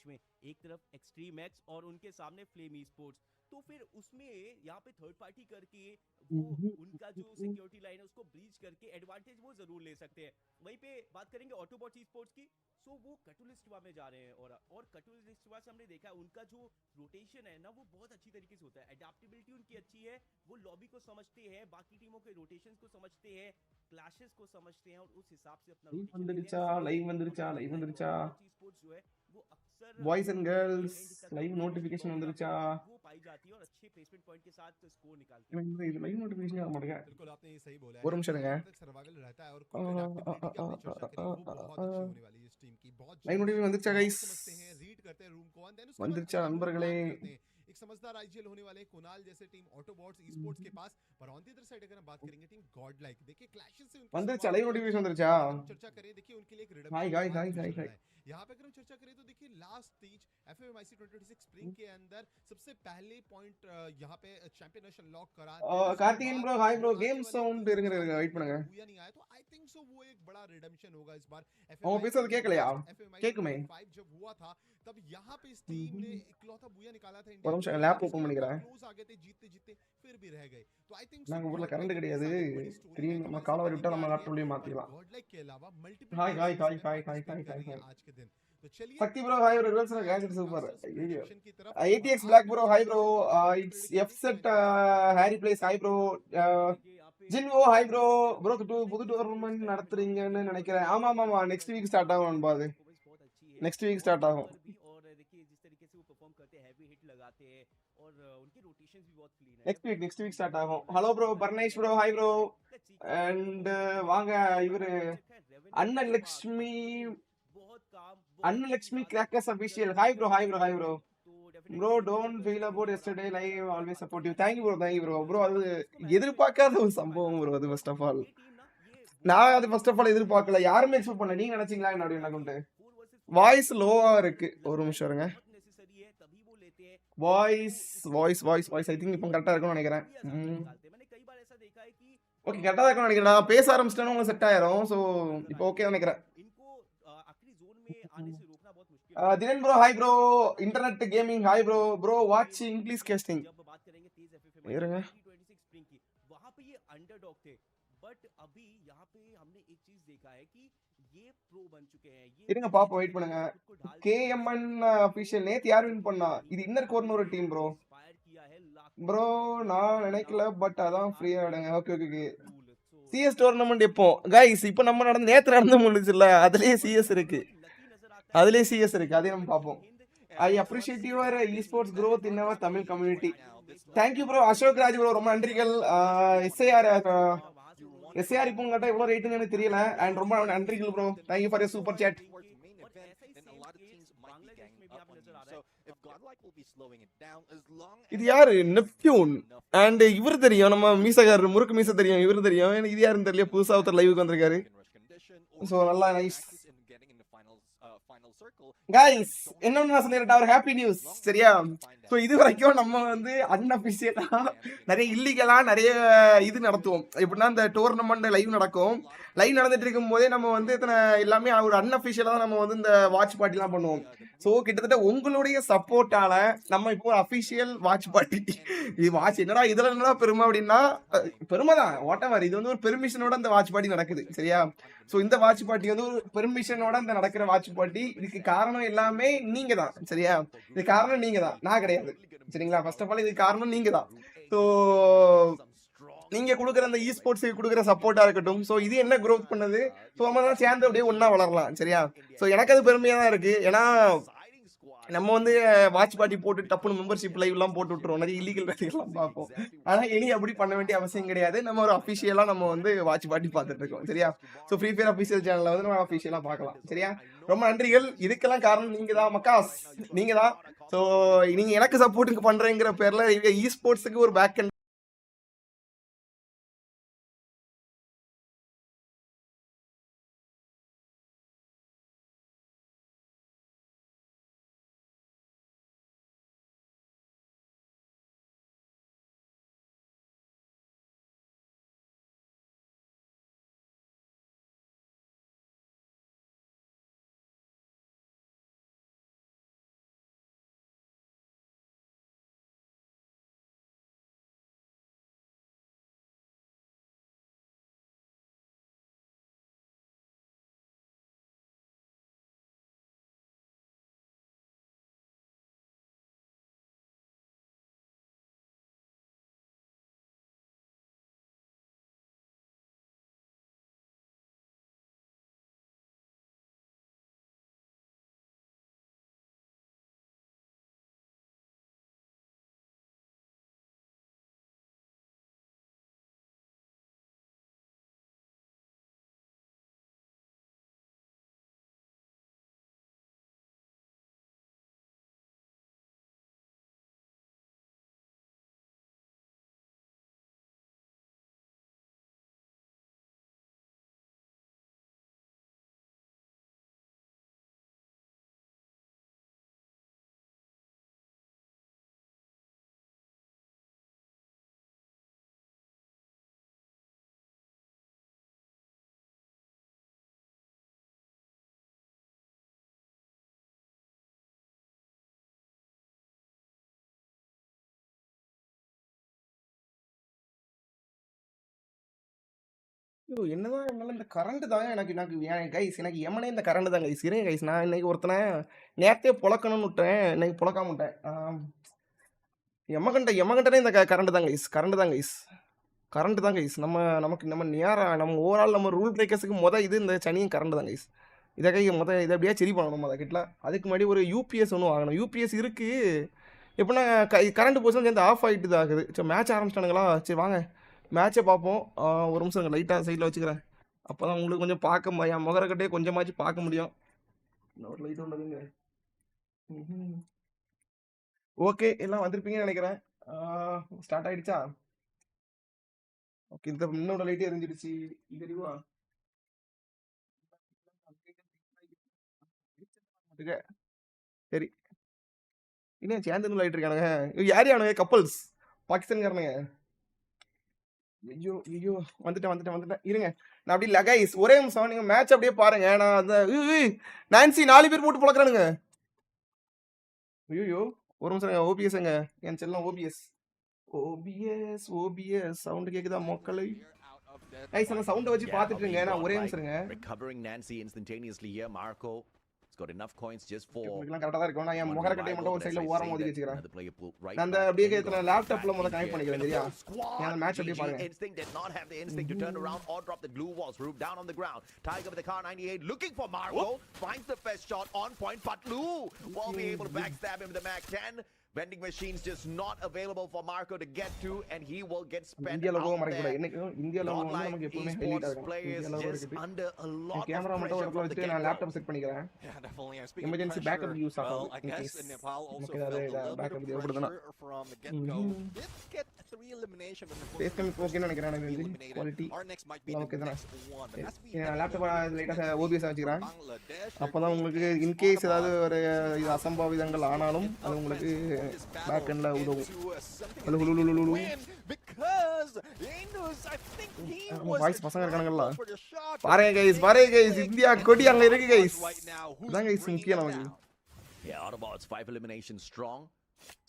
बीच में, एक तरफ एक्सट्रीम एक्स और उनके सामने फ्लेम ई स्पोर्ट्स। तो फिर उसमें यहाँ पे थर्ड पार्टी करके वो उनका जो सिक्योरिटी लाइन है उसको ब्रीच करके एडवांटेज वो जरूर ले सकते हैं। वहीं पे बात करेंगे ऑटोबॉट ई स्पोर्ट्स की, सो वो कटुलिस्ट में जा रहे हैं और कटुलिस्ट से हमने देखा उनका जो रोटेशन है ना वो बहुत अच्छी तरीके से होता है, एडेप्टेबिलिटी उनकी अच्छी है, वो लॉबी को समझते हैं, बाकी टीमों के रोटेशंस को समझते हैं, क्लैशेस को समझते हैं और उस हिसाब से अपना रोटेशन लेते हैं। லைவ் வந்துருச்சா ऑटोबॉट ई स्पोर्ट्स जो है वो अक्सर பாய்ஸ் அண்ட் கேர்ள்ஸ் एंड तक லைவ் अपनी जो நோட்டிஃபிகேஷன் टॉप வந்துருச்சா? वो पाई जाती है और अच्छे प्लेसमेंट पॉइंट के साथ स्कोर निकालते हैं। இது லைவ் நோட்டிஃபிகேஷன் ஆக மாட்டேங்க. बिल्कुल आपने ये सही बोला है ஒரு நிமிஷம் இருங்க. जब तक सर्वाइवल रहता है और क्विक अडैप्टेबिलिटी की आपने चर्चा करी वो बहुत अच्छी होने वाली है इस टीम की। बहुत லைவ் நோட்டிஃபிகேஷன் வந்துருச்சா जल्दी गाइस? समझते हैं, रीड करते हैं रूम को एंड देन उसके बाद வந்துருச்சா अपना रूम நண்பர்களே? प्लान करते हैं। एक समझदार आईजीएल होने वाले कुणाल जैसे टीम ऑटोबॉट्स ई स्पोर्ट्स के पास, पर ऑन द अदर साइड अगर हम बात करेंगे टीम गॉड लाइक, देखिए क्लैशेस से उनकी வந்துருச்சா லைவ் நோட்டிஃபிகேஷன் வந்துருச்சா? चर्चा करें, देखिए उनके लिए एक हाय रिडम्पशन गाइस हाय हाय हाय. यहाँ पे अगर हम चर्चा करें तो देखिए लास्ट स्टेज एफएफएमआईसी 2026 स्प्रिंग के अंदर सबसे पहले पॉइंट यहाँ पे चैंपियन अनलॉक करा Karthikeyan bro hi bro. Game sound இருங்க இருங்க வெயிட் பண்ணுங்க. बुया नहीं आया तो आई थिंक सो वो एक बड़ा रिडेम्पशन होगा इस बार। அவங்க பேசுறது கேட்கலையா? கேக்குமே. 5 जब हुआ था तब यहाँ पे इस टीम ने इकलौता बुया निकाला था ஒரு நிமிஷம் லேப் ஓபன் பண்ணிக்கிறேன். क्लोज आ गए थे जीतते जीतते फिर भी रह गए। तो आई थिंक நாங்க ஊர்ல கரண்ட் கிடையாது. திடீர்னு நம்ம கால வரி விட்டா நம்ம லேப்டாப்லயே மாத்திடலாம். गॉड लाइक के अलावा मल्टीपल हाय हाय हाय हाय हाय हाय हाय. आज के दिन तो चलिए Sakthi bro hi bro. Reverse catch super. ஐயோ. की तरफ ATX Black bro hi bro. It's FZ Harry plays hi bro. ஜின்வோ hi bro. bro புது டோர்னமென்ட் நடத்துறீங்கன்னு நினைக்கிறேன். ஆமா ஆமா ஆமா நெக்ஸ்ட் வீக் ஸ்டார்ட் ஆகும் நண்பா. அது नेक्स्ट वीक स्टार्ट आகும். और देखिए जिस तरीके से वो परफॉर्म करते हैं, हैवी हिट लगाते हैं और उनकी रोटेशंस भी बहुत क्लीन है। नेक्स्ट वीक स्टार्ट ஆகும். ஹலோ ப்ரோ பர்னேஷ் ப்ரோ ஹாய் ப்ரோ. அண்ட் வாங்க இவரு Annalakshmi Annalakshmi crackers official hi bro hi bro hi bro. Bro don't feel about yesterday live always supportive. Thank you bro bro அது எதிர்பார்க்காத ஒரு சம்பவம் ப்ரோ அது. ஃபர்ஸ்ட் ஆஃப் ஆல் நான் அது ஃபர்ஸ்ட் ஆஃப் ஆல் எதிர்பார்க்கல, யாருமே எக்ஸ்பெக்ட் பண்ணல. நீங்க நினைச்சீங்களா என்ன அப்படி எனக்கு வாய்ஸ் லோவா இருக்கு. ஒரு நிமிஷம் இருங்க. வாய்ஸ் ஐ திங்க் இப்போ கரெக்டா இருக்கும்னு நினைக்கிறேன். ஓகே கரெக்டா இருக்கும்னு நினைக்கிறேன். நான் பேச ஆரம்பிச்சிட்டேன்னா உங்களுக்கு செட் ஆயிரும். ஸோ இப்போ ஓகே நினைக்கிறேன். தினன் bro hi bro. Internet gaming hi bro. Bro watch English casting இருங்க. वहां पे ये अंडरडॉग थे बट अभी यहाँ पे हमने एक चीज देखा है कि ये प्रो बन चुके हैं। ये இருங்க பாப்போம் வெயிட் பண்ணுங்க. KMN ஆபீஷியல் நேத்து யார் வின் பண்ணா? இது இன்னர் கோர்னு ஒரு டீம் ப்ரோ. ப்ரோ நான் நினைக்கல பட் அதான் ஃப்ரீயா விடுங்க. Okay okay. CS டோர்னமெண்ட் எப்போ गाइस? இப்போ நம்ம நேத்து நடந்து முடிஞ்சில்ல, அதுலயே CS இருக்கு. அதே நம்ம பாப்போம். I appreciate your esports growth in our Tamil community. Thank you bro. Ashok Raj bro ரொம்ப நன்றிகள். SAR இப்போ உங்ககிட்ட எவ்வளவு ரேட்டுன்னு எனக்கு தெரியல. அண்ட் ரொம்ப நன்றிகள் bro. Thank you for your super chat. இது யாரு? நெப்டியூன் அண்ட் இவர் தெரியும், நம்ம மீசகாரர் முறுக்கு மீச தெரியும், இவர் தெரியும். எனக்கு இது யாருன்னு தெரியல, புதுசா ஒருத்தர் லைவுக்கு வந்திருக்காரு. ஸோ நல்லா நைஸ் गाइस. என்னன்னு நான் சொல்லிட்டேன், ஒரு ஹாப்பி நியூஸ் சரியா? ஸோ இது வரைக்கும் நம்ம அன்அபிஷியலா நிறைய இல்லீகலா நிறைய இது நடத்துவோம். எப்படின்னா இந்த டோர்னமெண்ட் லைவ் நடக்கும். லைவ் நடந்துட்டு இருக்கும் போதே நம்ம இத்தனை எல்லாமே ஒரு அன்அபிஷியலா தான் நம்ம இந்த வாட்ச் பார்ட்டிலாம் பண்ணுவோம். ஸோ கிட்டத்தட்ட உங்களுடைய சப்போர்ட்டால நம்ம இப்போ அபிஷியல் வாட்ச் பார்ட்டி. இது வாட்ச் என்னடா இதுல என்னடா பெருமை அப்படின்னா பெருமை தான் வாட்டவர். இது ஒரு பெர்மிஷனோட அந்த வாட்ச் பார்ட்டி நடக்குது சரியா? ஸோ இந்த வாட்ச் பார்ட்டி ஒரு பெர்மிஷனோட இந்த நடக்கிற வாட்ச் பார்ட்டி. இதுக்கு காரணம் எல்லாமே நீங்க தான் சரியா? இது காரணம் நீங்க தான், நான் கிடையாது சரிங்களா? ஃபர்ஸ்ட் ஆஃப் ஆல் இது காரணம் நீங்க தான். ஸோ நீங்க கொடுக்குற அந்த ஸ்போர்ட்ஸுக்கு கொடுக்குற சப்போர்ட்டா இருக்கட்டும். ஸோ இது என்ன க்ரோத் பண்ணுது? ஸோ நம்ம தான் சேர்ந்து அப்படியே ஒன்னா வளரலாம் சரியா? ஸோ எனக்கு அது பெருமையா தான் இருக்கு. ஏன்னா நம்ம வாட்ச் பார்ட்டி போட்டு டப்புனு மெம்பர்ஷிப் லைவ் எல்லாம் போட்டு விட்டுருவோம், நிறைய இல்லீகல் வேலைகள்லாம் பார்ப்போம். ஆனா இனி அப்படி பண்ண வேண்டிய அவசியம் கிடையாது. நம்ம ஒரு அஃபிஷியலா நம்ம வாட்ச் பார்ட்டி பார்த்துட்டு இருக்கோம் சரியா? ஸோ ஃப்ரீ ஃபயர் அஃபிஷியல் சேனல்ல நம்ம அஃபிஷியலா பார்க்கலாம் சரியா? ரொம்ப நன்றிகள். இதுக்கெல்லாம் காரணம் நீங்க தான் மக்காஸ், நீங்க தான். ஸோ நீங்க எனக்கு சப்போர்ட்டுக்கு பண்றேங்கிற பேர்ல ஸ்போர்ட்ஸுக்கு ஒரு பேக் ஐயோ என்னதான் இருந்தாலும் இந்த கரண்ட் தாங்க எனக்கு எனக்கு கைஸ் எனக்கு எமனே இந்த கரண்ட் தான் கைஸ். இருங்க கைஸ், நான் இன்னைக்கு ஒருத்தனை நேரத்தே புழக்கணும்னு விட்டேன், இன்னைக்கு புழக்காம விட்டேன். எமகண்டனே இந்த கரண்ட் தான் கைஸ். கரண்ட் தான் கைஸ். நம்ம நேராக நம்ம ஓவரால் நம்ம ரூல் பிரேக்கர்ஸுக்கு இது இந்த சனியும் கரண்ட் தான் கைஸ். இதை இதை அப்படியே சரி பண்ணணும் அதை கிட்ட. அதுக்கு முன்னாடி ஒரு யூபிஎஸ் ஒன்று வாங்கணும். யூபிஎஸ் இருக்குது எப்படின்னா கரண்ட் போச்சுன்னா சேர்ந்து ஆஃப் ஆகிட்டு தான் ஆகுது. சரி மேட்ச் ஆரம்பிச்சிட்டானுங்களா? சரி வாங்க மேட்சை பார்ப்போம். ஒரு நிமிஷம் லைட்டாக சைடில் வச்சுக்கிறேன். அப்போ தான் உங்களுக்கு கொஞ்சம் பார்க்க என் முகரக்கட்டே கொஞ்சமாச்சு பார்க்க முடியும். ஒரு லைட் உள்ளதுங்க. ஓகே எல்லாம் வந்திருப்பீங்கன்னு நினைக்கிறேன். ஸ்டார்ட் ஆகிடுச்சா? ஓகே இந்த இன்னொரு லைட்டே எரிஞ்சிடுச்சு. இது அறிவா சரி இன்னும் சேர்ந்து லைட் இருக்கானுங்க. யார் யானுங்க? கப்பல்ஸ் பாகிஸ்தான்காரனுங்க. ஐயோ ஐயோ வந்துட்டேன் இருங்க. நான் அப்படி இல்லை கைஸ், ஒரே நிமிஷம் நீங்கள் மேட்ச் அப்படியே பாருங்க. நான் அந்த நான்சி 4 பேர் போட்டு பழக்கிறானுங்க. ஐயோ ஒரு நிமிஷம். ஓபிஎஸ்ங்க என் செல்லம். ஓபிஎஸ் சவுண்ட் கேக்குதா மக்களை? கைஸ் அந்த சவுண்ட் வச்சு பார்த்துட்டு இருங்க. நான் ஒரே நிமிஷம்ங்க. Recovering Nancy instantaneously here. Marco got enough coins just for கரெக்டா தான் இருக்கும். நான் என் முகரக்கட்டையை மட்டும் ஒரு சைடுல ஓரமா ஒதுக்கி வச்சிக்கிறேன். நான் அந்த அப்படியே கேக்குற லேப்டாப்ல முதல்ல கனெக்ட் பண்ணிக்கிறேன். சரியா? நான் அந்த மேட்ச் அப்படியே பாருங்க. Instinct did not have the instinct to turn around or drop the glue walls. Rube down on the ground. Tiger with the car 98 looking for Marco. Finds the first shot on point. Patlu won't be able to backstab him with the Mac 10. Vending machines just not available for Marco to get to, and he will get spent out there. இந்தியால நமக்கு எப்பவுமே highlight ஆகும். இந்தியால இருக்குது under a lot camera மட்டும் ஒரு இடத்துல வச்சிட்டு நான் லேப்டாப் செட் பண்ணிக்கிறேன். எமர்ஜென்சி பேக்கப் யூஸ் ஆகும். I guess in Nepal also backup தேவைப்படுதுனா from the get go. Did get 3 elimination but face game ஓகேன்னு நினைக்கிறேன். எனக்கு quality RNX might be the next one. நான் லேப்டாப் லைட்டா OBS வச்சிக்கிறேன். அப்பதான் உங்களுக்கு இன் கேஸ் ஏதாவது ஒரு இது அசம்பாவிதங்கள் ஆனாலும் அது உங்களுக்கு பேக் எண்ட்ல உதவும். வாய்ஸ் பசங்க இருக்கானுங்களா? பாருங்க கைஸ் இந்தியா கொடி அங்க இருக்கு கைஸ். அதான் கைஸ் முக்கியம் நமக்கு. Yeah, Autobots 5 eliminations strong.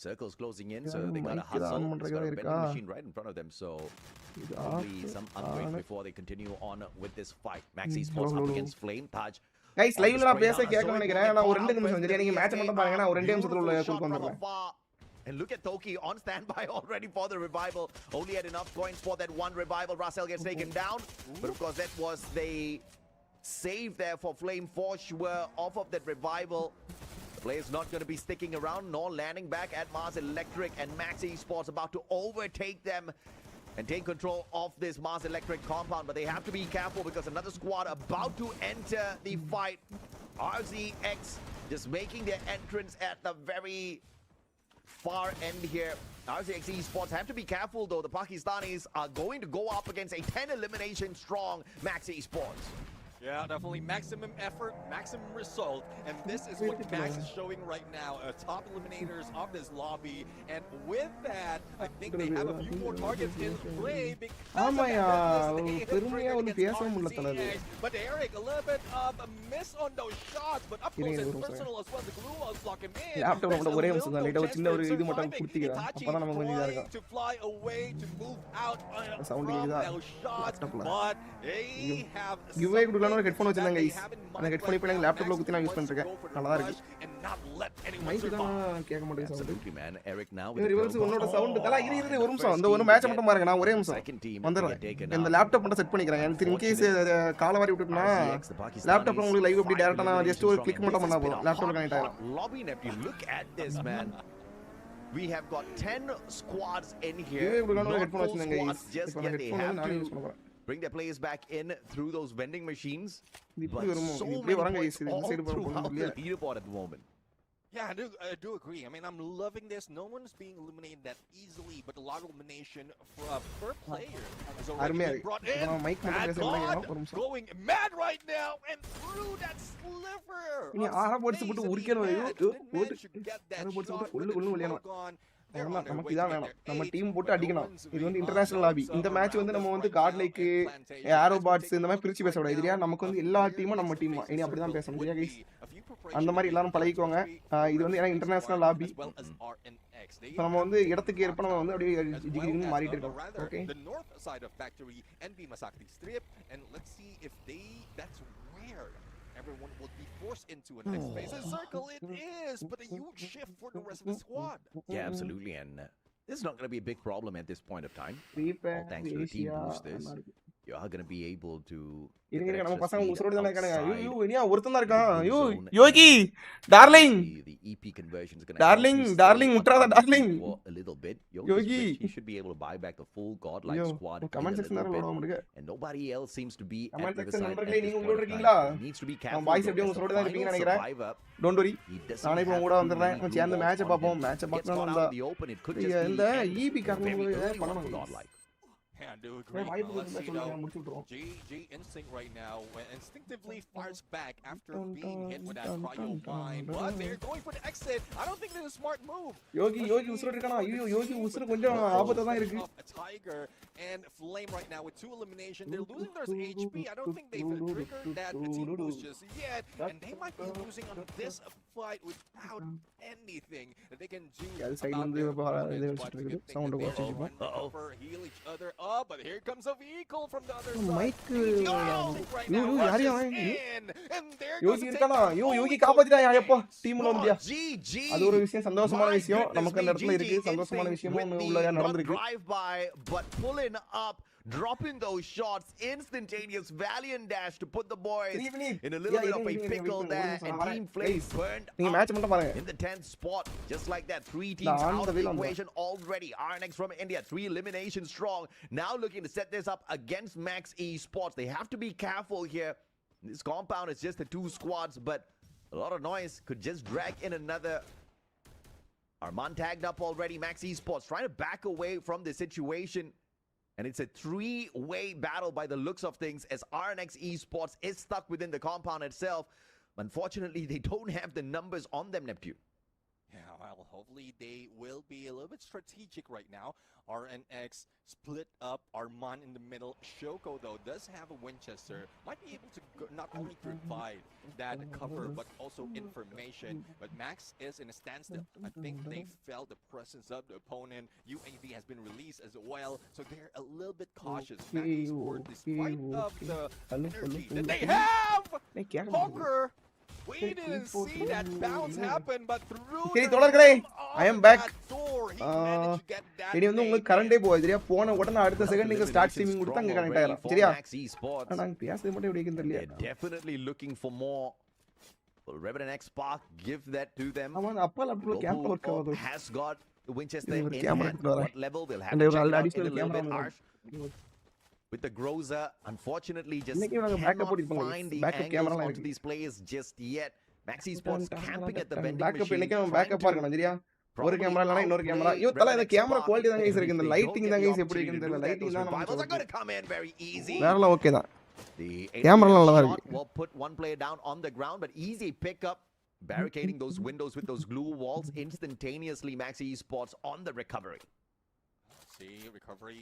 Circles closing in, so they got a hustle. Got a vending machine right in front of them, so probably some upgrade before they continue on with this fight. Maxi Sports up against Flame Taj. Guys லைவ்ல நான் பேச கேட்க நினைக்கிறேன். நான் ஒரு 2 நிமிஷம் சரியா? நீங்க மேட்ச் மட்டும் பாருங்க. நான் ஒரு 2 நிமிஷத்துல உள்ள quick வந்துறேன். And look at Toki on standby already for the revival. Only had enough coins for that one revival. Russell gets taken down. But of course that was the save there for Flame for sure off of that revival. The player's not going to be sticking around nor landing back at Mars Electric, and Max Esports about to overtake them and take control of this Mars Electric compound. But they have to be careful because another squad about to enter the fight. RZX just making their entrance at the very far end here. RZX Esports have to be careful though. The Pakistanis are going to go up against a 10 elimination strong Max Esports. Yeah, definitely maximum effort, maximum result, and this is what Max is showing right now. Top eliminators of this lobby, and with that, I think they have a few more targets in play because பெருமையா ஒரு பேச முடியல தலது. But Eric, a little bit of a miss on those shots, but up close and personal as well. The glue was blocking him. Laptop மட்டும் ஒரே நிமிஷம் தான் லைட்டா ஒரு சின்ன ஒரு இது மட்டும் குடுத்திக்கிறேன். அப்பதான் நமக்கு கொஞ்சம் இதா இருக்கும். To fly away to move out sound கேக்குதா? லேப்டாப்ல but they have giveaway குடுக்கலாம்னு ஒரு ஹெட்போன் வச்சிருந்தேன் கைஸ். அந்த ஹெட்போன் இப்போ எனக்கு லேப்டாப்ல குத்தி நான் யூஸ் பண்ணிட்டு இருக்கேன். நல்லா இருக்கு. மைக் தான் கேட்க மாட்டேங்குது sound. Absolutely man. Eric now with reverse உன்னோட சவுண்ட் தல இரு ஒரு நிமிஷம். அந்த ஒரு மேட்ச் மட்டும் பாருங்க. நான் ஒரே நிமிஷம் வந்துறேன். இந்த லேப்டாப் மட்டும் செட் பண்ணிக்கிறேன். எனக்கு இன் கேஸ் கால வாரி விட்டுட்டனா லேப்டாப்ல உங்களுக்கு லைவ் அப்படி டைரக்டா நான் ஜஸ்ட் ஒரு கிளிக் மட்டும் பண்ணா போதும். லேப்டாப்ல கனெக்ட் ஆயிடும். Lobby Neptune, look at this man. We have got 10 squads in here. Headphone வச்சிருந்தேன் கைஸ். இப்போ அந்த ஹெட்போன் நான் யூஸ் பண்ண போறேன். Bring their players back in through those vending machines. இப்படி வருமோ? இப்படி வராங்க கைஸ். இந்த சைடு போறோம் leaderboard at the moment. Yeah, I do agree. I mean, I'm loving this. No one's being eliminated that easily, but a lot of elimination per player is already being brought in. Going mad right now and through that sliver. நீ ஆரா bots போட்டு உரிக்கணும். Get that shot. நமக்கு இதான் வேணும். நம்ம team போட்டு அடிக்கணும். இது வந்து இன்டர்நேஷனல் லாபி. இந்த மேட்ச் வந்து நம்ம வந்து காட்லைக்கு ஏரோபாட்ஸ் இந்த மாதிரி பிரிச்சு பேசக்கூடாது. இதுலையா நமக்கு வந்து எல்லா டீமும் நம்ம டீம் இனி அப்படிதான் பேசணும். சரியா கைஸ்? அந்த மாதிரி எல்லாரும் பழகிக்கோங்க. இது வந்து ஏன்னா இன்டர்நேஷனல் லாபி. நம்ம வந்து இடத்துக்கு ஏற்ப நம்ம வந்து அப்படியே ஜிகிரின்னு மாறிட்டு இருக்கோம். Okay. Everyone would be forced into a next phase. A circle it is, but a huge shift for the rest of the squad. Yeah, absolutely, and this is not going to be a big problem at this point of time. Freefire, All thanks to the team boosters, you are going to be able to. நம்ம பசங்க உசுரோட தான இருக்காங்க. ஐயோ இனியா ஒருத்தன் தான் இருக்கான். ஐயோ Yogi darling The EP conversion is going to darling முட்றாத darling a little bit. Yogi he should be able to buy back the full godlike squad. Comment section ஓட முடிங்க. And nobody else seems to be comment section நம்பர்களே நீங்க உங்களோட இருக்கீங்களா? Needs to be careful. Boys எப்படியும் உசுரோட தான் இருப்பீங்கன்னு நினைக்கிறேன். Don't worry. நானே இப்போ கூட வந்துறேன். நம்ம சேர்ந்து மேட்ச் பாப்போம். மேட்ச் பார்க்கணும் தான். இந்த ஈபி காரணமாக பண்ணணும் godlike. Yeah, I do agree. Let's see though. GG Instinct right now instinctively fires back after being hit with that cryo mine. But they're going for the exit. I don't think this is a smart move. Yogi உசுரோட இருக்கானா? ஐயோ யோகி உசுரு கொஞ்சம் ஆபத்தா தான் இருக்கு. Tiger and Flame right now with 2 elimination. They're losing their HP. I don't think they've triggered that team boost just yet. And they might be losing on this fight without anything that they can do. Heal each other up. But here comes a vehicle from the other side. யோகி இருக்கானா? யோகி காப்பாத்திட்டான் எப்போ டீம்ல வந்துயா? அது ஒரு விஷயம், சந்தோஷமான விஷயம். நமக்கு அந்த இடத்துல இருக்கு சந்தோஷமான விஷயமும் உள்ள நடந்துருக்கு. Drive by but pulling up, dropping those shots, instantaneous valiant dash to put the boys in a little bit of a pickle there, and Team Flame burned நீங்க மேட்ச் மட்டும் பாருங்க. in the 10th spot, just like that. 3 teams out of the equation already. RNX from India, 3 eliminations strong, now looking to set this up against Max Esports. They have to be careful here. This compound is just the 2 squads, but a lot of noise could just drag in another. Arman tagged up already. Max Esports trying to back away from the situation. And it's a 3-way battle by the looks of things, as RNX Esports is stuck within the compound itself. Unfortunately, they don't have the numbers on them, Neptune. Yeah, well, hopefully they will be a little bit strategic right now. RNX split up Arman in the middle. Shoko, though, does have a Winchester. Might be able to not only provide that cover, but also information. But Max is in a standstill. I think they felt the presence of the opponent. UAV has been released as well, so they're a little bit cautious. Max Esports, despite of the energy that they have! Poker! We didn't see that bounce happen, but through I am back. இனி வந்து உங்களுக்கு கரண்டே போகுது சரியா? போன உடனே அடுத்த second நீங்க start streaming கொடுத்தா அங்க கனெக்ட் ஆயிடும் சரியா? நான் பேசுறது மட்டும் எப்படி இருக்குன்னு தெரியல. Definitely looking for more. Will RNX Spark give that to them? ஆமா அப்பல அப்போ கேமரா வர்க் ஆகுது. Has got the Winchester in what level they'll have to check additional out in a little bit camera harsh. With the Groza, unfortunately, just cannot find the angles onto these players just yet. Max Esports camping at the vending machine. Backup பார்க்கணும் சரியா? ஒரு camera இல்லனா இன்னொரு camera. ஐயோ தல இந்த camera quality தான் guys இருக்கு. இந்த லைட்டிங் தான் गाइस எப்படி இருக்குன்னு தெரியல. லைட்டிங் தான் நம்ம வேறல ஓகே தான். கேமரா நல்லா இருக்கு. Will put one player down on the ground, but easy pick up, barricading those windows with those glue walls instantaneously. Max Esports on the recovery. See, recovery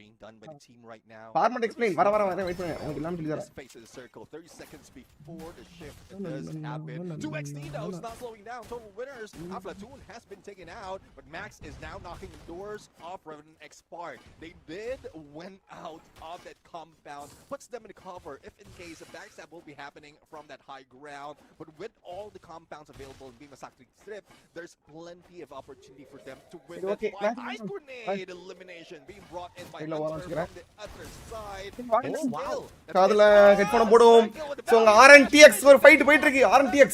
being done by the team right now. Farmer explain. வர wait பண்ணுங்க. உங்களுக்கு எல்லாம் சொல்லி தரேன். Space of the circle 30 seconds before the shift does happen. 2XD though is not slowing down. Total winners. Platoon has been taken out, but Max is now knocking the doors off RNX Spark. They did win out of that compound, puts them in the cover if in case a backstab will be happening from that high ground. But with all the compounds available in Bimasakti Strip, there's plenty of opportunity for them to win. Okay, Ice grenade elimination being brought in by காதுல headphone போடுவோம். So RNTX ஒரு fight போயிட்டு இருக்கு. RNTX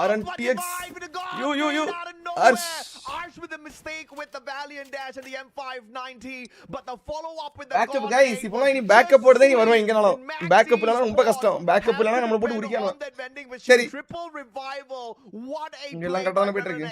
RNTX Arsh with a mistake with the Stallion dash and the M590, but the follow up with the backup guys. இப்போ நீ backup போடுதே நீ வருவ இங்கனாலும். backup இல்லனா ரொம்ப கஷ்டம். backup இல்லனா நம்மள போட்டு உரிக்கணும். சரி. Triple revival. What a எல்லாம் கரெக்ட்டான போயிட்டு இருக்கு.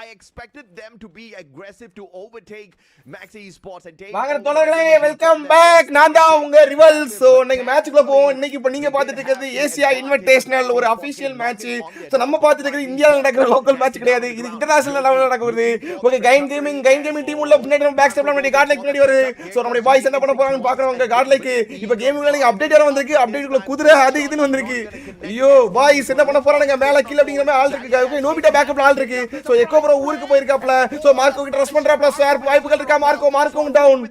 I expected them to be aggressive to overtake Max Esports and take. வாங்க தோழர்களே, வெல்கம் பேக். நான் தான் உங்க ரிவல். சோ இன்னைக்கு மேட்ச்க்குள்ள போவோம். இன்னைக்கு இப்ப நீங்க பாத்துட்டு இருக்கிறது ஏசியா இன்விடேஷனல் ஒரு அபிஷியல் மேட்ச். சோ நம்ம பாத்துட்டு இருக்கிறது இந்தியால நடக்கிற லோக்கல் மேட்ச் கிடையாது. இது இன்டர்நேஷனல் லெவல்ல நடக்குது. ஓகே, கைன் கேமிங் டீம் உள்ள பின்னாடி நம்ம பேக் ஸ்டெப்ல நம்ம காட் லைக் பின்னாடி வருது. சோ நம்ம பாய்ஸ் என்ன பண்ண போறாங்கன்னு பார்க்கறவங்க காட் லைக் இப்ப கேமிங்ல நீங்க அப்டேட் வர வந்திருக்கு. அப்டேட்க்குள்ள குதிரை அது இதுன்னு வந்திருக்கு. ஐயோ பாய்ஸ் என்ன பண்ண போறாங்க, மேல கீழ அப்படிங்கற மாதிரி ஆள் இருக்கு. ஓகே, நோபிட்டா பேக்கப்ல ஆள் இருக்கு. சோ எக்கோ ப்ரோ ஊருக்கு போயிருக்காப்ல. சோ மார்க்கோ கிட்ட ட்ரஸ்ட் பண்றாப்ல. ஸ்வார் வாய்ப்புகள் இருக்கா? Marco down.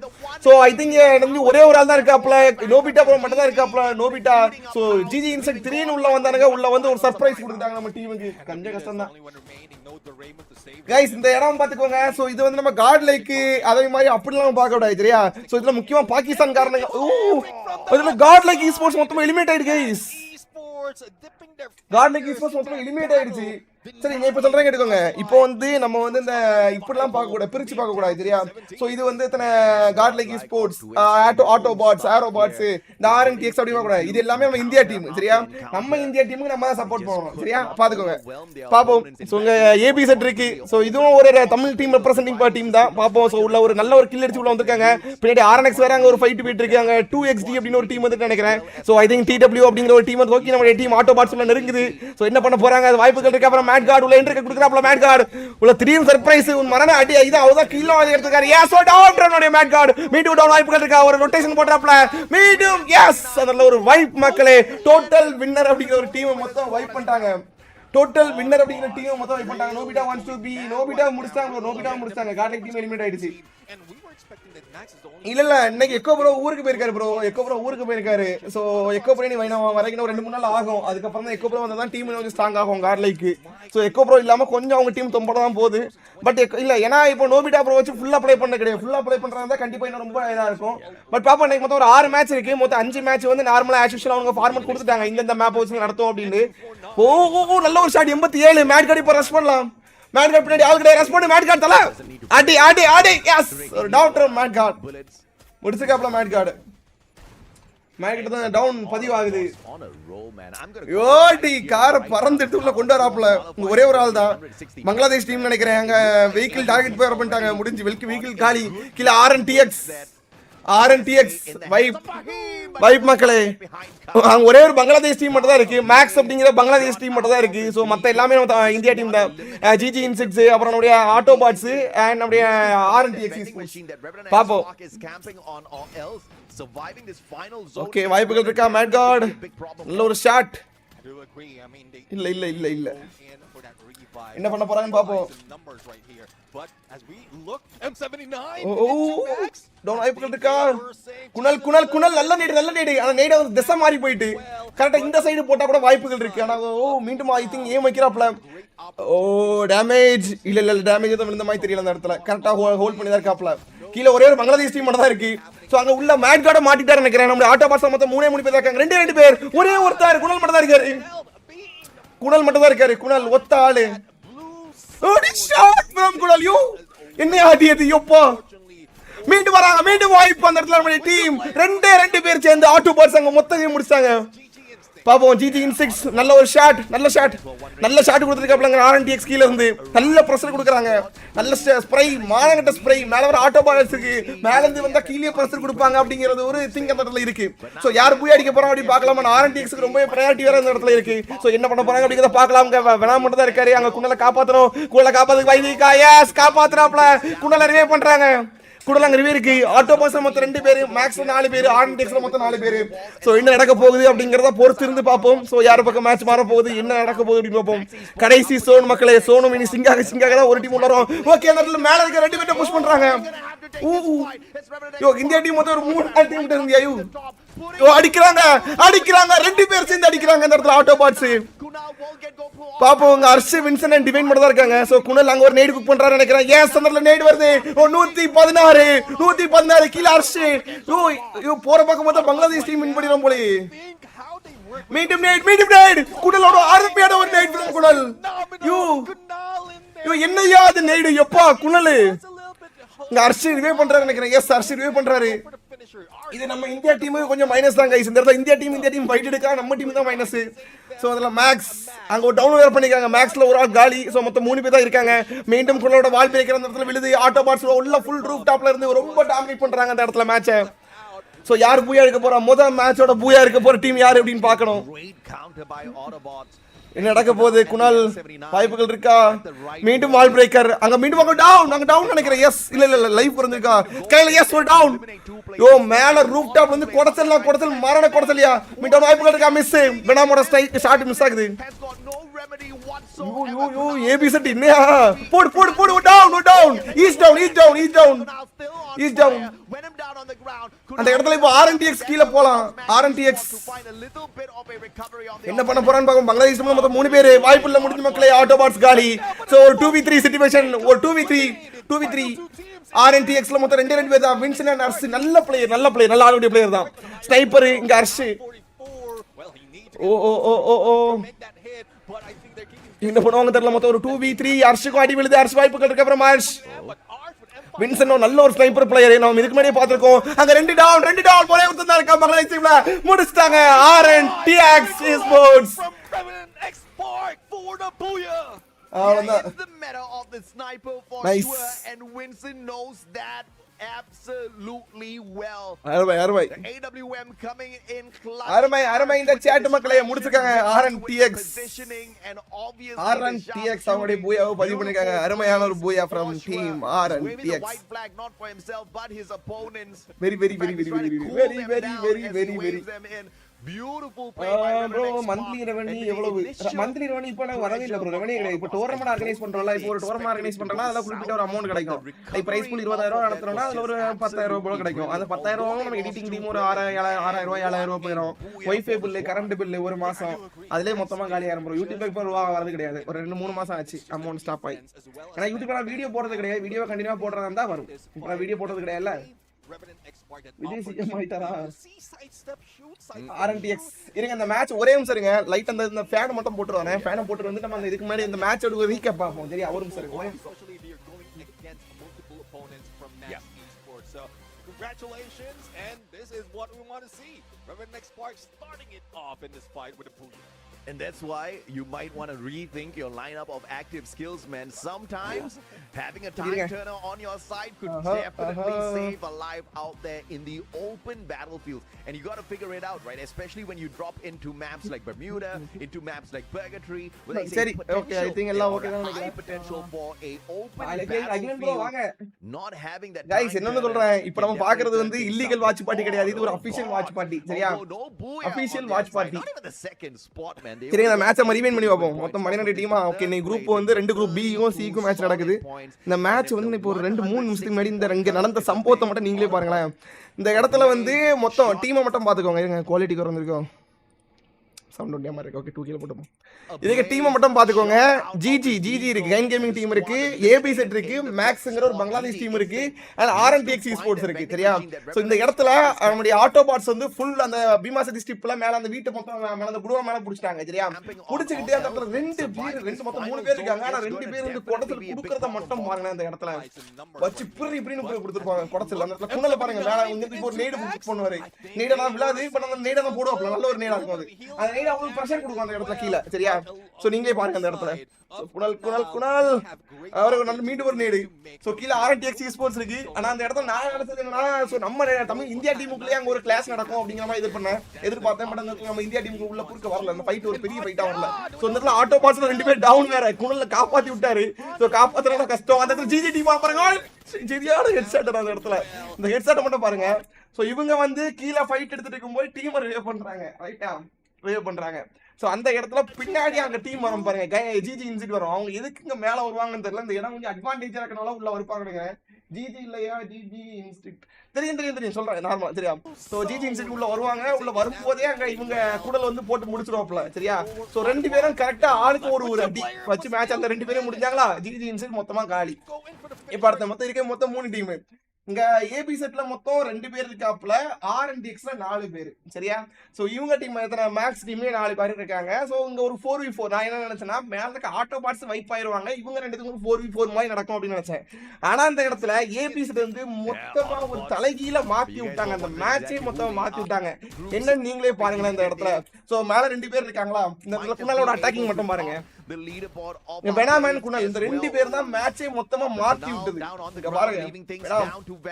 So I think நம்ம ஒரே ஒரு ஆள் தான் இருக்காப்ல. நோபிட்டா ப்ரோ மட்டும் தான் இருக்காப்ல. நோபிட்டா சோ ஜிஜி இன்செக்ட் 3 ன்னு உள்ள வந்தானுங்க. உள்ள வந்து ஒரு சர்ப்ரைஸ் கொடுத்தாங்க நம்ம டீமுக்கு. கொஞ்சம் கஷ்டம் தான் गाइस. இந்த இடம் பாத்துக்கோங்க. சோ இது வந்து நம்ம காட் லைக் அதே மாதிரி அப்படிலாம் பார்க்க கூடாது சரியா. சோ இதுல முக்கியமா பாகிஸ்தான் காரணங்க. இதுல காட் லைக் ஈஸ்போர்ட்ஸ் மொத்தமா எலிமினேட் ஆயிடுச்சு गाइस. காட் லைக் ஈஸ்போர்ட்ஸ் மொத்தமா எலிமினேட் ஆயிடுச்சு. சரி, நீங்க இப்ப சொல்றேன் கேட்டுக்கோங்க. இப்போ வந்து நம்ம வந்து இந்த இப்படிலாம் பார்க்க கூடாது, பிரிச்சு பார்க்க கூடாது சரியா. சோ இது வந்து இத்தனை Godlike sports, Autobots, aero bots, இந்த RNTX அப்படி பார்க்க கூடாது. இது எல்லாமே நம்ம இந்தியா டீம் சரியா. நம்ம இந்தியா டீமுக்கு நம்ம தான் சப்போர்ட் பண்ணணும் சரியா. பாத்துக்கோங்க, பாப்போம். சோ உங்க ABZ இருக்கு. சோ இதுவும் ஒரு தமிழ் டீம் ரெப்ரசென்டிங் டீம் தான். பாப்போம். சோ உள்ள ஒரு நல்ல ஒரு கில் அடிச்சு உள்ள வந்திருக்காங்க. பின்னாடி RNX வேற அங்க ஒரு ஃபைட் போயிட்டு இருக்காங்க. 2XD அப்படின்னு ஒரு டீம் வந்து நினைக்கிறேன். சோ ஐ திங்க் TW அப்படிங்கிற ஒரு டீம் வந்து ஓகே நம்ம டீம் ஆட்டோ பாட்ஸ் உள்ள நெருங்குது. சோ என்ன பண்ண போறாங்க, அது வாய்ப்புகள் இருக்கு. அப்புறம் மேட் கார்டு உள்ள என்ட்ரி கொடுக்கறாப்ல. மேட் கார்டு உள்ள திடீர் சர்ப்ரைஸ் உன் மரண அடி இது அவதான் கீழ வந்து எடுத்துக்காரு. எஸ் ஓ டவுன் ரன்னோட மேட் கார்டு மீண்டும் டவுன் வாய்ப்புகள் இருக்கா. ஒரு ரொட்டேஷன் போட்றாப்ல மீண்டும். எஸ் அதல்ல ஒரு வைப் மக்களே. டோட்டல் வின்னர் அப்படிங்கிற ஒரு டீம் மொத்தம் வைப் பண்ணிட்டாங்க. டோட்டல் வின்னர் அப்படிங்கிற டீம் மொத்தம் வைப் பண்ணிட்டாங்க. Nobita wants to be. Nobita முடிச்சாங்க. காட் லைக் டீம் எலிமினேட் ஆயிடுச்சு. இல்ல இன்னைக்கு எக்கோ ப்ரோ ஊருக்கு போயிருக்காரு ப்ரோ. எக்கோ ப்ரோ ஊருக்கு போயிருக்காரு. சோ எக்கோ ப்ரோ நீ வரைக்கும் ஒரு 2-3 நாள் ஆகும். அதுக்கப்புறம் தான் எக்கோ ப்ரோ வந்தா தான் டீம் கொஞ்சம் ஸ்ட்ராங் ஆகும் Godlike. So Echo bro இல்லாம கொஞ்சம் அவங்க டீம் தொம்பட தான் போகுது. பட் இல்ல ஏன்னா இப்போ நோபிட்டா ப்ரோ வச்சு ஃபுல்லா ப்ளே பண்ண கிடையாது. ஃபுல்லா ப்ளே பண்றதா கண்டிப்பா இன்னும் ரொம்ப இதா இருக்கும். பட் பாப்பா இன்னைக்கு மொத்தம் ஒரு 6 மேட்ச் இருக்கு. மொத்தம் 5 மேட்ச் வந்து நார்மலா ஆஸ் யூசுவல் அவங்க ஃபார்மட் கொடுத்துட்டாங்க. இந்த மேப் வச்சு நடத்தும் அப்படின்னு. ஓ நல்ல ஒரு ஷாட் 87. மேட் கார்டு இப்போ ரஷ் பண்ணலாம். மேட் கார்டு பின்னாடி ஆல் கிடையாது. ரஷ் பண்ணு மேட் கார்டு தல அடி எஸ் ஒரு டவுன் மேட் கார்டு முடிச்சுக்காப்ல. மேட் கார்டு தான் டவுன் பதிவாகுது. யோடி கார பறந்து எடுத்துக்குள்ள கொண்டு வராப்ல. ஒரே ஒரு ஆள் தான் பங்களாதேஷ் டீம் நினைக்கிறேன். அங்க வெஹிக்கிள் டார்கெட் போய் பண்ணிட்டாங்க. முடிஞ்சு வெஹிக்கிள் காலி. கீழ RNTX வைப் மக்களே. அங்க ஒரே ஒரு பங்களாதேஷ் டீம் மட்டும் தான் இருக்கு. மேக்ஸ் அப்படிங்கிற பங்களாதேஷ் டீம் மட்டும் தான் இருக்கு. சோ மத்த எல்லாமே இந்தியா டீம் தான். ஜிஜி இன்செக்ட்ஸ், அப்புறம் நம்முடைய ஆட்டோ பாட்ஸ் அண்ட் நம்முடைய RNTX பாப்போம். ஓகே, வாய்ப்புகள் இருக்கா? மேட் கார்டு நல்ல ஒரு ஷாட். இல்ல என்ன பண்ண போறாங்கன்னு பாப்போம். டவுன் வாய்ப்புகள் இருக்கா? குணல் நல்ல நேடு. ஆனா நேடு வந்து திசை மாறி போயிட்டு கரெக்டா இந்த சைடு போட்டா கூட வாய்ப்புகள் இருக்கு. ஆனா மீண்டும் ஐ திங்க் ஏம் வைக்கிறாப்ல. டேமேஜ் இல்ல டேமேஜ் எதுவும் விழுந்த மாதிரி தெரியல. அந்த இடத்துல கரெக்டா ஹோல்ட் பண்ணி தான் இருக்காப்ல. கீழ ஒரே ஒரு பங்களாதேஷ் டீம் மட்டும் தான் இருக்கு. சோ அங்க உள்ள மேட் கார்ட மாட்டிட்டாரு நினைக்கிறேன். நம்ம ஆட்டோ பாஸ் மொத்தம் 3 பேர் இருக்காங்க. 2 பேர் ஒரே ஒருத்தர் குணல் மட்டும் தான் இருக்காரு. குணல் ஒத்த ஆளு. Shot from Krunal. யூ என்ன ஆடியது யோப்பா. மீண்டும் வராங்க. மீண்டும் வாய்ப்பு அந்த இடத்துல நம்ம டீம் 2 பேர் சேர்ந்து ஆட்டோ பாஸ் அங்க மொத்தம் முடிச்சாங்க. பாப்போம். ஜிஜி இன்செக்ட்ஸ் நல்ல ஒரு ஷாட் கொடுத்துருக்காப்லங்க. RNTX கீழ இருந்து நல்ல பிரஷர் கொடுக்குறாங்க. நல்ல ஸ்ப்ரை, மானங்கட்ட ஸ்ப்ரை. மேல வர ஆட்டோ பால்ஸ்க்கு மேல இருந்து வந்தா கீழே பிரஷர் கொடுப்பாங்க அப்படிங்கிறது ஒரு திங்க் அந்த இடத்துல இருக்கு. சோ யார் போய் அடிக்க போறோம் அப்படி பார்க்கலாம். RNTXக்கு ரொம்ப பிரையாரிட்டி வேற அந்த இடத்துல இருக்கு. சோ என்ன பண்ண போறாங்க அப்படிங்கறத பார்க்கலாம். வேணாம் மட்டும் தான் இருக்காரு. அங்க குணலை காப்பாத்தணும். காப்பாத்துக்கு வைதிகா எஸ் காப்பாத்துறாப்ல. குணலை ரிவைவ் பண்றாங்க. குடலாங்க ரிவே இருக்கு. ஆட்டோ பாஸ் மொத்தம் 2 பேர், மேக்ஸ் 4 பேர், RNTX மொத்தம் 4 பேர். சோ என்ன நடக்க போகுது அப்படிங்கறத பொறுத்து இருந்து பாப்போம். சோ யார் பக்கம் மேட்ச் மாற போகுது, என்ன நடக்க போகுது அப்படி பாப்போம். கடைசி சோன் மக்களே. சோனு மினி சிங்காக தான் ஒரு டீம் உள்ள வரும். ஓகே அந்த இடத்துல மேல இருக்க 2 பேரை புஷ் பண்றாங்க. இந்தியா டீம் மொத்தம் ஒரு 3 டீம் கிட்ட இருந்தியா. அடிக்கிறாங்க 2 பேர் சேர்ந்து அடிக்கிறாங்க அந்த இடத்துல ஆட்டோ பாட்ஸ். பாப்போம். ஹர்ஷ், வின்சன் அண்ட் டிவைன் மட்டும் தான் இருக்காங்க. சோ குணல் அங்க ஒரு நேட் குக் பண்றாரு நினைக்கிறேன். எஸ் அந்த நேட் வருது. 116 கீழ ஹர்ஷ். போற பக்கம் பார்த்தா பங்களாதேஷ் டீம் வின் பண்ணிரும் போல. மீண்டும் நேட் குணலோட அருமையான ஒரு நேட் ஃப்ரம் குணல். என்னையா அது நேட் எப்பா குணல். இங்க அர்ஷ் ரிவே பண்றாரு நினைக்கிறேன். எஸ் அர்ஷ் ரிவே பண்றாரு. இது நம்ம இந்தியா டீம் கொஞ்சம் மைனஸ் தான் கைஸ். இந்த இடத்துல இந்தியா டீம் ஃபைட் எடுக்கா, நம்ம டீம் தான் மைனஸ். சோ அதுல மேக்ஸ் அங்க ஒரு டவுன் வேர் பண்ணிருக்காங்க. மேக்ஸ்ல ஒரு ஆள் காலி. சோ மொத்தம் 3 பேர் தான் இருக்காங்க. மீண்டும் குள்ளோட வால் பிரேக்கர் அந்த இடத்துல விழுது. ஆட்டோ பாட்ஸ் உள்ள ஃபுல் ரூஃப் டாப்ல இருந்து ரொம்ப டாமினேட் பண்றாங்க அந்த இடத்துல மேட்சை. சோ யார் பூயா இருக்க போறா, முதல் மேட்சோட பூயா இருக்க போற டீம் யாரு அப்படின்னு பார்க்கணும். என்ன நடக்க போகுது? குணால் வாய்ப்புகள் இருக்கா? மீண்டும் வால் பிரேக்கர் அங்க மீண்டும் அங்க டவுன் நினைக்கிறேன். எஸ் இல்ல லைஃப் இருந்திருக்கா கையில. எஸ் ஒரு டவுன். யோ மேல ரூஃப் டாப்ல இருந்து கொடச்சல் மரண கொடச்சலியா. மீண்டும் வாய்ப்புகள் இருக்கா? மிஸ். பெனாமோட ஷாட் மிஸ் ஆகுது. யோ ABZ என்னையா? போடு டவுன். Is down. அந்த இடத்துல இப்போ RNTX கீழ போலாம். RNTX என்ன பண்ண போறான்னு பாப்போம். பங்களாதேஷ் மொத்தம் 3 பேர். வாய்ப்பு இல்ல முடிஞ்ச மக்களே. ஆட்டோபாட்ஸ் காலி. சோ ஒரு 2v3 சிச்சுவேஷன். ஒரு 2v3 RNTXல மொத்தம் 2 பேர் தான். வின்சன் அண்ட் அர்ஷ் நல்ல பிளேயர் நல்ல ஆடக்கூடிய பிளேயர் தான். ஸ்னைப்பர் இங்க அர்ஷ். ஓ என்ன பண்ணுவாங்க தெரியல. மொத்தம் ஒரு 2v3 அர்ஷுக்கும் அடி விழுது. அர்ஷ் வாய்ப்புகள் இருக்கு. அப்புறம் அர்ஷ் வின்சன் நல்ல ஒரு ஸ்னைப்பர் பிளேயர். நம்ம இதுக்கு முன்னாடியே பார்த்திருக்கோம். அங்க 2 டவுன் போலே ஒருத்தன் தான் இருக்கா. பங்களாதேஷ் டீம்ல முடிச்சிட்டாங்க. RNTX esports the meta of the sniper for sure, and Winston knows that absolutely well. அருமை AWM coming in clutch. அருமை இந்த chat மக்களே முடிச்சிருக்காங்க. RNTX அவங்களுடைய பூயாவை பதிவு பண்ணிருக்காங்க. அருமையான ஒரு பூயா from team RNTX. White flag not for himself but his opponents. Very Beautiful play by bro. monthly revenue எவ்வளவு? monthly revenue இப்போ நான் வரவே இல்ல bro. revenue கிடையாது. இப்போ டோர்னமென்ட் ஆர்கனைஸ் பண்றோம்ல. இப்போ ஒரு டோர்னமென்ட் ஆர்கனைஸ் பண்றனா அதல குறிப்பிட்ட ஒரு அமௌண்ட் கிடைக்கும். இப்போ பிரைஸ் பூல் 20000 நடத்துறோம்னா அதுல ஒரு 10000 போல கிடைக்கும். அந்த 10000 நம்ம எடிட்டிங் டீம் ஒரு 6000 போயிடும். வைஃபை பில், கரண்ட் பில் ஒரு மாசம் அதிலே மொத்தமா காலியா இருக்கும் bro. யூடியூப்ல இப்போ ரூபா வரது கிடையாது. ஒரு 2-3 மாசம் ஆச்சு அமௌண்ட் ஸ்டாப் ஆயி. ஏனா யூடியூப்ல நான் வீடியோ போடுறது கிடையாது. வீடியோ கண்டினியூவா போடுறதா இருந்தா வரும். இப்போ நான் வீடியோ போடுறது கிடையாதுல. RNTX இருங்க அந்த மேட்ச் ஒரே நிமிஷம் இருங்க. லைட் அந்த ஃபேன் மட்டும் போட்டுறானே. ஃபேனை போட்டு வந்து நம்ம அந்த இதுக்கு முன்னாடி இந்த மேட்சோட ஒரு ரீகேப் பாப்போம். சரியா? ஒரு நிமிஷம் இருங்க. Congratulations, and this is what we want to see. RNX starting it off in this fight with the Puya. And that's why you might want to rethink your lineup of active skills, man. Sometimes having a time turner on your side could definitely save a life out there in the open battlefield. And you got to figure it out, right? Especially when you drop into maps like Bermuda, into maps like Purgatory, where they say high potential for a open battlefield. Not having that guys, என்னன்னு சொல்றேன். இப்போ நம்ம பார்க்கிறது வந்து illegal watch party கிடையாது. இது ஒரு official watch party. சரியா? Official watch party. Not even the second spot, man. சரி இந்த மேட்சை ரிவைண்ட் பண்ணி பார்ப்போம். மொத்தம் 12 டீமா. ஓகே இந்த குரூப் வந்து 2 குரூப் B க்கும் C க்கும் மேட்ச் நடக்குது. இந்த மேட்ச் வந்து இப்போ ஒரு 2-3 நிமிஷத்துக்கு முன்னாடி இந்த இங்க நடந்த சம்பவத்தை மட்டும் நீங்களே பாருங்களேன். இந்த இடத்துல வந்து மொத்தம் டீமை மட்டும் பாத்துக்கோங்க. இருங்க குவாலிட்டி குறைஞ்சிருக்கோம். சவுண்ட் ஒண்டியாம இருக்கு. ஓகே 2 கீழ போட்டுப்போம். இதுக்கு டீமை மட்டும் பாத்துக்கோங்க. GG இருக்கு. கைன் கேமிங் டீம் இருக்கு. ABZ இருக்கு. மேக்ஸ்ங்கற ஒரு பங்களாதேஷ் டீம் இருக்கு. and RNTX esports இருக்கு. சரியா? சோ இந்த இடத்துல நம்மளுடைய ஆட்டோபாட்ஸ் வந்து ஃபுல் அந்த பீமா சிட்டி ஸ்ட்ரிப்ல மேல அந்த வீட்டை மொத்தம் மேல அந்த குடுவா மேல புடிச்சிட்டாங்க. சரியா? புடிச்சிட்டு அந்த இடத்துல 2 மொத்தம் 3 பேர் இருக்காங்க. ஆனா 2 பேர் வந்து கொடச்சல் குடுக்கறத மட்டும் பாருங்க. அந்த இடத்துல வச்சு இப்படின்னு போய் கொடுத்துருப்பாங்க கொடச்சல். அந்த இடத்துல குணல பாருங்க. மேல இங்க ஒரு நேடு புக் பண்ணுவாரு. நேடலாம் விழாது. இப்ப அந்த நேடலாம் போடுவாப்ல. நல்ல ஒரு நேடா இருக்கும் அது. அந்த நேடா உங்களுக்கு பிரஷர் கொடுக்கும் அந்த இடத்துல கீழ. சரியா? சோ நீங்களே பாருங்க அந்த இடத்துல. சோ குணல் அவருக்கு நல்ல மீண்டும் ஒரு நேடு. சோ கீழ RNTX esports இருக்கு. ஆனா அந்த இடத்துல நான் நினைச்சது என்னன்னா சோ நம்ம தமிழ் இந்தியா டீமுக்குள்ளே அங்க ஒரு கிளாஸ் நடக்கும் அப்படிங்கிற மாதிரி எதிர்பார்த்தேன். பட் அந்த நம்ம இந்தியா டீமுக்கு உள்ள குறுக்க வரல. அந்த ஃபைட் ஒரு பெரிய ஃபைட்டா வரல. சோ இந்த இடத்துல ஆட்டோ பாட்ஸ்ல 2 பேர் டவுன் வேற. குணல்ல காப்பாத்தி விட்டாரு. சோ காப்பாத்துறது கஷ்டம். அந்த இடத்துல GG டீம் பாருங்க. சரியான ஹெட்ஷாட் அந்த இடத்துல. இந்த ஹெட்ஷாட் மட்டும் பாருங்க. சோ இவங்க வந்து கீழ ஃபைட் எடுத்துட்டு இருக்கும்போது டீமை ரிவைவ் பண்றாங்க. ரைட்டா? ரிவைவ் பண்றாங்க. சோ அந்த இடத்துல பின்னாடி அங்க டீம் வரும் பாருங்க. GG இன்சிட் வரும். அவங்க எதுக்குங்க மேல வருவாங்கன்னு தெரியல. இந்த இடம் கொஞ்சம் அட்வான்டேஜா இருக்கனால உள்ள வருப்பாங்க. GG இல்லையா? GG இன்ஸ்டிட் தெரியும் சொல்றேன் நார்மலா. சரியா? சோ GG இன்ஸ்டிட் உள்ள வருவாங்க. உள்ள வரும்போதே அங்க இவங்க குடல் வந்து போட்டு முடிச்சிடுவாப்ல. சரியா? சோ 2 பேரும் கரெக்டா ஆளுக்கு ஒரு அடி வச்சு மேட்ச் அந்த 2 பேரும் முடிஞ்சாங்களா? GG இன்ஸ்டிட் மொத்தமா காலி. இப்ப அடுத்த மொத்தம் இருக்க மொத்தம் 3 டீம். இங்க ஏபிசெட்ல மொத்தம் 2 பேர் இருக்காப்புல, RNTXல 4 பேர் சரியா. சோ இவங்க டீம் எத்தனை மேக்ஸ் டீம்லயே 4 பேர் இருக்காங்க. சோ இங்க ஒரு 4v4. நான் என்ன நினைச்சேன்னா மேல இருக்க ஆட்டோ பார்ட்ஸ் வைப் ஆயிருவாங்க, இவங்க ரெண்டுத்துக்கும் 4v4 மாதிரி நடக்கும் அப்படின்னு நினைச்சேன். ஆனா அந்த இடத்துல ஏபிசெட் வந்து மொத்தமா ஒரு தலைகீழ மாத்தி விட்டாங்க, அந்த மேட்சே மொத்தமா மாத்தி விட்டாங்க. என்னன்னு நீங்களே பாருங்களேன் இந்த இடத்துல. சோ மேல 2 பேர் இருக்காங்களா, இந்த இடத்துல குணாலோட அட்டாக்கிங் மட்டும் பாருங்க. வெனாமேன் குணால் இந்த 2 பேர் தான் மேட்சே மொத்தமா மாத்தி விட்டது. இங்க பாருங்க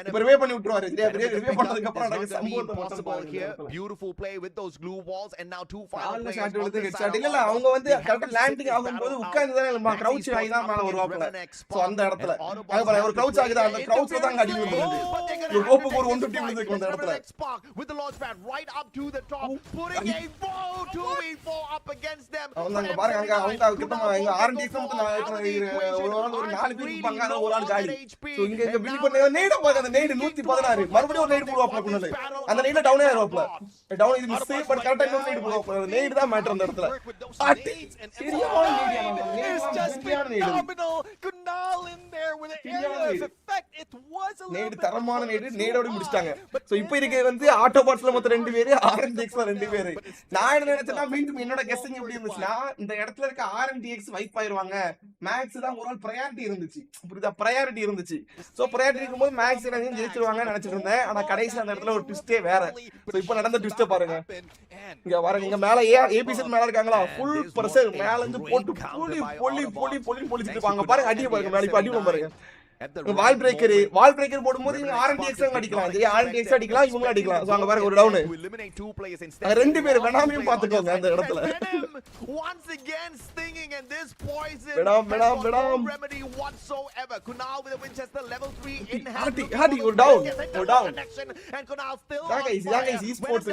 இப்ப ரிவே பண்ணி விட்டுருவாரு சரியா. ரிவே பண்ணதுக்கு அப்புறம் நடக்கிற சம்பவத்தை மட்டும் பாருங்க. Beautiful play with those glue walls and now 2 final players. Shot விழுது ஹெட் ஷாட். இல்ல அவங்க வந்து கரெக்ட்டா லேண்டிங் ஆகும்போது உட்கார்ந்து தான் நம்ம கிரவுச் ஆகி தான் மேல வருவாங்க. சோ அந்த இடத்துல அங்க பாருங்க ஒரு கிரவுச் ஆகுது, அந்த கிரவுச்ல தான் அடி விழுது. ஒரு கோப்புக்கு ஒரு 150 விழுது அந்த இடத்துல. With the launch pad right up to the top, putting a bow 2v4 up against them. அவங்க பாருங்க அங்க அவங்க கிட்ட எங்க RNTX மட்டும் ஒரு 4 பேர் இருப்பாங்க, அத ஒரு ஆள் காலி. சோ இங்க பில் பண்ண நேட பாருங்க, அந்த நேடு 116 மறுபடியும் ஒரு நேடு போடுவாப்ல குணால. அந்த நேட்ல டவுன் ஆயிருவாப்ல. டவுன் இது மிஸ் பட் கரெக்ட்டா இன்னொரு நேடு போடுவாப்ல. நேடு தான் மேட்டர் அந்த இடத்துல. சரியான நேடு, சரியான நேடு. Kunal in there with an area of effect. It was a நேடு தரமான நேடு, நேடோட முடிச்சிட்டாங்க. சோ இப்போ இருக்க வந்து ஆட்டோ பார்ட்ஸ்ல மொத்தம் 2 பேர், RNTXல 2 பேர். நான் என்ன நினைச்சேன்னா மீண்டும் என்னோட கெஸ்ஸிங் எப்படி இருந்துச்சுன்னா இந்த இடத்துல இருக்க RNTX வைப் ஆயிருவாங்க, மேக்ஸ் தான் ஒரு ப்ரையாரிட்டி இருந்துச்சு. புரியுதா, ப்ரையாரிட்டி இருந்துச்சு. சோ ப்ரையாரிட்டி இருக்கும்போது மேக்ஸ் என்ன ஜெயிச்சிருவாங்க நினைச்சிட்டு இருந்தேன். ஆனா கடைசில அந்த இடத்துல ஒரு ட்விஸ்டே வேற. சோ இப்போ நடந்த ட்விஸ்ட பாருங்க. இங்க பாருங்க, இங்க மேல ஏபிசெட் மேல இருக்காங்களா, ஃபுல் பிரஷர் மேல இருந்து போட்டு பொலி பொலிச்சிட்டு இருப்பாங்க பாருங்க. அடிய பாருங்க மேல, இப்ப அடியும் பாருங்க. வால் பிரேக்கர் போடும்போது இவங்க RNTX அடிக்கலாம் சரியா, RNTX அடிக்கலாம், இவங்க அடிக்கலாம். சோ அங்க பாருங்க ஒரு டவுன். 2 பேர் வேணாமையும் பாத்துக்கோங்க அந்த இடத்துல. Once again stinging and this poison madam remedy whatsoever. Kunal with a Winchester level 3 in hand. Hardy ஒரு down and Kunal still guys esports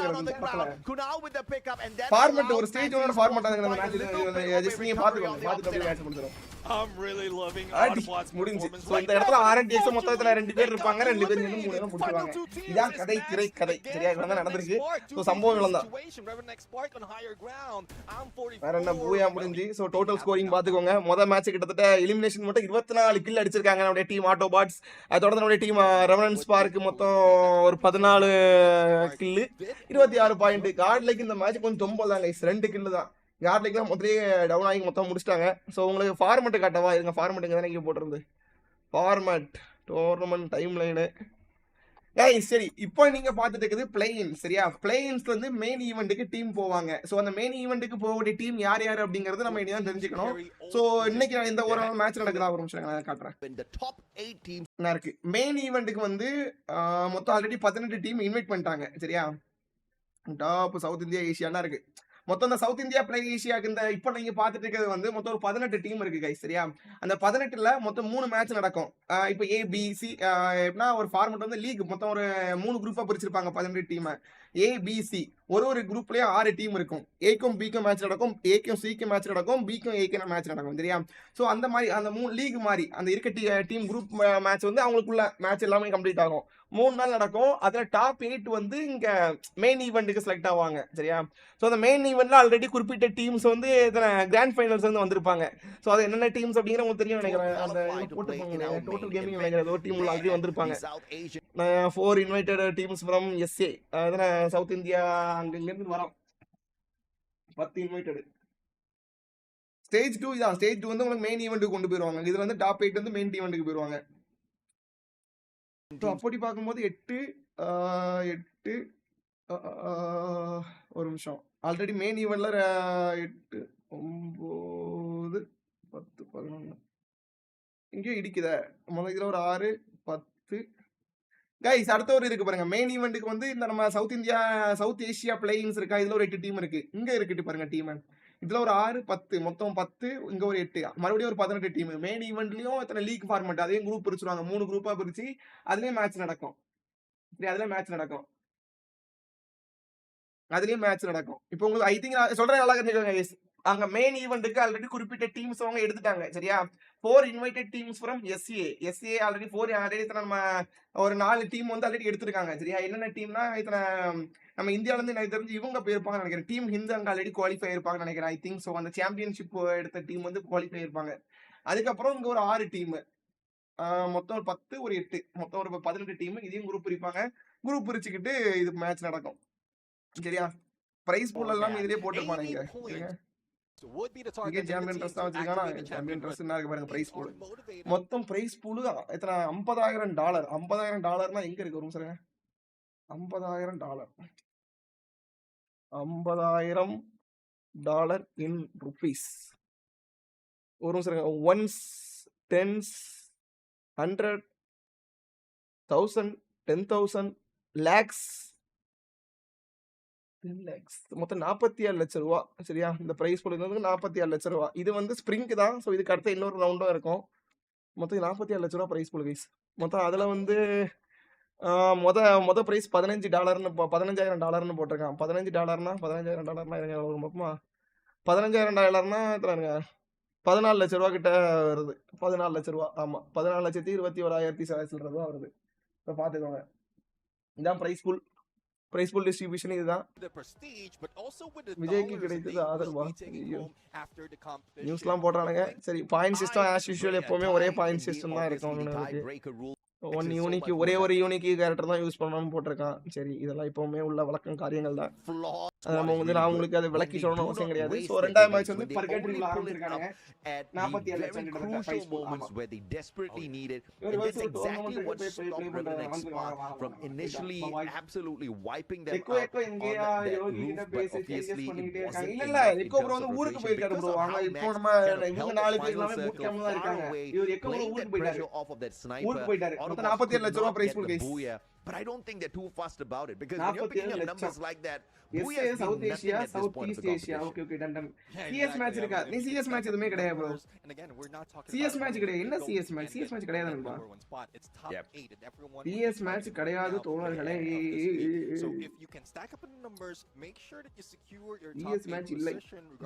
Kunal with the pickup and then format ஒரு stage ஒன்னு format ஆகுது அந்த match. Just நீங்க பாத்துக்கோங்க, பாத்துட்டு அப்படியே match முடிஞ்சிரும். I'm really loving Autobots முடிஞ்சு. சோ இந்த இடத்துல RNTX மொத்தத்துல 2 பேர் இருப்பாங்க, 2 பேர் இன்னும் 3 பேர் முடிச்சுவாங்க. இதான் கதை கதை சரியா இவ்வளவு நடந்துருக்கு. சோ சம்பவம் இவ்வளவுதான். வேற என்ன பூயா முடிஞ்சு. சோ டோட்டல் ஸ்கோரிங் பாத்துக்கோங்க. முதல் மேட்ச் கிட்டத்தட்ட எலிமினேஷன் மட்டும் 24 கில் அடிச்சிருக்காங்க நம்மளுடைய டீம் ஆட்டோபாட்ஸ். அதோட நம்மளுடைய டீம் ரெவனன்ஸ் பார்க் மொத்தம் ஒரு 14 கில் 26 பாயிண்ட். காட்லைக்கு இந்த மேட்ச் கொஞ்சம் தொம்பல் தான் கைஸ், 2 கில் தான். காட்லைக்குலாம் முதல்லயே டவுன் ஆகி மொத்தம் முடிச்சிட்டாங்க. ஸோ உங்களுக்கு ஃபார்மெட்டு காட்டவா, இருங்க ஃபார்மெட் இங்கே தானே போட்டிருந்து ஃபார்மெட் டோர்னமெண்ட் டைம் லைனு. சரி இப்போ நீங்க பார்த்துட்டு இருக்குது பிளேயின்ஸ் சரியா. பிளேயின்ஸ்ல இருந்து மெயின் ஈவெண்ட்டுக்கு டீம் போவாங்க. ஸோ அந்த மெயின் ஈவெண்ட்டுக்கு போகக்கூடிய டீம் யார் யார் அப்படிங்கிறது நம்ம இனிதான் தெரிஞ்சுக்கணும். ஸோ இன்னைக்கு இந்த ஒரு மேட்ச் நடக்குதா, ஒரு நிமிஷம் நான் காட்டுறேன். என்ன இருக்கு மெயின் ஈவெண்ட்டுக்கு வந்து மொத்தம் ஆல்ரெடி 18 டீம் இன்வைட் பண்ணிட்டாங்க சரியா. டாப் சவுத் இந்தியா ஏசியானா இருக்கு. மொத்தம் இந்த சவுத் இந்தியா பிளே ஏசியாக்கு இந்த இப்போ நீங்க பாத்துட்டு இருக்கிறது வந்து மொத்தம் ஒரு 18 டீம் இருக்கு கைஸ் சரியா. அந்த 18ல மொத்தம் 3 மேட்ச் நடக்கும். இப்போ ABC எப்படின்னா ஒரு ஃபார்மெட் வந்து லீக் மொத்தம் ஒரு 3 குரூப்பா பிரிச்சிருப்பாங்க 18 டீம். ABC ஒரு குரூப்லயே 6 டீம் இருக்கும். ஏக்கும் பிக்கும் மேட்ச் நடக்கும், ஏக்கும் சிக்கும் மேட்ச் நடக்கும், பிக்கும் ஏக்கும் மேட்ச் நடக்கும் சரியா. ஸோ அந்த மாதிரி அந்த 3 லீக் மாதிரி அந்த இருக்க டீம் குரூப் மேட்ச் வந்து அவங்களுக்குள்ள மேட்ச் எல்லாமே கம்ப்ளீட் ஆகும். 3 நாள் நடக்கும். அதுல டாப் 8 வந்து இங்க மெயின் ஈவெண்ட்டுக்கு செலக்ட் ஆவாங்க சரியா. ஸோ அந்த மெயின் ஈவெண்ட்ல ஆல்ரெடி குறிப்பிட்ட டீம்ஸ் வந்து கிராண்ட் ஃபைனல்ஸ் வந்து வந்திருப்பாங்க. ஸோ அது என்னென்ன டீம்ஸ் அப்படிங்கிற உங்களுக்கு தெரியும் நினைக்கிறேன். அந்த போட்டுருப்பாங்க டோட்டல் கேமிங் நினைக்கிறேன், ஏதோ டீம் ஆல்ரெடி வந்திருப்பாங்க. 4 இன்வைட்டட் டீம்ஸ் ஃப்ரம் SA அதனால சவுத் இந்தியா அங்கிருந்து வரோம். 10 இன்வைட்டட். ஸ்டேஜ் 2 இதான். ஸ்டேஜ் 2 வந்து உங்களுக்கு மெயின் ஈவெண்ட்டுக்கு கொண்டு போயிருவாங்க. இதுல வந்து டாப் 8 வந்து மெயின் ஈவெண்ட்டுக்கு போயிருவாங்க. அப்படி பார்க்கும்போது 8 ஒரு நிமிஷம். ஆல்ரெடி மெயின் ஈவெண்ட்ல 8 9 10 11 இங்கே இடிக்குத. முதல்ல இதுல ஒரு 6 10 கைஸ். அடுத்த ஒரு இருக்கு பாருங்க. மெயின் ஈவெண்ட்டுக்கு வந்து இந்த நம்ம சவுத் ஏசியா பிளேயிங்ஸ் இருக்கா, இதுல ஒரு 8 டீம் இருக்கு. இங்க இருக்கு பாருங்க டீம். இதுல ஒரு 6 10 மொத்தம் 10, இங்க ஒரு 8, மறுபடியும் ஒரு 18 டீம். மெயின் ஈவெண்ட்லயும் இத்தனை லீக் ஃபார்மெட், அதையும் குரூப் பிரிச்சுருவாங்க. 3 குரூப்பா பிரிச்சு அதுலயும் மேட்ச் நடக்கும். இப்போ உங்களுக்கு ஐ திங்க் சொல்றேன் நல்லா தெரிஞ்சுக்கோங்க. அங்க மெயின் ஈவெண்ட்டுக்கு ஆல்ரெடி குறிப்பிட்ட டீம்ஸ் அவங்க எடுத்துட்டாங்க சரியா. 4 invited teams from SA already 4 already நம்ம ஒரு 4 டீம் வந்து ஆல்ரெடி எடுத்திருக்காங்க சரியா. என்னென்ன டீம்னா இத்தனை நம்ம இந்தியால இருந்து எனக்கு தெரிஞ்சு இவங்க போயிருப்பாங்க நினைக்கிறேன். டீம் ஹிந்து அங்க ஆல்ரெடி குவாலிஃபை இருப்பாங்கன்னு நினைக்கிறேன் ஐ திங்க். ஸோ அந்த சாம்பியன்ஷிப் எடுத்த டீம் வந்து குவாலிஃபை இருப்பாங்க. அதுக்கப்புறம் இங்க ஒரு 6 டீம் மொத்தம் ஒரு 10 ஒரு 8 மொத்தம் ஒரு 18 டீம். இதையும் குரூப் பிரிப்பாங்க. குரூப் பிரிச்சுக்கிட்டு இது மேட்ச் நடக்கும். சரியா? பிரைஸ் பூல் எல்லாம் இதுலயே போட்டுருப்பானுங்க. இங்க சாம்பியன் ட்ரெஸ் தான் வச்சிருக்கானா? சாம்பியன் ட்ரெஸ் என்ன இருக்கு பாருங்க பிரைஸ் பூல். மொத்தம் பிரைஸ் பூல் எத்தனை $50,000. $50,000னா எங்க இருக்கு ஒரு நிமிஷம். $50,000 $50,000 in rupees. ஒரு நிமிஷம். Ones, tens, 100, 1000, 10,000, lakhs, 10 lakhs. மொத்தம் 47 லட்சம் ரூபா. சரியா? இந்த பிரைஸ் பூல் 47 லட்சம் ரூபா. இது வந்து ஸ்ப்ரிங்க் தான். ஸோ இதுக்கு அடுத்த இன்னொரு ரவுண்டும் இருக்கும். மொத்தம் 47 லட்சம் ரூபா பிரைஸ் பூல் கைஸ். மொத்தம் அதுல வந்து மொத பிரைஸ் $15,000 $15,000 போட்டிருக்கான். $15,000னா $15,000 மொத்தமா $15,000னா எத்தனைங்க? 14 லட்சம் ரூபா கிட்ட வருது. 14 லட்சம் ரூபா. ஆமா, 14,21,000 ரூபா வருது. இப்போ பாத்துக்கோங்க. இதான் prize pool. Prize pool distribution இதுதான். விஜய்க்கு கிடைத்தது ஆதரவா? நியூஸ்லாம் போடுறானுங்க. சரி, பாயிண்ட் சிஸ்டம் ஆஸ் யூஷுவல் எப்பவுமே ஒரே பாயிண்ட் சிஸ்டம் தான் இருக்கும். ஒன் யூனிக் ஒரே ஒரு யூனிக் கேரக்டர் தான் யூஸ் பண்ணணும்னு போட்டிருக்கான். சரி, இதெல்லாம் இப்பவுமே உள்ள வழக்கம் காரியங்கள் தான். நம்ம வந்து நான் உங்களுக்கு அதை விளக்கி சொல்லணும் அவசியம் கிடையாது. ஸோ 2வது மேட்ச் வந்து பர்கேட்டரியில் ஆரம்பிச்சிருக்காங்க. 47 லட்சம் கிட்ட பிரைஸ் பூல். ஆமா, எக்கோ எங்கேயா யோகி கிட்ட பேசி சீரியஸ் பண்ணிட்டே இருக்காங்க. இல்ல எக்கோ ப்ரோ வந்து ஊருக்கு போயிருக்காரு ப்ரோ. அவங்க இப்போ நம்ம இவங்க 4 பேர் எல்லாமே பூட் கேம்ப்ல தான் இருக்காங்க. இவர் எக்கோ ப்ரோ ஊருக்கு போயிட்டாரு. மொத்தம் 47 லட்சம் ரூபாய் prize pool guys. But I don't think they're too fussed about it because when you're picking up numbers like that, South Asia, Southeast Asia. Okay, done. CS match இருக்கா? நீ CS match எதுமே கிடையாது bro. CS match கிடையாது. என்ன CS match? CS match கிடையாதுன்பா. CS match கிடையாது தோழர்களே. So if you can stack up the numbers, make sure that you secure your top CS match இல்ல.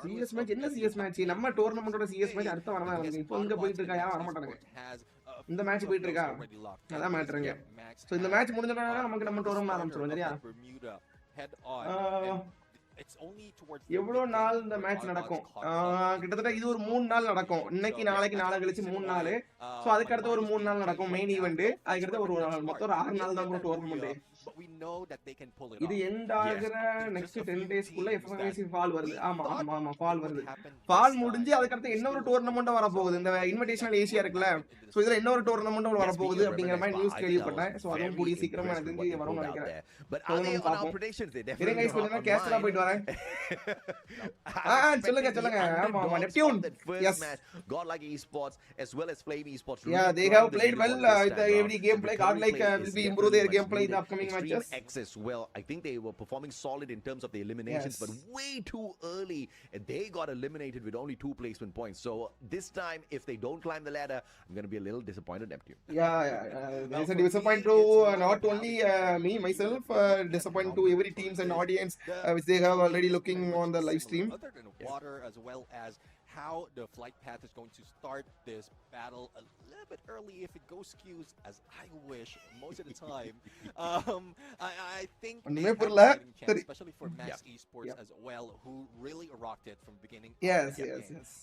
CS match என்ன CS match? நம்ம டோர்னமெண்டோட CS match அடுத்த வாரம் தான் வருது. இப்போ இங்க போயிட்டு இருக்கா? வர மாட்டானுங்க. இந்த மேட்ச் போயிட்டு இருக்கா? அதான் மேட்டருங்க. சோ இந்த மேட்ச் முடிஞ்சனா நமக்கு நம்ம டோர்னமெண்ட் ஆரம்பிச்சிரும். சரியா? எவ்வளவு நாள் இந்த மேட்ச் நடக்கும்? கிட்டத்தட்ட இது ஒரு 3 நாள் நடக்கும். இன்னைக்கு நாளைக்கு நாளை கழிச்சு 3 நாள். சோ அதுக்கு அடுத்து ஒரு 3 நாள் நடக்கும் மெயின் ஈவென்ட். அதுக்கு அடுத்து ஒரு மொத்தம் ஒரு 6 நாள் தான் டோர்னமெண்ட். இது எண்ட் ஆகுற நெக்ஸ்ட் 10 டேஸ்க்குள்ள FFMAI ஃபால் வருது. ஆமா ஃபால் வருது. ஃபால் முடிஞ்சு அதுக்கு அடுத்து இன்னொரு டோர்னமெண்ட் வர போகுது. இந்த இன்விடேஷனல் ஏசியா இருக்குல்ல, சோ இதுல இன்னொரு டோர்னமெண்ட் வர போகுது அப்படிங்கிற மாதிரி நியூஸ் கேள்விப்பட்டேன். சோ அதுவும் கூடிய சீக்கிரமா எனக்கு வரும்னு நினைக்கிறேன். கேஸ்டரா போயிட்டு வரேன். சொல்லுங்க. ஆமா Neptune. Yes, GodL esports as well as Flame esports. Yeah, they have played well. Every gameplay GodL will be improve their gameplay in the upcoming matches. X as well. I think they were performing solid in terms of the eliminations, but way too early. They got eliminated with only 2 placement points. So this time, if they don't climb the ladder, I'm going to be a little disappointed, Neptune. Yeah. There's a disappointment to not only me, myself, disappointment to every teams and audience, which they have already looking on the live stream. Other than water, as well as how the flight path is going to start this battle a little bit early if it goes skews, as I wish most of the time. I think especially for Max Esports as well, who really rocked it from the beginning. Yes.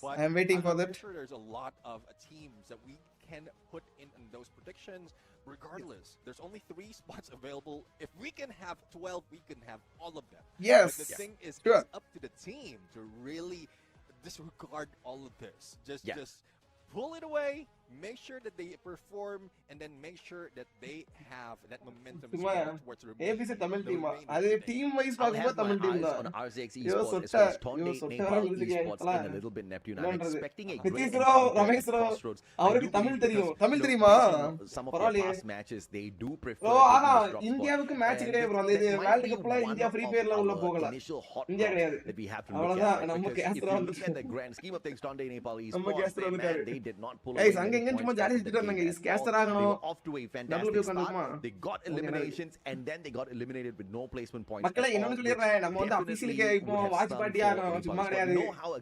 But I'm waiting for that. I'm sure there's a lot of teams that we can put in those predictions. Regardless, there's only 3 spots available. If we can have 12, we can have all of them. Yes. But the thing is, sure. It's up to the team to really disregard all of this. Just pull it away, make sure that they perform, and then make sure that they have that momentum towards ABZ Tamil team. அது team wise பாக்கும்போது Tamil team தான். On RNX esports as well as Tony Nepal esports in a little bit Neptune. I'm expecting a great crossroads. அவருக்கு தமிழ் தெரியும். தமிழ் தெரியுமா? Some of the past matches they do prefer. இந்தியாவுக்கு match கிடையாது bro. அந்த world கப்ல India free ஃபயர்ல உள்ள போகல. India கிடையாது. அவ்வளவுதான் நம்ம கேஸ்ட்ரா வந்து the grand scheme of things Tony Nepal esports they did not pull away. அங்க எங்க சும்மா ஜாலி சுத்திட்டு வந்தாங்க. கேஸ்டர் ஆகணும். Off to a fantastic start. They got eliminations and then they got eliminated with no placement points. மக்களே இன்னொன்னு சொல்லிறேன். நம்ம வந்து அபிஷியலுக்கு இப்போ வாட்ச் பார்ட்டியா சும்மா கிடையாது.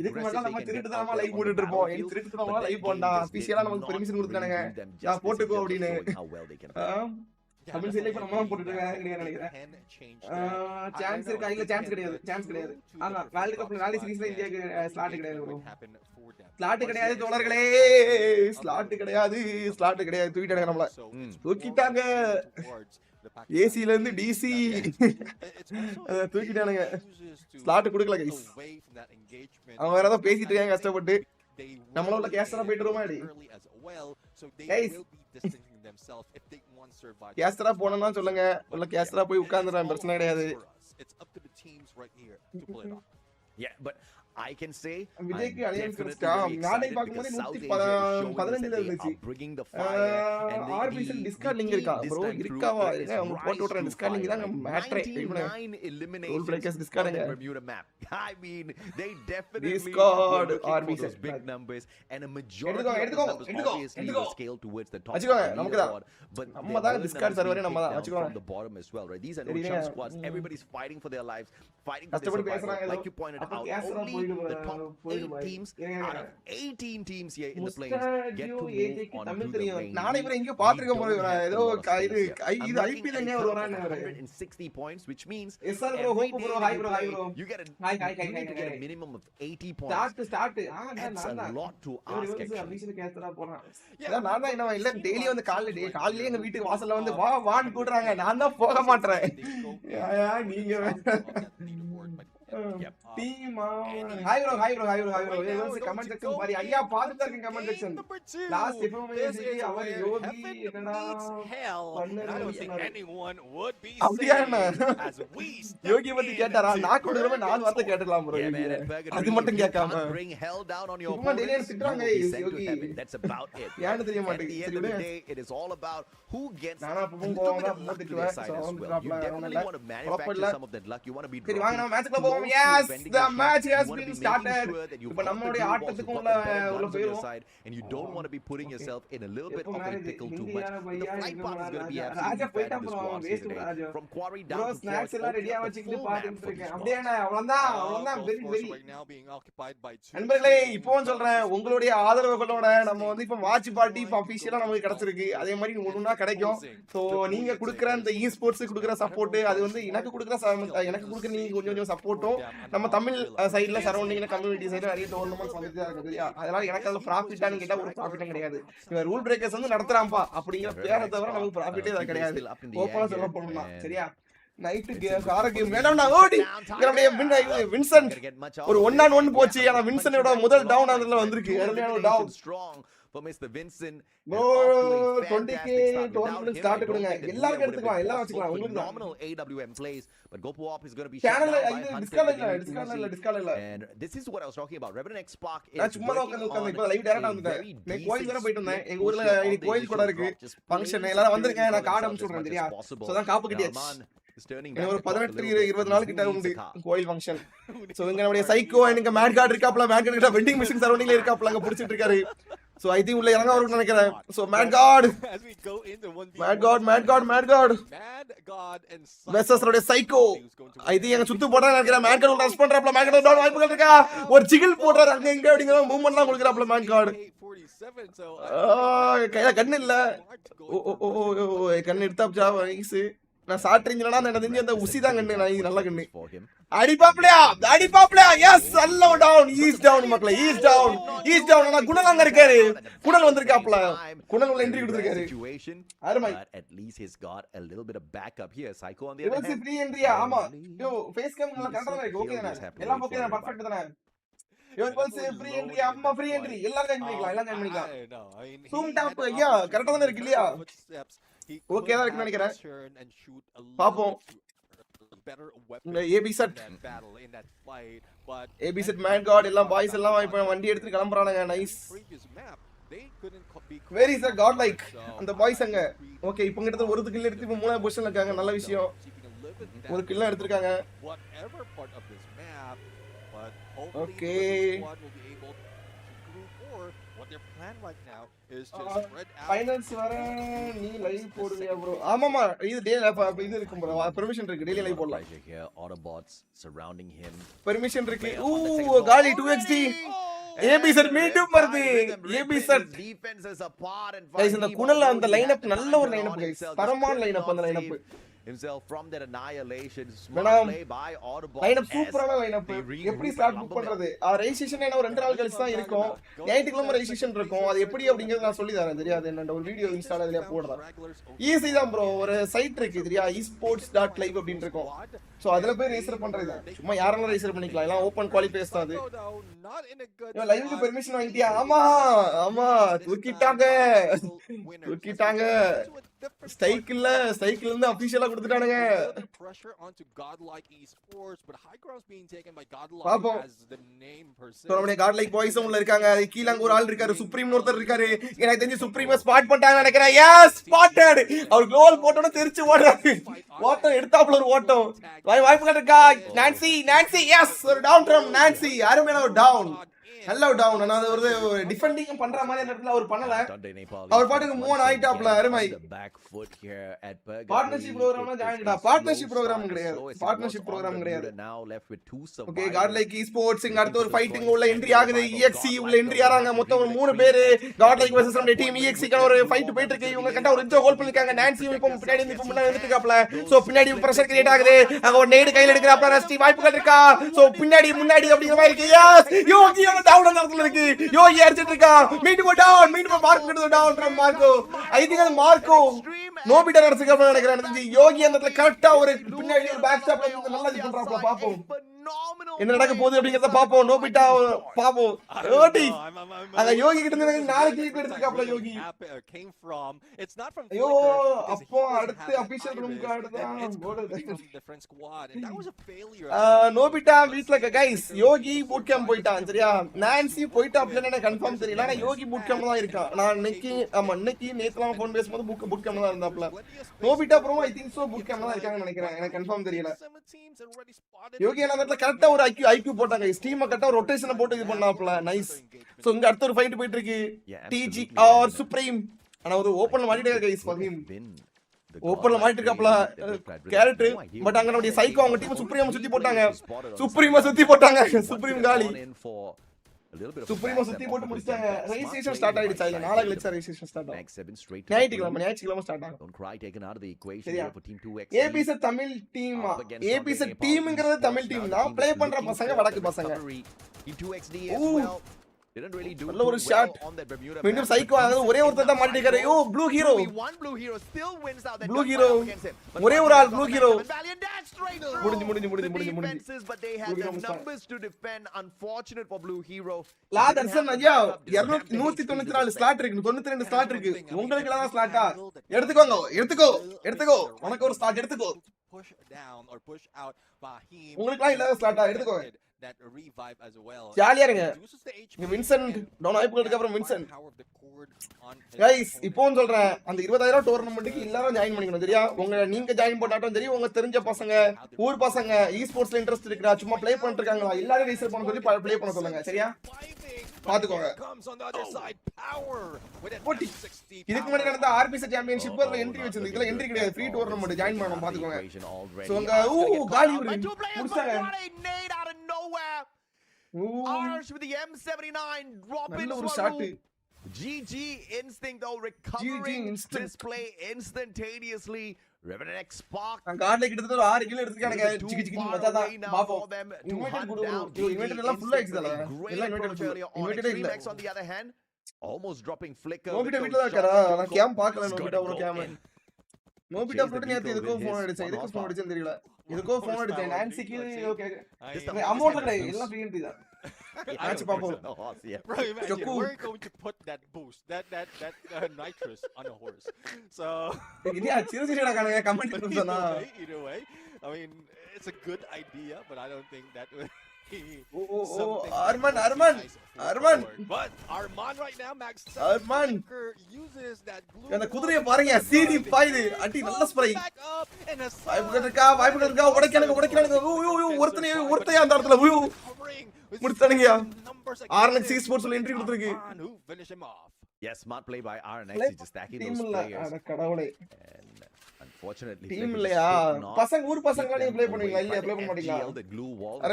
இதுக்கு முன்னாடி நம்ம திருட்டுத்தனமா லைவ் போட்டுட்டு இருப்போம். இந்த திருட்டுத்தனமா லைவ் போண்டா அபிஷியலா நமக்கு பெர்மிஷன் கொடுத்தானுங்க. நான் போட்டுக்கோ அப்படினு. தமிழ் சைடுல இப்ப நம்ம தான் போட்டுட்டு இருக்காங்க நினைக்கிறேன். சான்ஸ் இருக்கா? இல்ல சான்ஸ் கிடையாது. ஆமா வேர்ல்ட் கப்ல வேர்ல்ட் சீரிஸ்ல இந்தியாக்கு ஸ்லாட் கிடையாது bro. ஸ்லாட் கிடையாது தோழர்களே. ஸ்லாட் கிடையாது. தூக்கிட்டாங்க நம்மள. தூக்கிட்டாங்க. ஏசில இருந்து டிசி தூக்கிட்டானுங்க. ஸ்லாட் கொடுக்கல கைஸ். அவங்க வேற ஏதோ பேசிட்டு இருக்காங்க கஷ்டப்பட்டு. நம்மள உள்ள கேஸ்டரா போயிட்டு ரோமாடி கைஸ். கேஸ்டரா போனோம்னா சொல்லுங்க. உள்ள கேஸ்டரா போய் உட்கார்ந்துறேன், பிரச்சனை கிடையாது. Yeah, but I can say விஜய்க்கு அலையன்ஸ் கிடைச்சா நாளை பாக்கும்போது 115ல இருந்துச்சு. RBZ டிஸ்கார்ட் லிங்க் இருக்கா bro? இருக்காவா? அவங்க போட்டு விட்ற டிஸ்கார்ட் லிங்க் தான் மேட்டரே. RuleBreakerz Discord Bermuda map. I mean, they definitely Discord RBZ big numbers and a majority of them obviously will scale towards the top. But நம்ம தான் டிஸ்கார்ட் சர்வரே நம்ம தான் வெச்சுக்கோங்க. From the bottom as well, right? These are no chump squads. Everybody's fighting for their lives, fighting for their survival. Like you pointed out, only the top 8 teams out of 18 teams here in the plains get to move on to the main. நானே இவரை எங்க பாத்துக்க போறேன். ஏதோ இது IPL எங்க வரானே வர 160 points, which means SR bro, hope bro, hi bro. You get a minimum of 80 points. Start. That's a lot to ask actually. Abhishek கேஸ்டரா போறான். நான் தான் என்ன இல்ல டெய்லி வந்து காலையிலே எங்க வீட்டு வாசல்ல வந்து வான்னு கூடுறாங்க. நான் தான் போக மாட்டேன். நீங்க team hi bro comment section பாரு ஐயா பாத்துட்டு இருக்கேன் comment section last FFMAI அவர் யோகி என்னடா I don't think anyone would be as we யோகி பத்தி கேட்டாரா நான் கொடுறமே நாலு வார்த்தை கேட்டலாம் bro அது மட்டும் கேட்காம bring hell down on your opponent daily திட்டுறாங்க யோகி that's about it. ஏன்னு தெரிய மாட்டேங்குது. It is all about who gets நானா போவோம் போட்டுக்குவேன் you definitely want to manufacture some of that luck. You want to be சரி வாங்க நம்ம மேட்ச்ல போவோம். yes the match has been started. இப்ப நம்மளுடைய ஆட்டத்துக்கு உள்ள போயிரோம். And you don't want to be putting yourself in a little bit of a pickle too much. The flight path is going to be absolutely bad this squad today. From quarry down to snacks எல்லாம் ரெடியா வச்சிட்டு பாத்துட்டு இருக்கேன். அப்படியே அவ்வளவுதான் very right now being occupied by two. நண்பர்களே இப்போவும் சொல்றேன் உங்களுடைய ஆதரவுகளோட நம்ம வந்து இப்ப வாட்ச் பார்ட்டி இப்ப ஆபீஷியலா நமக்கு கிடைச்சிருக்கு. அதே மாதிரி ஒண்ணுனா கிடைக்கும். சோ நீங்க குடுக்குற அந்த e-sports குடுக்குற சப்போர்ட் அது வந்து எனக்கு குடுக்குற நீங்க கொஞ்சம் சப்போர்ட்டும் நம்ம தமிழ் சைடுல சரௌண்டிங்ல கம்யூனிட்டி சைடுல நிறைய டோர்னமெண்ட்ஸ் வந்துட்டே இருக்குது. அதனால எனக்கு அது ப்ராஃபிட்டான்னு கேட்டா ஒரு ப்ராஃபிட்டும் கிடையாது. இவன் ரூல் பிரேக்கர்ஸ் வந்து நடத்துறாம்பா அப்படிங்கிற பேரை தவிர நமக்கு ப்ராஃபிட்டே அது கிடையாது. ஓப்பனா சொல்ல போனா சரியா நைட்டு கார கேம் வேணாம்டா ஓடி நம்மளுடைய வின்சென்ட் ஒரு 1-on-1 போச்சு. ஆனா வின்சென்ட்டோட முதல் டவுன் அதுல வந்திருக்கு. அருமையான down for Mr. Vincent. bro 20k tournament start கொடுங்க. எல்லாரும் எடுத்துக்கலாம் எல்லாம் வச்சுக்கலாம். உங்களுக்கு phenomenal AWM plays, but Gopu Op is going to be channel discard இல்ல and this is what I was talking about. RNX Spark is நான் சும்மா உட்கார்ந்து இப்ப லைவ் டைரக்டா வந்துட்டேன். நான் கோயில் வர போயிட்டு வந்தேன். எங்க ஊர்ல இன்னைக்கு கோயில் கூட இருக்கு ஃபங்க்ஷன். எல்லாரும் வந்திருக்கேன். நான் கார்டு அனுப்பிச்சு விடுறேன் தெரியா. சோ தான் காப்பு கட்டியாச்சு. ஒரு 18-20 நாள் கிட்ட உண்டு கோயில் ஃபங்க்ஷன். சோ இங்க நம்மளுடைய சைக்கோ எனக்கு மேட் கார்டு இருக்காப்ல. மேட் கார்டு கிட்ட வெண்டிங் மிஷின் சரௌண்டிங்ல இருக்காப்ல. அங்க புடிச்சிட்டு இருக்காரு. So I think உள்ள இறங்க வரும்னு நினைக்கிறேன். So mad god versus ரோட சைக்கோ. I think எங்க சுத்து போடா நினைக்கிறேன். மேட் கார்டு ரஷ் பண்றாப்ல. மேட் கார்டு வாய்ப்புகள் இருக்கா? ஒரு ஜிகில் போடுறாரு அங்க எங்க அப்படிங்கற மூவ்மென்ட்லாம் கொடுக்கறாப்ல மேட் கார்டு. கையில கண்ணு இல்ல. ஓ கண்ணு எடுத்தாப்ஜா வைஸ். நான் சாட்ரிஞ்சலனா நான் தெரிஞ்சு அந்த உசி தான் கண்ணு. நான் நல்ல கண்ணு. அடிபாப்ளையா yes hello down is down மக்களே ஈஸ் டவுன் நான் குணல் அங்க இருக்காரு. குணல் வந்திருக்காப்ல. குணல் உள்ள என்ட்ரி கொடுத்திருக்காரு. அருமை. At least he's got a little bit of backup here. Psycho on the other hand. Free entry ஆமா. யோ ஃபேஸ் கேம் நல்லா கரெக்ட்டா இருக்கு. ஓகே தானே எல்லாம் ஓகே தானே பர்ஃபெக்ட் தானே. யோ ஃப்ரீ என்ட்ரி அம்மா ஃப்ரீ என்ட்ரி எல்லாம் ஜாயின் பண்ணிக்கலாம். சூம் டாப் ஐயா கரெக்ட்டா தானே இருக்கு இல்லையா? ஓகே தான் இருக்கு நினைக்கிறேன். பாப்போம். ABZ man god எல்லாம் பாய்ஸ் எல்லாம் இப்ப வண்டி எடுத்து கிளம்பறானுங்க. Nice very is god like அந்த பாய்ஸ் அங்க. ஓகே இப்போ கிட்ட ஒரு கில் எடுத்து இப்ப மூணாவது பொசிஷன்ல இருக்காங்க. நல்ல விஷயம். ஒரு கில் எடுத்துட்டாங்க. ஓகே ஃபைனல்ஸ் வர நீ லைவ் போடுவியா bro? ஆமாமா இது டேல இது இருக்கு bro. பெர்மிஷன் இருக்கு. டெய்லி லைவ் போடலாம். Autobots surrounding him. பெர்மிஷன் இருக்கு. காலி 2xd ABZ மீண்டும் வருது. ABZ guys இந்த குணல்ல அந்த லைனப் நல்ல ஒரு லைனப் guys. தரமான லைனப் அந்த lineup. himself from that annihilation. Smart play by Audible. Lineup சூப்பரான லைனப். எப்படி ஸ்டார்ட் புக் பண்றது? ரெஜிஸ்ட்ரேஷன் என்ன ஒரு 2 நாள் கழிச்சு தான் இருக்கும். ஞாயிற்றுக்கிழமை ரெஜிஸ்ட்ரேஷன் இருக்கும். அது எப்படி அப்படிங்கறது நான் சொல்லி தரேன். தெரியாது என்ன ஒரு வீடியோ இன்ஸ்டால அதுல போடுறேன். ஈஸி தான் bro. ஒரு சைட் இருக்கு தெரியா esports.live அப்படினு இருக்கும். சோ அதுல போய் ரெஜிஸ்டர் பண்றது. சும்மா யாரெல்லாம் ரெஜிஸ்டர் பண்ணிக்கலாம். எல்லாம் ஓபன் குவாலிஃபைஸ் தான் அது. லைவ்க்கு பெர்மிஷன் வாங்கிட்டியா? ஆமா ஆமா தூக்கிட்டாங்க. ஸ்டைக்கில்ல இருந்து அபிஷியலா கொடுத்துட்டானுங்க. பாப்போம். நம்மளுடைய GodLike பாய்ஸ் உள்ள இருக்காங்க. கீழ அங்க ஒரு ஆள் இருக்காரு. சுப்ரீம் ஒருத்தர் இருக்காரு. எனக்கு தெரிஞ்சு சுப்ரீம் ஸ்பாட் பண்ணிட்டாங்க நினைக்கிறேன். S spotted. அவர் கோல் போட்டோட தெரிச்சு ஓடுறாரு. ஓட்டம் எடுத்தாப்ல ஒரு ஓட்டம். வாய்ப்பு இருக்கா? நான்சி எஸ் ஒரு டவுன் ஃப்ரம் நான்சி. அருமையான ஒரு டவுன். நல்ல டவுன். ஆனா அது ஒரு டிஃபெண்டிங் பண்ற மாதிரி அந்த இடத்துல அவர் பண்ணல. அவர் பாட்டுக்கு மூவ் ஆன் ஆயிட்டாப்ல. அருமை. பார்ட்னர்ஷிப் ப்ரோகிராம்ல ஜாயின்டா. பார்ட்னர்ஷிப் ப்ரோகிராம் கிடையாது. ஓகே GodLike esports இங்க அடுத்து ஒரு ஃபைட்டிங் உள்ள என்ட்ரி ஆகுது. EXC உள்ள என்ட்ரி ஆறாங்க. மொத்தம் ஒரு 3 பேர் GodLike vs நம்ம டீம் EXC க்கான ஒரு ஃபைட் போயிட்டு இருக்கு. இவங்க கரெக்ட்டா ஒரு ஹோல் பண்ணிருக்காங்க. நான்சி இப்போ பின்னாடி இருந்து முன்னாடி வந்துட்டாப்ல. சோ பின்னாடி பிரஷர் கிரியேட் ஆகுது. அங்க ஒரு நேடு கையில எடுக்கறாப்ல. ரஸ்டி வாய்ப்புகள் இருக்கா? சோ பின்னாடி முன்னாடி அப்படிங்கிற மாதிரி இருக்கு. எஸ் யோகி டவுன் நடந்துல இருக்கு. யோகி அடிச்சிட்டு இருக்கா. மீண்டும் மார்க் கிட்ட down from Marco. I think அது மார்க்கோ நோபிட்டா நடந்துக்க நினைக்கிறேன். யோகி அந்த இடத்துல கரெக்ட்டா ஒரு பின்னாடி ஒரு பேக் ஸ்டாப்ல இருந்து நல்லா இது பண்றாப்ல. பாப்போம் என்ன நடக்க போகுது அப்படிங்கறத பாப்போம். நோபிட்டா பாப்போம். ஓடி அங்க யோகி கிட்ட இருந்து 4 கிளிக் எடுத்துக்காப்ல யோகி. ஐயோ அப்போ அடுத்து அபிஷியல் ரூம்க்கு அடுத்து நோபிட்டா வீட்ல गाइस யோகி பூட் கேம்ப் போயிட்டான். சரியா நான்சி போயிட்டாப்ல என்ன கன்ஃபார்ம் தெரியல. ஆனா யோகி பூட் கேம்ப்ல தான் இருக்கான். நான் இன்னைக்கு நேத்துலாம் ஃபோன் பேசும்போது பூட் கேம்ப்ல தான் இருந்தாப்ல. Nobita bro I think so boot கேம்ப்ல தான் இருக்காங்கன்னு நினைக்கிறேன். எனக்கு கன்ஃபார்ம் தெரியல. யோகி அந்த கரெக்ட்டா ஒரு ஐக்யூ போட்டாங்க. ஸ்டீம் கரெக்ட்டா ஒரு ரொட்டேஷனை போட்டு இது பண்ணாப்ல. நைஸ். சோ இங்க அடுத்த ஒரு ஃபைட் போயிட்டு இருக்கு. டிஜி ஆர் சுப்ரீம். ஆனா ஒரு ஓபன்ல மாட்டிட்டாங்க गाइस. ஃபஹீம் ஓபன்ல மாட்டிட்டாப்ல கேரக்டர். பட் அங்க நம்மளுடைய சைக்கோ அவங்க டீம் சுப்ரீம் சுத்தி போட்டாங்க. சுப்ரீம் காலி. சுப்ரீம் சுத்தி போட்டு முடிச்சாங்க. ரெஜிஸ்ட்ரேஷன் ஸ்டார்ட் ஆயிடுச்சு. இல்ல நாளை கழிச்சு ரெஜிஸ்ட்ரேஷன் ஸ்டார்ட் ஆகும். ஞாயிற்றுக்கிழமை ஸ்டார்ட் ஆகும். ABZ Tamil team. ABZ டீம்ங்கிறது தமிழ் டீம் தான். ப்ளே பண்ற பசங்க வடக்கு பசங்க. நல்ல ஒரு ஷாட். மீண்டும் சைக்கோ ஒரே ஒருத்தர் தான் மாட்டிட்டாரு. யோ ப்ளூ ஹீரோ ஒரே ஒரு ஆள் ப்ளூ ஹீரோ லாதர்சன் ஐயா 194 ஸ்லாட் இருக்கு. 92 ஸ்லாட் இருக்கு. உங்களுக்கு எல்லாம் ஸ்லாட்டா? எடுத்துக்கோ உனக்கு ஒரு ஸ்லாட் எடுத்துக்கோ. உங்களுக்கு இல்ல ஸ்லாட்டா எடுத்துக்கோ. ஜாலியா இருங்க. வின்சென்ட் டவுன் ஆயிப்புக்கு அப்புறம் வின்சென்ட் गाइस இப்போ சொல்றேன் அந்த 20000 டோர்னமென்ட்க்கு எல்லாரும் ஜாயின் பண்ணிக்கணும். சரியா நீங்க ஜாயின் பண்ணாட்டும் சரி உங்க தெரிஞ்ச பசங்க ஊர் பசங்க ஈஸ்போர்ட்ஸ்ல இன்ட்ரஸ்ட் இருக்கா சும்மா ப்ளே பண்ணிட்டு இருக்காங்களா எல்லாரும் ரெஜிஸ்டர் பண்ண சொல்லி ப்ளே பண்ண சொல்லுங்க. சரியா பாத்துக்கோங்க. இதுக்கு முன்னாடி நடந்த RBZ சாம்பியன்ஷிப் அதுல என்ட்ரி வச்சிருந்தது. இதுல என்ட்ரி கிடையாது. ஃப்ரீ டோர்னமென்ட் ஜாயின் பண்ணனும் பாத்துக்கோங்க. சோ அங்க காலி முடிச்சாங்க. Arch with the M79 dropping ஒரு shot. GG instinct though recovering this play instantaneously. RNX spark. GodLike கிட்ட ஒரு 6 கிலோ எடுத்துக்கானங்க. ஜிகி மச்சாதா பாப்போம். இன்வென்டரி எல்லாம் ஃபுல்லா எக்ஸ்தல. எல்லாம் இன்வென்டரி இல்ல. on the other hand almost dropping flicker. Nobita வீட்ல இருக்கறா. நான் கேம் பார்க்கல. நோபிட்டா ஒரு கேம். நோபிட்டா ஃப்ரூட் நேத்து எதுக்கோ ஃபோன் அடிச்சேன். எதுக்கு ஃபோன் அடிச்சேன்னு தெரியல. எதுக்கோ ஃபோன் அடிச்சேன். நான்சிக்கு ஓகே. அமௌண்ட் கிடையாது. எல்லாம் ஃப்ரீ என்ட்ரி தான். Match பாப்போம். Bro, imagine we're going to put that boost, that nitrous on a horse. So இனியா சிறுசிடா காணுங்க கமெண்ட் பண்ணுனா. Either way, I mean it's a good idea, but I don't think that will Arman but Arman right now Max Arman uses that blue. அந்த குதிரையை பாருங்க சீரி பாயுது. அடி நல்ல ஸ்ப்ரை. வாய்ப்பு இருக்கா உடைக்கறாங்க. ஒருத்தனே அந்த இடத்துல முடிச்சானுங்க. RNX esports ல என்ட்ரி கொடுத்திருக்கு. Yes, smart play by RNX. He's just stacking those players. கடவுளே. Unfortunately, டீம் இல்லையா பசங்க ஊர் பசங்களா நீங்க ப்ளே பண்ணுவீங்களா இல்ல ப்ளே பண்ண மாட்டீங்களா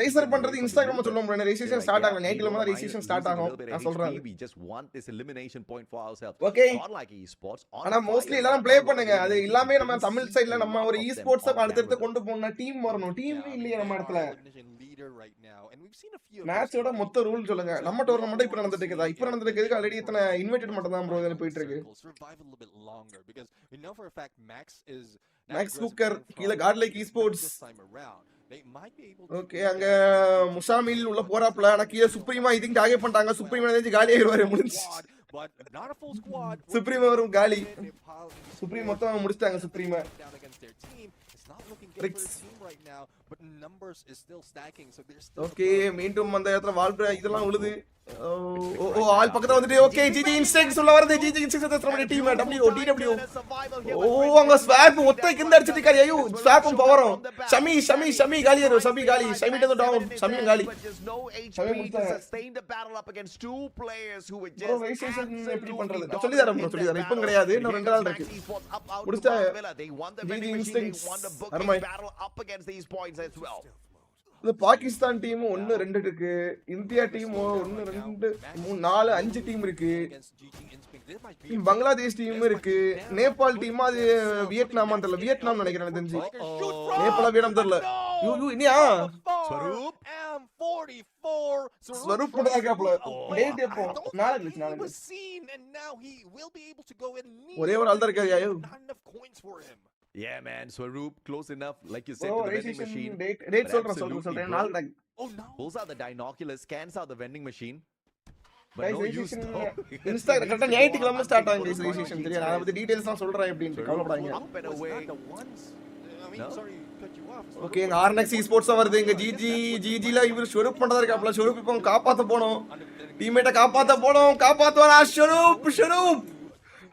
ரைசர் பண்றது இன்ஸ்டாகிராம்ல சொல்ல முடியாது ரெஜிஸ்ட்ரேஷன் ஸ்டார்ட் ஆகும் ஞாயிற்றுக்கிழமை தான் ரெஜிஸ்ட்ரேஷன் ஸ்டார்ட் ஆகும் நான் சொல்றேன் ஓகே ஆனா மோஸ்ட்லி எல்லாரும் ப்ளே பண்ணுங்க அது எல்லாமே நம்ம தமிழ் சைடுல நம்ம ஒரு ஈஸ்போர்ட்ஸ் அடுத்து கொண்டு போனா டீம் வரணும் டீம் இல்லையே நம்ம இடத்துல மேட்சோட மொத்த ரூல் சொல்லுங்க நம்ம டோர்னமெண்ட் இப்ப நடந்துட்டு இருக்குதா இப்ப நடந்துட்டு இருக்கு ஆல்ரெடி இத்தனை இன்வைட்டட் மட்டும் தான் ப்ரோ போயிட்டு இருக்கு மேக்ஸ் குக்கர் கீழ காட்லைக் ஈஸ்போர்ட்ஸ் ஓகே அங்க முசாமில் உள்ள போறாப்ல ஆனா கீழ சுப்ரீமா இதுக்கு டார்கெட் பண்ணிட்டாங்க சுப்ரீமா தெரிஞ்சு காலி ஆயிடுவாரு முடிஞ்சு சுப்ரீமா வரும் காலி சுப்ரீம் மொத்தம் முடிச்சிட்டாங்க சுப்ரீமா ஓகே மீண்டும் அந்த இடத்துல வால்ப்ரா இதெல்லாம் உழுது ஓ ஆல் பக்கத்துல வந்துட்டு ஓகே ஜிஜி இன்ஸ்டெக்ஸ் உள்ள வருது ஜிஜி இன்ஸ்டெக்ஸ் நம்ம டீம் டபிள்யூ ஓ அங்க ஸ்வாப் ஒத்த கிந்த அடிச்சிட்டு காலி ஐயோ ஸ்வாப்பும் பவரும் ஷமி காலி ஆயிரு ஷமி காலி ஷமி டு டவுன் ஷமி காலி ஷமி முடிச்சாங்க எப்படி பண்றது சொல்லி தரேன் இப்போ கிடையாது இன்னும் 2 நாள் இருக்கு முடிச்சா ஜிஜி இன்ஸ்டெக்ஸ் அருமை இந்த பாகிஸ்தான் டீம் 1-2 இருக்கு இந்தியா டீம் 1-2-3-4-5 டீம் இருக்கு பங்களாதேஷ் டீம் இருக்கு நேபாள் டீம் அது வியட்நாம் தெரியல வியட்நாம் நினைக்கிறேன் தெரிஞ்சு நேபாள வியட்நாம் தெரியல இனியா ஸ்வரூப் போடாக்கப்ல டேட் எப்போ நாளைக்கு ஒரே ஒரு ஆள் தான் இருக்காரு ஐயோ Yeah, man. Swaroop, close enough. Like you said, to the vending machine. Date சொல்றேன் நாள் தான். Pulls out the binoculars, scans out the vending machine. But no use though. Instagram கரெக்ட்டா ஞாயிற்றுக்கிழமை ஸ்டார்ட் ஆகும் guys ரெஜிஸ்ட்ரேஷன் தெரியும் நான் பத்தி டீடைல்ஸ் தான் சொல்றேன் அப்படினு கவலைப்படாதீங்க. ஓகே இங்க RNX esports வருது இங்க ஜிஜில இவர் ஸ்வரூப் பண்றதா இருக்காப்ல ஸ்வரூப் இப்போ காப்பாத்த போணும் டீம்மேட்ட காப்பாத்துவாரா ஸ்வரூப்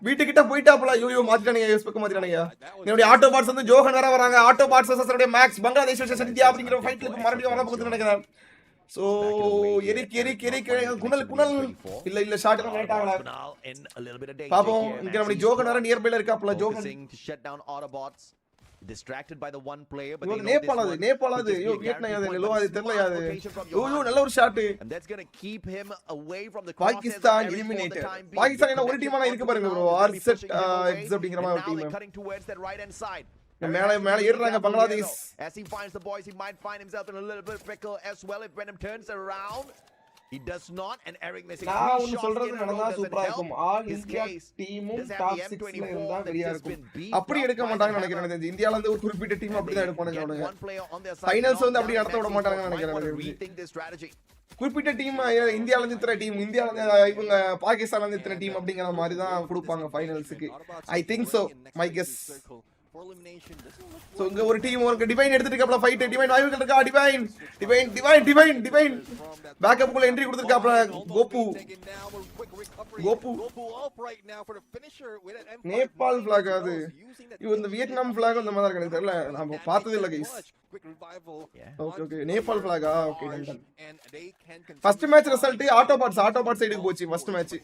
வீட்டுக்கிட்ட போயிட்டாப்ல ஐயோ மாத்திட்டானுங்க எஸ்பெக் மாத்திட்டானுங்க என்னோட ஆட்டோ பாட்ஸ் வந்து ஜோஹன் வேற வராங்க Autobots versus max Bangladesh versus India அப்படிங்கற ஃபைட்ல மறுபடியும் வர போகுதுன்னு நினைக்கிறேன் சோ எரிக் குணல் இல்ல ஷாட் ரைட் ஆகல பாப்போம் இங்க நம்ம ஜோஹன் வேற நியர் பைல இருக்காப்ல Johan distracted by the one player but Nepal அது ஐயோ வியட்நாம் அது லோவாது தெரியல அது ஐயோ நல்ல ஒரு shot and that's going to keep him away from the Pakistan eliminated Pakistan என்ன ஒரு டீமானா இருக்கு பாருங்க bro RZ X அப்படிங்கற மாதிரி team cutting towards that right hand side மேல ஏறுறாங்க Bangladesh as he finds the boys he might find himself in a little bit pickle as well if Venom turns around he does not and Eric missing நான் ஒன்னு சொல்றது நடந்தா சூப்பரா இருக்கும் all India டீமும் top 6ல இருந்தா சரியா இருக்கும் அப்படி எடுக்க மாட்டாங்கன்னு நினைக்கிறேன் தெரிஞ்சு இந்தியால இருந்து ஒரு குறிப்பிட்ட டீம் அப்படி தான் எடுப்பாங்க அவனுங்க ஃபைனல்ஸ் வந்து அப்படி நடத்த விட மாட்டாங்கன்னு நினைக்கிறேன் குறிப்பிட்ட டீம் இந்தியால இருந்து இத்தனை டீம் இந்தியால இருந்து இவங்க பாகிஸ்தான்ல இருந்து இத்தனை டீம் அப்படிங்கிற மாதிரி தான் கொடுப்பாங்க ஃபைனல்ஸ்க்கு I think so my guess so இங்க ஒரு டீம் ஒரு டிவைன் எடுத்துட்டாப்ல ஃபைட் டிவைன் வாய்வுகள் இருக்கா டிவைன் பேக்கப் குள்ள என்ட்ரி கொடுத்திருக்காப்ல கோபு நேபாள் ஃபிளாக் அது இந்த வியட்நாம் ஃபிளாக் அந்த மாதிரி இருக்கு தெரியல நாம பார்த்ததே இல்ல गाइस ஓகே நேபாள் ஃபிளாகா okay done first match result ஆட்டோ பாட்ஸ் சைடுக்கு போச்சு ஃபர்ஸ்ட் மேட்ச்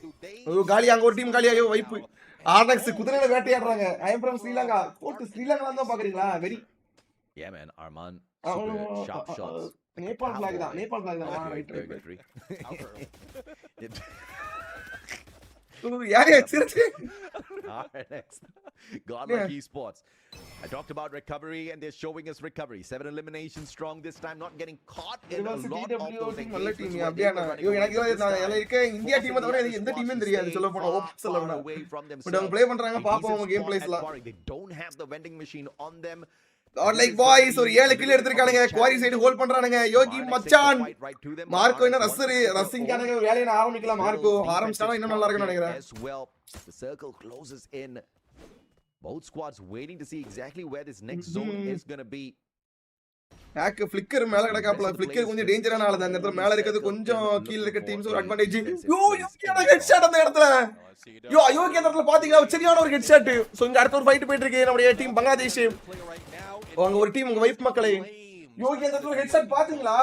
காலி அங்க ஒரு டீம் காலி ஆயோ வைப்பு RNX குதிரையில வேட்டையாடுறாங்க ஐ அம் ஃப்ரம் ஸ்ரீலங்கா போட்டு ஸ்ரீலங்கால தான் பாக்குறீங்களா very yeah man Arman super sharp shots Nepal flag தான் ரைட் யாரே சிரிச்சு RNX GodL esports I talked about recovery and they're showing us recovery 7 eliminations strong this time not getting caught in a lot of those engagements எனக்கு India team தவிர எந்த டீமும் தெரியாது சொல்ல போனா ஓப்ஸ் சொல்லணும் பட் அவங்க ப்ளே பண்றாங்க பாப்போம் அவங்க game பிளேஸ்லாம் they don't have the vending machine on them godlike boys ஒரு 7 கில் எடுத்துட்டானுங்க குவாரி சைடு ஹோல்ட் பண்றானுங்க யோகி மச்சான் மார்க்கோ என்ன ரஸ்ஸிங்கானங்க வேலைய ஆரம்பிக்கலாம் மார்க்கோ ஆரம்பிச்சா இன்னும் நல்லா இருக்கும்னு நினைக்கிறேன் as well the circle closes in both squads waiting to see exactly where this next zone is going to be hack flicker மேல கிடக்காப்ல ஃபிளிக்கர் கொஞ்சம் டேஞ்சரான ஆளு அந்த இடத்துல மேல இருக்குது கொஞ்சம் கீழ இருக்க டீம்ஸ் ஒரு அட்வான்டேஜ் யோகியோட ஹெட்ஷாட் அந்த இடத்துல யோகி அந்த இடத்துல பாத்தீங்களா சரியான ஒரு ஹெட்ஷாட் சோ இங்க அடுத்த ஒரு ஃபைட் போயிட்டு இருக்கு நம்மளுடைய டீம் பங்களாதேஷ் அவங்க ஒரு டீம் உங்க வைப் மக்களே யோகி அந்த இடத்துல ஹெட்ஷாட் பாத்தீங்களா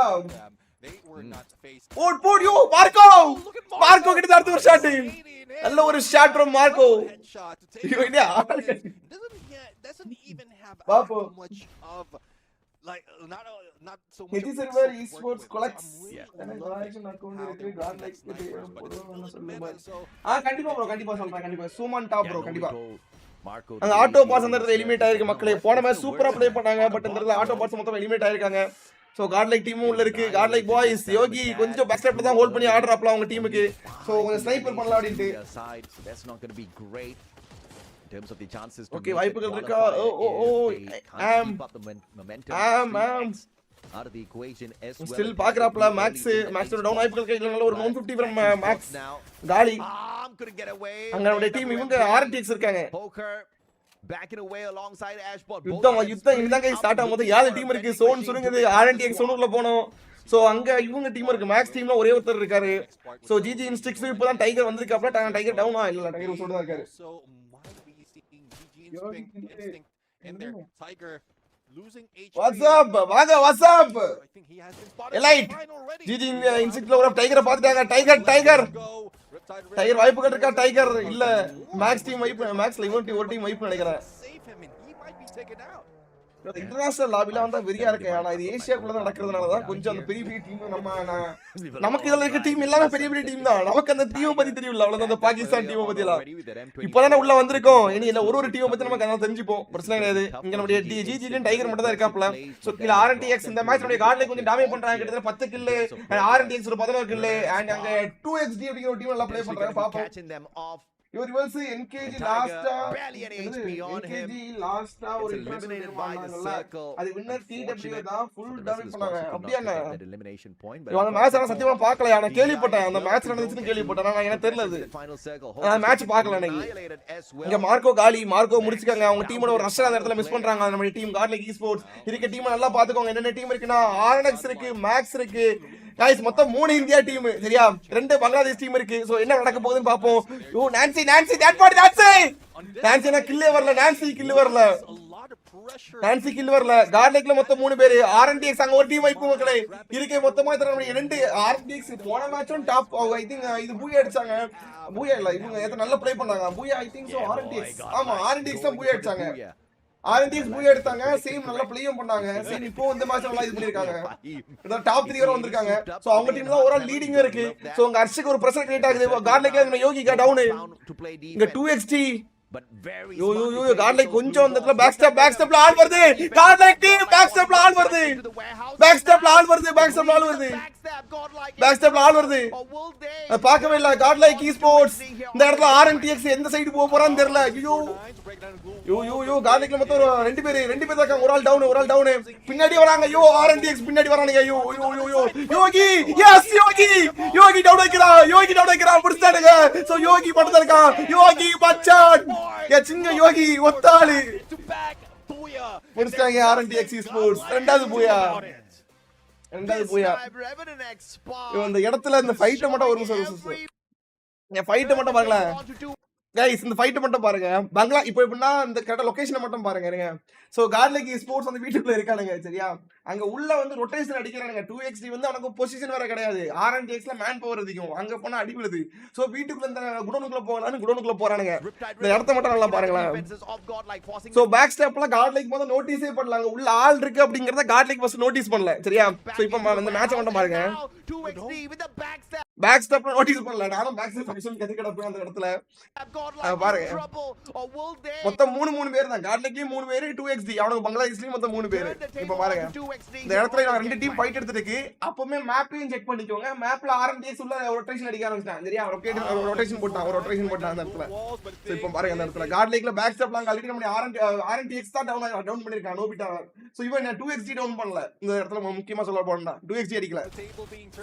போட் யோ மார்க்கோ கிட்ட அடுத்த ஒரு ஷாட் நல்ல ஒரு shot from Marco doesn't even have Papo. much of like not so much. Hedi of server pixel to work esports with. collects. So I'm really எனக்கு loving collection account how இருக்கு. they're God using like that snipers, but it's still in the meta, so கண்டிப்பா bro கண்டிப்பா சொல்றேன் கண்டிப்பா Suman top bro கண்டிப்பா Marco அந்த auto pass அந்த இடத்துல எலிமினேட் ஆயிருக்கு மக்களே போன மேட்ச் சூப்பரா ப்ளே பண்ணாங்க பட் இந்த இடத்துல ஆட்டோ பாஸ் மொத்தம் எலிமினேட் ஆயிருக்காங்க சோ காட்லைக் டீமும் உள்ள இருக்கு காட்லைக் பாய்ஸ் யோகி கொஞ்சம் பேக் ஸ்டெப்ல தான் ஹோல்ட் பண்ணி ஆர்டர் அப்பலாம் அவங்க டீமுக்கு சோ கொஞ்சம் ஸ்னைப்பர் பண்ணலாம் அப்படிட்டு ஓகே வாய்ப்புகள் இருக்கா out of the equation as well. Still பாக்குறாப்ல மேக்ஸ் டவுன் வாய்ப்புகள் இருக்கு இல்ல ஒரு 150 from மேக்ஸ் காலி couldn't get away. அங்க டீம் இவங்க RNTX இருக்காங்க Poker backing away alongside Ashbot. யுத்தம் இங்கதான் ஸ்டார்ட் ஆகும்போது யாரு டீம் இருக்கு சோன் சுருங்குது RNTX சோனுக்குள்ள போனோம் சோ அங்க இவங்க டீம் இருக்கு மேக்ஸ் டீம்ல ஒரே ஒருத்தர் இருக்காரு சோ ஜிஜி இன்ஸ்டிக்ஸ் இப்போதான் டைகர் வந்திருக்காப்ல டைகர் டவுனா இல்ல டைகர் உசோட தான் இருக்காரு losing HP. What's up? வாங்க what's up? Elite. GG இன்சிக்ட்ல ஒரு டைகரை பாத்துட்டாங்க டைகர் வாய்ப்புகள் இருக்கா டைகர் இல்ல மேக்ஸ் டீம் வைப் மேக்ஸ்ல இவன் ஒரு டீம் வைப் நினைக்கிறேன் இன்டர்நேஷனல் லாபில வந்தா வெறியா இருக்கு ஆனா இது ஏசியாக்குள்ள தான் நடக்கிறதுனால தான் கொஞ்சம் அந்த பெரிய டீம் நமக்கு இதுல இருக்க டீம் எல்லாமே பெரிய டீம் தான் நமக்கு அந்த டீம் பத்தி தெரியல அவ்வளவுதான் அந்த பாகிஸ்தான் டீம் பத்தி எல்லாம் இப்பதானே உள்ள வந்திருக்கோம் இனி இல்ல ஒரு டீம் பத்தி நமக்கு அதெல்லாம் தெரிஞ்சுப்போம் பிரச்சனை கிடையாது இங்க நம்மளுடைய ஜிஜிலயும் டைகர் மட்டும் தான் இருக்காப்ல சோ கீழ RNTX இந்த மேட்ச் நம்மளுடைய கார்ட்ல கொஞ்சம் டேமேஜ் பண்றாங்க கிட்டத்தட்ட 10 கில் RNTX ஒரு 11 கில் அண்ட் அங்க 2XD அப்படிங்கிற ஒரு டீம் நல்லா ப்ளே பண்றாங்க பாப்போம் Your rivals NKG last barely an HP on him. NKG last ஒரு eliminated by the circle. அது வின்னர் TW தான் full damage பண்ணாங்க அப்படியே என்ன elimination point அந்த மேட்ச் நான் சத்தியமா பார்க்கல நான் கேள்விப்பட்டேன் அந்த மேட்ச் நடந்துச்சுன்னு கேள்விப்பட்டேன் நான் எனக்கு தெரியல நான் மேட்ச் பார்க்கல எனக்கு இங்க மார்க்கோ முடிச்சுக்காங்க அவங்க டீமோட ஒரு ரஷ் அந்த இடத்துல மிஸ் பண்றாங்க நம்ம டீம் காட்லைக் esports இருக்க டீம் நல்லா பாத்துக்கோங்க என்னென்ன டீம் இருக்குன்னா RNX இருக்கு மேக்ஸ் இருக்கு गाइस மொத்தம் 3 இந்தியா டீம் சரியா 2 பங்களாதேஷ் டீம் இருக்கு சோ என்ன நடக்க போகுதுன்னு பாப்போம் யோ நான்சி தட் பாடி நான்சினா கில்லே வரல நான்சி கில் வரல கார்லைக்ல மொத்தம் 3 பேர் RNTX அங்க ஒரு டீம் வைப்பு மக்களே இருக்கே மொத்தமா நம்ம 2 RNTX போன மேட்சும் டாப் ஐ திங்க் இது பூயா அடிச்சாங்க பூயா இல்ல இவங்க நல்ல ப்ளே பண்ணாங்க பூயா ஐ திங்க் சோ RNTX ஆமா RNTX தான் பூயா அடிச்சாங்க RNTX பூயா எடுத்தாங்க சேம் நல்ல ப்ளேயும் பண்ணாங்க சேம் இப்போ இந்த மேட்ச் நல்லா இது பண்ணிருக்காங்க இத டாப் 3 வரை வந்திருக்காங்க சோ அவங்க டீம் தான் ஓவரால் லீடிங் இருக்கு சோ அங்க அர்ஷக்கு ஒரு பிரஷர் கிரியேட் ஆகுது கார்லைக்ல நம்ம யோகிகா டவுன் இங்க 2XT but very யோ கார்லைக் கொஞ்சம் அந்த இடத்துல பேக் ஸ்டெப்ல ஆல் வருது கார்லைக் டீம் பேக் ஸ்டெப்ல ஆல் வருது பார்க்கவே இல்ல காட்லைக் esports இந்த இடத்துல RNTX எந்த சைடு போறான்னு தெரியல யோ காட்லைக்ல மொத்தம் 2 பேர் இருக்காங்க ஒரு ஆள் டவுன் பின்னாடி வராங்க RNTX பின்னாடி வரானுங்க யோகி எஸ் யோகி டவுன் வைக்கிறான் புடிச்சானுங்க சோ யோகி படுத்து இருக்கான் யோகி பச்சான் சிங்க யோகி ஒத்தாளி புடிச்சாங்க RNTX esports ரெண்டாவது பூயா இந்த இடத்துல இந்த ஃபைட்ட மட்டும் ஒரு நிமிஷம் ஃபைட்ட மட்டும் பாருங்களேன் गाइस இந்த ஃபைட் மட்டும் பாருங்க பங்களா இப்போ எப்படின்னா இந்த கரெக்ட் லொகேஷனை மட்டும் பாருங்க இருங்க சோ காட்லைக் esports அந்த வீட்டுக்குள்ள இருக்கானுங்க சரியா அங்க உள்ள வந்து ரொட்டேஷன் அடிக்கறானுங்க 2XD வந்து அவனுக்கு பொசிஷன் வேற கிடையாது RNTXல மேன் பவர் அதிகம் அங்க போனா அடி விழுது சோ வீட்டுக்குள்ள இந்த குடோனுக்குள்ள போறானு குடோனுக்குள்ள போறானுங்க இந்த இடத்தை மட்டும் நல்லா பாருங்களேன் சோ பேக் ஸ்டெப்ல காட்லைக் மொத நோட்டீஸே பண்ணலாங்க உள்ள ஆள் இருக்கு அப்படிங்கறத காட்லைக் ஃபர்ஸ்ட் நோட்டீஸ் பண்ணல சரியா சோ இப்போ இந்த மேட்ச் மட்டும் பாருங்க பேக் ஸ்டெப்ல நோட்டீஸ் பண்ணல நானும் பேக் ஸ்டெப் ஃபங்க்ஷன் கதி கடப்பேன் அந்த இடத்துல பாருங்க மொத்தம் 3 பேர் தான் காட்லைக்லயும் 3 பேர் 2XD அவனுக்கு பங்களாதேஷ்லயும் மொத்தம் 3 பேர் இப்போ பாருங்க இந்த இடத்துல நான் 2 டீம் ஃபைட் எடுத்துட்டு இருக்கு அப்பவே மேப்பையும் செக் பண்ணிக்கோங்க மேப்ல RNTX உள்ள ரொட்டேஷன் அடிக்க ஆரம்பிச்சான் சரியா ரொட்டேஷன் போட்டான் அந்த இடத்துல சோ இப்போ பாருங்க அந்த இடத்துல காட்லைக்ல பேக் ஸ்டெப்ல ஆல்ரெடி நம்ம RNTX தான் டவுன் பண்ணிருக்கான் நோபிட்டா சோ இவன் 2XD டவுன் பண்ணல இந்த இடத்துல முக்கியமா சொல்ல போறேன்டா 2XD அடிக்கல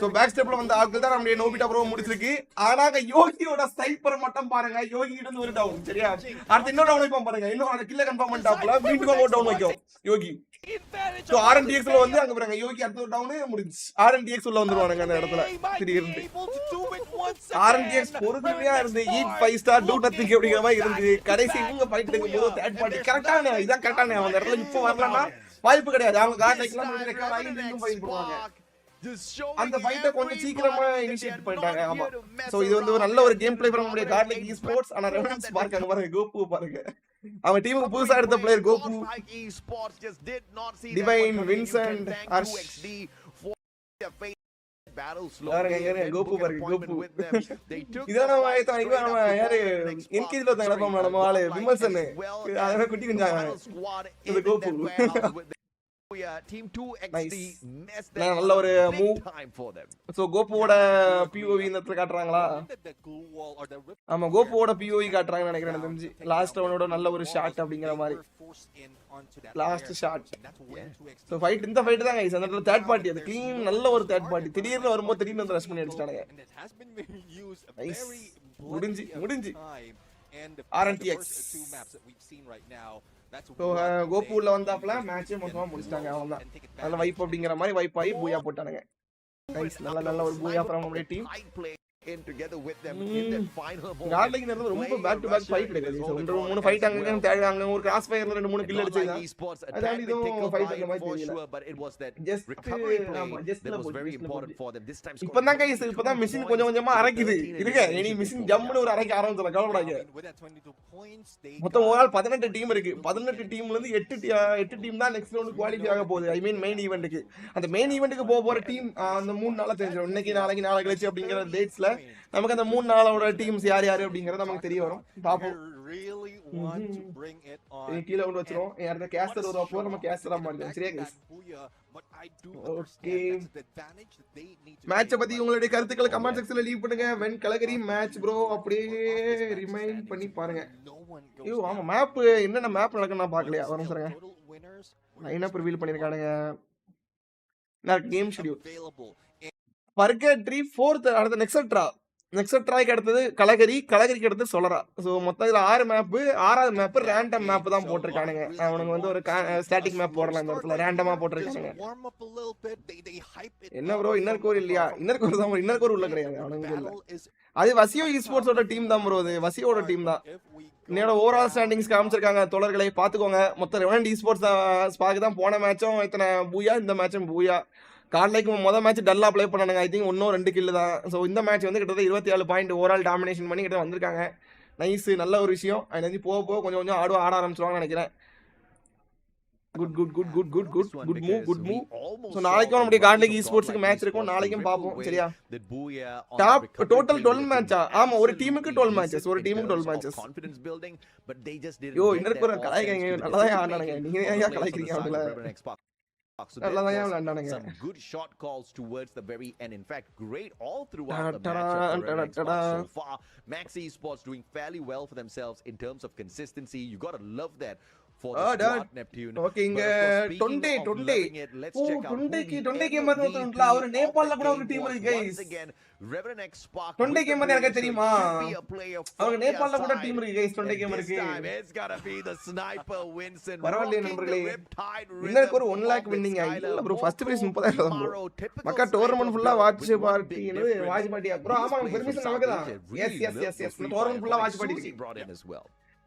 சோ பேக் ஸ்டெப்ல வந்து ஆட்கள் தான் நம்ம நோபிட்டா ப்ரோ முடிச்சிருக்கு ஆனா யோகியோட ஸ்னைப்பர் மட்டும் பாருங்க யோகி கிட்ட இருந்து ஒரு டவுன் சரியா அடுத்து இன்னொரு டவுன் வைப்போம் பாருங்க இன்னும் அந்த கில்ல கன்ஃபார்ம் பண்ணிட்டாப்ல மீண்டும் ஒரு டவுன் வைக்கும் யோகி சோ RNTX ல வந்து அங்க பாருங்க யோகி அடுத்த ஒரு டவுன் முடிஞ்சு RNTX உள்ள வந்துருவாங்க அந்த இடத்துல திடீர்னு RNTX பொறுமையா இருந்து ஈட் 5 ஸ்டார் டூ நதிங் அப்படிங்கிற மாதிரி இருந்து கடைசி இவங்க ஃபைட் எடுக்கும்போது தேர்ட் பார்ட்டி கரெக்டான இதான் கரெக்டான அந்த இடத்துல இப்போ வரலன்னா வாய்ப்பு கிடையாது அவங்க காட்லைக்லாம் ரெக்கார்ட் ஆகி இன்னும் ஃபைட் பண்ணுவாங்க அந்த ஃபைட்ட கொஞ்சம் சீக்கிரமா இனிஷியேட் பண்ணிட்டாங்க ஆமா சோ இது வந்து ஒரு நல்ல ஒரு கேம் ப்ளே பண்ண முடிய காட்லைக் esports ஆனா ரெஃபரன்ஸ் பாருங்க கோபு பாருங்க அவன் டீமுக்கு புதுசா எடுத்த player Gopu, Esports just did not see Divine, that one coming in. You can Vincent, thank Harsh. 2XD for their faith battle யாருங்க slowly and then Gopu book an பாருங்க appointment Gopu. with them. They took இதான் the நம்ம fight இவன் straight up நம்ம to யாரு RNX என்கேஜ்ல ஒருத்தன் நடப்பான் நம்ம ஆளு விமர்சன், அதெல்லாம் குட்டி குஞ்சாங்க Final squad இது in Gopu. that warehouse with Team 2XD messed that நல்ல ஒரு one up move. big time for them. So கோபுவோட POV இந்த இடத்துல காட்டுறாங்களா? ஆமா கோபுவோட POV காட்டுறாங்கன்னு நினைக்கிறேன் எனக்கு தெரிஞ்சு. லாஸ்ட் ரவுண்டோட நல்ல ஒரு ஷாட் அப்படிங்கிற மாதிரி. Last shot. சோ ஃபைட் இந்த ஃபைட் தான் गाइस. அந்த இடத்துல தேர்ட் பார்ட்டி அது க்ளீன் நல்ல ஒரு தேர்ட் பார்ட்டி. திடீர்னு வரும்போது திடீர்னு வந்து ரஷ் பண்ணி அடிச்சானுங்க. முடிஞ்சு RNTX. ஸோ கோபு உள்ள வந்தாப்புல மேட்சே மொத்தமாக முடிச்சிட்டாங்க. அவங்க தான் நல்ல வைப் அப்படிங்கிற மாதிரி வைப் ஆகி பூயா போட்டானுங்க. நல்ல ஒரு பூயா ஃப்ரம் நம்மளுடைய team. In together with them in that final moment. கார்லிங் நேரத்துல ரொம்ப பேக் டு பேக் ஃபைட் கிடையாது. ஒன்று மூணு ஃபைட் அங்க தேடுறாங்க. ஒரு கிராஸ் ஃபயர்ல ரெண்டு மூணு கில் அடிச்சாங்க. அதான் இதுவும் ஃபைட் அந்த மாதிரி தெரியல. But it was that just recovery play just that was very important for them this time. இப்பதான் गाइस இப்பதான் மிஷின் கொஞ்சம் கொஞ்சமா அரைக்குது. இருங்க இனி மிஷின் ஜம்முன்னு ஒரு அரைக்க ஆரம்பிச்சல கவலைப்படாதீங்க. மொத்தம் ஓவரால் 18 டீம் இருக்கு. 18 டீம்ல இருந்து 8 டீம் தான் நெக்ஸ்ட் ரவுண்ட் குவாலிஃபை ஆக போகுது. ஐ மீன் மெயின் ஈவென்ட்க்கு. அந்த மெயின் ஈவென்ட்க்கு போற டீம் அந்த 3 நாளா தெரிஞ்சிரும். இன்னைக்கு நாளை கழிச்சு அப்படிங்கிற டேட்ஸ்ல நமக்கு அந்த 3 நாளோட டீம்ஸ் யார் அப்படிங்கறது நமக்கு தெரிய வரும். பாப்போம். கீழ கொண்டு வச்சிரோம். யாரத கேஸ்டர் ஒரு அப்போ நம்ம கேஸ்டரா மாறிடுவோம். சரியா गाइस? ஓகே. மேட்சை பத்தி உங்களுடைய கருத்துக்களை கமெண்ட் செக்ஷன்ல லீவ் பண்ணுங்க. வென் கலகரி மேட்ச் ப்ரோ அப்படியே ரிமைண்ட் பண்ணி பாருங்க. ஐயோ ஆமா மேப் என்னென்ன மேப் நடக்குன்னு நான் பார்க்கலையா. வரும் சொல்லுங்க. லைனப் ரிவீல் பண்ணிருக்கானுங்க. நான் கேம் ஷெட்யூல் பர்கட்ரி 4th அடுத்த நெக்ஸட்ராய்க்கு அடுத்தது கலகரிக்கு அடுத்து சொல்லறா. ஸோ மொத்தம் இதில் 6 மேப்பு. 6வது மேப்பு ரேண்டம் மேப் தான் போட்டிருக்கானுங்க. அவனுக்கு வந்து ஒரு ஸ்டாட்டிக் மேப் போடலாம். இந்த இடத்துல ரேண்டமா போட்டிருக்கானுங்க. என்ன ப்ரோ இன்னர் கோர் இல்லையா? இன்னர் கோர் உள்ள கிடையாது அவனுக்கு இல்லை. அது வசியோ esports-ஓட டீம் தான் ப்ரோ. அது வசியோட டீம் தான். என்னோட ஓவரால் ஸ்டாண்டிங்ஸ் காமிச்சிருக்காங்க தோழர்களை பார்த்துக்கோங்க. மொத்தம் ரெவனண்ட் esports ஸ்பாக்கு தான் போன மேட்சும் இத்தனை பூயா, இந்த மேட்சும் பூயா. கார்லைக்கு முதல் மேட்ச் டல்லா ப்ளே பண்ணானுங்க. ஐ திங்க் இன்னும் 2 கில்லு தான். ஸோ இந்த மேட்ச் வந்து கிட்டத்தட்ட 27 பாயிண்ட் ஓவரால் டாமினேஷன் பண்ணி கிட்ட வந்திருக்காங்க. நைஸ் நல்ல ஒரு விஷயம். அது போக கொஞ்சம் ஆட ஆரம்பிச்சிருவாங்கன்னு நினைக்கிறேன். Good move. சோ நாளைக்கும் நம்மளுடைய கார்லிக் esports-க்கு மேட்ச் இருக்கும். நாளைக்கும் பாப்போம். சரியா? டாப் டோட்டல் 12 மேட்சா? ஆமா ஒரு டீமுக்கு 12 matches. Confidence building but they just didn't. Yo inner core கலாய்க்கங்க. நல்லா தான் ஆடுனானுங்க. நீங்க ஏன் கலாய்க்கிறீங்க அவங்கள? So some good shot calls towards the very end. In fact, great all throughout the match so far. Max Esports doing fairly well for themselves in terms of consistency. You got to love that for the squad, Neptune. Okay, Tonde. Let's check out Tonde gamer அவரு நேபாளல கூட ஒரு team இருக்கு guys. Again, RNX Spark. Tonde gamer எனக்கு தெரியுமா? அவங்க நேபாளல கூட team இருக்கு guys. Tonde gamerக்கு. It's got to be the sniper Winston. பரவாயில்லை நண்பர்களே. இன்னருக்கு ஒரு 1 lakh வின்னிங் இல்ல ப்ரோ. ஃபர்ஸ்ட் பிரைஸ் 30,000 தான் ப்ரோ. மக்கா டோர்னமென்ட் ஃபுல்லா வாட்ச் பார்ட்டியா ப்ரோ? ஆமா பெர்மிஷன் நமக்கு தான். எஸ் டோர்னமென்ட் ஃபுல்லா வாட்ச் பார்ட்டி இருக்கு.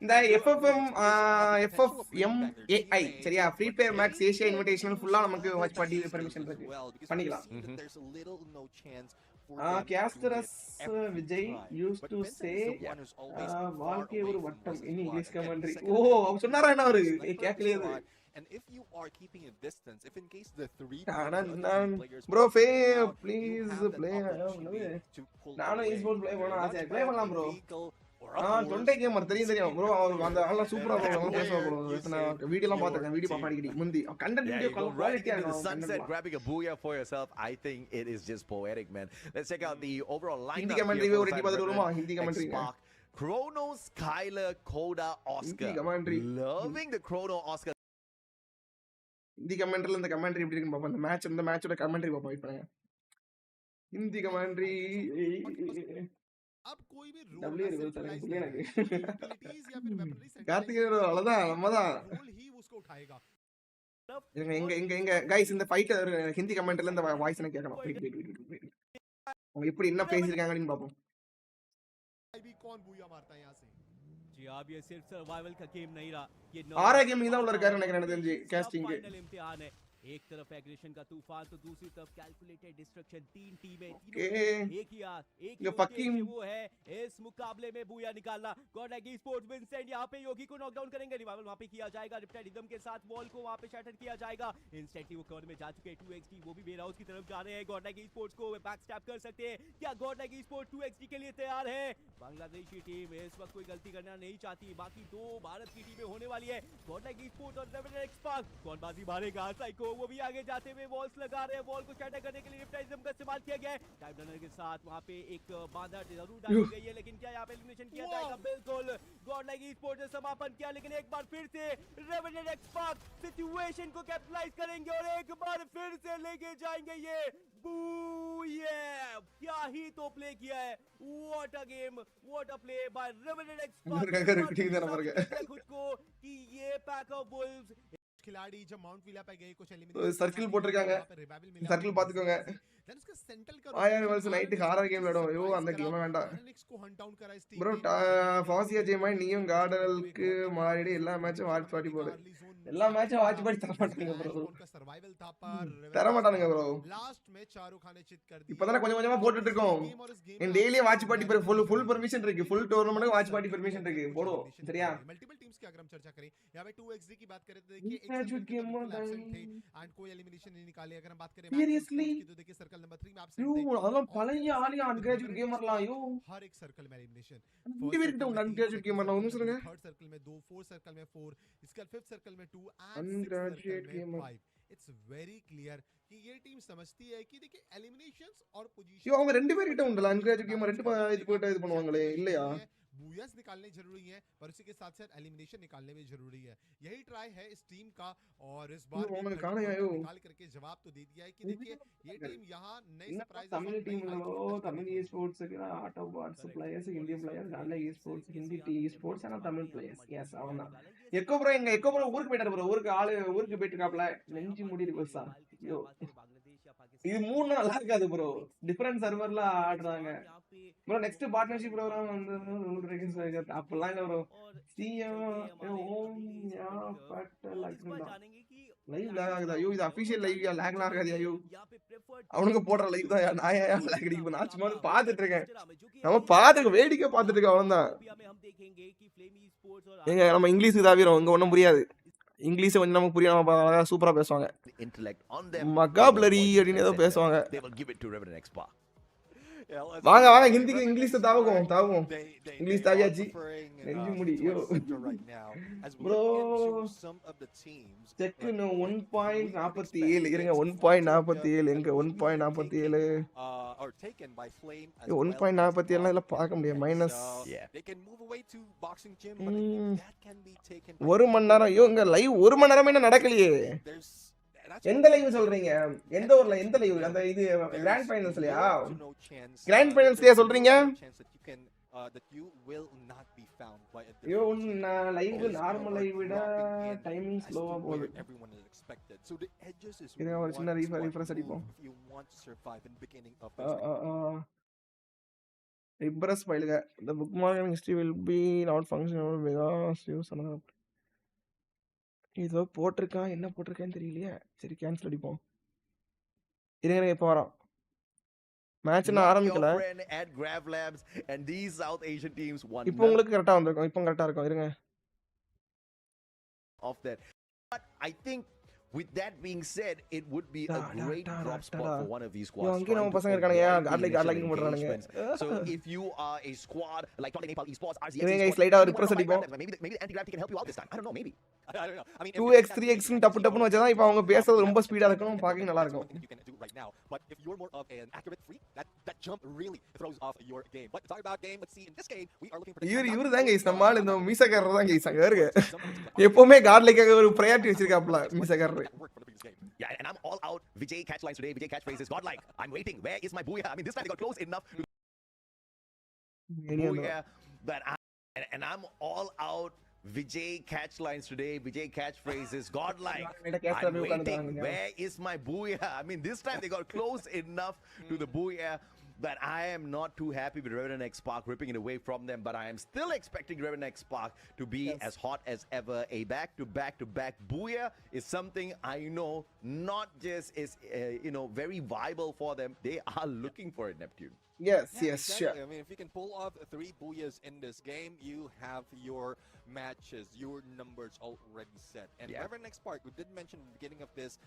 இந்த FFMAI சரியா? Free fire max Asia invitational ஃபுல்லா நமக்கு வாட்ச் பார்ட்டி பெர்மிஷன் இருக்கு. பண்ணிக்கலாம். Casters Vijay used to say வாழ்க்கை ஒரு வட்டம் இன் இங்கிலீஷ் கமெண்ட்ரி. ஓ அவர் சொன்னாரா என்ன அவரு? கேட்கலையே அது. And if you are keeping a distance, if in case the 3 bro please play நானும் esports play பண்ணனும் ஆசை. ப்ளே பண்ணலாம் ப்ரோ. தொண்டை கேமர் தெரியும் ப்ரோ. அந்த நல்லா சூப்பரா பேசுவாங்க ப்ரோ. நான் வீடியோலாம் பார்த்தேன். வீடியோ பாப்பேன் அடிக்கடி. முந்தி கண்டென்ட் வீடியோ குவாலிட்டியா இருக்கும். Sunset grabbing a booyah for yourself. I think it is just poetic, man. Let's check out the overall lineup. Hindi commentary ஒரு ரெடி பார்த்துட்டு வருமா? Hindi commentary Chronos, Kyler, Koda, Oscar. Loving the Chrono Oscar. Hindi கமெண்ட்ரில இந்த commentary எப்படி இருக்குன்னு பாப்போம். இந்த மேட்சோட கமெண்ட்ரி பாப்போம். வெயிட் பண்ணுங்க. ஹிந்தி கமெண்ட்ரி अब कोई भी रूल கார்த்திகேயன் அவ்வளவுதான் நம்மதான் रूल ही उसको उठाएगा. எங்க गाइस இந்த ஃபைட் ஹிந்தி கமெண்ட்ல இந்த வாய்ஸ் எனக்கு கேட்கணும். அவங்க எப்படி என்ன பேசிருக்காங்கன்னு பாப்போம். भी कौन बूया मारता है यहां से? जी अब ये सिर्फ सर्वाइवल का गेम नहीं रहा. ये आरा गेम ही தான் உள்ள இருக்காரு நினைக்கிறேன். எனக்கு தெரிஞ்சு கேஸ்டிங் फाइनल इम्तिहान है. एक तरफ एग्रेशन का तूफान तो दूसरी तरफ कैलकुलेटेड डिस्ट्रक्शन। तीन टीमें, ओके तीनों एक ही ये फकिंग उद्देश्य वो है इस मुकाबले में बूया निकालना। गॉडल स्पोर्ट्स विंसेंट यहाँ पे योगी को नॉकडाउन करेंगे। रिवाइवल वहाँ पे किया जाएगा, रिप्टाइड रिदम के साथ वॉल को वहाँ पे शैटर किया जाएगा। इंस्टेंटली वो कर्व में जा चुके हैं 2xd, वो भी वेयर हाउस की तरफ जा रहे हैं। गॉडल स्पोर्ट्स को बैक स्टैप कर सकते हैं क्या? गॉडल स्पोर्ट्स 2xd के लिए तैयार है। बांग्लादेशी टीम इस वक्त कोई गलती करना नहीं चाहती। बाकी दो भारत की टीमें होने वाली है, गॉडल स्पोर्ट्स और RNX पाक। कौन बाजी मारेगा? साइको वो भी आगे जाते हुए वॉल्स लगा रहे हैं। वॉल को शैटर करने के लिए रिप्टाइजम का इस्तेमाल किया गया है। टाइम रनर के साथ वहां पे एक बाधा जरूर डाली गई है, लेकिन क्या यहाँ पे एलिमिनेशन किया जाएगा? बिल्कुल गॉडल स्पोर्ट्स ने समापन किया, लेकिन एक बार फिर से RNX पाक सिचुएशन को कैपिटलाइज करेंगे और एक बार फिर से लेके जाएंगे ये बूया। क्या ही तो प्ले किया है, what a game, what a play by RNX पाक। खुद को कि ये पैक ऑफ वुल्व्स खिलाड़ी जब माउंट विला पे गए, कुछ एलिमिनेशन सर्किल போட்டுருக்காங்க सर्किल பாத்துக்கோங்க देन उसका सेंट्रल का ஆயா वर्स நைட் ஹாரர் கேம் விளையாடும் ஐயோ அந்த கேம் வேண்டாம் RNX को हंट डाउन करा इस टीम ப்ரோ ஃபாசியா ஜெயமாய் நீயும் கார்டலுக்கு மாறிடு எல்லா மேட்சும் வாட்ச் பாட்டி போடு எல்லா மேட்சும் வாட்ச் பாட்டி தர மாட்டாங்க ப்ரோ उनका सर्वाइवल था पर தர மாட்டானுங்க ப்ரோ लास्ट में चारों खाने चित कर दी। இப்போதானே கொஞ்சம் கொஞ்சமா போட்டுட்டு இருக்கோம் என் டெய்லி வாட்ச் பாட்டி ஃபுல் பெர்மிஷன் இருக்கு ஃபுல் டோர்னமெंट வாட்ச் பாட்டி பெர்மிஷன் இருக்கு போடுவோம் சரியா मल्टीपल टीम्स की अगर हम चर्चा करें यहां पे 2xd की बात करें तो देखिए एक एंड कोई एलिमिनेशन नहीं निकाले। अगर हम बात करें सीरियसली तो देखिए सर्कल नंबर 3 में एब्सेंट யூ அதெல்லாம் பழைய ஆளி அன்கிராஜுவேட் கேமர்லாம் யூ हर एक सर्कल में एलिमिनेशन ரெண்டு பேர் கிட்ட உண்டு அன்கிராஜுவேட் கேமர்லாம் ஒன்னு சொல்லுங்க थर्ड सर्कल में 2, फोर्थ सर्कल में 4, इसका फिफ्थ सर्कल में 2 एंड अनग्रेजुएट सिक्स्थ सर्कल में गेमर 5। इट्स वेरी क्लियर कि ये टीम समझती है कि देखिए एलिमिनेशंस और पोजीशन யோ அவங்க ரெண்டு பேர் கிட்ட உண்டுல அன்கிராஜுவேட் கேமர் ரெண்டு இது போட்டு இது பண்ணுவாங்களே இல்லையா बूयास निकालने जरूरी है, पर उसी के साथ साथ एलिमिनेशन निकालने भी जरूरी है। यही ट्राई है इस टीम का और इस बार उन्होंने कहा है निकाल करके जवाब तो दे दिया है कि देखिए ये टीम यहाँ नई surprise Tamil team Tamil esports art of वाट्स प्लेयर्स इंडियन प्लेयर्स गार्डल esports Hindi T sports and Tamil players yes அவனா எக்கோ ப்ரோ ஊருக்கு போயிட்டாரு ப்ரோ ஊருக்கு போயிட்டு இருக்காப்ல நெஞ்சி முடி இருக்கு சார் ஐயோ இது மூணு நல்லா இருக்காது ப்ரோ டிஃபரண்ட் சர்வர்ல ஆடுறாங்க ப்ரோ நெக்ஸ்ட் பார்ட்னர்ஷிப் ப்ரோகிராம் வந்து RuleBreakerz அப்பலாம் இல்ல ப்ரோ சிஎம் ஓம் யா பட் லைவ் லாக் ஆகுது ஐயோ இது அபிஷியல் லைவ் யா லாக் ஆகாது ஐயோ அவனுக்கு போடுற லைவ் தான் நான் ஏன் லாக் அடிக்கும் நான் சும்மா பார்த்துட்டு இருக்கேன் நம்ம பார்த்துட்டு வேடிக்கை பார்த்துட்டு இருக்கோம் அவ்வளவுதான் ஏங்க நம்ம இங்கிலீஷ் தாவிரோம் இங்க ஒன்றும் புரியாது இங்கிலீஷ் கொஞ்சம் நமக்கு புரியும் நம்ம அழகா சூப்பரா பேசுவாங்க மகாப்லரி அப்படின்னு ஏதோ பேசுவாங்க வாங்க வாங்க ஹிந்திக்கு இங்கிலீஷ் தாவுவோம் இங்கிலீஷ் தாவியாச்சு நெஞ்சு முடி ப்ரோ செக் 1.47 இருங்க 1.47 எங்க 1.47 1.47 இல்ல பார்க்க முடியாது மைனஸ் ஒரு மணி நேரம் ஐயோ இங்க லைவ் ஒரு மணி நேரமே என்ன நடக்கலையே எந்த லைவ் சொல்றீங்க எந்த ஊர்ல எந்த லைவ் அந்த இது கிராண்ட் ஃபைனல்ஸ்லயா கிராண்ட் ஃபைனல்ஸ்லயா சொல்றீங்க ஐயோ நான் லைவ் நார்மல் லைவ் விட டைமிங் ஸ்லோவா போகுது இது ஒரு சின்ன ரீஃப்ரெஷ் அடிப்போம் repress ஃபைலுங்க the bookmark history will be not functional because use another இதோ போட்டிருக்கான் என்ன போட்டிருக்கான்னு தெரியலையே சரி கேன்சல் அடிப்போம் இருங்க இப்போ வரோம் மேட்ச் நான் ஆரம்பிக்கல இப்போ உங்களுக்கு கரெக்டா வந்திருக்கும் இப்போ கரெக்டா இருக்கும் இருங்க I think with that being said, it would be a great drop spot for one of these squads. So if you are a squad like Nepal Esports, RZX maybe the anti-gravity can help you out this time. I don't know, maybe. I don't know. I mean, 2x 3x டப்பு டப்புன்னு வச்சா இப்போ அவங்க பேசுறது ரொம்ப speedo இருக்கும் பாக்க நல்லா இருக்கும். You can do right now, but if you're more of an accurate freak, that jump really throws off your game. But talking about game, let's see in this game, we are looking for இவரு தான் guys நம்ம ஆளு இந்த மீசக்காரர் தான் guys அங்க இருக்கு. எப்பவுமே கார்ட்லிக்காக ஒரு priority வச்சிருக்காப்ல மீசக்காரர். Yeah, and I'm all out Vijay catchlines today. Vijay catchphrases. Godlike. I'm waiting. Where is my booyah? I mean, this time they got close enough to booyah, but I'm all out Vijay catchlines today. Vijay catchphrases. Godlike. I'm waiting. Where is my booyah? I mean, this time they got close enough to the booyah, But I am not too happy with RNX Spark ripping it away from them. But I am still expecting RNX Spark to be as hot as ever. A back-to-back booyah is something I know not just is very viable for them. They are looking for it, Neptune. Yes, Yeah, yes, exactly. sure. I mean, if you can pull off 3 booyahs in this game, you have your matches, your numbers already set. And RNX Spark, we did mention at the beginning of this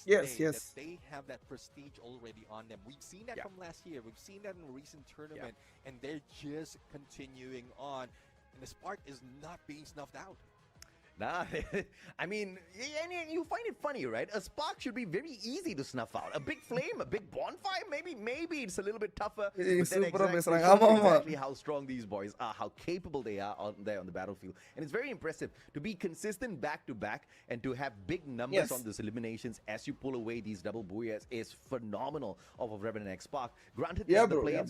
Yes, day yes. that they have that prestige already on them. We've seen that from last year. We've seen that in a recent tournament, and they're just continuing on. And the Spark is not being snuffed out. Nah, I mean, and you find it funny, right? A spark should be very easy to snuff out. A big flame, a big bonfire, maybe it's a little bit tougher. But then exactly how strong these boys are, how capable they are out there on the battlefield. And it's very impressive to be consistent back to back and to have big numbers on these eliminations as you pull away these double booyahs is phenomenal of RNX Spark. Granted,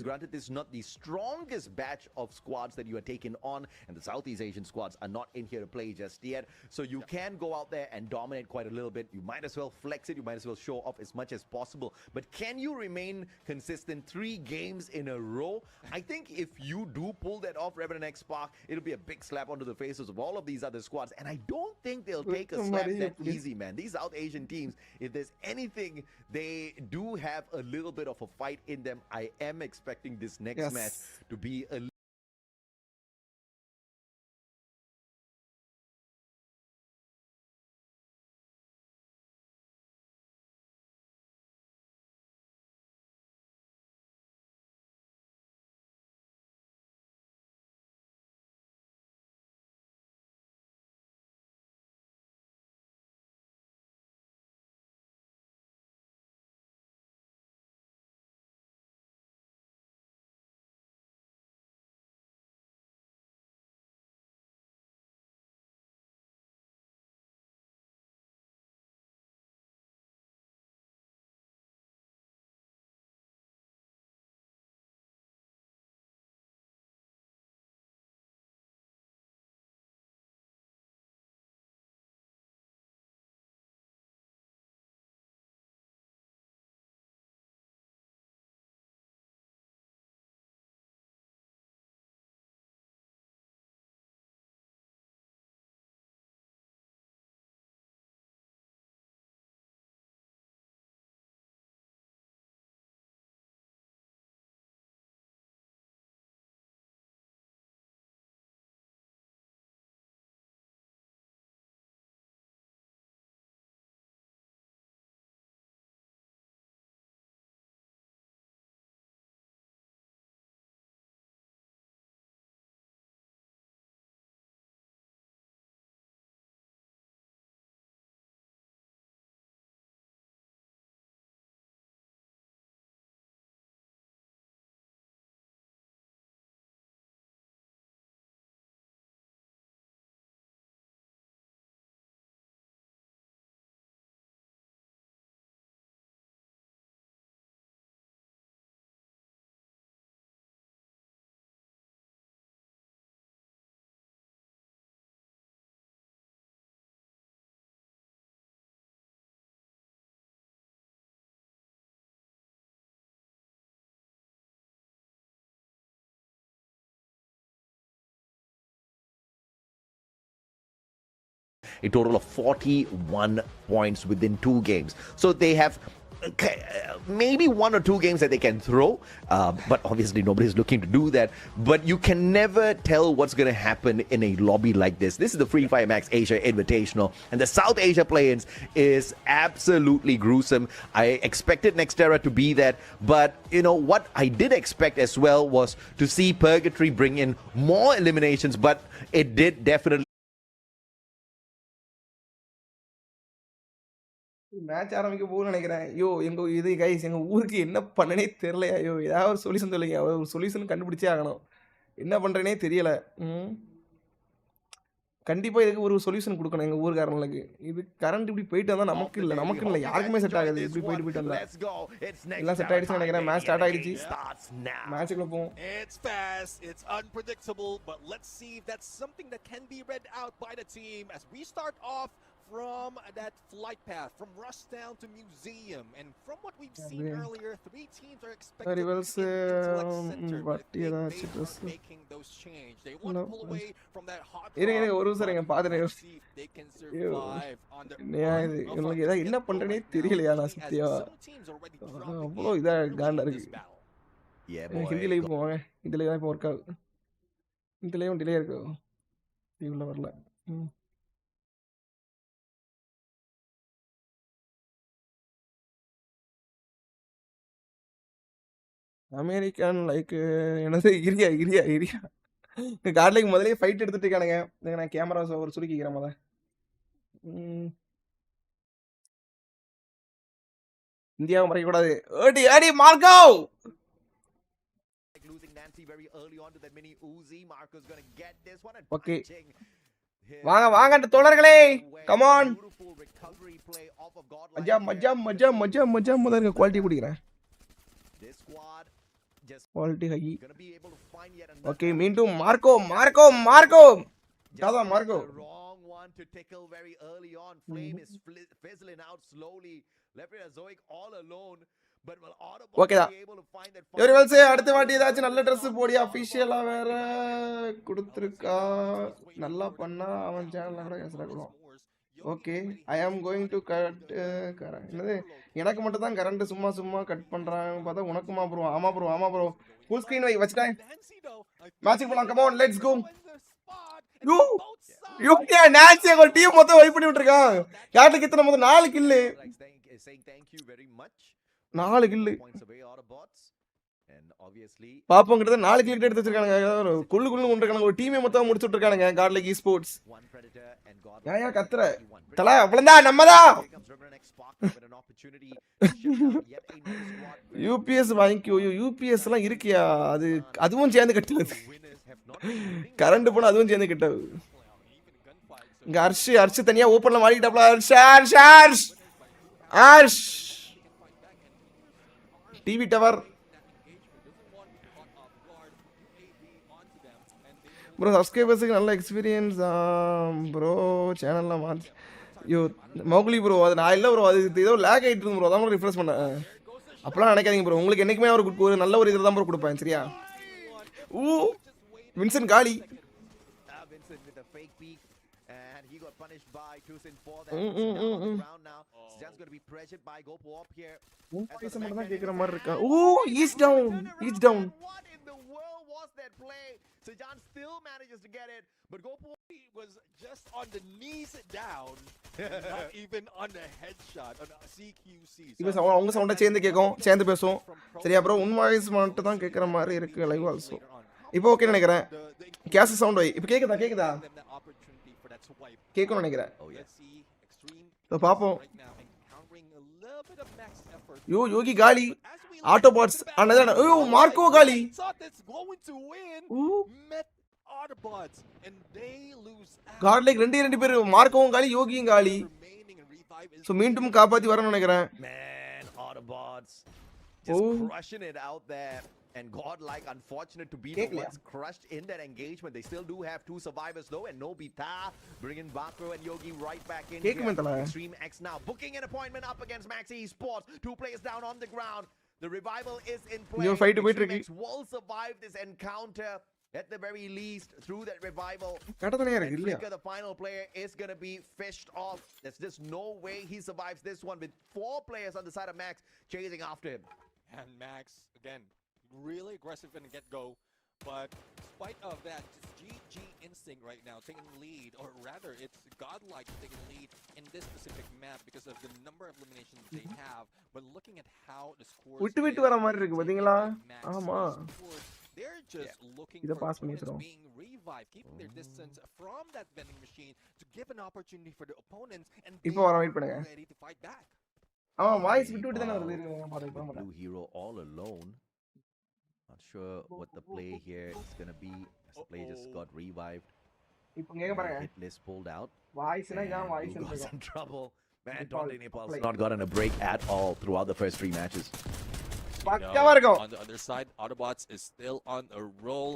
granted this is not the strongest batch of squads that you are taking on, and the Southeast Asian squads are not in here to play just yet. So you can go out there and dominate quite a little bit. You might as well flex it. You might as well show off as much as possible. But can you remain consistent 3 games in a row? I think if you do pull that off, RNX Spark, it'll be a big slap onto the faces of all of these other squads. And I don't think they'll take a slap that easy, man. These South Asian teams, if there's anything, they do have a little bit of a fight in them. I am expecting this next match to be a a total of 41 points within 2 games. So they have maybe 1 or 2 games that they can throw, but obviously nobody's looking to do that. But you can never tell what's going to happen in a lobby like this. This is the Free Fire Max Asia Invitational, and the South Asia play-ins is absolutely gruesome. I expected Nextera to be that, but you know what I did expect as well was to see Purgatory bring in more eliminations, but it did definitely. Match ஆரம்பிக்க போகும்னு நினைக்கிறேன். ஐயோ எங்க இது guys எங்க ஊருக்கு என்ன பண்ணனே தெரியல. ஐயோ ஏதாவது ஒரு சொல்யூஷன் சொல்லுங்க. ஒரு சொல்யூஷன் கண்டுபிடிச்சே ஆகணும். என்ன பண்றேனே தெரியல. கண்டிப்பா இதுக்கு ஒரு சொல்யூஷன் கொடுக்கணும் எங்க ஊர்காரங்களுக்கு. இது கரண்ட் இப்படி போயிட்டு வந்தா நமக்கு இல்ல யாருக்குமே செட் ஆகாது. இப்படி போயிட்டு வந்தா எல்லாம் செட் ஆயிடுச்சுன்னு நினைக்கிறேன். மேட்ச் ஸ்டார்ட் ஆயிடுச்சு. மேட்ச்க்குள்ள போவோம். It's fast, it's unpredictable, but let's see if that's something that can be read out by the team as we start off from that flight path from Rushdown to Museum, and from what we've seen earlier, 3 teams are expected Rivals, in Intellect Center, but I think that's they just are making those change. They want to pull away from that hot இருங்க ஒரு drop, நிமிஷம் but பாத்துறேன். let's see if they can survive on the இது இவங்களுக்கு ஏதாவது என்ன பண்றேனே தெரியலையா நான் சத்தியா. அவ்வளோ இதா காண்டா இருக்கு. ஹிந்தில இப்போ போவாங்க. இதுல தான் இப்போ ஒர்க் ஆகுது. இதுலயும் டிலே இருக்கு. இவ்வளோ வரல. அமெரிக்கன் லைக் என்னது இரியா கார்லைக்கு முதலே ஃபைட் எடுத்துட்டு இருக்கானுங்க. நான் கேமரா ஒரு சுருக்கிக்கிறேன் முத. இந்தியாவை மறைக்க கூடாது. ஓடி அடி மார்க்கோ. ஓகே வாங்க அந்த தோழர்களே, கம் ஆன். மஜா முதல்ல குவாலிட்டி குடிக்கிறேன். Quality high. ஓகே மீண்டும் மார்க்கோ ஜாதா Marco. To tickle very early on. Flame is fizzling out slowly. Left it as Zoic all alone. But will Autobot be able to find that? Rivals அடுத்த வாட்டி ஏதாச்சும் நல்ல Dress போடி அபிஷியலா வேற கொடுத்திருக்கா. நல்லா பண்ணா அவன் சேனல்ல கூட கேசறலாம். Okay I am going to cut என்னது எனக்கு மட்டும் தான் கரண்ட் சும்மா கட் பண்றாங்க பார்த்தா உனக்குமா ப்ரோ? ஆமா ப்ரோ ஃபுல் ஸ்கிரீன் வச்சிட்டேன். மேட்ச் போலாம், come on let's go. UK Nancy ஒரு டீம் மொத்தம் வைப் பண்ணி விட்டுருக்கான். யாருக்கு எத்தனை மொத்தம் 4 கில். 4 கில் பாப்போம். கிட்ட 4 கில் எடுத்து வச்சிருக்கானுங்க. குள்ளு கொண்டிருக்கானுங்க. ஒரு டீமே மொத்தம் முடிச்சு விட்டுருக்கானுங்க காட்லைக் ஸ்போர்ட்ஸ். ஏன் கத்துற தல அவ்வளவுதான் நம்மதான். யூபிஎஸ் வாங்கிக்கோ. யூபிஎஸ் எல்லாம் இருக்கியா? அதுவும் சேர்ந்து கட்டுறது. கரண்ட் போனா அதுவும் சேர்ந்து கட்டது. இங்க அர்ஷ் தனியா ஓபன்ல மாட்டிட்டாப்ல. அர்ஷ் டிவி டவர் ப்ரோ. சப்ஸ்கிரைபர்ஸுக்கு நல்ல எக்ஸ்பீரியன்ஸ் ப்ரோ. சேனல்லாம் மாற்றி ஐயோ மௌக்லி ப்ரோ அது நான் இல்லை ப்ரோ. அது ஏதோ லேக் ஆகிட்டு இருக்கு ப்ரோ. அதான் ரிஃப்ரெஷ் பண்ணேன். அப்பெல்லாம் நினைக்காதீங்க ப்ரோ. உங்களுக்கு என்றைக்குமே ஒரு நல்ல ஒரு இதில் தான் ப்ரோ கொடுப்பேன். சரியா? வின்சென்ட் காலி. கேக்குற மாதிரி இருக்கா? Is down. Sejan still manages to get it, but Gopo was just on the knees down, not even on the headshot on CQC. இப்போ அவங்க சவுண்ட சேர்ந்து பேசுவோம். சரியா ப்ரோ? உன் வாய்ஸ் மட்டும் தான் கேக்குற மாதிரி இருக்கு லைவ் ஆல்சோ. இப்போ ஓகே நினைக்கிறேன். கேஸ் சவுண்ட் வை. இப்போ கேக்குதா? கேக்குன்னு நினைக்கிறேன். இப்போ பாப்போம். யோகி காலி. ஆட்டோபாட்ஸ் அண்ணா. மார்க்கோ காலி. கார்லைக் 2 பேர் மார்க்கோவும் காலி யோகியும் காலி. சோ மீண்டும் காப்பாத்தி வரணும்னு நினைக்கிறேன். Autobots just crushing it out there. And GodL unfortunate to be the ones crushed in that engagement. They still do have 2 survivors though, and Nobita bringing Bakro and Yogi right back in here. Extreme X now booking an appointment up against Max Esports. 2 players down on the ground. The revival is in play. Extreme X will survive this encounter at the very least through that revival. The final player is going to be fished off. There's just no way he survives this one with 4 players on the side of Max chasing after him. And Max again really aggressive in the get-go, but despite of that, just GG instinct right now taking lead, or rather it's GodL taking lead in this specific map because of the number of eliminations they have. But looking at how the scores விட்டு வர மாதிரி இருக்கு பாத்தீங்களா? ஆமா they're just looking for opponents being revived, keeping their distance from that vending machine to give an opportunity for the opponents, and இப்போ வர wait பண்ணுங்க. ready to fight back. Voice விட்டு தான வருது. Blue hero all alone. Not sure what the play here is going to be. This play just got revived. இப்போ கேக்க பாருங்க. Hit list pulled out. வாய்ஸ்னா ஏன் voice is in trouble. Man, Donde Nepal's not gotten a break at all throughout the first 3 matches. On the other side, Autobots is still on a roll.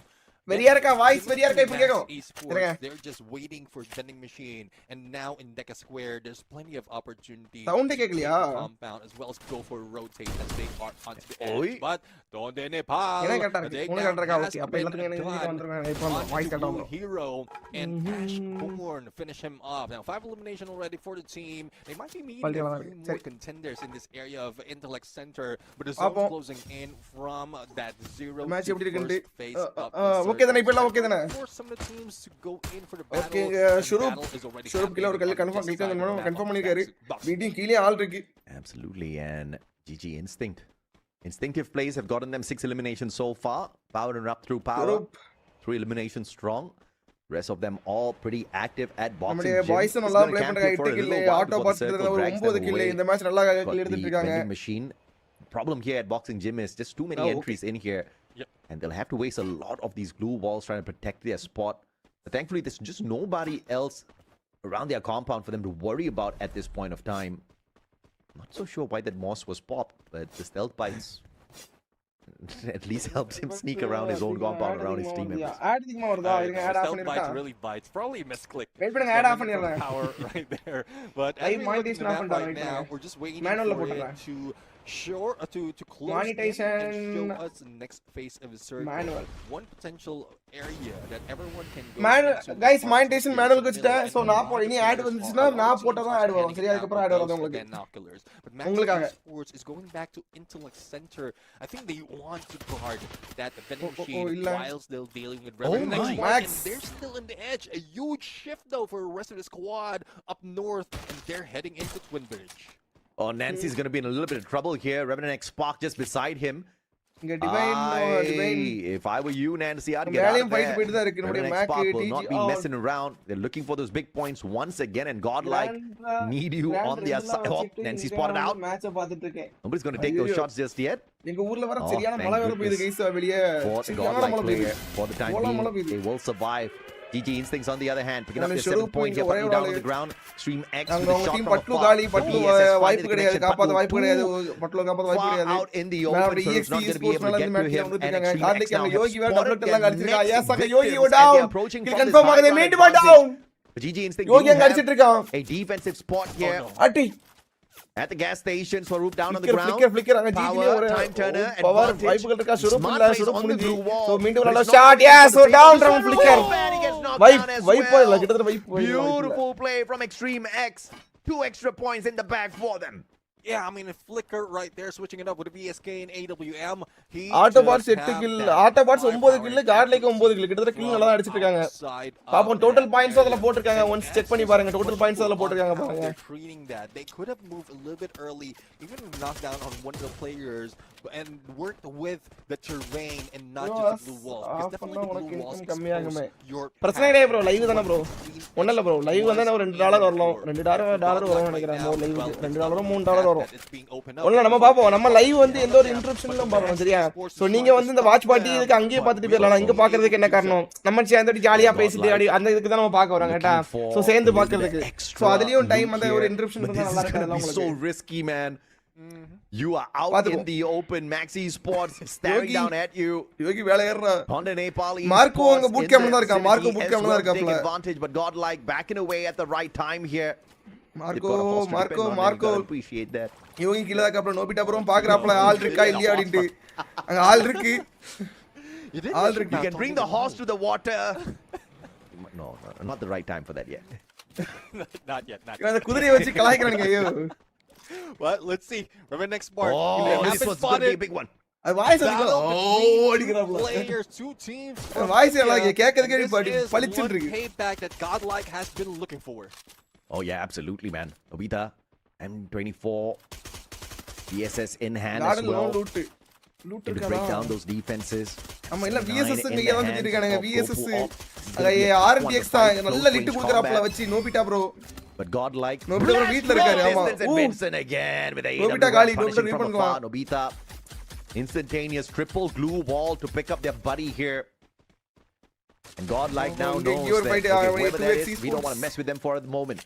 வெறியா இருக்கா voice வெறியா இருக்கா இப்ப கேக்கும் Esports, they're just waiting for vending machine, and now in Deca Square there's plenty of opportunity Sound to கேக்கலையா take the compound as well as go for a rotate as they are onto the edge. But donde Nepal, என்ன கரெக்டா the இருக்கு உனக்கு கரெக்டா இருக்கா okay அப்ப எல்லாத்துக்கும் எனக்கு வந்திருக்காங்க இப்போ வாய்ஸ் கரெக்டா onto the hero, and Ashborn finish him off. Now 5 elimination already for the team. They might be meeting a few more contenders in this area of Intellect Center, but the zone's closing in from that 0 match to எப்படி இருக்குன்னு first phase up. Okay தானே இப்போ எல்லாம் okay தானே For some of the teams to go in for the battle. Okay ஷுரூப் கீழ ஒரு கல்ல கன்ஃபார்ம் பண்ணிருக்காரு மீட்டிங் கீழே ஆள் இருக்கு. Absolutely, and GG Instinct. Instinctive plays have gotten them 6 eliminations so far. Powered up through power. 3 eliminations strong. Rest of them all pretty active at boxing. நம்மளுடைய boys நல்லா ப்ளே பண்றாங்க 8 கில் ஆட்டோ பாட்ஸ் ஒரு 9 kill இந்த match நல்லா kill எடுத்துட்டு இருக்காங்க. Machine problem here at boxing gym is just too many entries in here. And they'll have to waste a lot of these glue walls trying to protect their spot. But thankfully there's just nobody else around their compound for them to worry about at this point of time. Not so sure why that moss was popped, but the stealth bites at least helps him sneak around his own compound around his team members. Ad அதிகமா வருதா இருங்க ad off Stealth பண்ணிருக்கா bites really bites. Probably a misclick. Wait பண்ணுங்க ad off பண்ணிரலாம். Power right there. But I as we look at the map right now, பண்ணிட்டாங்க. we're just waiting Manual for போட்டுறேன். it to show to close Monetization. in and show us the next phase of the circle. Manual. One potential area that everyone can go into. Guys monetization manual வச்சிட்டேன் so நான் போ இனி add வந்துச்சுனா நான் போட்டா தான் add வரும் சரியா அதுக்கு அப்புறம் ஆட் வராது உங்களுக்கு உங்களுக்காக Sports is going back to Intellect Center. I think they want to guard that vending machine whilst they're dealing with my. Max. They're still in the edge. A huge shift though for the rest of the squad up north, and they're heading into Twin Bridge. Oh, Nancy's going to be in a little bit of trouble here. RNTX Spark just beside him. இங்க divine If I were you, Nancy, I'd get out of fight போயிட்டு தான் there. இருக்கு நம்மளுடைய RNTX மேக் Spark will டிஜி not be messing around. They're looking for those big points once again, and godlike need you on their side. Oh, Nancy spotted out. மேட்ச பாத்துட்டு இருக்கேன் Nobody's going to take those shots just yet. எங்க ஊர்ல வர சரியான மழை வர போகுது guys வெளிய For the சரியான godlike மழை player, பெய்யுது for the time மழை being, பெய்யுது they will survive. GG Instincts on the other hand, picking up நானே their 7 ஷுரூப் points, இங்க they're ஒரே putting down ஆளு on the ground. Stream X with அங்க a அவங்க shot team from Patlu afar. காலி Patlu BSS வாய்ப்பு finding the கிடையாது connection. காப்பாத்த வாய்ப்பு கிடையாது Patlu பட்லு காப்பாத்த வாய்ப்பு far கிடையாது out in the open, so it's not going to be able to get to him. And இருக்காங்க Extreme X கார்த்திக் now அங்க have யோகி வேற spotted டபுள் எல்லாம் their அடிச்சிருக்கா next எஸ் அங்க victims, Yogi and down they're approaching from this confirm high ஆகுது ground மீண்டும் advantage. Down But GG Instinct Yogi do அங்க have அடிச்சிட்டு இருக்கான் a defensive spot here அடி at the gas station. Swaroop down on the flicker ground. Flicker அங்க GG ஒரு time turner power advantage. வாய்ப்புகள் இருக்கா ஷுரூப் Smart இல்ல plays ஷுரூப் on the முடிஞ்சு blue wall. சோ மீண்டும் But நல்ல it's not shot gonna yes be so able to down save round the flicker Swaroop, and he gets knocked wipe down as wipe well. இல்ல கிட்டத்தட்ட wipe Beautiful play from Extreme X. 2 extra points in the bag for them. Yeah, I mean, a flicker right there, switching it up with a VSK and AWM. He auto just bots 8 have kill that Autobots 9 firepower kill கார்ட்லைக்கு 9 kill கிட்டத்தட்ட kill நல்லா அடிச்சிட்டு இருக்காங்க outside of பாப்போம் total that points அதல area. போட்டுருக்காங்க once check பண்ணி பாருங்க டோட்டல் பாயிண்ட்ஸ் அதல போட்டுருக்காங்க How பாருங்க they're treating that. They could have moved a little bit early, even knocked down on one of the players, and worked with the terrain and not just the blue walls. Because definitely the blue walls expose your பிரச்சனை இல்ல bro live தான bro ஒண்ணு இல்ல bro live வந்தா ஒரு $2 வரலாம் $2 வரும் நினைக்கிறேன் மோ லைவ் $2 $3 வரும் ஒண்ணு நம்ம பாப்போம் நம்ம லைவ் வந்து எந்த ஒரு இன்டரப்ஷன் இல்லாம பாப்போம் சரியா சோ நீங்க வந்து இந்த வாட்ச் பார்ட்டி இதுக்கு அங்கேயே பார்த்துட்டு போயிடலாம் இங்க பாக்குறதுக்கு என்ன காரணம் நம்ம சேர்ந்துட்டு ஜாலியா பேசிட்டு அப்படி அந்த இதுக்கு தான் நம்ம பார்க்க வரோம் கேட்டா சோ சேர்ந்து பாக்குறதுக்கு சோ அதுலயும் டைம் அந்த ஒரு இன்டரப்ஷன் இருந்தா நல்லா It's இருக்கும் so risky, man. You are out in the open. Maxi Sports staring down at you. யோகி வேலை ஏறறா Honda Nepali. மார்க்கோ அங்க பூட் கேம்ல தான் இருக்கா மார்க்கோ பூட் கேம்ல தான் இருக்காப்ல advantage, but godlike backing away at the right time here. Marco Appreciate that. யோகி கீழ இருக்காப்ல நோபிட்டா ப்ரோ பாக்குறாப்ல ஆள் இருக்கா இல்லையா அப்படிட்டு அங்க ஆள் இருக்கு ஆள் இருக்கு You can bring the horse to the water. No, not the right time for that yet. Not yet. அந்த குதிரையை வச்சு கலாய்க்கறானுங்க ஐயோ But let's see. Remember next part. Oh, this was going to be a big one. அது voice அடிக்குது அடிக்குறாப்ல Players, 2 teams. Voice எல்லாம் கேக்குறதுக்கே This படி is பளிச்சிட்டு one இருக்கு payback that godlike has been looking for. Oh yeah, absolutely, man. Obita, M24, BSS in hand as garden well. Loot loot Able to break down those defenses. நம்ம இல்ல VSS in இங்க the தான் hands சுத்திட்டு இருக்கானுங்க of VSS Goku Op. அத RNTX தான் நல்ல lid குடுக்குறாப்ல வச்சு Nobita bro But godlike. Nobita bro வீட்ல இருக்காரு ஆமா Distance and Vincent again with a Nobita Gali, punishing Nobita from Ribbon afar. Gla. Nobita, instantaneous triple glue wall to pick up their buddy here. And godlike now okay, knows your that fight, okay, when whoever you that do is, we don't want to mess with them for the moment.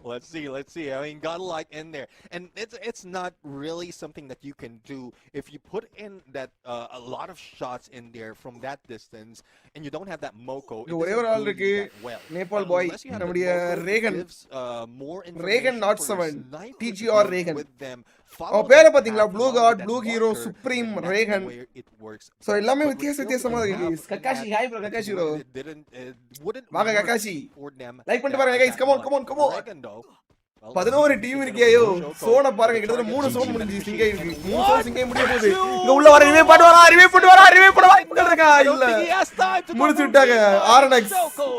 Let's see. I mean, godlike in there, and it's not really something that you can do if you put in that a lot of shots in there from that distance, and you don't have that Moko. It ஒரே ஒரு ஆள் doesn't do இருக்கு that well. Nepal bye Unless you have நம்முடைய that Moko, it ரேகன் gives, more Reagan information not for your 7 sniper to TGR deal Reagan with them. அவ Follow பேரை that பாத்தீங்களா path blue along காட் that blue hero marker, supreme and that's the Reagan way it works so எல்லாமே best. But வித்தியாச with வித்தியாசமா Silver இருக்கு enough in Kakashi that, hi bro Kakashi bro it wouldn't வாங்க work Kakashi for them like பண்ணிட்டு that- பாருங்க guys that come on much. Come on come on Reagan, though, well, 11 team இருக்கியோ சோன பாருங்க கிட்டத்தட்ட 3 zone முடிஞ்சு சிங்கை இருக்கு 3 சோன் சிங்கை முடிய போகுது இங்க உள்ள வர ரிவே பண்ணுவாரா ரிவே போட வாய்ப்புகள் இருக்கா I don't இல்ல think he has time to முடிச்சு cover விட்டாங்க this. RNX Shoko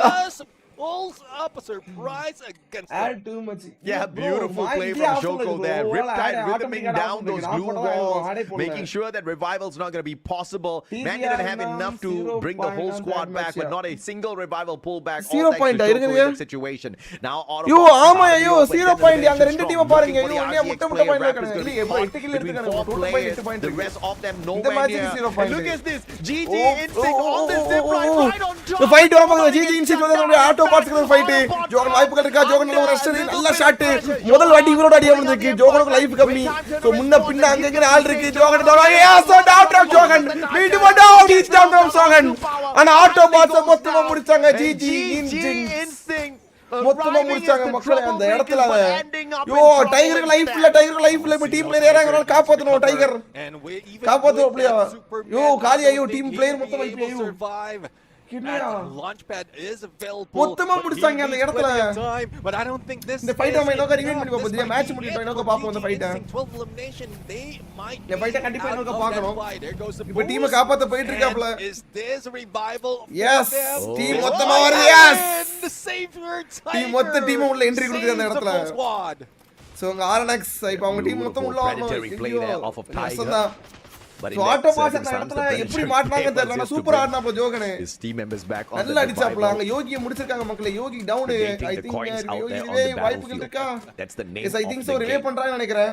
just pulls up a surprise against them. add too much Yeah, beautiful play from Shoko there. Riptide rhythming down those glue walls, making sure that revival's not going to be possible. Man didn't have enough to bring the whole squad back, but not a single revival pullback. 0 point in இருக்குங்க that situation. Now யோ ஆமா ஐயோ 0 point அங்க ரெண்டு team பாருங்க ஐயோ ஒண்ணே முட்டை point இருக்காங்க இல்ல எப்போ 8 கில் எடுத்துக்காங்க total point 8 point the rest of them இந்த nowhere match near. 0 And point look at this, GG instinct on the zip line right on top. இந்த ஃபைட் வர போகுது ஜிஜி இன்சிட் வந்து ஆட்டோ பார்ட்ஸ்க்கு ஃபைட் ஜோகன் வாய்ப்புகள் இருக்கா ஜோகன் நல்ல ரஷ் நல்ல ஷாட் முதல் வாட்டி இவரோட அடி வந்திருக்கு ஜோகனுக்கு லைஃப் கம்மி சோ முன்ன பின்ன அங்கங்க ஆள் இருக்கு Johan down so down from Johan meet down he's down from Johan ஆனா ஆட்டோ பார்ட்ஸ் மொத்தமா முடிச்சாங்க ஜிஜி instinct மொத்தமா முடிச்சாங்க மக்களே அந்த இடத்துல யோ டைகருக்கு லைஃப் இல்ல டீம் பிளேயர் ஏறாங்கறால காப்பாத்தணும் டைகர் காப்பாத்தணும் அப்படியே யோ காலி ஐயோ டீம் பிளேயர் மொத்தமா ஐயோ Launchpad is available. மொத்தமா முடிச்சாங்க அந்த இடத்துல But I don't think this இந்த ஃபைட் நம்ம இன்னொரு ரிவைன் பண்ணி பாப்போம் மேட்ச் முடியட்டும் இன்னொரு பாப்போம் அந்த ஃபைட்ட 12 elimination they might இந்த ஃபைட்ட கண்டிப்பா இன்னொரு பாக்கணும் there goes the இப்போ டீமை காப்பாத்த போயிட்டு இருக்காப்ல is this a revival yes team மொத்தமா வருது எஸ் the savior டீம் மொத்த டீம் உள்ள என்ட்ரி கொடுக்குது அந்த இடத்துல சோ உங்க RNX இப்போ அவங்க டீம் மொத்தம் உள்ள வரணும் But so auto pass அந்த இடத்துல எப்படி மாட்னாங்க தெரியல super ஆடுனாப்ல ஜோகனே his team members back on நல்ல அடிச்சாப்ல அங்க யோகியை முடிச்சிருக்காங்க மக்களே யோகி டவுன் ஐ திங்க் யோகி ரிவே வாய்ப்புகள் இருக்கா that's the name yes I think so revive பண்றாங்க நினைக்கிறேன்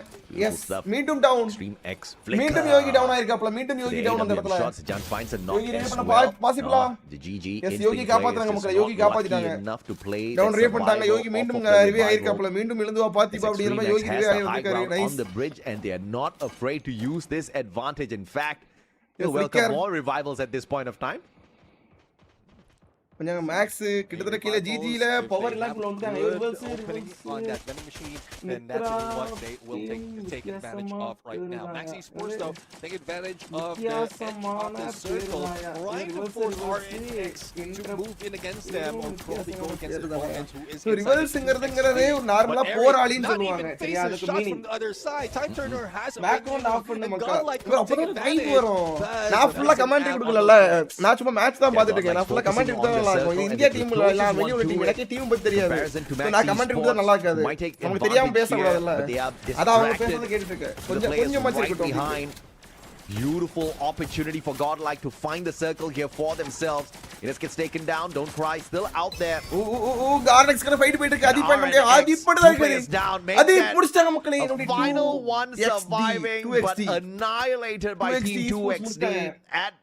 எஸ் மீண்டும் டவுன் Stream X மீண்டும் யோகி டவுன் ஆயிருக்காப்ல மீண்டும் யோகி டவுன் அந்த இடத்துல shots Jan finds a knock யோகி ரிவே பண்ண பாசிபிளா the GG எஸ் யோகி காப்பாத்துறாங்க மக்களே யோகி காப்பாத்திட்டாங்க enough to play டவுன் ரிவே பண்ணிட்டாங்க யோகி மீண்டும் ரிவே ஆயிருக்காப்ல மீண்டும் எழுந்துவா பாத்திப்பா அப்படிங்கற யோகி ரிவே ஆயிருக்காரு on nice the bridge and they are not afraid to use this advantage. In fact, you'll welcome more revivals at this point of time. கொஞ்சம் maths கிட்டத்தட்ட கீழ ஜிஜில பவர் எல்லாம் உள்ள வந்துட்டாங்க reverse on that vending machine, then that's what they will take advantage of right now. Maxi Sports though take advantage of the edge of the circle, trying to force RNX to move in against them or probably go against the opponent who is ரிவர்ஸ்ங்கிறதுங்கிறதே ஒரு நார்மலா போராளின்னு சொல்லுவாங்க சரியா அதுக்கு meaning from the other side. Time Turner has a background off பண்ணு மக்கள் அப்பதான் டைம் வரும் நான் ஃபுல்லா கமெண்ட்ரி கொடுக்கலல நான் சும்மா மேட்ச் தான் பாத்துட்டு இருக்கேன் நான் ஃபுல்லா கமெண்ட்ரி தான் இந்தியா டீம்ல எல்லாம் வெளியூர் டீம் எனக்கு டீம் பத்தி தெரியாது நான் கமெண்ட் கொடுத்தா நல்லா இருக்காது நமக்கு தெரியாம பேச கூடாதுல்ல அத அவங்க பேசுறது கேட்டுட்டு இருக்கேன் கொஞ்சம் மச்சி இருக்கட்டும் Beautiful opportunity for GodL to find the circle here for themselves. It gets taken down. Don't cry. Still out there. RNX கர ஃபைட் போயிட்டு இருக்கு அதி பண்ண முடியாது அதி படுதா இருக்கு அதி முடிச்சாங்க மக்களே Final one surviving but annihilated by Team 2XD at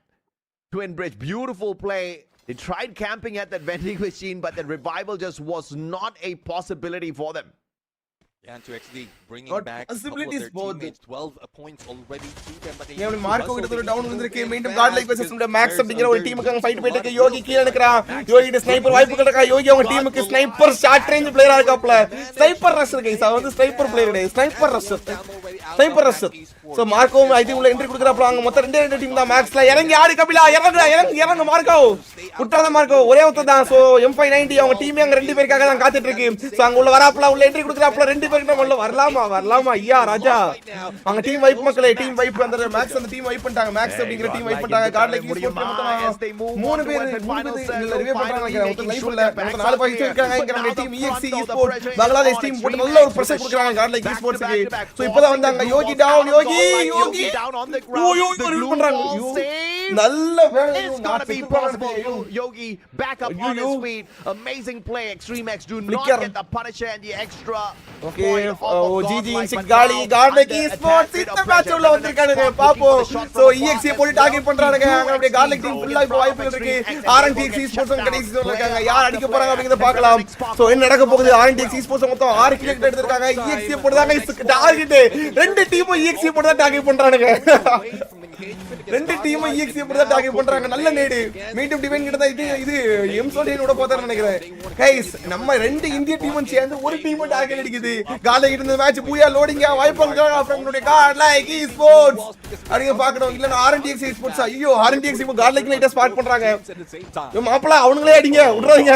Twin Bridge. Beautiful play. They tried camping at that vending machine, but the revival just was not a possibility for them. And 2XD bringing Not back possibilities both. 12 points already to them, but ஏன் Marco கிட்ட down வந்திருக்கு மீண்டும் காட்லைக் versus maths அப்படிங்கற ஒரு டீமுக்கு அங்க fight போயிட்டு இருக்கு யோகி கீழ நிக்கறான் யோகிட்ட ஸ்னைப்பர் வாய்ப்புகள் இருக்கா யோகி அவங்க டீமுக்கு ஸ்னைப்பர் ஷார்ட் ரேஞ்ச் பிளேயரா இருக்காப்ல ஸ்னைப்பர் ரஷர் கைஸ் அவன் வந்து ஸ்னைப்பர் பிளேயர் கிடையாது sniper rusher so Marco I think உள்ள என்ட்ரி குடுக்குறாப்ல அங்க மொத்த ரெண்டு டீம் தான் மேக்ஸ்ல இறங்கி ஆடி கபிலா இறங்கு மார்க்கோ குட்டாத மார்க்கோ ஒரே ஒருத்தன் தான் சோ M590 அவங்க டீமே அங்க ரெண்டு பேருக்காக தான் காத்துட்டு இருக்கு சோ அங்க உள்ள வராப்ல உள்ள என்ட்ரி குடுக்குறாப்ல ரெண்டு பேருக்கு நம்ம உள்ள வரலாமா ஐயா ராஜா அவங்க டீம் வைப் மக்களே டீம் வைப் அந்த மேக்ஸ் அந்த டீம் வைப் பண்ணிட்டாங்க மேக்ஸ் அப்படிங்கற டீம் வைப் பண்ணிட்டாங்க காட்லைக் மூணு பேர் இல்ல ரிவே பண்றாங்க நினைக்கிறேன் லைஃப் இல்ல மொத்த நாலு பாய்ஸ் இருக்காங்க இங்க நம்ம team EXE sports Bangladesh team போட்டு நல்ல ஒரு பிரஷர் கொடுக்கறாங்க காட்லைக் ஸ்போர்ட்ஸ்க்கு சோ இப்போதான் வந்தாங்க Yogi down Yogi down on the ground. பண்றாங்க நல்ல வேலை It's gonna be possible. Yogi back up on his feet. Amazing play. Extreme X do not get the punisher and the extra. Okay, GG in gali Godlike Esports இந்த match உள்ள வந்திருக்கானுங்க பாப்போம். So EXE போட்டு target பண்றானுங்க. அங்க அப்படியே Godlike team ஃபுல்லா இப்போ வாய்ப்பு இருக்கு. RNTX Esports கடைசி ஜோன்ல இருக்காங்க. யார் அடிக்க போறாங்க அப்படிங்கறத பார்க்கலாம். சோ என்ன நடக்க போகுது? RNTX Esports மொத்தம் 6 கில் எடுத்துட்டாங்க. EXE போடுறாங்க டார்கெட். ரெண்டு டீமும் EXE போட்டு தான் டார்கெட் பண்றானுங்க. ரெண்டு டீமும் EXE போட்டு தான் டார்கெட் பண்றாங்க. நல்ல நேடு. மீண்டும் டிவைன் கிட்ட தான் இது M14 ஓட போறான்னு நினைக்கிறேன். கைஸ் நம்ம ரெண்டு இந்திய டீமும் சேர்ந்து ஒரு டீம் டார்கெட் அடிக்குது. காலை இருந்த மேட்ச் பூயா லோடிங்கா வைப்பங்க ஃப்ரெண்ட் GodLike Esports அடிங்க பார்க்கணும். இல்ல RNTX Esports ஐயோ RNTX இப்போ GodLike லைட்டா ஸ்பாட் பண்றாங்க. மாப்ள அவங்களே அடிங்க விடுறாங்க.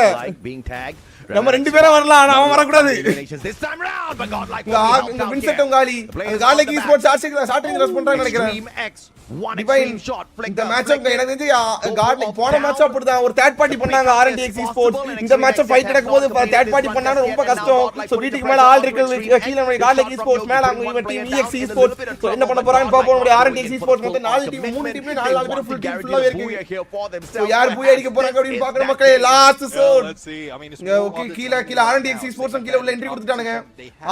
நம்ம ரெண்டு பேரும் வரலாம் ஆனா அவன் வர கூடாது. இந்த வின்செட்டும் காலி GodLike Esports ஷாட்டிங் ரஷ் பண்றாங்க நினைக்கிறேன். டிவைன் இந்த மேட்ச் எனக்கு தெரிஞ்சு GodLike போன மேட்ச் அப்படிதான் ஒரு தேர்ட் பார்ட்டி பண்ணாங்க RNTX Esports. இந்த மேட்ச் ஃபைட் நடக்கும்போது தேர்ட் பார்ட்டி பண்ணானே ரொம்ப கஷ்டம். சோ வீட்டுக்கு மேல ஆல் இருக்கு கீழ GodLike Esports மேல அவங்க இவன் டீம் EXE Esports சோ என்ன பண்ண போறாங்கன்னு பாப்போம். RNTX Esports மொத்தம் 4 டீம் 3 டீம்ல 4 பேர் ஃபுல் டீம் ஃபுல்லா இருக்கு. சோ யார் பூய் அடிக்க போறாங்க அப்படின்னு பார்க்கணும் மக்களே. லாஸ்ட் சோன் ஓகே கீழ RNTX Esports கீழ உள்ள என்ட்ரி கொடுத்துட்டானுங்க.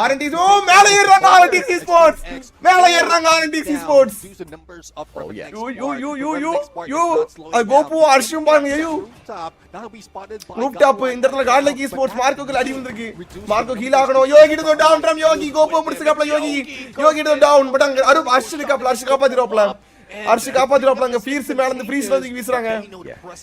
RNTX ஓ மேல ஏறாங்க RNTX Esports மேல ஏறாங்க RNTX Esports. You கோபு அர்ஷும் பாருங்க யூ ரூஃப்டாப் இந்த இடத்துல GodLike Esports மார்க்கோக்கு அடி வந்திருக்கு. மார்க்கோ ஹீல் ஆகணும். Yogi to down from Yogi Gopu முடிச்சுக்கப்ல யோகி டு டவுன் பட் அங்க அர்ஷு காப்பாத்திரோப்ல அர்ஷு காப்பாத்திரோப்ல அங்க ஃப்ரீஸ் மேல இருந்து ஃப்ரீஸ்ல வந்து வீசுறாங்க.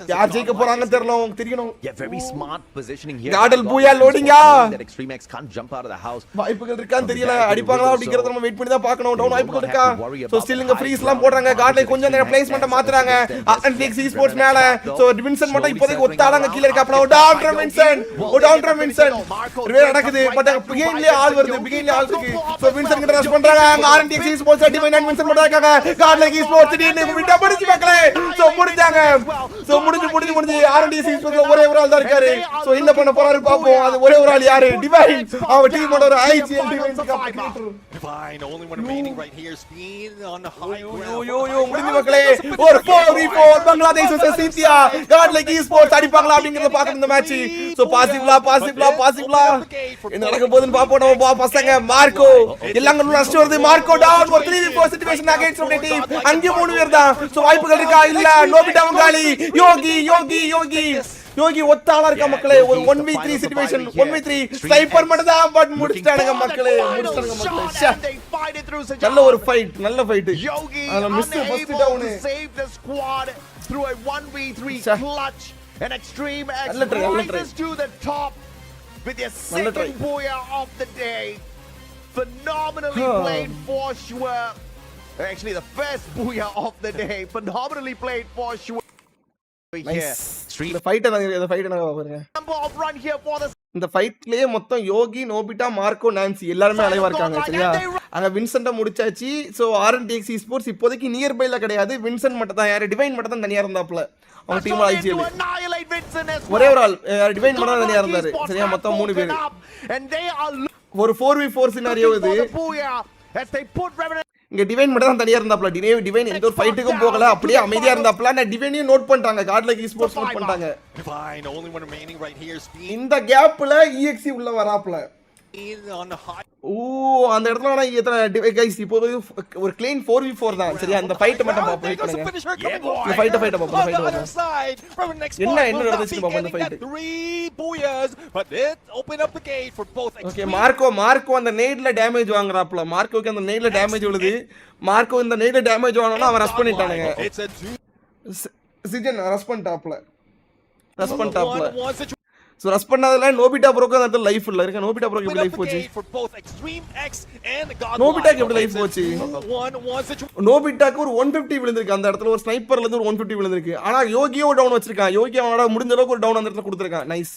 யார் ஜெயிக்க போறாங்கன்னு தெரியல உங்களுக்கு தெரியணும். very smart positioning here. GodL பூயா லோடிங்கா that Extreme X can't jump out of the house. வாய்ப்புகள் இருக்கான்னு தெரியல. அடிப்பாங்களா அப்படிங்கறத நம்ம வெயிட் பண்ணி தான் பார்க்கணும். டவுன் வாய்ப்புகள் இருக்கா? சோ ஸ்டில் இங்க ஃப்ரீஸ்லாம் போடுறாங்க. GodLike கொஞ்சம் நேரம் பிளேஸ்மென்ட் மாத்துறாங்க. RNTX Esports மேல சோ வின்சென்ட் மட்டும் இப்போதைக்கு ஒத்தாளங்க கீழ இருக்காப்ல. டவுன் ஃப்ரம் வின்சென்ட் ரிவே நடக்குது. பட் பிகைன்ல ஆள் வருது. பிகைன்ல ஆள் இருக்கு. சோ வின்சென்ட் கிட்ட ரஷ் பண்றாங்க. RNTX Esports divine and Vincent மட்டும் இருக்காங்க. GodLike Esports திடீர்னு விட்டா படிச்சு மக்களே. சோ முடிஞ்சாங்க. சோ முடிஞ்சு RNTX Esports ஒரே ஒரு ஆள் தான் இருக்காரு. சோ என்ன பண்ண போறாரு பாப்போம். அது ஒரே ஒரு ஆள் யாரு? டிவைன். அவ டீமோட ஒரு IGL divine Divine, only one remaining right here. Speed on the high ground. யோ முடிஞ்சு மக்களே. ஒரு 4v4 Bangladesh vs India. GodLike Esports அடிப்பாங்களா அப்படிங்கறத பார்க்கணும் இந்த மேட்ச். சோ பாசிவ்லா என்ன நடக்க போகுதுன்னு பாப்போம். நம்ம பசங்க மார்க்கோ எல்லாங்க ரஷ் வருது. மார்க்கோ டவுன் ஒரு 3v4 situation against of the team. அங்க 3 பேர் தான். சோ வாய்ப்புகள் இருக்கா? இல்ல நோபிட்டாவும் காலி. யோகி ஒத்தாளா இருக்க மக்களே. ஒரு 1v3 சிச்சுவேஷன் 1v3 ஸ்னைப்பர் மட்டும் தான் பட் முடிச்சிட்டானுங்க மக்களே. நல்ல ஒரு ஃபைட் அதுல miss first down save the squad through a 1v3 clutch and Extreme X rises to the top with their second booyah of the day. Phenomenally played for sure. Actually the first booyah of the day. Phenomenally played for sure. இந்த fight பாருங்க. இந்த ஃபைட்லயே மொத்தம் யோகி Nobita Marco Nancy எல்லாரும் அலைவா இருக்காங்க சரியா. அங்க வின்சென்ட்ட முடிச்சாச்சு. So RNTX Esports இப்போதைக்கு நியர் பைல கிடையாது. வின்சென்ட் மட்டும் தான் யாரு டிவைன் மட்டும் தான் தனியா இருந்தாப்ல. அவங்க டீம் IGL ஒரே ஒரு ஆள் டிவைன் மட்டும் தான் தனியா இருந்தாரு சரியா. மொத்தம் 3 பேர். ஒரு 4v4 சினாரியோ இது. இங்க டிவைன் மட்டும் தான் தனியா இருந்தாப்ல. டிவைன் எந்த ஒரு ஃபைட்டுக்கும் போகல. அப்படியே அமைதியா இருந்தாப்ல. நான் டிவைனையும் நோட் பண்ணிட்டாங்க. GodLike Esports நோட் பண்ணிட்டாங்க. இந்த கேப்ல EXE உள்ள வராப்ல. அந்த இடத்துல நான் எத்தனை கைஸ் இப்போ ஒரு க்ளீன் 4v4 தான் சரியா. அந்த ஃபைட் மட்டும் பாப்போம். இந்த ஃபைட் பாப்போம். என்ன நடந்துச்சு பாப்போம் இந்த ஃபைட். ஓகே மார்க்கோ அந்த நேட்ல டேமேஜ் வாங்குறாப்ல. மார்க்கோக்கு அந்த நேட்ல டேமேஜ் விழுது. மார்க்கோ இந்த நேட்ல டேமேஜ் வாங்குனா அவன் ரஷ் பண்ணிட்டானுங்க. சிஜன் ரஷ் பண்ணிட்டாப்ல. சோ ரஷ் பண்ணாதல நோபிட்டா ப்ரோக்கு அந்த லைஃப் இல்ல இருக்கு. நோபிட்டா ப்ரோக்கு எப்படி லைஃப் போச்சு? நோபிட்டாக்கு எப்படி லைஃப் போச்சு? நோபிட்டாக்கு ஒரு 150 விழுந்திருக்கு. அந்த இடத்துல ஒரு ஸ்னைப்பர்ல இருந்து ஒரு 150 விழுந்திருக்கு. ஆனா யோகியோ டவுன் வச்சிருக்கான். யோகி அவனோட முடிஞ்ச அளவுக்கு ஒரு டவுன் அந்த இடத்துல கொடுத்திருக்கான். நைஸ்.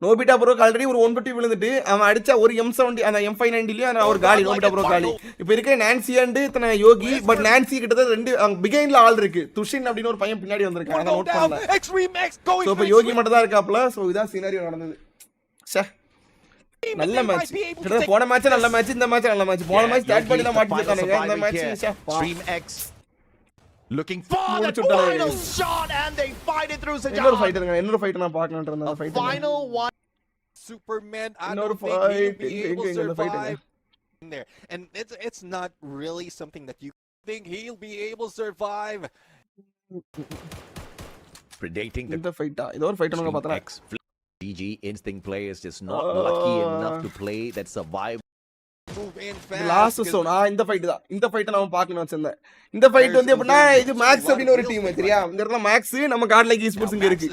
நோபிட்டா ப்ரோக்கு ஆல்ரெடி ஒரு 150 விழுந்துட்டு அவன் அடிச்சா ஒரு M70 அந்த M590லயும் ஒரு காலி நோபிட்டா ப்ரோ காலி. இப்போ இருக்க நான்சி அண்ட் இத்தனை யோகி. பட் நான்சி கிட்ட ரெண்டு பிகைன்ல ஆள் இருக்கு. துஷின் அப்படின ஒரு பையன் பின்னாடி வந்திருக்கான். அத நோட் பண்ணல. சோ இப்போ யோகி மட்டும் தான் இருக்காப்ல. சோ இதான் சினாரியோ நடந்தது. ச்சே நல்ல மேட்ச். கிட்ட போன மேட்ச் நல்ல மேட்ச். இந்த மேட்ச் நல்ல மேட்ச். போன மேட்ச் ஸ்டார்ட் பண்ணி தான் மாட்டிட்டானுங்க. இந்த match Extreme X Looking for the final shot and they fight it through Sajad. Another fight na paakalaanta irundha fight. Final one. Superman, I don't think he'll be able to survive in there. And it's not really something that you think he'll be able to survive. Predating the fight. Idor fight ananga pathana. GG instinct players just not lucky enough to play that survive. Move in fast. Last zone இந்த fight தான். இந்த ஃபைட்ட நாம பார்க்கணும் வச்சிருந்தேன். இந்த fight வந்து எப்படின்னா இது மேக்ஸ் அப்படின ஒரு டீம் சரியா? இங்க இருக்க மேக்ஸ் நம்ம காட்லைக் ஈஸ்போர்ட்ஸ் இங்க இருக்கு.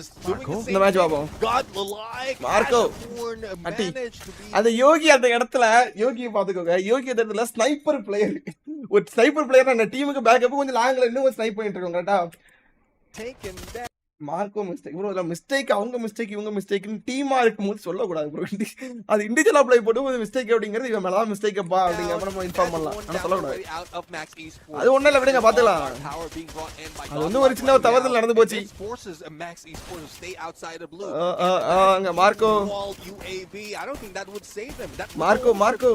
இந்த மேட்ச் பாப்போம். மார்க்கோ அட்டி. அந்த யோகி அந்த இடத்துல யோகியை பாத்துக்கோங்க. யோகி அந்த இடத்துல ஸ்னைப்பர் பிளேயர். ஒரு ஸ்னைப்பர் பிளேயர் அந்த டீமுக்கு பேக்கப் கொஞ்சம் லாங்ல இன்னும் ஸ்னைப் பண்ணிட்டு இருக்காங்க கரெக்ட்டா? மார்க்கோ மிஸ்டேக் ப்ரோ இல்ல மிஸ்டேக் அவங்க மிஸ்டேக் இவங்க மிஸ்டேக்னு டீமா இருக்கும்போது சொல்லக்கூடாது ப்ரோ அது இண்டிவிஜுவலா ப்ளே போட்டு மிஸ்டேக் அப்படிங்கிறது இவன் மேல தான் மிஸ்டேக் அப்பா அப்படிங்கற நம்ம இன்ஃபார்ம் பண்ணலாம் ஆனா சொல்லக்கூடாது அது ஒண்ணு இல்ல விடுங்க பாத்துக்கலாம் அது வந்து ஒரு சின்ன தவறுதல் நடந்து போச்சு அங்க மார்க்கோ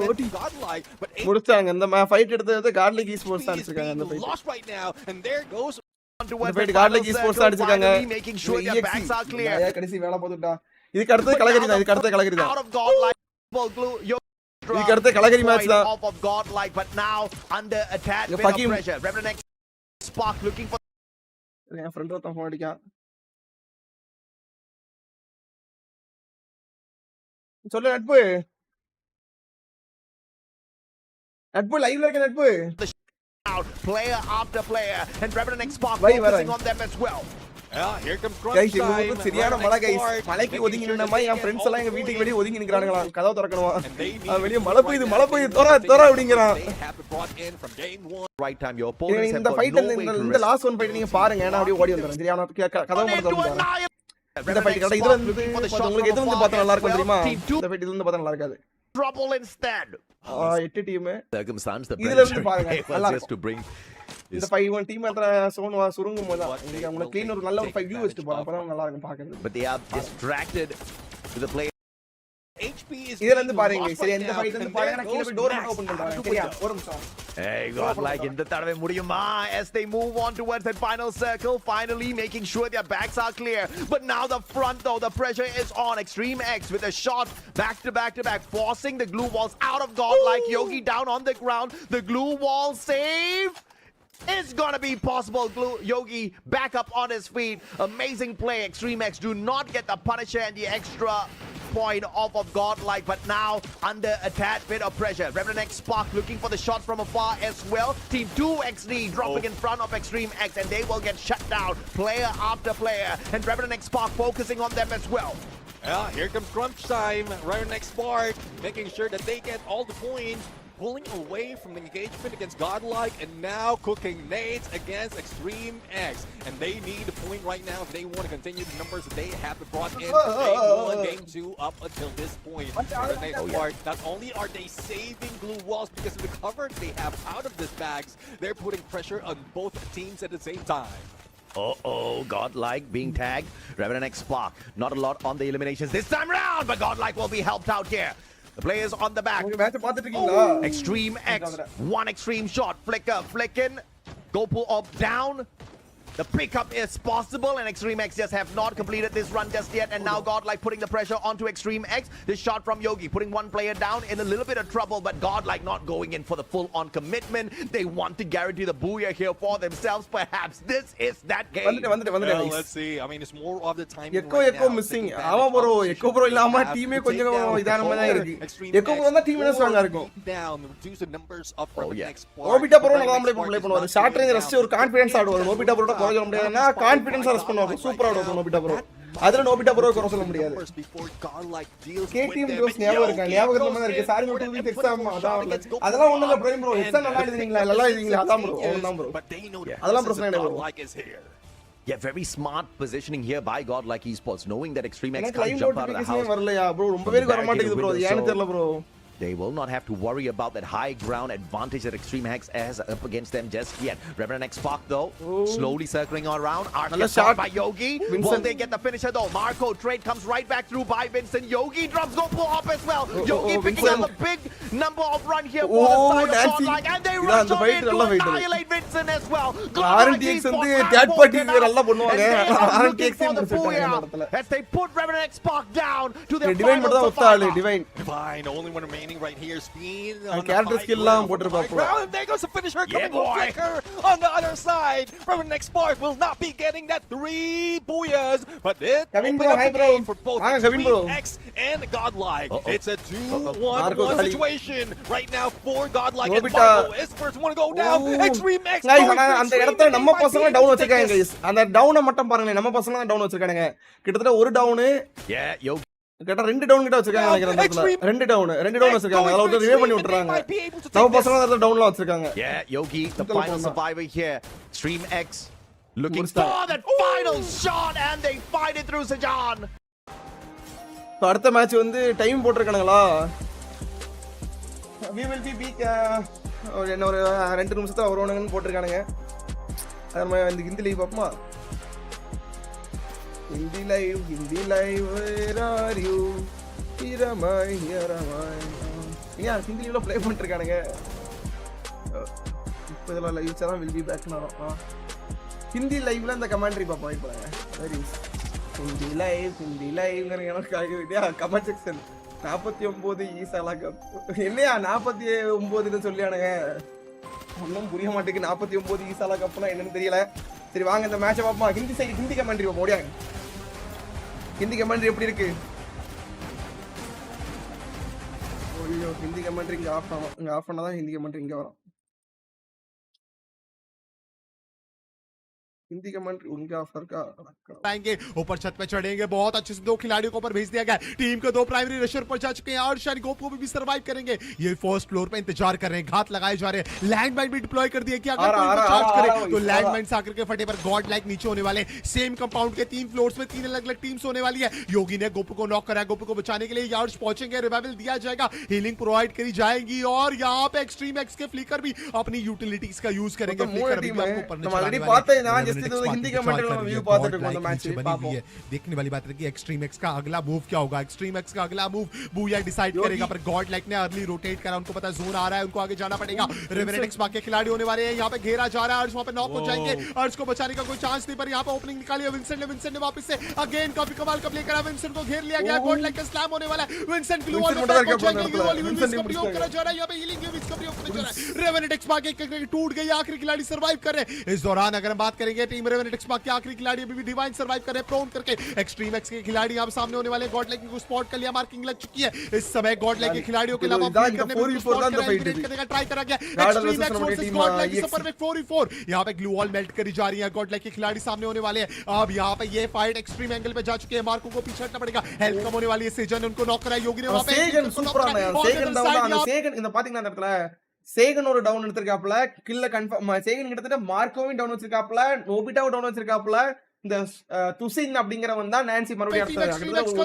ஓட்டி முடிச்சாங்க இந்த ஃபைட் எடுத்தது காட்லைக் ஈஸ்போர்ட்ஸ் தான் அடிச்சிருக்காங்க அந்த ஃபைட் GodL esports அடிச்சிருக்காங்க making sure their backs are clear. கடைசி வேலை போட்டுட்டா இதுக்கு அடுத்து கலகரி தான் இதுக்கு அடுத்து கலகரி தான் இதுக்கு அடுத்து கலகரி மேட்ச் தான் of GodL but now under attack with pressure RNX spark looking for N friend ஒருத்தன் ஃபோன் அடிக்கான் சொல்லு நட்பு லைவ்ல இருக்க நட்பு out player after player and RNX spark focusing on them as well. Yeah, here comes crunch guys இது சரியான மழை guys மலைக்கு ஒதுங்கி நின்னமா என் फ्रेंड्स எல்லாம் எங்க வீட்டுக்கு வெளிய ஒதுங்கி நிக்கறானுங்களா கதவு திறக்கணுமா வெளிய மழை பெய்யுது தோற அப்படிங்கறான் right time your opponents இந்த ஃபைட் இந்த லாஸ்ட் ஒன் ஃபைட் நீங்க பாருங்க நான் அப்படியே ஓடி வந்தறேன் சரியா நான் கதவு மட்டும் திறந்துறேன் இந்த ஃபைட் கடை இதுல வந்து உங்களுக்கு எது வந்து பார்த்தா நல்லா இருக்கும் தெரியுமா இந்த ஃபைட் இதுல வந்து பார்த்தா நல்லா இருக்காது trouble instead 8 team circumstance the இதுல இருந்து பாருங்க நல்லா just to bring இந்த 5 டீம் அത്ര சோன் சுருங்கும் போது நீங்க உங்களுக்கு க்ளீன் ஒரு நல்ல ஒரு 5 வியூ வச்சிட்டு போறோம் அப்பதான் நல்லா இருக்கும் பார்க்கிறது but they are distracted with the play HP is இதுல இருந்து பாருங்க சரியா இந்த ஃபைட் வந்து பாருங்க நான் கீழ போய் டோர் ஓபன் பண்றேன் சரியா ஒரு நிமிஷம் hey GodL இந்த தடவை முடியுமா as they move on towards that final circle finally making sure their backs are clear but now the front though the pressure is on Extreme X with a shot back to back forcing the glue walls out of GodL Yogi down on the ground the glue wall save It's gonna be possible. Yogi back up on his feet. Amazing play. Extreme X do not get the Punisher and the extra point off of GodL, but now under a tad bit of pressure. RNX Spark looking for the shot from afar as well. Team 2XD dropping in front of Extreme X and they will get shut down player after player. And RNX Spark focusing on them as well. Yeah, here comes crunch time. RNX Spark making sure that they get all the points. Pulling away from the engagement against GodL and now cooking nades against Extreme X. And they need a point right now if they want to continue the numbers that they have brought in from game 1, game 2 up until this point. Not only are they saving glue walls because of the cover they have out of this bags, they're putting pressure on both teams at the same time. GodL being tagged. RNX Spark, not a lot on the eliminations this time round, but GodL will be helped out here. The players on the back. Extreme X. One extreme shot. Flicking. Go pull up down. The pickup is possible and Extreme X just have not completed this run just yet and now GodL putting the pressure onto Extreme X. This shot from Yogi putting one player down in a little bit of trouble but GodL not going in for the full on commitment. They want to guarantee the booyah here for themselves. Perhaps this is that game. Well, let's see. I mean it's more of the timing Echo missing. ஆமா bro Echo bro இல்லாம டீமே கொஞ்சம் இதானமா தான் இருக்கு. Echo bro தான் team என்ன ஸ்ட்ராங்கா இருக்கும். Down reduce the numbers of RNX. Nobita bro நல்லா ப்ளே பண்ணுவாரு. ஷார்ட் ரேஞ்ச் ரஷ் ஒரு கான்ஃபிடன்ஸ் ஆடுவாரு. Nobita bro குறைஞ்ச முடியாதுன்னா கான்ஃபிடன்ஸா ரெஸ்ட் பண்ணுவாங்க சூப்பரா ஆடுவாங்க Nobita bro அதுல Nobita bro குறை சொல்ல முடியாது கே டீம் ஜோஸ் ஞாபகத்துல இருக்கு சாரி 2 வீக் எக்ஸாம் அதெல்லாம் ஒண்ணு இல்ல பிரைம் ப்ரோ எக்ஸாம் நல்லா எழுதுறீங்களா அதான் ப்ரோ அதான் ப்ரோ அதெல்லாம் பிரச்சனை இல்ல bro Yeah, very smart positioning here by GodL Esports knowing that Extreme X can't jump out of the house. வரலையா bro ரொம்ப பேருக்கு வர மாட்டேங்குது bro ஏன்னு தெரியல bro They will not have to worry about that high ground advantage that Extreme Hex has up against them just yet. RNTX Spark though, slowly circling around. Arc shot by Yogi. Will they get the finisher though? Marco trade comes right back through by Vincent. Yogi drops go pull up as well. Yogi picking up a big number of run here for the side of Godlike, and they rush on in to annihilate Vincent as well. RNTX வந்து third party நல்லா பண்ணுவாங்க. RNTX for the Booyah as they put RNTX Spark down to their Divine மட்டும் தான் ஒத்த ஆளு Divine. Divine, only one remaining right here. Speed on the character skill எல்லாம் போட்டுருப்பாங்க. There goes the finisher coming from Flicker on the other side. RNTX Spark will not be getting that 3 Booyahs, but it Kevin opened bro, up hi the bro. game for both Kevin bro. Extreme X and Godlike. It's a 2-1-1 Marco situation right now for Godlike, and Nobita. Marco is first one to go down. Extreme X guys going for அந்த Extreme, இடத்துல and நம்ம they might பசங்க be down able to வச்சிருக்காங்க take guys. அந்த டவுனை மட்டும் பாருங்க, நம்ம பசங்க தான் டவுன் வச்சிருக்காங்க. கிட்டத்தட்ட ஒரு டவுன் Yeah, Yogi. கேட்டா 2 டவுன் கிட்ட வச்சிருக்காங்க நினைக்கிறேன் அந்த இடத்துல. 2 டவுன் வச்சிருக்காங்க. அதல ஒரு ரிவே பண்ணி விட்டுறாங்க. நம்ம பசங்க அந்த டவுன்ல வச்சிருக்காங்க. Yeah, Yogi, the final survivor here. Extreme X looking for that final shot, and they fight it through Sajan. இப்போ அடுத்த மேட்ச் வந்து time போட்டுருக்கானுங்களா? we will be big என்ன ஒரு 2 நிமிஷத்துல வருவானுங்கன்னு போட்டுருக்கானுங்க. அது நம்ம இந்த ஹிந்தி லைவ் பாப்போமா? Hindi live where are you? here am I. ஏன் ஹிந்தி லைவ்ல ப்ளே பண்ணிருக்கானுங்க? இப்போ இதெல்லாம் லைவ்ஸ் எல்லாம் will be back னா ஹிந்தி லைவ்ல அந்த கமெண்ட்ரி பாப்போம் இப்போ. Very Hindi live comment section 49 ஈசாலா கப் என்னையா 49ன்னு சொல்லியானுங்க, ஒன்றும் புரிய மாட்டேங்குது. 49 ஈசாலா கப்னா என்னன்னு தெரியல. சரி வாங்க இந்த மேட்சை பார்ப்போமா. ஹிந்தி சைடு ஹிந்தி கமெண்ட்ரி பார்ப்போம். ஓடியாங்க. ஹிந்தி கமெண்ட்ரி எப்படி இருக்கு? ஐயோ ஹிந்தி கமெண்ட்ரி இங்கே ஆஃப் ஆகும். இங்கே ஆஃப் பண்ணாதான் ஹிந்தி கமெண்ட்ரி இங்கே வரும். हिंदी कमेंट उनके ऑफर का आएंगे ऊपर छत पे चढ़ेंगे. बहुत अच्छे से 2 खिलाड़ियों को ऊपर भेज दिया गया. टीम के 2 प्राइमरी रशर पर जा चुके हैं और शायद गोप को भी सर्वाइव करेंगे. ये फर्स्ट फ्लोर पे इंतजार कर रहे हैं. घात लगाए जा रहे हैं. लैंडमाइन भी डिप्लॉय कर दिए कि अगर कोई चार्ज करे तो लैंडमाइन से आकर के फटे पर गॉड लाइक नीचे होने वाले. सेम कंपाउंड के 3 फ्लोर्स में 3 अलग अलग टीम्स होने वाली है. योगी ने गोप को नॉक करा. गोप को बचाने के लिए यार्ड्स पहुंचेंगे. रिवाइवल दिया जाएगा. हीलिंग प्रोवाइड करी जाएगी और यहाँ पे एक्सट्रीम एक्स के फ्लिकर भी अपनी यूटिलिटीज का यूज करेंगे. फ्लिकर भी आपको ऊपर हिंदी देखने वाली बात है कि एक्सट्रीम एक्स का अगला मूव क्या होगा. एक्सट्रीम एक्स का अगला मूव बूया डिसाइड करेगा. पर गॉड लाइक ने अर्ली रोटेट करा. उनको पता जोन आ रहा है, उनको आगे जाना पड़ेगा. रेवेनेटिक्स बाकी खिलाड़ी होने वाले हैं. यहाँ पे घेरा जा रहा है. अर्श वहां पे नॉक हो जाएंगे. अर्श को बचाने का कोई चांस नहीं. पर यहाँ पे ओपनिंग निकाली है विंसेंट ने वापस से अगेन काफी कमाल का प्ले करा. विंसेंट को घेर लिया गया. गॉड लाइक का स्लैम होने वाला है. विंसेंट ग्लू वॉल में पहुंचेंगे. ग्लू वॉल विंसेंट का प्रयोग करा जा रहा है. यहाँ पे हीलिंग का प्रयोग करा जा रहा है. रेवेनेटिक्स बाकी टूट गई. आखिरी खिलाड़ी सर्वाइव कर रहे हैं. इस दौरान अगर हम बात करेंगे टीम रेवेनेटिक्स बाकी आखिरी खिलाड़ी अभी भी डिवाइन सर्वाइव कर रहे हैं प्रोन करके. एक्सट्रीम एक्स के खिलाड़ी यहां सामने होने वाले. गॉड लाइक को स्पॉट कर लिया. मार्किंग लग चुकी है. इस समय गॉड लाइक के खिलाड़ियों के अलावा करने का ट्राई करा गया. Extreme x versus God like super में 4v4. यहां पे ग्लू वॉल मेल्ट करी जा रही है. गॉड लाइक के खिलाड़ी सामने होने वाले हैं. अब यहां पे ये फाइट एक्सट्रीम एंगल पे जा चुके हैं. मार्को को पीछे हटना पड़ेगा. हेल्थ कम होने वाली है. सेजन ने उनको नॉक करा. योगी ने वहां पे सेगन சூப்பரா இருந்தா. Sagan down. சேகன் இந்த பாத்தீங்கன்னா அந்த இடத்துல சேகன் ஒரு டவுன் எடுத்திருக்காப்ல. கில்ல கன்ஃபார்ம். சேகன் கிட்டத்தட்ட மார்க்கோவும் டவுன் வச்சிருக்காப்ல. நோபிட்டாவும் டவுன் வச்சிருக்காப்ல. இந்த துசின் அப்படிங்கறவன் தான் நான்சி மறுபடியும் அடுத்த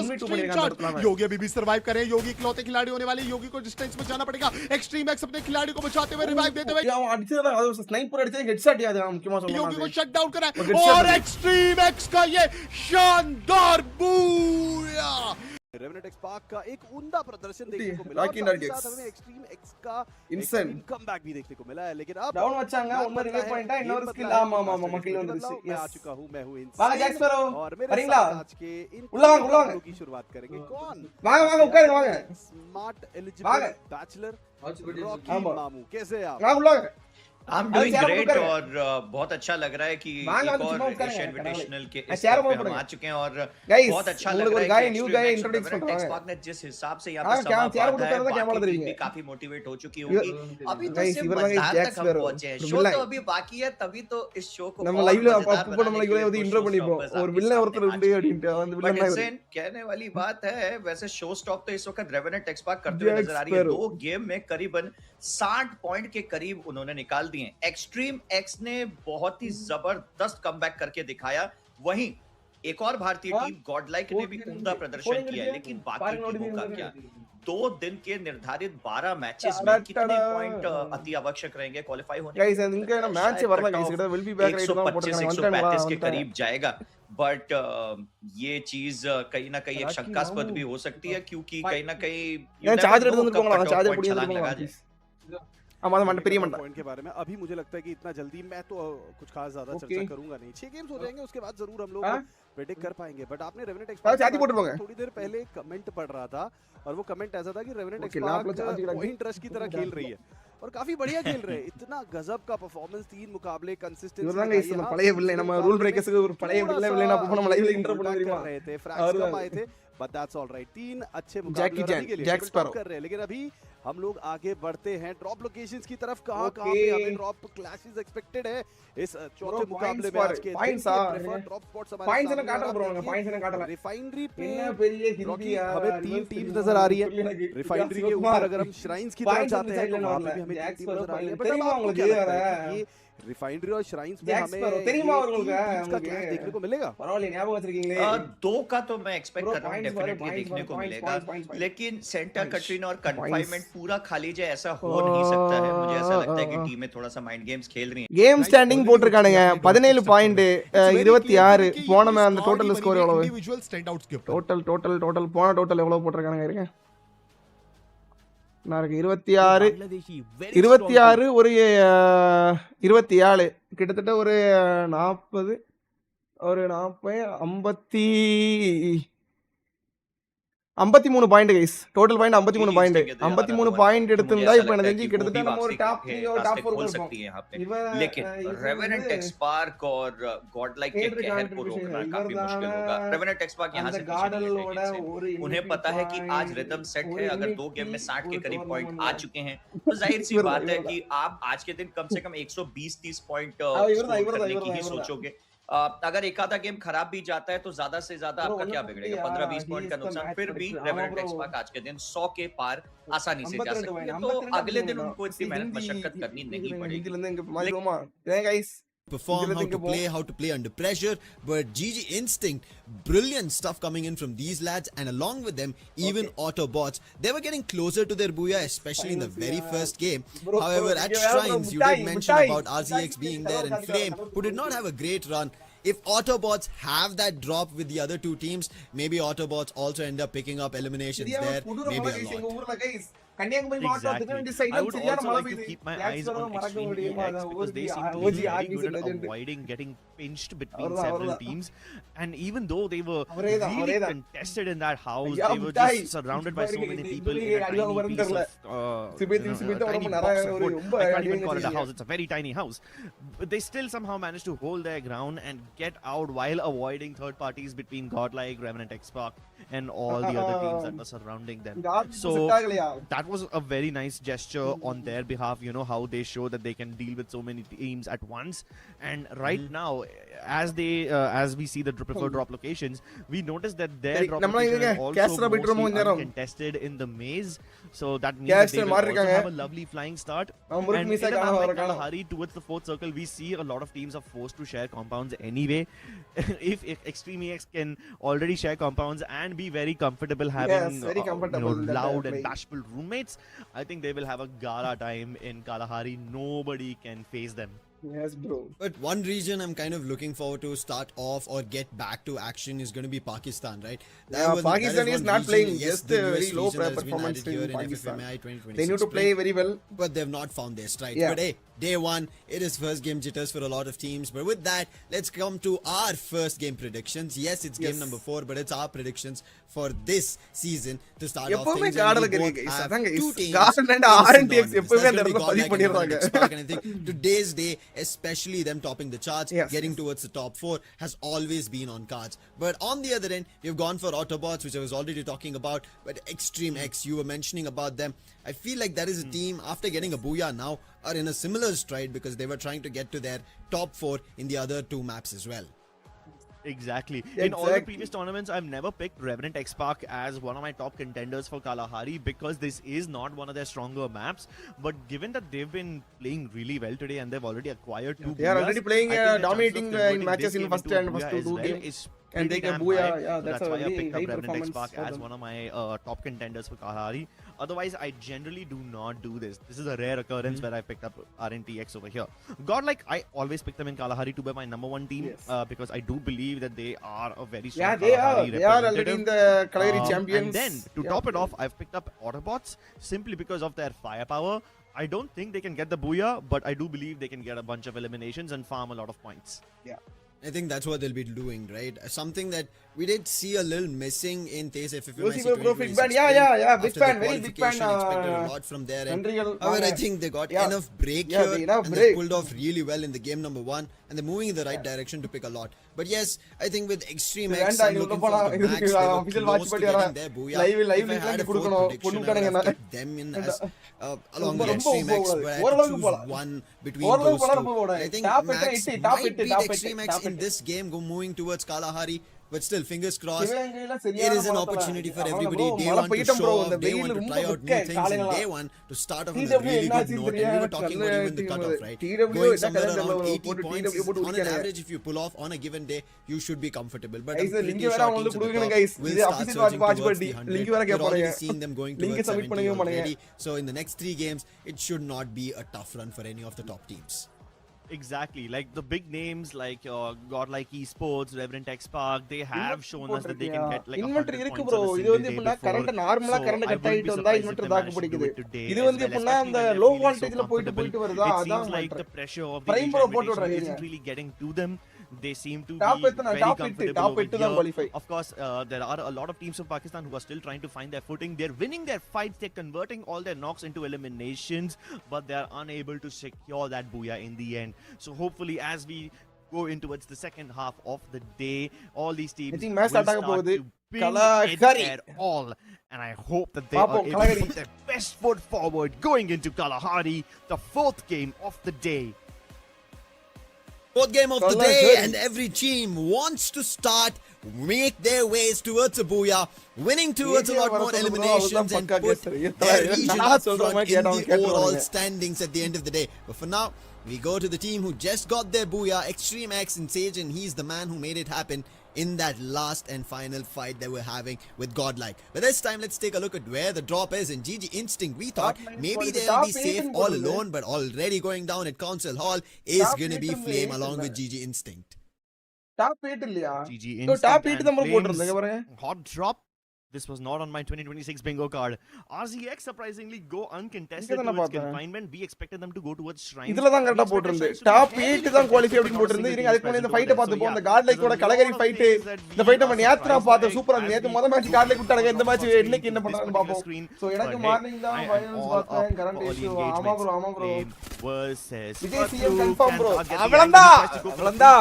1v2 பண்ணிருக்காங்க. योगी अभी भी सर्वाइव कर रहे हैं. योगी इकलौते खिलाड़ी होने वाले. योगी को डिस्टेंस में जाना पड़ेगा. एक्सट्रीम एक्स अपने खिलाड़ी को बचाते हुए रिवाइव देते हुए அவன் அடிச்சது அது ஸ்னைப்பர் அடிச்சது ஹெட்ஷாட் याद है मुख्यமா சொல்லணும். योगी को शट डाउन करा और एक्सट्रीम एक्स का ये शानदार बूया. रेवेनेटिक्स पार्क का एक उम्दा प्रदर्शन देखने को मिला. रॉकी नगेट्स हमें एक्सट्रीम एक्स का इंसेंट कमबैक भी देखने को मिला है. लेकिन अब डाउन வச்சாங்க. ஒன்னு ரிவே பாயிண்டா இன்னொரு ஸ்கில். ஆமா கில் வந்துருச்சு. मैं आ चुका हूं. मैं हूं इंसेंट. வாங்க ஜாக்ஸ்பரோ और मेरे வரீங்களா? साथ आज के इन உள்ள வாங்க की शुरुआत करेंगे. कौन? வாங்க உட்காருங்க வாங்க. स्मार्ट एलिजिबल बैचलर रॉकी आमा। मामू. कैसे हैं आप? வாங்க உள்ள வாங்க. I'm doing great और बहुत अच्छा लग रहा है कि एक और एशिया इन्विटेशनल के इस पे हम आ चुके हैं और बहुत अच्छा लग रहा है कि RNTX पार्क ने जिस हिसाब से यहाँ पे सभा बात है काफी मोटिवेट हो चुकी होगी. अभी तो सिर्फ मज़दार तक हम पहुंचे हैं. शो तो अभी बाकी है, तभी तो इस शो को நம்ம லைவ்ல அப்பப்போ நம்ம லைவ்ல வந்து இன்ட்ரோ பண்ணிப்போம். ஒரு வில்லன் ஒருத்தர் உண்டு அப்படிட்டு அந்த வில்லன் कहने वाली बात है. वैसे शो स्टॉप तो इस वक्त RNTX पार्क करते हुए नजर आ रही है. 2 गेम में करीबन 60 पॉइंट के करीब उन्होंने निकाल दिए. एक्सट्रीम एक्स ने बहुत ही जबरदस्त कमबैक करके दिखाया. वहीं एक और भारतीय टीम गॉडलाइक ने भी उम्दा प्रदर्शन किया है. लेकिन बाकी टीमों का क्या? 2 दिन के निर्धारित 12 मैचेस में कितने पॉइंट अति आवश्यक रहेंगे क्वालिफाई होने गाइस इनका ना मैच வரல गाइस கிட்ட will be back right now 135 के करीब जाएगा बट ये चीज कहीं ना कहीं एक शंकास्पद भी हो सकती है क्योंकि कहीं ना कहीं चार्जर எடுத்து வந்துருவாங்க चार्जर புடி வந்துருவாங்க हमारा मंड प्रिय मंड पॉइंट के बारे में अभी मुझे लगता है कि इतना जल्दी मैं तो कुछ खास ज्यादा चर्चा करूंगा नहीं 6 गेम्स हो जाएंगे उसके बाद जरूर हम लोग प्रेडिक्ट कर पाएंगे बट आपने रेवेनेंट एक्सपार्क थोड़ी देर पहले कमेंट पढ़ रहा था और वो कमेंट ऐसा था कि रेवेनेंट एक्सपार्क पॉइंट रश की तरह खेल रही है और काफी बढ़िया खेल रहे हैं इतना गजब का परफॉर्मेंस 3 मुकाबले कंसिस्टेंसी நம்ம பழைய வில்லை நம்ம ரூல் பிரேக்கர்ஸ்க்கு ஒரு பழைய வில்லை நான் நம்ம லைவ்ல இன்டர் பண்ண தெரியுமா रहे थे फ्रैक्स कम आए थे बट दैट्स ऑलराइट 3 अच्छे मुकाबले के लिए कर रहे हैं लेकिन अभी हम लोग आगे बढ़ते हैं ड्रॉप लोकेशंस की तरफ कहां पे हमें ड्रॉप क्लैशेस एक्सपेक्टेड है इस चौथे मुकाबले में आज के पॉइंट्स ड्रॉप स्पॉट्स हमारे पॉइंट्स ने काटा ब्रो पॉइंट्स ने काटा रिफाइनरी पे हमें 3 टीम्स नजर आ रही है रिफाइनरी के ऊपर अगर हम श्राइन्स की तरफ जाते हैं तो वहां पे भी हमें 3 टीम नजर आ रही है बट अब आपको क्या लगता है ये रिफाइनरी और श्राइन्स में हमें தெரியுமா உங்களுக்கு का क्लैश देखने को मिलेगा பரவாயில்லை ஞாபகம் வச்சிருக்கீங்களே 2 का तो मैं एक्सपेक्ट कर रहा हूं डेफिनेटली देखने को मिलेगा लेकिन सेंटर कटरीना और कन्फाइनमेंट पूरा खाली जाए ऐसा हो नहीं सकता है मुझे ऐसा लगता है कि टीमें थोड़ा सा माइंड गेम्स खेल रही हैं கேம் ஸ்டாண்டிங் போட்டுருக்கானுங்க 17 பாயிண்ட் 26 போன அந்த டோட்டல் ஸ்கோர் எவ்வளவு individual stand outs gift total போன டோட்டல் எவ்வளவு போட்டுருக்கானுங்க இருங்க நான் 26 ஒரு 27 கிட்டத்தட்ட ஒரு 40 ஒரு 40 53 point guys total point 53 point 53 point எடுத்துட்டா இப்போ எனக்கு தெரிஞ்சு கிட்டத்தட்ட நம்ம ஒரு டாப் 3 और டாप 4 खोल सकती है यहां पे लेकिन रेवेनेंट एक्सपार्क और गॉडलाइक के कहर को रोकना काफी मुश्किल होगा रेवेनेंट एक्सपार्क यहां से पीछे उन्हें पता है कि आज रिदम सेट है अगर 2 गेम में 60 के करीब पॉइंट आ चुके हैं तो जाहिर सी बात है कि आप आज के दिन कम से कम 120-30 पॉइंट करने की ही सोचोगे अगर एक आधा गेम खराब भी जाता है तो ज्यादा से ज्यादा आपका क्या बिगड़ेगा 15-20 पॉइंट का नुकसान फिर भी रेवेनेंट एक्सपार्क आज के दिन 100 के पार आसानी से जा सकते हैं तो अगले दिन उनको इतनी मेहनत मशक्कत करनी नहीं पड़ेगी perform, how to play, how to play under pressure, but GG instinct, brilliant stuff coming in from these lads, and along with them even Autobots, they were getting closer to their booyah, especially in the very first game. However, at Shrines you did mention about RZX being there and Flame, who did not have a great run. If Autobots have that drop with the other two teams, maybe Autobots also end up picking up eliminations there, maybe a lot. Kanyakumari மாவட்டத்துக்கு இந்த சைடுல சரியான மழை பெய்யுது keep my eyes on FFMAI because they seem to be very good at avoiding getting pinched between several teams and even though they were really contested in that house they were just surrounded by so many people in a tiny piece of tiny box of wood. I can't even call it a house, it's a very tiny house, but they still somehow managed to hold their ground and get out while avoiding third parties between Godlike, Revenant X-Pac and all the other teams that were surrounding them. So that was a very nice gesture on their behalf, you know, how they show that they can deal with so many teams at once. And right now, as we see the preferred drop locations, we notice that their drop locations are also mostly uncontested in the maze. So that means that they will also have a lovely flying start. And in a map like Kalahari, towards the 4th circle, we see a lot of teams are forced to share compounds anyway. if Extreme EX can already share compounds and be very comfortable having loud and bashful roommates, I think they will have a gala time in Kalahari. Nobody can face them. Yes, bro. But one region I'm kind of looking forward to start off or get back to action is going to be Pakistan, right? Pakistan is not playing just very low performance in Pakistan. They need to play very well, but they've not found their stride. But hey, day one, it is first game jitters for a lot of teams. But with that, let's come to our first game predictions. Yes, it's game number 4, but it's our predictions for this season to start off things. Two teams. RNTX today's day, especially them topping the charts, getting towards the top 4 has always been on cards. But on the other end, we've gone for Autobots, which I was already talking about, but Extreme X, you were mentioning about them. I feel like that is a team, after getting a booyah now, are in a similar stride because they were trying to get to their top 4 in the other 2 maps as well. Exactly. In all the previous tournaments, I've never picked Revenant X-Pac as one of my top contenders for Kalahari because this is not one of their stronger maps. But given that they've been playing really well today and they've already acquired 2 they are already playing dominating in matches in first and first 2 games. Is and take a booyah. Yeah, that's why a I very picked high up RNTX performance Spark for as them. one of my top contenders for Kalahari. Otherwise, I generally do not do this. This is a rare occurrence where I picked up RNTX over here. Godlike, I always pick them in Kalahari to be my number one team because I do believe that they are a very strong Kalahari they are already in the Kalahari champions. And then, to top it off, I've picked up Autobots simply because of their firepower. I don't think they can get the booyah, but I do believe they can get a bunch of eliminations and farm a lot of points. Yeah. I think that's what they'll be doing, right? Something that we did see a little missing in Thes FFMAI. Lucifer Bro, big fan. Yeah, big fan, very big fan. Expected a lot from there. However, I think they got enough break here and they pulled off really well in the game number 1, and they're moving in the right direction to pick a lot. But yes, I think with Extreme X, I'm looking for the max. They were close to getting their booyah. If I had a fourth prediction, I would have kept them in as along with Extreme X, but I had to choose one between those two. I think Max might beat Extreme X in this game, moving towards Kalahari. But still, fingers crossed, it is an opportunity for everybody. Day one to show off, day one to try out new things, and day one to start off on a really good note. And we were talking about even the cutoff, right? Going somewhere around 80 points on an average, if you pull off on a given day, you should be comfortable. But I'm pretty sure teams at the top will start surging towards the 100. We're already seeing them going towards 70 already. So in the next 3 games, it should not be a tough run for any of the top teams. Exactly, like the big names like Godlike Esports, RNTX Spark, they have shown us that they can get like inventory 100 இருக்கு points bro. on a இது வந்து single இப்ப day before. Current நார்மலா current So I cut wouldn't ஆயிட்டு be வந்தா surprised if inverter they தாக்கு manage to do பிடிக்குது. it today இது as வந்து well, இப்பனா especially அந்த when they're low feeling so வோல்டேஜ்ல போயிட்டு comfortable. வருதா It அதான் seems like the pressure of the Prime Asian Pro போட்டு invitation விடுறாங்க. isn't really getting to them. They seem to Top be எத்தனை very top 8 comfortable top over 8 தான் here. Qualify. Of course, there are a lot of teams from Pakistan who are still trying to find their footing. They're winning their fights, they're converting all their knocks into eliminations, but they're unable to secure that booyah in the end. So hopefully, as we go in towards the second half of the day, all these teams I think will match start attack போகுது. to bring it Kalahari. their all. And I hope that they are able to put their best foot forward going into Kalahari, the 4th game of the day. 4th game of the day, and every team wants to start, make their ways towards a booyah, winning towards a lot more eliminations and put their region up front in the overall standings at the end of the day. But for now, we go to the team who just got their booyah, Extreme X and Sage, and he's the man who made it happen in that last and final fight that we're having with Godlike. But this time, let's take a look at where the drop is. In GG Instinct, we thought maybe they'll be safe all alone, but already going down at Council Hall is going to be Flame along with GG Instinct. Top 8 இல்லையா? GG top Instinct 8 தான் and போட்டுருந்தீங்க பாருங்க. Flames. Hot drop. This was not on my 2026 bingo card. RZX surprisingly go uncontested towards confinement. We expected them to go towards Shrine. இதுல தான் கரெக்ட்டா போட்டுருந்து. Top 8 தான் qualify அப்படி போட்டுருந்து. இருங்க அதுக்கு முன்னாடி இந்த ஃபைட்ட பாத்துப்போம். அந்த காட்லைக்கோட கலகரி ஃபைட். இந்த ஃபைட்ட நம்ம நேத்து நான் பார்த்தேன். சூப்பரா நேத்து முதல் மேட்ச் காட்லைக் விட்டாங்க. இந்த மேட்ச் இன்னைக்கு என்ன பண்றாங்கன்னு பாப்போம். சோ எனக்கு மார்னிங் தான் ஃபைனல்ஸ் பார்த்தேன். Current issue. ஆமா bro. Vijay CM confirm bro. அவளந்தா.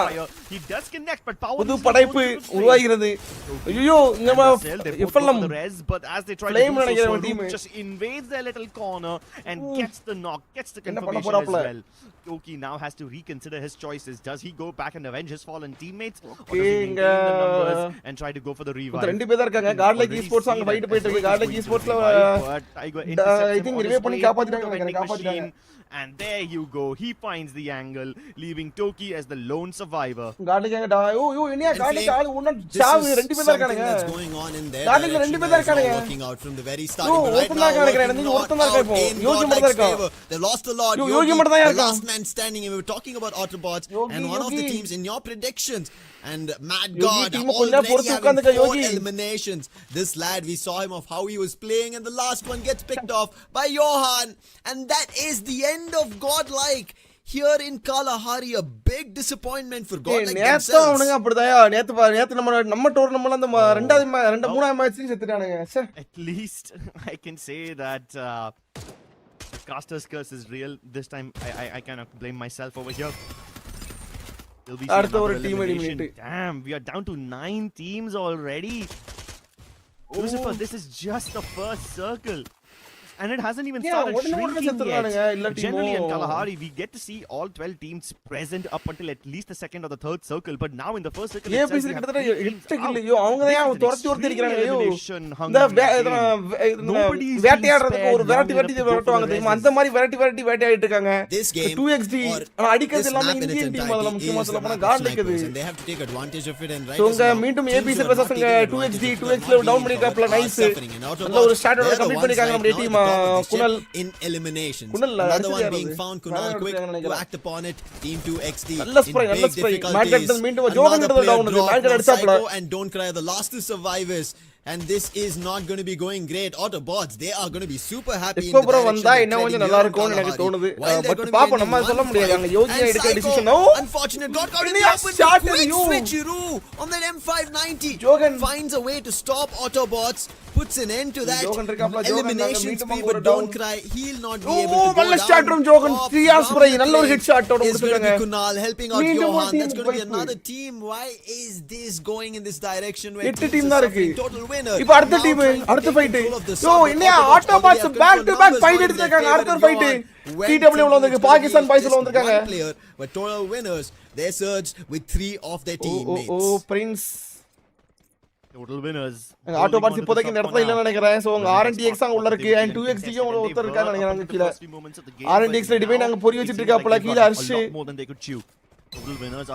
He does connect but power புது படைப்பு உருவாகிறது. ஐயோ நம்ம the res, but as they try Flame to do so, team just invades their little corner and gets the knock, gets the confirmation as well. Toki now has to reconsider his choices. Does he go back and avenge his fallen teammates, or does he maintain the numbers and try to go for the revive? ரெண்டு பேர் இருக்காங்க. காட்லைக் esports அங்க fight போயிட்டு இருக்கு. காட்லைக் ஈஸ்போர்ட்ஸ்ல I think revive பண்ணி காப்பாத்திட்டாங்க. And there you go. He finds the angle, leaving Toki as the lone survivor. காட்லைக் Iniya காட்லைக் ஆளு ஒண்ணா சாவு ரெண்டு பேர் இருக்காங்க. That's going on in there. காட்லைக் ரெண்டு பேர் இருக்காங்க. Working out from the very starting right now. ஒருத்தன் தான் இருக்கான். யோகி மட்டும் தான் இருக்கான். They lost a lot. யோகி மட்டும் தான் இருக்கான். Last man standing. We were talking about Autobots and one of the teams in your predictions. And Mad God already having 4 eliminations. This lad, we saw him of how he was playing, and the last one gets picked off by Johan. And that is the end of Godlike. Here in Kalahari, a big disappointment for Godlike themselves. நேத்து அவனுங்க அப்படிதாயா. நேத்து நம்ம டோர்னமெண்ட்ல அந்த மூணாவது மேட்ச்லயும் செத்துட்டானுங்க. At least I can say that the caster's curse is real. This time I cannot blame myself over here. அடுத்த ஒரு team eliminate. Damn, we are down to 9 teams already. Lucifer, this is just the first circle. and it hasn't even started shrinking yet. Generally in Kalahari, we get to see all 12 teams present up until at least the second or the third circle, but now in the first circle itself, we have 3 teams out. Elimination hungry. Nobody is being spared long enough to go for the reses. This game 2xd அடிக்கிறது எல்லாமே Indian team அதல முக்கியமா சொல்ல போனா God இருக்குது. and they have to take advantage of it and right. So மீண்டும் ABZ versus 2xd 2x ல down பண்ணிருக்காப்ல nice. நல்ல ஒரு ஸ்டார்ட் கம்ப்ளீட் பண்ணிருக்காங்க நம்ம team Krunal in elimination. Another one being found. Kunal quick to act upon it. Team 2xd நல்ல spray market மீண்டும் ஜோகன் கிட்ட down இருக்கு. மார்க்கெட் அடிச்சாப்ல and don't cry the last two survivors. And this is not going to be going great. Autobots, they are going to be super happy. இப்போ bro வந்தா இன்னும் கொஞ்சம் நல்லா இருக்கும்னு எனக்கு தோணுது. பட் பாப்போம் நம்ம சொல்ல முடியாது. அங்க யோகியா எடுக்க decision. Unfortunate got caught in the open. Quick switcheroo on that M590. Jogan finds a way to stop Autobots. Puts an end to that elimination speed, but don't cry. He'll not be able to go down. Start from Jogan. 3 hours spray. நல்ல ஒரு hit shot ஓட கொடுத்துட்டாங்க. Kunal helping out Johan. That's going to be another team. Why is this going in this direction? எட்டு team தான் இருக்கு. Total winner. இப்போ அடுத்த team அடுத்த ஃபைட். யோ என்ன Autobots back to back fight எடுத்துட்டாங்க. அடுத்த ஃபைட் TW ல வந்திருக்கு. பாகிஸ்தான் பாய்ஸ்ல வந்திருக்காங்க. But total winners. They surged with 3 of their teammates. Oh Prince. Total winners. Autobots இப்போதைக்கு இந்த இடத்துல இல்லன்னு நினைக்கிறேன். சோ உங்க RNTX அங்க உள்ள இருக்கு and 2xd க்கு ஒருத்தர் இருக்கான்னு நினைக்கிறாங்க கீழ. RNTX ல டிவைன் அங்க பொறி வச்சிட்டு இருக்காப்ல கீழ அர்ஷ்.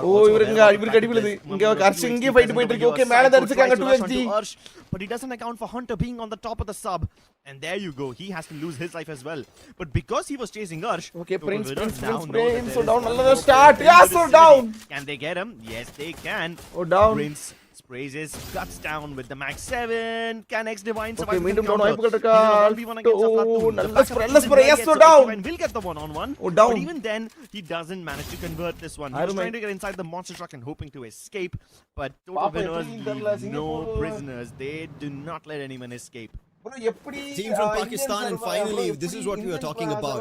ஓ இவருக்கு அடிபடுது. இங்க அர்ஷ் இங்க ஃபைட் போயிட்டு இருக்கு. ஓகே மேல அடிச்சிட்டாங்க 2xd. But he doesn't account for Hunter being on the top of the sub. And there you go. He has to lose his life as well. But because he was chasing Arsh, okay, Prince so down. Another start. Yeah, so down. Can they get him? Yes, they can. Oh, down. Prince sprays his guts down with the max 7. Can X Divine survive? Okay, மீண்டும் down வாய்ப்புகள் இருக்கா? நல்ல spray. Yes, so down. Will get the 1-on-1. Oh, down. But even then, he doesn't manage to convert this one. He's trying to get inside the monster truck and hoping to escape. But total winners leave no prisoners. They do not let anyone escape. Team from Pakistan, and finally this is what we were talking about.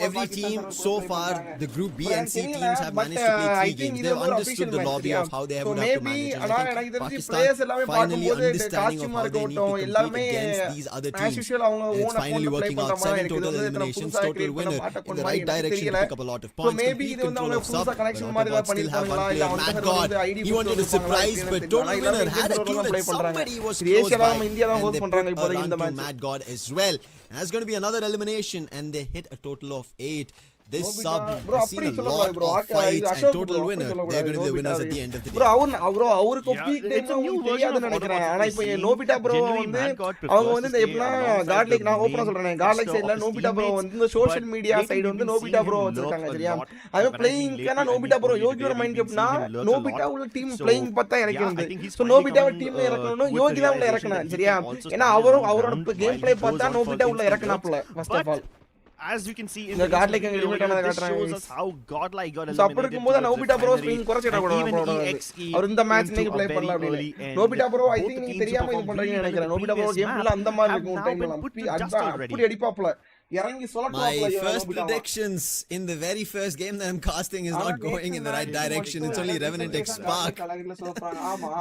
Every team so far, the group B and C teams have managed to play 3 games. They've understood the lobby of how they would have to manage it. I think Pakistan finally understanding of how they need to compete against these other teams. It's finally working out. 7 total eliminations, total winner in the right direction to pick up a lot of points. Complete control of sub, but Autobots still have one player, Mad God. He wanted to surprise, but total winner had a clue that somebody was close by, and they put run to Mad God as well. And that's going to be another elimination, and they hit a total of 8. This sub has seen a lot of fights, and total winner, they're going to be the winners at the end of the day. அவருக்கு peak time உங்களுக்கு தெரியாதுன்னு நினைக்கிறேன். ஆனா இப்போ Nobita bro வந்து அவங்க வந்து இந்த எப்பனா காட் லைக் நான் ஓபனா சொல்றேன். காட் லைக் சைடுல நோபிட்டா ப்ரோ வந்து இந்த சோஷியல் மீடியா சைடு வந்து நோபிட்டா ப்ரோ வச்சிருக்காங்க சரியா. அது பிளேயிங் கான நோபிட்டா ப்ரோ யோகியோட மைண்ட் கேப்னா நோபிட்டா உள்ள டீம் பிளேயிங் பார்த்தா இறக்குறது. சோ நோபிட்டா டீம்ல இறக்கணும் யோகி தான் உள்ள இறக்கணும் சரியா. ஏனா அவரோட கேம் ப்ளே பார்த்தா நோபிட்டா உள்ள இறக்கனாப்ல first of all. As you can see in the godlike angle this shows us how godlike got eliminated. அப்படி இருக்கும்போது நோபிட்டா ப்ரோ ஸ்பின் குறச்சிட கூடாது. அவர் இந்த மேட்ச் நீங்க ப்ளே பண்ணல அப்படி. நோபிட்டா ப்ரோ ஐ திங்க் நீங்க தெரியாம இது பண்றீங்கன்னு நினைக்கிறேன். நோபிட்டா ப்ரோ கேம்ல அந்த மாதிரி இருக்கும் டைம்ல அப்படி அடிப்பாப்ல. My first predictions in the very first game that I'm casting is not going in the right direction. It's only RNTX Spark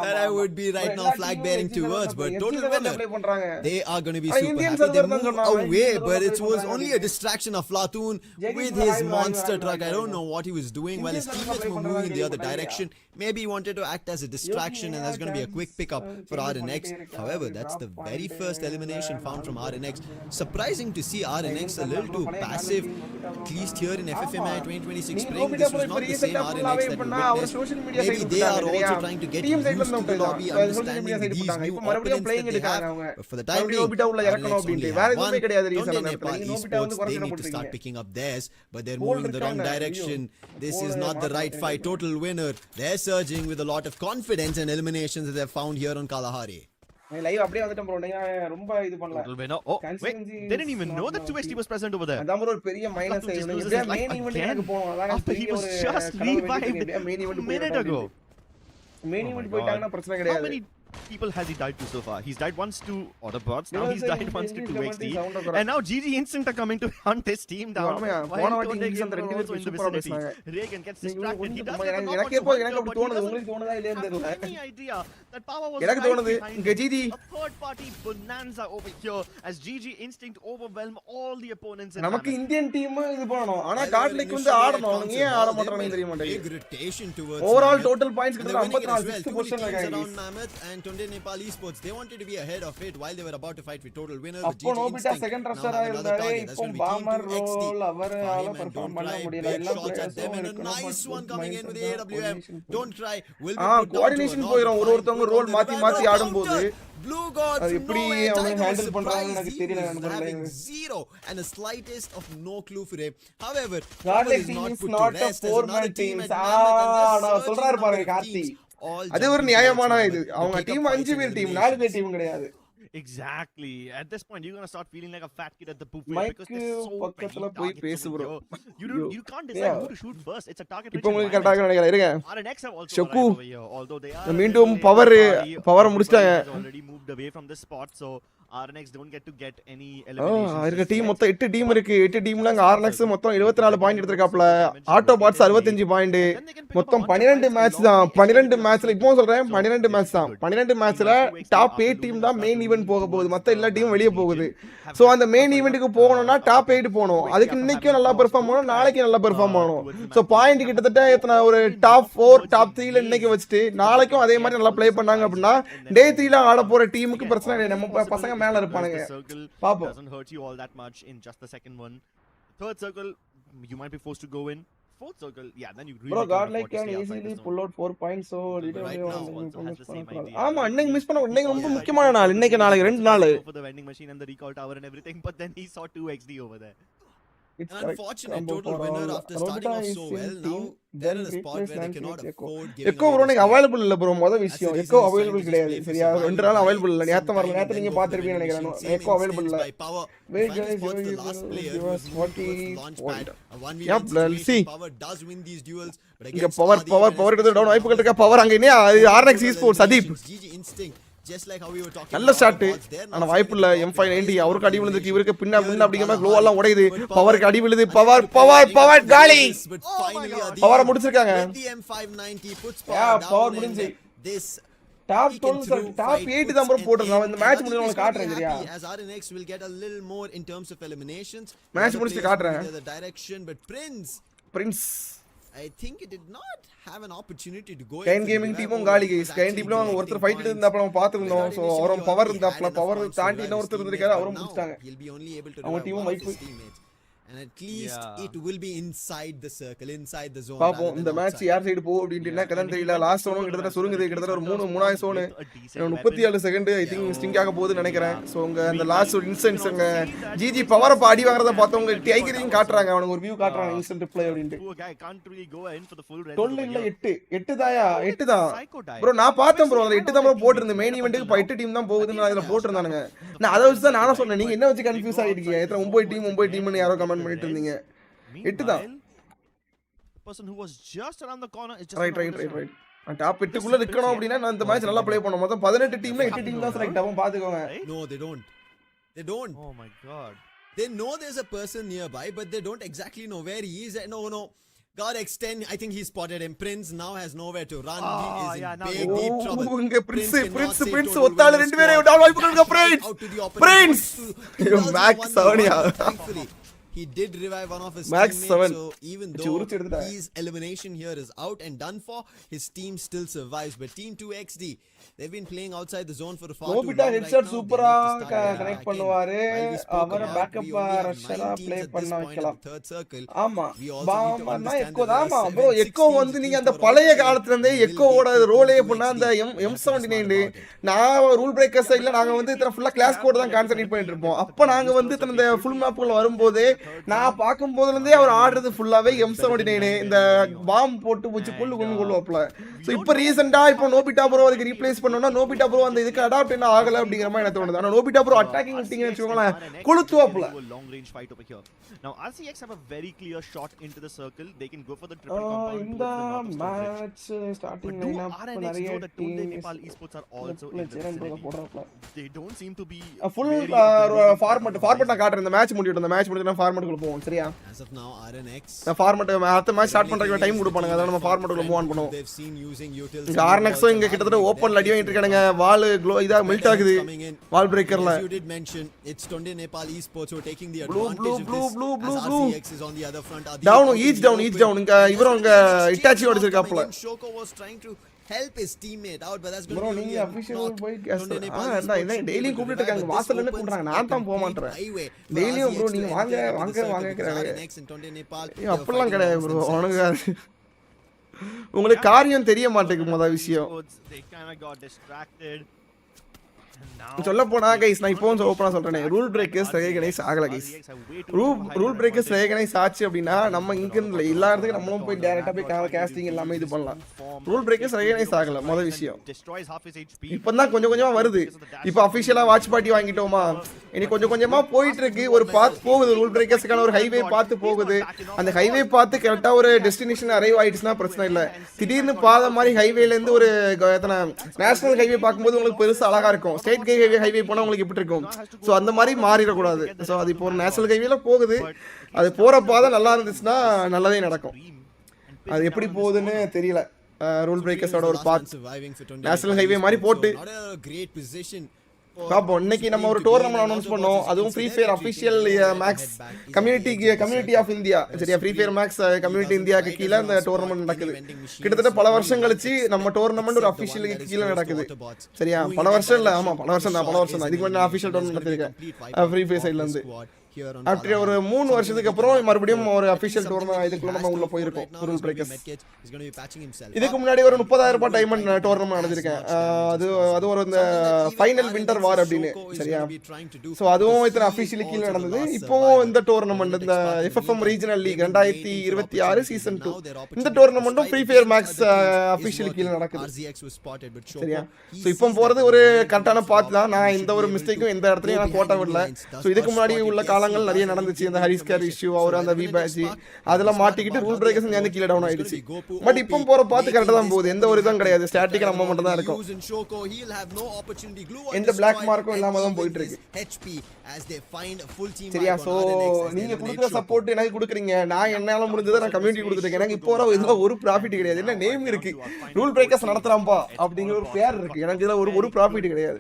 that I would be right now flag bearing towards. But total winner, they are going to be super happy. They move away, but it was only a distraction of Flatoon with his monster truck. I don't know what he was doing while his teammates were moving in the other direction. Maybe he wanted to act as a distraction, and that's going to be a quick pickup for RNX. However, that's the very first elimination found from RNX. Surprising to see RNX a little too passive, at least here in FFMAI 2026 spring. This was not the same RNX that we witnessed. Maybe they are also trying to get used to the lobby, understanding these new opponents that they have. But for the time being, RNX only have one. Don't Nepal esports, they need to start picking up theirs, but they're moving in the wrong direction. This is not the right fight. Total winner, they're surging with a lot of confidence and eliminations that they've found here on Kalahari. Live அப்படியே வந்துட்டோம் bro. நீங்க ரொம்ப இது பண்ணல. Oh, wait, they didn't even know that 2xd was present over there. அதான் ஒரு பெரிய minus இவங்க மெயின் ஈவென்ட்க்கு போவோம். அதான் he was just revived a minute ago. Main event போயிட்டாங்கன்னா பிரச்சனை கிடையாது. How many people has he died to so far? He's died once to Autobots, now he's died once to 2xd, and now GG Instinct are coming to hunt his team down. Reagan gets distracted. He doesn't have any idea that Power was right behind him. A third party bonanza over here as GG Instinct overwhelm all the opponents in நமக்கு Mammoth. Indian team இது பண்ணனும் ஆனா காட்லிக் வந்து ஆடணும் அவனுங்க ஏன் ஆட மாட்டறானே தெரிய மாட்டேங்குது ஓவரால் டோட்டல் பாயிண்ட்ஸ் கிட்ட 54 6th பொசிஷன்ல இருக்காங்க around Mammoth and Tunde Nepal Esports. They wanted to be ahead of it while they were about to fight with total winners. அப்போ நோபிட்டா செகண்ட் ரஷர் ஆயிருந்தாரு இப்போ பாமர் ரோல் அவர் ஆள பெர்ஃபார்ம் பண்ண முடியல எல்லாம் nice one coming in with the AWM. Don't try. Will be coordination போயிரும் ஒருத்தவங்க role மாத்தி மாத்தி ஆடும்போது Blue Gods அது எப்படி அவங்க ஹேண்டில் பண்றாங்கன்னு எனக்கு தெரியல having zero and the slightest of no clue for him. However, GodL is not a four-man team. நான் சொல்றாரு பாருங்க கார்த்தி அது ஒரு நியாயமான இது அவங்க டீம் 5 பேர் டீம் 4 பேர் டீம் கிடையாது. Exactly. At this point, you're gonna start feeling like a fat kid at the buffet because Mike there's so பக்கத்துல many போய் targets பேசு over bro. here. You can't decide who to shoot first. It's a target. இப்போ உங்களுக்கு கரெக்ட்டா நினைக்கிறேன் இருங்க. RNX have also Shoku. arrived over here, although they are மீண்டும் power முடிச்சிட்டாங்க. already moved away from this spot, so RNX don't get any eliminations. இருக்க team மொத்தம் 8 team இருக்கு 8 டீம்ல அங்க RNX மொத்தம் 24 பாயிண்ட் எடுத்துட்டாப்ல ஆட்டோ பாட்ஸ் 65 பாயிண்ட் மொத்தம் 12 மேட்ச் தான் 12 மேட்ச்ல இப்போ சொல்றேன் 12 மேட்ச் தான் 12 மேட்ச்ல டாப் 8 டீம் தான் மெயின் ஈவென்ட் போக போகுது மத்த எல்லா டீமும் வெளிய போகுது சோ அந்த மெயின் ஈவென்ட்க்கு போகணும்னா டாப் 8 போணும் அதுக்கு இன்னைக்கு நல்லா பெர்ஃபார்ம் பண்ணனும் நாளைக்கு நல்லா பெர்ஃபார்ம் பண்ணனும் சோ பாயிண்ட் கிட்டத்தட்ட எத்தனை ஒரு டாப் 4 டாப் 3 ல இன்னைக்கு வச்சிட்டு நாளைக்கும் அதே மாதிரி நல்லா ப்ளே பண்ணாங்க அப்படினா டே 3 ல ஆட போற டீமுக்கு பிரச்சனை இல்ல நம்ம பசங்க மேல இருப்பானுங்க பாப்போம் doesn't hurt you all that much in just the second one. Third circle you might be forced to go in. Fourth circle yeah then you really GodL can easily pull out 4 points so ஆமா இன்னைக்கு miss பண்ண இன்னைக்கு ரொம்ப முக்கியமான நாள் இன்னைக்கு நாளைக்கு ரெண்டு நாள் for the vending machine and the recall tower and everything but then he saw 2 XD over there. It's an unfortunate total winner after starting off so well. Now they're in a spot where they cannot afford giving Echo bro நீங்க available இல்ல bro மொத விஷயம் Echo available கிடையாது சரியா ரெண்டு நாள் available இல்ல நேத்து வரல நேத்து நீங்க பாத்திருப்பீங்க நினைக்கிறேன் Echo அவேலபிள் இல்ல wait guys the last player was 40 yep let's see power does win these duels but இங்க பவர் எடுத்து டவுன் வாய்ப்புகள் இருக்க பவர் அங்க என்ன RNX Esports சதீப் GG Instinct just like how we were talking நல்ல ஸ்டார்ட் ஆனா வாய்ப்பு இல்ல M590 அவருக்கு அடி விழுந்துருக்கு இவருக்கு பின்ன அப்படிங்கிற மாதிரி க்ளோ எல்லாம் உடையுது பவருக்கு அடி விழுது பவர் காலி பவர் முடிச்சிருக்காங்க the M590 puts power power முடிஞ்சு this டாப் 12 டாப் 8 தான் ப்ரோ போட்டுறோம் இந்த மேட்ச் முடிஞ்சு உங்களுக்கு காட்றேன் சரியா as RNX will get a little more in terms of eliminations match முடிச்சு காட்றேன் the direction but Prince I think it did not have an opportunity to go Kain gaming team காலி guys Kain team ல அவங்க ஒருத்தர் fight இருந்தாப்ல நம்ம பாத்துறோம் so அவரும் power இருந்தாப்ல power தாண்டி இன்னொருத்தர் இருக்காரு அவரும் முடிச்சிட்டாங்க he'll be only able to அவங்க டீம் வைப்பு and at least it will be inside the circle inside the zone பாப்போம் இந்த மேட்ச் யார் சைடு போ அப்படினா கதன் தெரியல லாஸ்ட் சோன் கிட்டத்தட்ட சுருங்குது கிட்டத்தட்ட ஒரு 3 சோன் 37 செகண்ட் ஐ திங்க் ஸ்டிங் ஆக போகுது நினைக்கிறேன் சோ உங்க அந்த லாஸ்ட் ஒரு இன்ஸ்டன்ஸ் அங்க ஜிஜி பவர் அடி வாங்குறத பார்த்தவங்க டைகரிங் காட்றாங்க அவனுக்கு ஒரு வியூ காட்றாங்க இன்ஸ்டன்ட் ப்ளே அப்படினு 12 இல்ல 8 தாயா 8 தான் ப்ரோ நான் பார்த்தேன் ப்ரோ அதுல 8 தான் ப்ரோ போட்டுருந்தேன் மெயின் ஈவென்ட்க்கு 8 டீம் தான் போகுதுன்னு அதுல போட்டுருந்தானுங்க நான் அத வச்சு தான் நானே சொன்னேன் நீங்க என்ன வச்சு கன்ஃபியூஸ் ஆயிட்டீங்க எத்தனை 9 டீம்னு யாரோ கமெண்ட் பண்ணிட்டு இருந்தீங்க 8 தான் person who was just around the corner is just right top 8 குள்ள நிக்கணும் அப்படினா நான் இந்த மேட்ச் நல்லா ப்ளே பண்ணனும் மொத்தம் 18 டீம்ல 8 டீம் தான் செலக்ட் ஆகும் பாத்துக்கோங்க no they don't oh my god they know there's a person nearby but they don't exactly know where he is no God extend I think he spotted him Prince now has nowhere to run he is in big deep trouble இங்க Prince ஒத்தால ரெண்டு பேரே down வாய்ப்பு கொடுங்க Prince Max 7 thankfully he did revive one of his Max teammates 7. So even though his elimination here is out and done for his team still survives but team 2XD they've been playing outside the zone for a far too long Nobita headshot சூப்பரா connect பண்ணுவாரு அவர backup ரஷரா play பண்ண வைக்கலாம் third circle ஆமா பாமனா echo ஆமா bro echo வந்து நீங்க அந்த பழைய காலத்துல இருந்தே எக்கோவோட ரோலே பண்ணா அந்த M79 நான் ரூல் பிரேக்கர்ஸ் இல்ல நாங்க வந்து இத்தனை ஃபுல்லா கிளாஸ் கோட் தான் கான்சென்ட்ரேட் பண்ணிட்டு இருப்போம் அப்ப நாங்க வந்து இத்தனை இந்த ஃபுல் மேப்ல வரும்போது நான் பாக்கும் போதுல இருந்தே அவர் ஆடுறது ஃபுல்லாவே M79 இந்த பாம் போட்டு வச்சு கொள்ளுவாப்ல சோ இப்போ ரீசன்ட்டா இப்போ நோபிட்டா ப்ரோ அதுக்கு ரீப்ளேஸ் பண்ணனும்னா நோபிட்டா ப்ரோ அந்த இதுக்கு அடாப்ட் என்ன ஆகல அப்படிங்கற மாதிரி எனக்கு தோணுது ஆனா நோபிட்டா ப்ரோ அட்டாக்கிங் விட்டிங்கன்னு வெச்சுக்கோங்களேன் கொளுத்துவாப்ல long range fight over here now RCX have a very clear shot into the circle they can go for the triple compound இந்த மேட்ச் ஸ்டார்டிங் லைனப் நிறைய Tunde Nepal Esports are also in the they don't seem to be full format நான் காட்றேன் இந்த match முடியட்டும் இந்த match முடிஞ்சா ஃபார்மட்டுக்குள்ள போவோம் சரியா As of now, RNX. நான் ஃபார்மட் அடுத்த மேட்ச் ஸ்டார்ட் பண்றதுக்கு டைம் கொடுப்பானுங்க அத நம்ம ஃபார்மட்டுக்குள்ள மூவ் ஆன் பண்ணுவோம் இங்க RNX இங்க கிட்டத்தட்ட ஓபன்ல அடி வாங்கிட்டு இருக்கானுங்க வால் க்ளோ இதா மெல்ட் ஆகுது வால் பிரேக்கர்ல You did mention it's Tonde Nepal esports who are taking the blue advantage of this. RNX is on the other front. down each down இங்க இவரும் இங்க Itachi ஓடிச்சிருக்காப்ல Shoko was trying to help his teammate out, but that's going bro to be நீங்க official போய் என்ன daily கூப்பிட்டு இருக்காங்க வாசல்ல இருந்து கூப்பிடுறாங்க நான் தான் போக மாட்டேன் டெய்லியும் ப்ரோ நீங்க வாங்கங்கறாங்க அப்பலாம் கிடையாது ப்ரோ உனக்கு உங்களுக்கு காரியம் தெரிய மாட்டேங்குது முதல் விஷயம் சொல்ல போனா கைஸ் நான் இப்போ ஓப்பனா சொல்றேன் ரூல் பிரேக்கர்ஸ் ரெகனைஸ் ஆகல கைஸ் ரூல் பிரேக்கர்ஸ் ரெகனைஸ் ஆச்சு அப்படின்னா நம்ம இங்க இருந்து எல்லா இடத்துக்கும் நம்மளும் போய் டைரக்டா போய் காஸ்டிங் எல்லாமே இது பண்ணலாம் ரூல் பிரேக்கர்ஸ் ரெகனைஸ் ஆகல முதல் விஷயம் இப்பதான் கொஞ்சம் கொஞ்சமா வருது இப்போ அபிஷியலா வாட்ச் பார்ட்டி வாங்கிட்டோமா இனி கொஞ்சம் கொஞ்சமா போயிட்டு இருக்கு ஒரு பாத் போகுது ரூல் பிரேக்கர்ஸ்க்கான ஒரு ஹைவே பார்த்து போகுது அந்த ஹைவே பார்த்து கரெக்டா ஒரு டெஸ்டினேஷன் அரைவ் ஆயிடுச்சுன்னா பிரச்சனை இல்லை திடீர்னு பாத மாதிரி ஹைவேல இருந்து ஒரு எத்தனை நேஷனல் ஹைவே பார்க்கும்போது உங்களுக்கு பெருசா அழகா இருக்கும் ஸ்டேட் ஹைவே போனா உங்களுக்கு எப்படி இருக்கும் சோ அந்த மாதிரி மாறிடக்கூடாது சோ அது இப்போ நேஷனல் ஹைவேல போகுது அது போற பாதை நல்லா இருந்துச்சுன்னா நல்லதே நடக்கும் அது எப்படி போகுதுன்னு தெரியல ரூல் பிரேக்கர்ஸோட ஒரு பாத் நேஷனல் ஹைவே மாதிரி போட்டு பாப்போம் இன்னைக்கு நம்ம ஒரு டோர்னமெண்ட் அனௌன்ஸ் பண்ணோம் அதுவும் free fire official max community of India சரியா ஃப்ரீ ஃபயர் மேக்ஸ் கம்யூனிட்டி இந்தியாக்கு கீழே இந்த டோர்னமெண்ட் நடக்குது கிட்டத்தட்ட பல வருஷம் கழிச்சு நம்ம டோர்னமெண்ட் ஒரு அஃபிஷியலுக்கு கீழே நடக்குது சரியா பல வருஷம் இல்ல ஆமா பல வருஷம் தான் இதுக்கு முன்னாடி அஃபிஷியல் டோர்னமெண்ட் நடத்திருக்கேன் ஃப்ரீ ஃபயர் சைட்ல இருந்து ஆஃப்டர் ஒரு 3 வருஷத்துக்கு அப்புறம் மறுபடியும் ஒரு அஃபிஷியல் டோர்னமெண்ட் இதுக்குள்ள நம்ம உள்ள போயிருக்கோம் ரூல் பிரேக்கர்ஸ் இதுக்கு முன்னாடி ஒரு 30,000 ரூபாய் டைமண்ட் டோர்னமெண்ட் நடந்திருக்கேன் அது ஒரு இந்த ஃபைனல் வின்டர் வார் அப்படின்னு சரியா சோ அதுவும் இத்தனை அஃபிஷியலி கீழ நடந்தது இப்போ இந்த டோர்னமெண்ட் இந்த FFM ரீஜனல் லீக் 2026 சீசன் 2 இந்த டோர்னமெண்ட்டும் ஃப்ரீ ஃபயர் மேக்ஸ் அஃபிஷியலி கீழ நடக்குது சரியா சோ இப்போ போறது ஒரு கரெக்டான பாத் தான் நான் இந்த ஒரு மிஸ்டேக்கும் எந்த இடத்துலயும் நான் கோட்டை விடல சோ இதுக்கு முன்னாடி உள்ள காலங்கள் நிறைய நடந்துச்சு அந்த ஹரிஸ்கர் இஷ்யூ அவர் அந்த வி பேட்ச் அதெல்லாம் மாட்டிக்கிட்டு ரூல் பிரேக்கர்ஸ் வந்து கீழ டவுன் ஆயிடுச்சு பட் இப்போ போற பாத்து கரெக்ட்டா தான் போகுது எந்த ஒரு இதுவும் கிடையாது ஸ்டாட்டிக்கா நம்ம மட்டும் தான் இருக்கும் எந்த பிளாக் மார்க்கும் இல்லாம தான் போயிட்டு இருக்கு சரியா சோ நீங்க கொடுக்குற சப்போர்ட் எனக்கு கொடுக்குறீங்க நான் என்னால முடிஞ்சதை நான் கம்யூனிட்டி கொடுத்துட்டேன் எனக்கு இப்போ வர இதுல ஒரு ப்ராஃபிட் கிடையாது என்ன நேம் இருக்கு ரூல் பிரேக்கர்ஸ் நடத்துறாம்பா அப்படிங்கிற ஒரு பேர் இருக்கு எனக்கு இதுல ஒரு ப்ராஃபிட் கிடையாது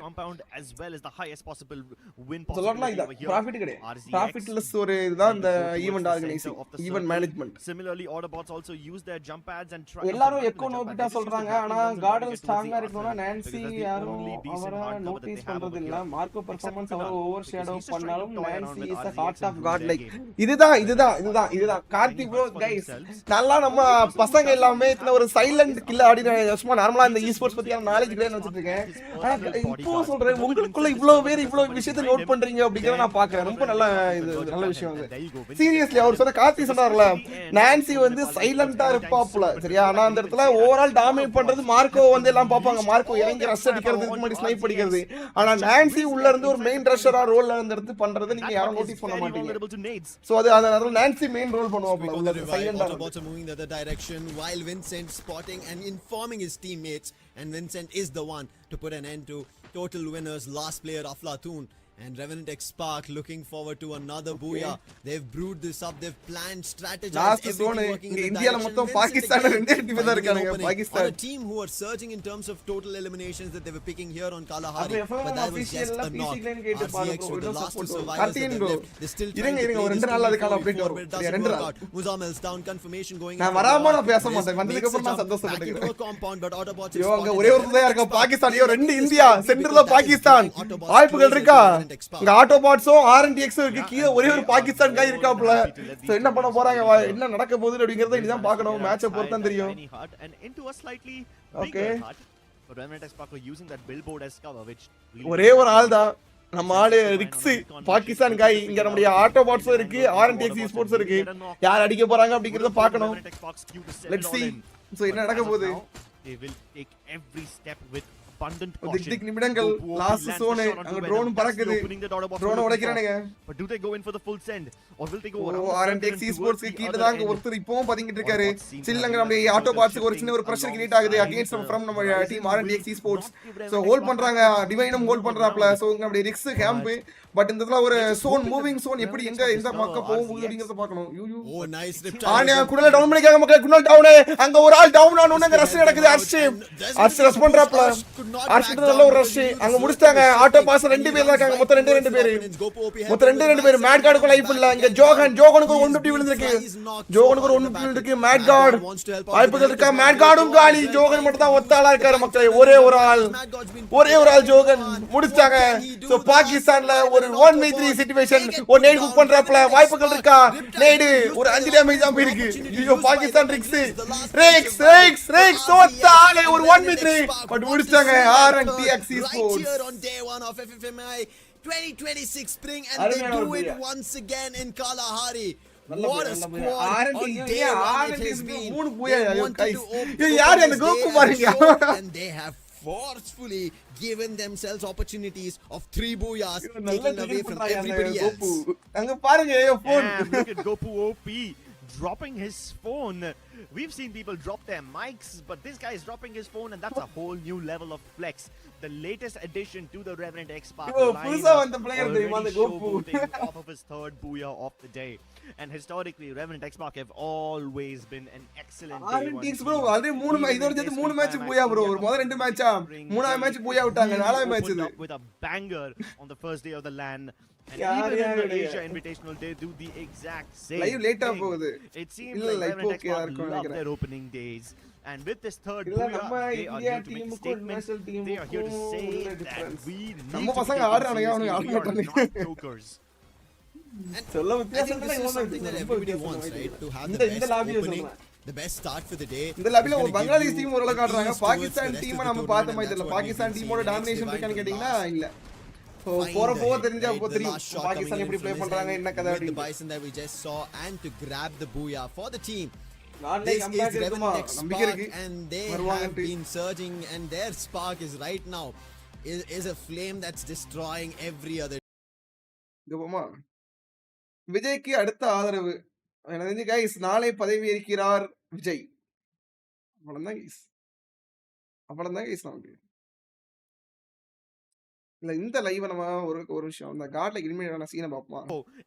சொல்லலாம் இது ப்ராஃபிட் கிடையாது profitless ஒரு இதுதான் இந்த event organising event management similarly autobots also use their jump pads and try எல்லாரும் எக்கோ நோபிட்டா சொல்றாங்க ஆனா GodL ஸ்ட்ராங்கா இருக்கணும்னா நான்சி யாரும் அவரை நோட்டீஸ் பண்றது இல்ல மார்க்கோ பெர்ஃபார்மன்ஸ் அவர் ஓவர் ஷேடோ பண்ணாலும் Nancy is a heart of god like இதுதான் கார்த்தி ப்ரோ गाइस நல்லா நம்ம பசங்க எல்லாமே இந்த ஒரு சைலண்ட் கில்ல ஆடின சும்மா நார்மலா இந்த ஈஸ்போர்ட்ஸ் பத்தியான நாலேஜ் கிட்ட வச்சிட்டு இருக்கேன் ஆனா இப்போ சொல்றேன் உங்களுக்குள்ள இவ்வளவு பேர் இவ்வளவு விஷயத்தை நோட் பண்றீங்க அப்படிங்கறத நான் பாக்குறேன் ரொம்ப நல்ல நல்ல விஷயம் அது சீரியஸ்லி அவர் சொன்ன கார்த்தி சொன்னார்ல நான்சி வந்து சைலண்டா இருப்பாப்ல சரியா ஆனா அந்த இடத்துல ஓவரால் டாமினேட் பண்றது மார்க்கோ வந்து எல்லாம் பாப்பாங்க மார்க்கோ இறங்கி ரஷ் அடிக்கிறதுக்கு முன்னாடி ஸ்னைப் அடிக்கிறது ஆனா நான்சி உள்ள இருந்து ஒரு மெயின் ரஷரா ரோல்ல இருந்து எடுத்து பண்றது நீங்க யாரும் நோட்டீஸ் பண்ண மாட்டீங்க சோ அது அதனால நான்சி மெயின் ரோல் பண்ணுவாப்ல உள்ள சைலண்டா moving the other direction while Vincent spotting and informing his teammates and Vincent is the one to put an end to total winners last player Aflatun. And RNTX Spark looking forward to another booyah. They've brewed this up. They've planned, strategized, everything working in the direction. Pakistan on a team who are surging in terms of total eliminations that they were picking here on Kalahari. But that was just a knock. RCX were the last two survivors that were left. They're still trying to play this game forward. Doesn't work out. Muzamel's down, confirmation going in. Back into a compound, but Autobots is spotted. Pakistan, India, central Pakistan. வாய்ப்புகள் இருக்கா இங்க ஆட்டோபாட்ஸும் RNTX இருக்கு கீழ ஒரே ஒரு பாகிஸ்தான் கை இருக்காப்ல so என்ன பண்ண போறாங்க என்ன நடக்க போகுது அப்படிங்கறத இனிதான் பார்க்கணும் மேட்சை பொறுத்து தான் தெரியும் ஓகே ஒரே ஒரு ஆள் தான் நம்ம ஆளு ரிக்ஸ் பாகிஸ்தான் காய் இங்க நம்மளுடைய ஆட்டோபாட்ஸும் இருக்கு RNTX esports இருக்கு யார் அடிக்க போறாங்க அப்படிங்கறத பார்க்கணும் லெட்ஸ் see சோ என்ன நடக்க போகுது They will take every step with abundant thick caution. திக் நிமிடங்கள் Gopu last lands the zone shot onto அங்க Venom. ட்ரோன் That's the பறக்குது opening that Autobots were drone looking உடைக்கிறானுங்க for. But do they go in for the full send or will they go around oh the circle RNTX and towards esports the கீழ other தான் end? ஒருத்தர் இப்போவும் பதுங்கிட்டு இருக்காரு Autobots seem to சில்லங்க have நம்ம realized auto the பாட்ஸ்க்கு ஒரு சின்ன shifting ஒரு பிரஷர் கிரியேட் ஆகுது alongside அகைன்ஸ்ட் the ஃப்ரம் நம்ம horizon team will RNTX esports not give so Revenant hold Xbox பண்றாங்க the டிவைனும் ஹோல்ட் move பண்றாப்ல around. சோ இங்க அப்படியே ரிக்ஸ் கேம்ப் பட் இந்த இடத்துல ஒரு They're just zone hoping moving that zone எப்படி Revenant எங்க Xbox எந்த discover பக்கம் போக போகுது RCX. அப்படிங்கறத பார்க்கணும் யூ Oh, nice rip ஆனியா try. குடல டவுன் பண்ணிக்காங்க மக்களே குடல டவுன் அங்க ஒரு ஆள் டவுன் ஆன உடனே ரஷ் நடக்குது அர்ஷ் ரஷ் பண்றாப்ல அர்ஷ் நல்ல ஒரு ரஷ் அங்க முடிச்சிட்டாங்க ஆட்டோ பாஸ் ரெண்டு பேர் தான் இருக்காங்க மொத்தம் ரெண்டு பேர் மொத்தம் ரெண்டு பேர் மேட் கார்டுக்கு லைஃப் இல்ல இங்க ஜோகனுக்கு ஒரு 150 விழுந்திருக்கு ஜோகனுக்கு ஒரு 150 விழுந்திருக்கு மேட் கார்டு வாய்ப்புகள் இருக்கா மேட் கார்டும் காலி ஜோகன் மட்டும் தான் ஒத்த ஆளா இருக்காரு மக்களே ஒரே ஒரு ஆள் ஜோகன் முடிச்சாங்க சோ பாகிஸ்தான்ல ஒரு 1v3 சிச்சுவேஷன் ஒரு நேட் குக் பண்றாப்ல வாய்ப்புகள் இருக்கா நேடு ஒரு 5 டேமேஜ் தான் போயிருக்கு ஐயோ பாகிஸ்தான் ரெக்ஸ் ஒத்த ஆளே ஒரு 1v3 பட் முடிச்சாங்க RNTX esports Right here on day 1 of FFMAI 2026 spring and they do it once again in Kalahari. What a squad on day 1 it has been. They wanted to open this day and they have forcefully given themselves opportunities of 3 booyahs taken away from everybody else. அங்க பாருங்க phone Look at Gopu OP dropping his phone. We've seen people drop their mics, but this guy is dropping his phone, and that's a whole new level of flex. The latest addition to the Revenant X Spark புதுசா வந்த player தெரியுமா அந்த கோப்பு off of his third booyah of the day. And historically, Revenant X Spark have always been an excellent day RNTX bro already 3 இதோட சேர்த்து 3 match பூயா bro ஒரு முதல் 2 மேட்சா மூணாவது மேட்ச் பூயா விட்டாங்க நாலாவது மேட்ச் இது with a banger on the first day of the LAN. And even in the Asia Invitational, they do the exact same live later போகுது It seems like Revenant X Spark love their opening days. And with this third booyah, they are here to make a statement. They are here to say that we need நம்ம to பசங்க take ஆடுறானுங்க it அவனுங்க seriously. ஆட We are மாட்டானுங்க not jokers. And சொல்ல I think வித்தியாசம் this is something that everybody wants, right? To have the இந்த best லாபில opening, சொல்றேன் the best start for the day. இந்த லாபில It's ஒரு gonna Bangladesh give team you ஓரளவு காட்டுறாங்க ease towards Pakistan the rest team of the நம்ம tournament, பார்த்த and மாதிரி that's தெரியல what பாகிஸ்தான் we've been டீமோட seeing. டாமினேஷன் Next இருக்கான்னு divide கேட்டீங்கன்னா the இல்ல Find போற the போக head, தெரிஞ்சா right? அப்போ The தெரியும் last shot பாகிஸ்தான் coming எப்படி in ப்ளே from his பண்றாங்க hand என்ன கதை with the அப்படின்னு bison that we just saw and to grab the booyah for the team. நாளைக்கு This is கம்பேக் இருக்குமா Revenant X நம்பிக்கை Spark இருக்கு and they have வருவாங்கன்னு been surging and their spark is right now is a flame that's destroying every other. இங்க போமா விஜய்க்கு அடுத்த ஆதரவு எனக்கு தெரிஞ்சு கைஸ் நாளை பதவி ஏற்கிறார் விஜய் அவ்வளவுதான் கைஸ் நமக்கு இல்ல இந்த லைவ் நம்ம ஒரு விஷயம் அந்த காட்ல இனிமேல் சீனை பாப்போமா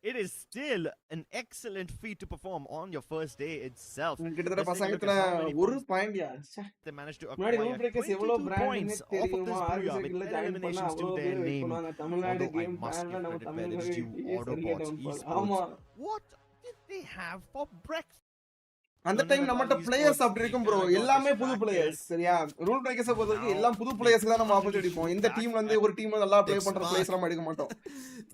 It is still an excellent feat to perform on your first day itself. கிட்டத்தட்ட பசங்கத்துல ஒரு point yeah They managed to முன்னாடி acquire RuleBreakerz எவ்வளவு 22 பிராண்ட்னு points off of தெரியுமா this booyah RBZ with ல 10 ஜாயின் பண்ணா eliminations to அவ்வளவு their பேர் name. சொன்னாங்க Tamil Nadu Although I game must ஃபேன்ல give நம்ம credit where Tamil it is due, Autobots ஆமா esports. What did they have for breakfast? அந்த டைம் நம்மட்ட பிளேயர்ஸ் அப்படி இருக்கும் ப்ரோ எல்லாமே புது பிளேயர்ஸ் சரியா ரூல் பிரேக்கர்ஸ் பொறுத்தவரைக்கும் எல்லாம் புது பிளேயர்ஸ் தான் நம்ம ஆப்பர்ச்சுனிட்டி அடிப்போம் இந்த டீம்ல இருந்து ஒரு டீம் நல்லா ப்ளே பண்ற பிளேயர்ஸ் நம்ம எடுக்க மாட்டோம்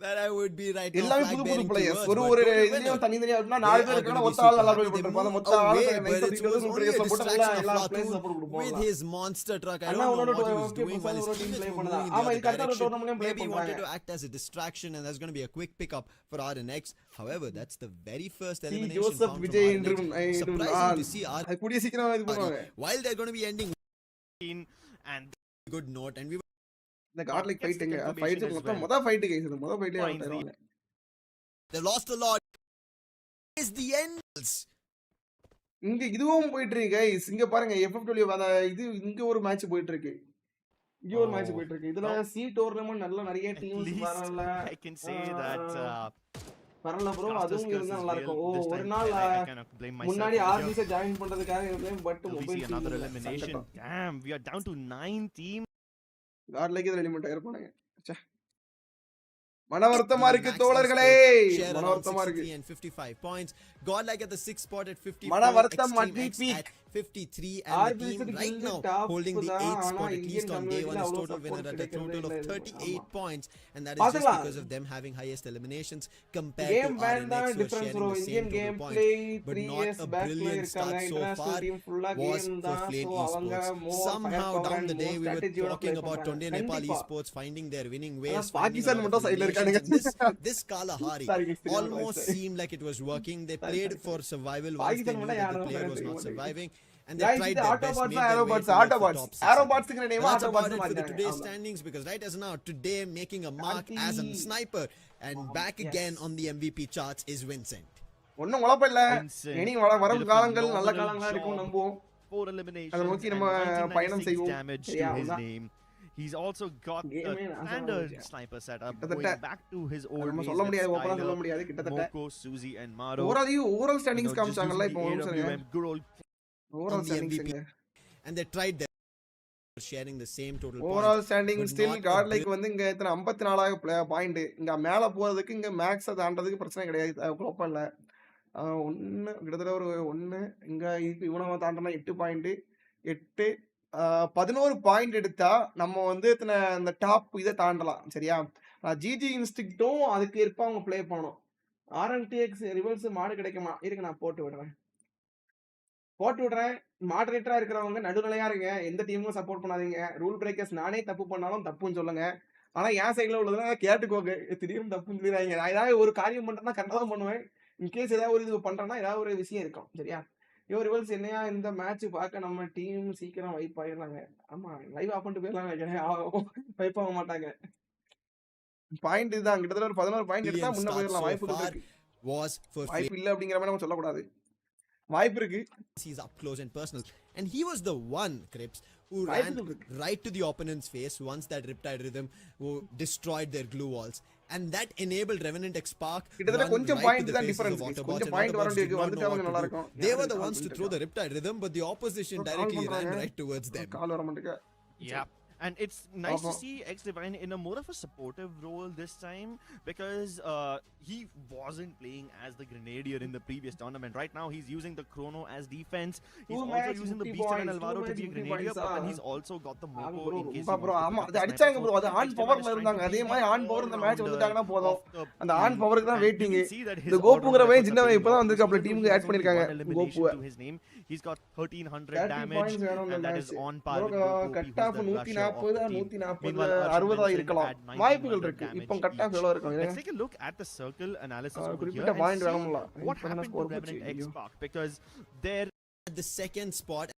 That I would be right now. எல்லாமே புது பிளேயர்ஸ் ஒரு இதுலயும் தனியா இருக்குனா நாலு பேர் இருக்காங்க மொத்த ஆள் நல்லா ப்ளே பண்றாங்க அந்த மொத்த ஆள் நைஸ் ரூல் பிரேக்கர்ஸ்ல போட்டு எல்லா பிளேயர்ஸ் சப்போர்ட் கொடுப்போம் with his monster truck. I don't know what he was doing while his team was moving in the other direction. Maybe he wanted to act as a distraction and there's going to be a quick pickup for RNX. However, that's the very first elimination Joseph found Vijay from RNX. Surprising to see அது கூடிய சீக்கிரம் இது பண்ணுவாங்க while they're going to be ending And good note and we இந்த காட்லிக் ஃபைட்ங்க fight மொத fight guys இது மொத ஃபைட்டே ஆடுறாங்க they lost a lot. Is the ends. இங்க இதுவும் போயிட்டு இருக்கு கைஸ் இங்க பாருங்க FFW இது இங்க ஒரு மேட்ச் போயிட்டு இருக்கு இங்க ஒரு மேட்ச் போயிட்டு இருக்கு இதுல சி டோர்னமென்ட் நல்ல நிறைய டீம்ஸ் வரல I can say that வரல ப்ரோ அதுவும் இருந்தா நல்லா இருக்கும் ஒரு நாள் முன்னாடி RBZ ஜாயின் பண்றதுக்காக இருந்தேன் but mobile another elimination. Damn, we are down to 9 teams. காட்லைக்கு இதுல எலிமெண்ட் ஆயிருப்பானுங்க ச்சே மனவர்த்தமா இருக்கு தோழர்களே மனவர்த்தமா இருக்கு 55 points. Godlike at the 6th spot at 54. மனவர்த்தம் Extreme அடி X peak at 53 and the team right now holding the 8th spot at least on day 1 is total winner at a total of 38 points and that is just because of them having highest eliminations compared to RNX who are sharing the same total points. But not a brilliant start so far was for Flame Esports. Somehow down the day we were talking about Tonde Nepal Esports finding their winning ways. Pakistan மட்டும் சைடுல இருக்கானுங்க This Kalahari almost seemed like it was working. They played for survival once they knew that the player was not surviving. and they Guys, tried இது their best, Autobots made தான் their way Autobots, towards the Autobots. top 6. Autobots-ங்கற name That's Autobots about it for the today's மாத்திட்டாங்க. standings, because right as now, today making a mark as a sniper and back again on the MVP charts is Vincent. ஒண்ணும் குழப்பம் இல்ல. Vincent இனி வரும் did a காலங்கள் நல்ல phenomenal காலங்களா இருக்கும் job. நம்புவோம். 4 eliminations அதை நோக்கி and நம்ம பயணம் 1996 செய்வோம். damage சரியா? to his அதான். name. He's also got Game a நாசமா standard போச்சு. sniper setup கிட்டத்தட்ட. going back to his old நம்ம days சொல்ல with முடியாது, ஓப்பனா சொல்ல Skyler, முடியாது கிட்டத்தட்ட. Moko, Suzy and Maro. Overall standings You know, just காமிச்சாங்கல்ல using இப்போ the ஒரு நிமிஷம் இருங்க. AWM, good old overall on the standings MVP. And they tried their sharing the same total overall points, standing but still not a காட்லைக் வந்து இங்க எத்தனை 54 point. இங்க மேல போறதுக்கு இங்க மேக்ஸை தாண்டதுக்கு பிரச்சனை கிடையாது, குழப்பம் இல்ல. ஒன்று கிட்டத்தட்ட ஒரு ஒன்று இங்க இவனை தாண்டனா 8 பாயிண்ட் 8 11 பாயிண்ட் எடுத்தா நம்ம வந்து இத்தனை அந்த டாப் இதை தாண்டலாம். சரியா? ஜிஜி இன்ஸ்டிக்டும் அதுக்கு ஏற்ப அவங்க ப்ளே பண்ணணும். ஆர்என்டிஎக்ஸ் ரிவர்ஸ் மாடு கிடைக்குமா? இருக்கு, நான் போட்டு விடுறேன். மாடரேட்டரா இருக்கிறவங்க நடுநிலையா இருங்க, எந்த டீமும் சப்போர்ட் பண்ணாதீங்க. ரூல் பிரேக்கர்ஸ் நானே தப்பு பண்ணாலும் தப்புன்னு சொல்லுங்க. ஆனா என் சைட்ல உள்ளதுனா கேட்டுக்கோங்க, திடீர்னு தப்புன்னு சொல்லிடுறாங்க. நான் ஏதாவது ஒரு காரியம் பண்றேன்னா கரெக்டா தான் பண்ணுவேன். இன்கேஸ் ஏதாவது ஒரு இது பண்றேன்னா ஏதாவது ஒரு விஷயம் இருக்கும். சரியா? ரிவல்ஸ் என்னையா இந்த மேட்ச் பார்க்க நம்ம டீம் சீக்கிரம் வைப் ஆயிடுறாங்க. ஆமா, லைவ் ஆஃப் பண்ணிட்டு போயிடலாம், வைப் ஆக மாட்டாங்க. பாயிண்ட் இதுதான், கிட்டத்தட்ட ஒரு 11 பாயிண்ட் எடுத்தா முன்ன போயிடலாம். வாய்ப்புகள் இருக்கு. வாய்ப்பு இல்லை அப்படிங்கிற மாதிரி நம்ம சொல்லக்கூடாது, வாய்ப்பு இருக்கு. He's up close and personal, and he was the one, Crips, who ran right to the opponent's face once that Riptide Rhythm who destroyed their glue walls, and that enabled Revenant X Spark கிட்டத்தட்ட கொஞ்சம் point தான் difference, கொஞ்சம் point வர வேண்டியது வந்துட்டாங்க, நல்லா இருக்கும். They were the ones to throw the Riptide Rhythm, but the opposition directly ran right towards them. கால் வர மாட்டேங்க. Yeah. And it's nice to see X Divine in a more of a supportive role this time, because he wasn't playing as the Grenadier in the previous tournament. Right now he's using the Chrono as defense. He's also using the Beast and Alvaro to be a Grenadier, but then he's also got the Moko in case he bro. ஆமா, அது அடிச்சாங்க bro. அது on பவர்ல இருந்தாங்க. அதே மாதிரி on power இந்த match வந்துட்டாங்கன்னா போதும். அந்த ஆன் பவருக்கு தான் வெயிட்டிங். இந்த கோப்புங்கறவன் சின்னவன் இப்பதான் வந்திருக்காப்ல, டீமுக்கு ஆட் பண்ணிருக்காங்க கோப்பு. He's got 1300 damage, and that is on par with cut off 140 60 இருக்கலாம், வாய்ப்புகள் இருக்கு. இப்போ கட் ஆஃப் எவ்வளவு இருக்கும்? Let's take a look at the circle analysis over here குறிப்பிட்ட பாயிண்ட் வேணும்ல. what happened to Revenant X Spark, because they're At the second spot,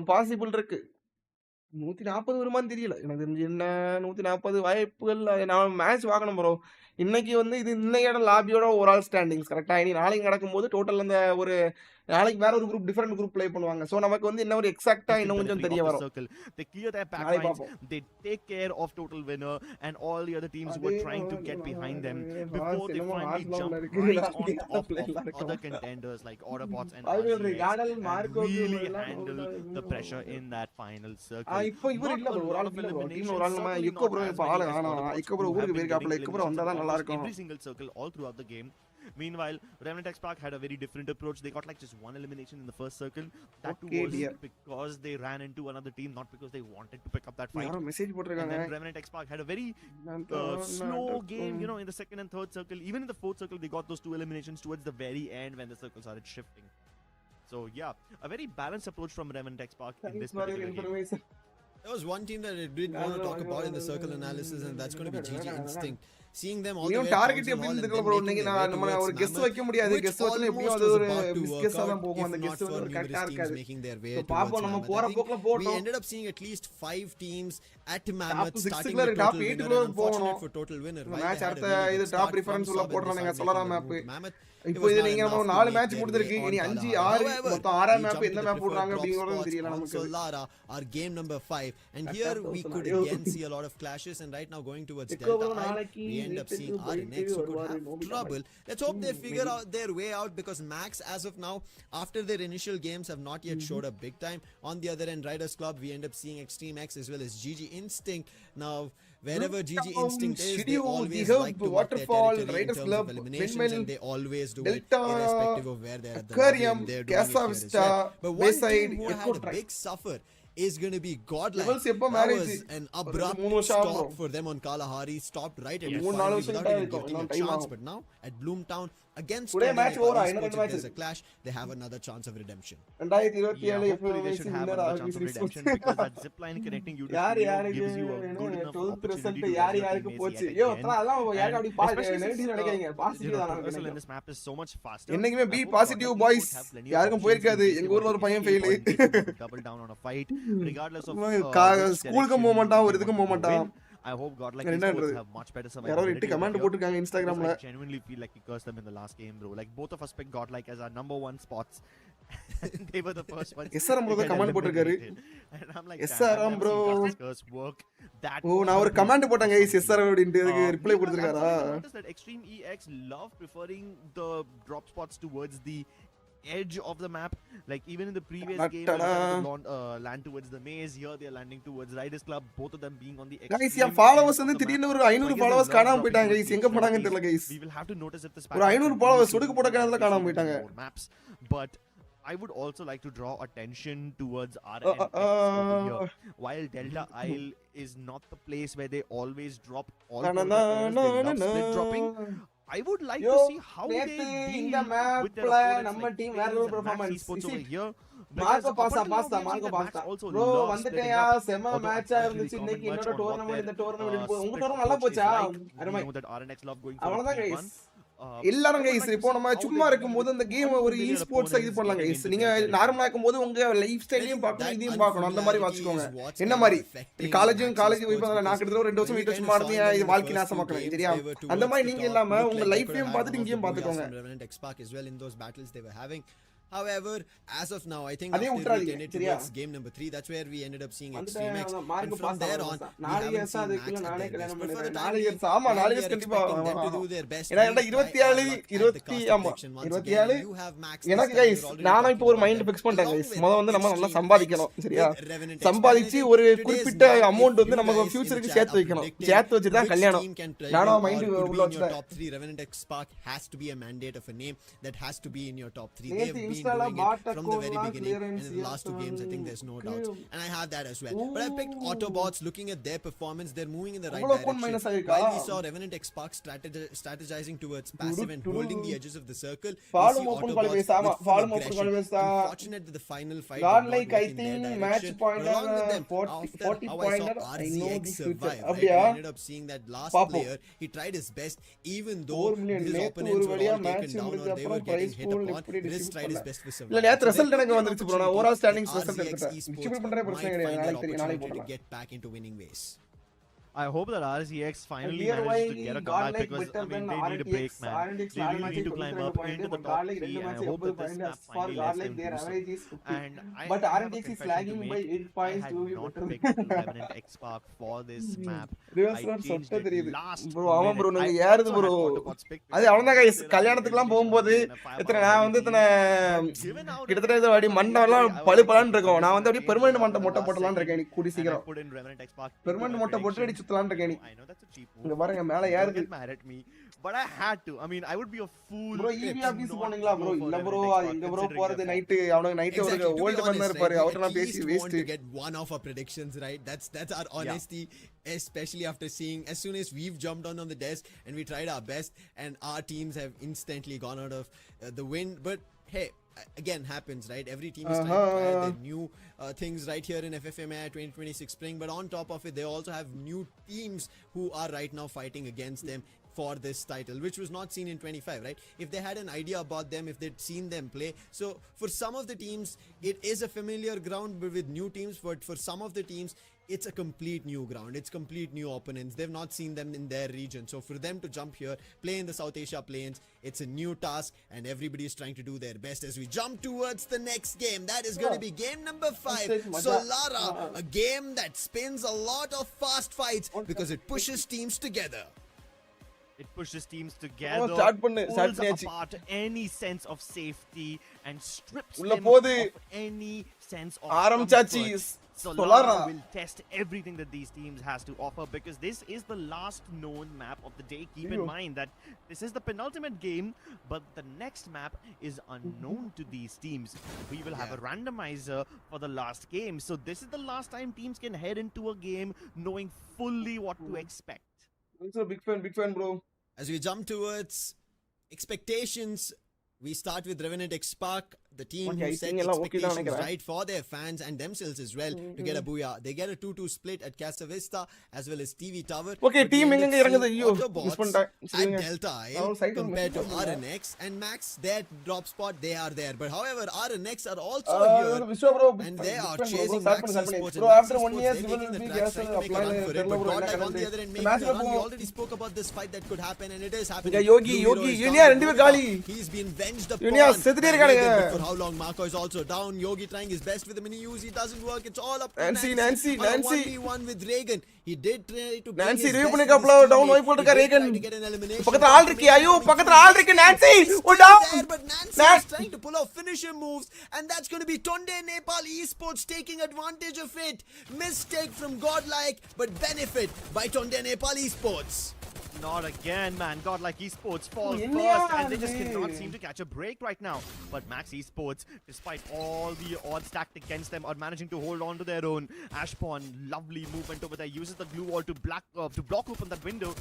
possible இருக்கு. 140 வருமான்னு தெரியல எனக்கு தெரிஞ்சு. என்ன 140 வாய்ப்புகள், நான் மேட்ச் பார்க்கணும் ப்ரோ. இன்னைக்கு வந்து இது இன்னையோட லாபியோட ஓவரால் ஸ்டாண்டிங்ஸ் கரெக்டா. இனி நாளைக்கு நடக்கும்போது டோட்டல் அந்த ஒரு நாளைக்கு வேற ஒரு குரூப் டிஃபரெண்ட் குரூப் ப்ளே பண்ணுவாங்க. சோ நமக்கு வந்து என்ன ஒரு எக்ஸாக்ட்டா இன்னும் கொஞ்சம் தெரிய வரும். They clear their backlines, they take care of total winner and all the other teams were trying to get behind them before they finally jump right on top of other contenders like Autobots and RNX, really handle the pressure in that final circle. இப்போ இவர் இல்ல bro, ஒரு ஆள் இல்ல bro, team ஒரு ஆள் நம்ம eco bro இப்ப ஆளு காணோம். இக்கோ ப்ரோ ஊருக்கு போயிருக்காப்ல, இக்கோ ப்ரோ வந்தா தான் நல்லா இருக்கும். Every single circle all throughout the game. Meanwhile, Revenant X Spark had a very different approach. They got like just one elimination in the first circle. That too was because they ran into another team, not because they wanted to pick up that fight. Message போட்டுருக்காங்க. And then Revenant X Spark had a very slow game, you know, in the second and third circle. Even in the fourth circle, they got those 2 eliminations towards the very end when the circle started shifting. So yeah, a very balanced approach from Revenant X Spark in this particular game. there was one team that I did want to talk about in the circle analysis, and that's going to be GG Instinct. Seeing them all the way target எப்படி இருந்துக்கல bro. இன்னைக்கு நம்ம ஒரு guess வைக்க முடியாது. Guess வச்சா எப்படியும் அது ஒரு மிஸ்கெஸ்ஸா தான் போகும். அந்த கெஸ் வந்து கரெக்ட்டா இருக்காது. பாப்போம், நம்ம போற போக்குல போறோம். We ended up seeing at least 5 teams at Mammoth starting with top 8 winner, and fortunate for total winner. Match அடுத்த இது டாப் ரெஃபரன்ஸ் உள்ள போடுறாங்க சலரா மேப். இப்போ இது நீங்க நம்ம 4 மேட்ச் முடிஞ்சிருக்கு. இனி 5 6 மொத்தம் 6 மேப் என்ன மேப் போடுறாங்க அப்படிங்கறது தெரியல நமக்கு. Solara, our game number 5, and here we could again see a lot of clashes, and right now going towards Delta I, we end up seeing RNX who could have trouble. Let's hope they figure out their way out, because Max as of now after their initial games have not yet showed up big time. On the other end, Riders Club, we end up seeing Extreme X as well as GG Instinct. Now wherever GG Instinct is, they always like to mark their territory in terms of eliminations, and they always do it irrespective of where they're at the game. They're doing it here as well. But one team who had a big suffer is going to be godlike. Levels எப்போ That marriage? was an abrupt 3 வருஷம் stop ஆகும். for them on Kalahari. Stopped right at the 3-4 final வருஷம் without even இருக்கும். getting a இன்னும் time chance. ஆகும். But now at Bloomtown against Today match over. Esports, இன்னும் if match there's a clash, they have another chance of redemption. 2027 hopefully they should have another chance of redemption because that zip line connecting you to studio gives you a good enough opportunity to யார் run your யாருக்கு teammates போச்சு yet ஐயோ again. அதெல்லாம் யாருக்கு அப்படி Especially negative since, நினைக்காதீங்க you positive know, தான் the reversal in நினைக்கிறேன் this map is so much faster. என்னைக்குமே I be hope positive God boys have plenty of யாருக்கும் options போயிருக்காது in case எங்க they ஊர்ல want ஒரு to பையன் escape fail or in case they want to double down on a fight, regardless of which ஸ்கூலுக்கு போக direction மாட்டான் ஒரு they இதுக்கும் want போக to மாட்டான் win. I hope godlike என்னன்றது? esports have much better யாரோ survivability 8 over கமெண்ட் here. போட்டுருக்காங்க Because இன்ஸ்டாகிராம்ல I genuinely feel like we cursed them in the last game, bro. Like both of us picked godlike as our number 1 spots. They were the first ones. SRM bro to get comment போட்டுருக்காரு eliminated. And I'm like, SRM damn, I've bro. never seen Justice Curse work that ஓ நான் ஒரு well. Comment போட்டேன் guys SR அப்படினு அதுக்கு reply Meanwhile, கொடுத்திருக்காரா I'm starting to notice that Extreme EX love preferring the drop spots towards the edge of the map. Like even in the previous game, they tried to land towards the maze. Here they are landing towards Riders Club. Both of them being on the guys extreme N followers end வந்து of the திடீர்னு map. ஒரு So I 500 guess followers they love காணாம போயிட்டாங்க dropping guys towards எங்க the போனாங்கன்னு extreme தெரியல guys We will have to notice if this ஒரு 500 followers சொடுக்கு போட்ட கணக்குல காணாம போயிட்டாங்க maps. But I would also like to draw attention towards RNX over here. While Delta Isle is not the place where they always drop all the players, they love split dropping. I would like to see how they deal இந்த with their மேப்ல opponents நம்ம like team Flames வேற ஒரு and Max performance Esports over here. Marco Because pasta up until now, Marco we've seen that pasta Max also bro loves வந்துட்டேயா splitting up. செம Although மேட்சா I இருந்துச்சு can't இன்னைக்கு really என்னோட comment much on tournament இந்த what tournament their உங்க split tournament நல்லா approach is போச்சா like. We அருமை know that RNX love going for அவ்வளவுதான் a गाइस 3-1. எல்லாரும் I would guys like to இப்போ see நம்ம how சும்மா they இருக்கும்போது deal அந்த with கேம் ஒரு unfamiliar ஸ்போர்ட்ஸ் இது opponents பண்ணலாம் getting गाइस into நீங்க their territory. நார்மலா இருக்கும்போது உங்க லைஃப் ஸ்டைலையும் பார்க்கணும் இதையும் பார்க்கணும் அந்த மாதிரி வாச்சுக்கோங்க என்ன மாதிரி காலேஜ் போய் பண்ணல நான் கிட்ட ஒரு 2 வருஷம் வீட்டுல சும்மா இருந்தேன் இது வாழ்க்கை நாசமாக்கணும் சரியா அந்த மாதிரி நீங்க இல்லாம உங்க லைஃபையும் பார்த்துட்டு இங்கேயும் பார்த்துக்கோங்க However, as of now, I think அதே after we விட்டுறாதீங்க ended சரியா towards game number 3, that's where we ended up seeing வந்துட்டு Extreme X. And Marco from there on, pasta we நாலு haven't இயர்ஸ் seen அதுக்குள்ள Max நானே at their கல்யாணம் best. But for the பண்ணிட்டேன் time 4 being, years ஆமா 4 we years are கண்டிப்பா expecting them to do their best. ஏன்னா By 27 our luck at the 20 cast ஆமா prediction once 27 again, you have Max this எனக்கு time, guys we're already நானும் talking இப்போ ஒரு about mind them. Fix பண்ணிட்டேன் Along guys with முதல்ல வந்து நம்ம நல்லா Extreme சம்பாதிக்கணும் X சரியா with Revenant X. சம்பாதிச்சு And I ஒரு think குறிப்பிட்ட it is now amount if வந்து you நம்ம guys in the ஃபியூச்சருக்கு chat சேர்த்து are வைக்கணும் predicting சேர்த்து வச்சு தான் which கல்யாணம் team can try நானும் or மைண்ட் could உள்ள be in your வச்சுட்டேன் top 3. Revenant X Spark has to be a mandate of a name that has to be in your top 3. They have நேத்து been இன்ஸ்டால doing பாட் it from the very அக்கவுண்ட்லாம் beginning, and clearance in the last 2 games, I think there's no doubts. And I have that as well. But I picked Autobots. Looking at their performance, they're moving in the right அவ்வளவு account direction. Minus ஆயிருக்கா While we saw Revenant X Spark strategizing towards passive and holding the edges of the circle, we ஃபாலும் see open Autobots qualifies ஆமா with full ஃபாலும் open aggression. Qualifies தான் Unfortunate that the final fight God did not like work I in think their match direction. pointer But along with them, 40 after how I saw pointer I know RCX the survive, future right? அப்படியா We ended up seeing that last பாப்போம் player, he tried his best, even though 4 million his நேத்து opponents ஒரு were வழியா all match taken down or முடிஞ்ச they were அப்புறம் getting prize hit pool upon. எப்படி Riz distribute tried his பண்ணல best for இல்ல survival. நேத்து So ரிசல்ட் there எனக்கு could be an வந்துருச்சு ப்ரோ நான் opportunity overall standings that result RCX எடுத்துட்டேன் Esports டிஸ்ட்ரிபியூட் பண்றே might பிரச்சனை find கிடையாது that நாளைக்கு தெரியும் நாளைக்கு opportunity to போடலாம் get back into winning ways. I hope that RCX finally Here why manages to get a God comeback like because better I mean than they need a break, RNTX. man. RNTX They really need to climb up into the top 3 and I hope that this map finally lets them do so. And I But have a RNTX is confession to lagging by make. 8 points I had to be not better. picked Revenant X Spark for this map. Reverse I road changed சொட்ட it தெரியுது last bro ஆமா bro minute. நீங்க I யாருது also bro had Autobots picked அது because அவ்வளவுதான் guys there are கல்யாணத்துக்குலாம் limitations போகும்போது in a 5 எத்தனை hour நான் வந்து validity. இத்தனை Given out கிட்டத்தட்ட இது வாடி மண்டெல்லாம் பழுப்பலான்னு இருக்கும் நான் வந்து அப்படியே பெர்மனன்ட் மண்டை மொட்டை போட்டலாம்னு இருக்கேன் எனக்கு கூடி and I சீக்கிரம் put in Revenant X Spark. Permanent மொட்டை போட்டு அடி சுத்தலாம்னு இருக்கேன் I know that's a cheap move. இங்க பாருங்க மேல Don't ஏறுது get mad at me, but I had to. I mean, I would be a fool. Bro to EV office not போனீங்களா go bro for இல்ல ப்ரோ Revenant X Spark எங்க bro considering போறது their night அவனுக்கு night ஒரு Exactly. To be old honest, பண்ணா இருப்பாரு right, we அவர்ட்ட at பேசி least waste want to get one of our predictions right. That's our honesty, especially after seeing as soon as we've jumped on the desk and we tried our best and our teams have instantly gone out of the win. But hey, again happens, right? Every team is trying to try their new things right here in FFMAI 2026 spring. But on top of it, they also have new teams who are right now fighting against them for this title, which was not seen in 25, right? If they had an idea about them, if they'd seen them play. So for some of the teams, it is a familiar ground, but with new teams. But for some of the teams, it's a complete new ground. It's complete new opponents. They've not seen them in their region. So for them to jump here, play in the South Asia plains, it's a new task and everybody is trying to do their best as we jump towards the next game. That is going to be game number 5. Solara, a game that spins a lot of fast fights because it pushes teams together. It pushes teams together, start பண்ணு pulls start பண்ணியாச்சு apart any sense of safety and strips உள்ள them போது of any sense of ஆரம்பிச்சாச்சு comfort. Solara will test everything that these teams has to offer, because this is the last known map of the day. Keep in mind that this is the penultimate game, but the next map is unknown to these teams. We will have a randomizer for the last game, so this is the last time teams can head into a game knowing fully what to expect. Also big fan bro. As we jump towards expectations, we start with RNTX Spark, the team who set expectations right for their fans and themselves as well to get a booyah. They get a 2-2 split at Casa Vista as well as TV Tower. Okay, team enga iranga iyo at Delta compared to RNX and Max, their drop spot, they are there. But however, RNX are also here and they are chasing Max Esports. Bro, after 1 year they will be applying for it. But GodL on the other end making a run. We already spoke about this fight that could happen, and it is happening. Yogi Junior rendu gali. He's been venged upon. Junior sedri irukanga. For how long? Marco is also down. Yogi trying his best with the mini use. It doesn't work. It's all up to Nancy. 1v1 with Reagan. He did try to bring Nancy his review best pannika with his down teammate. wipe potuka Reagan. To get an elimination. Pakathula aal irukku ayo pakathula aal irukku Nancy. Oh down. There, but Nancy is trying to pull off finisher moves, and that's going to be Tonde Nepal Esports taking advantage of it. Mistake from Godlike, but benefit by Tonde Nepal Esports. Not again, man. Godlike Esports falls first, and they just cannot seem to catch a break right now. But Max Esports, despite all the odds stacked against them, are managing to hold on to their own. Ashpon, lovely movement over there, uses the glue wall to block open that window,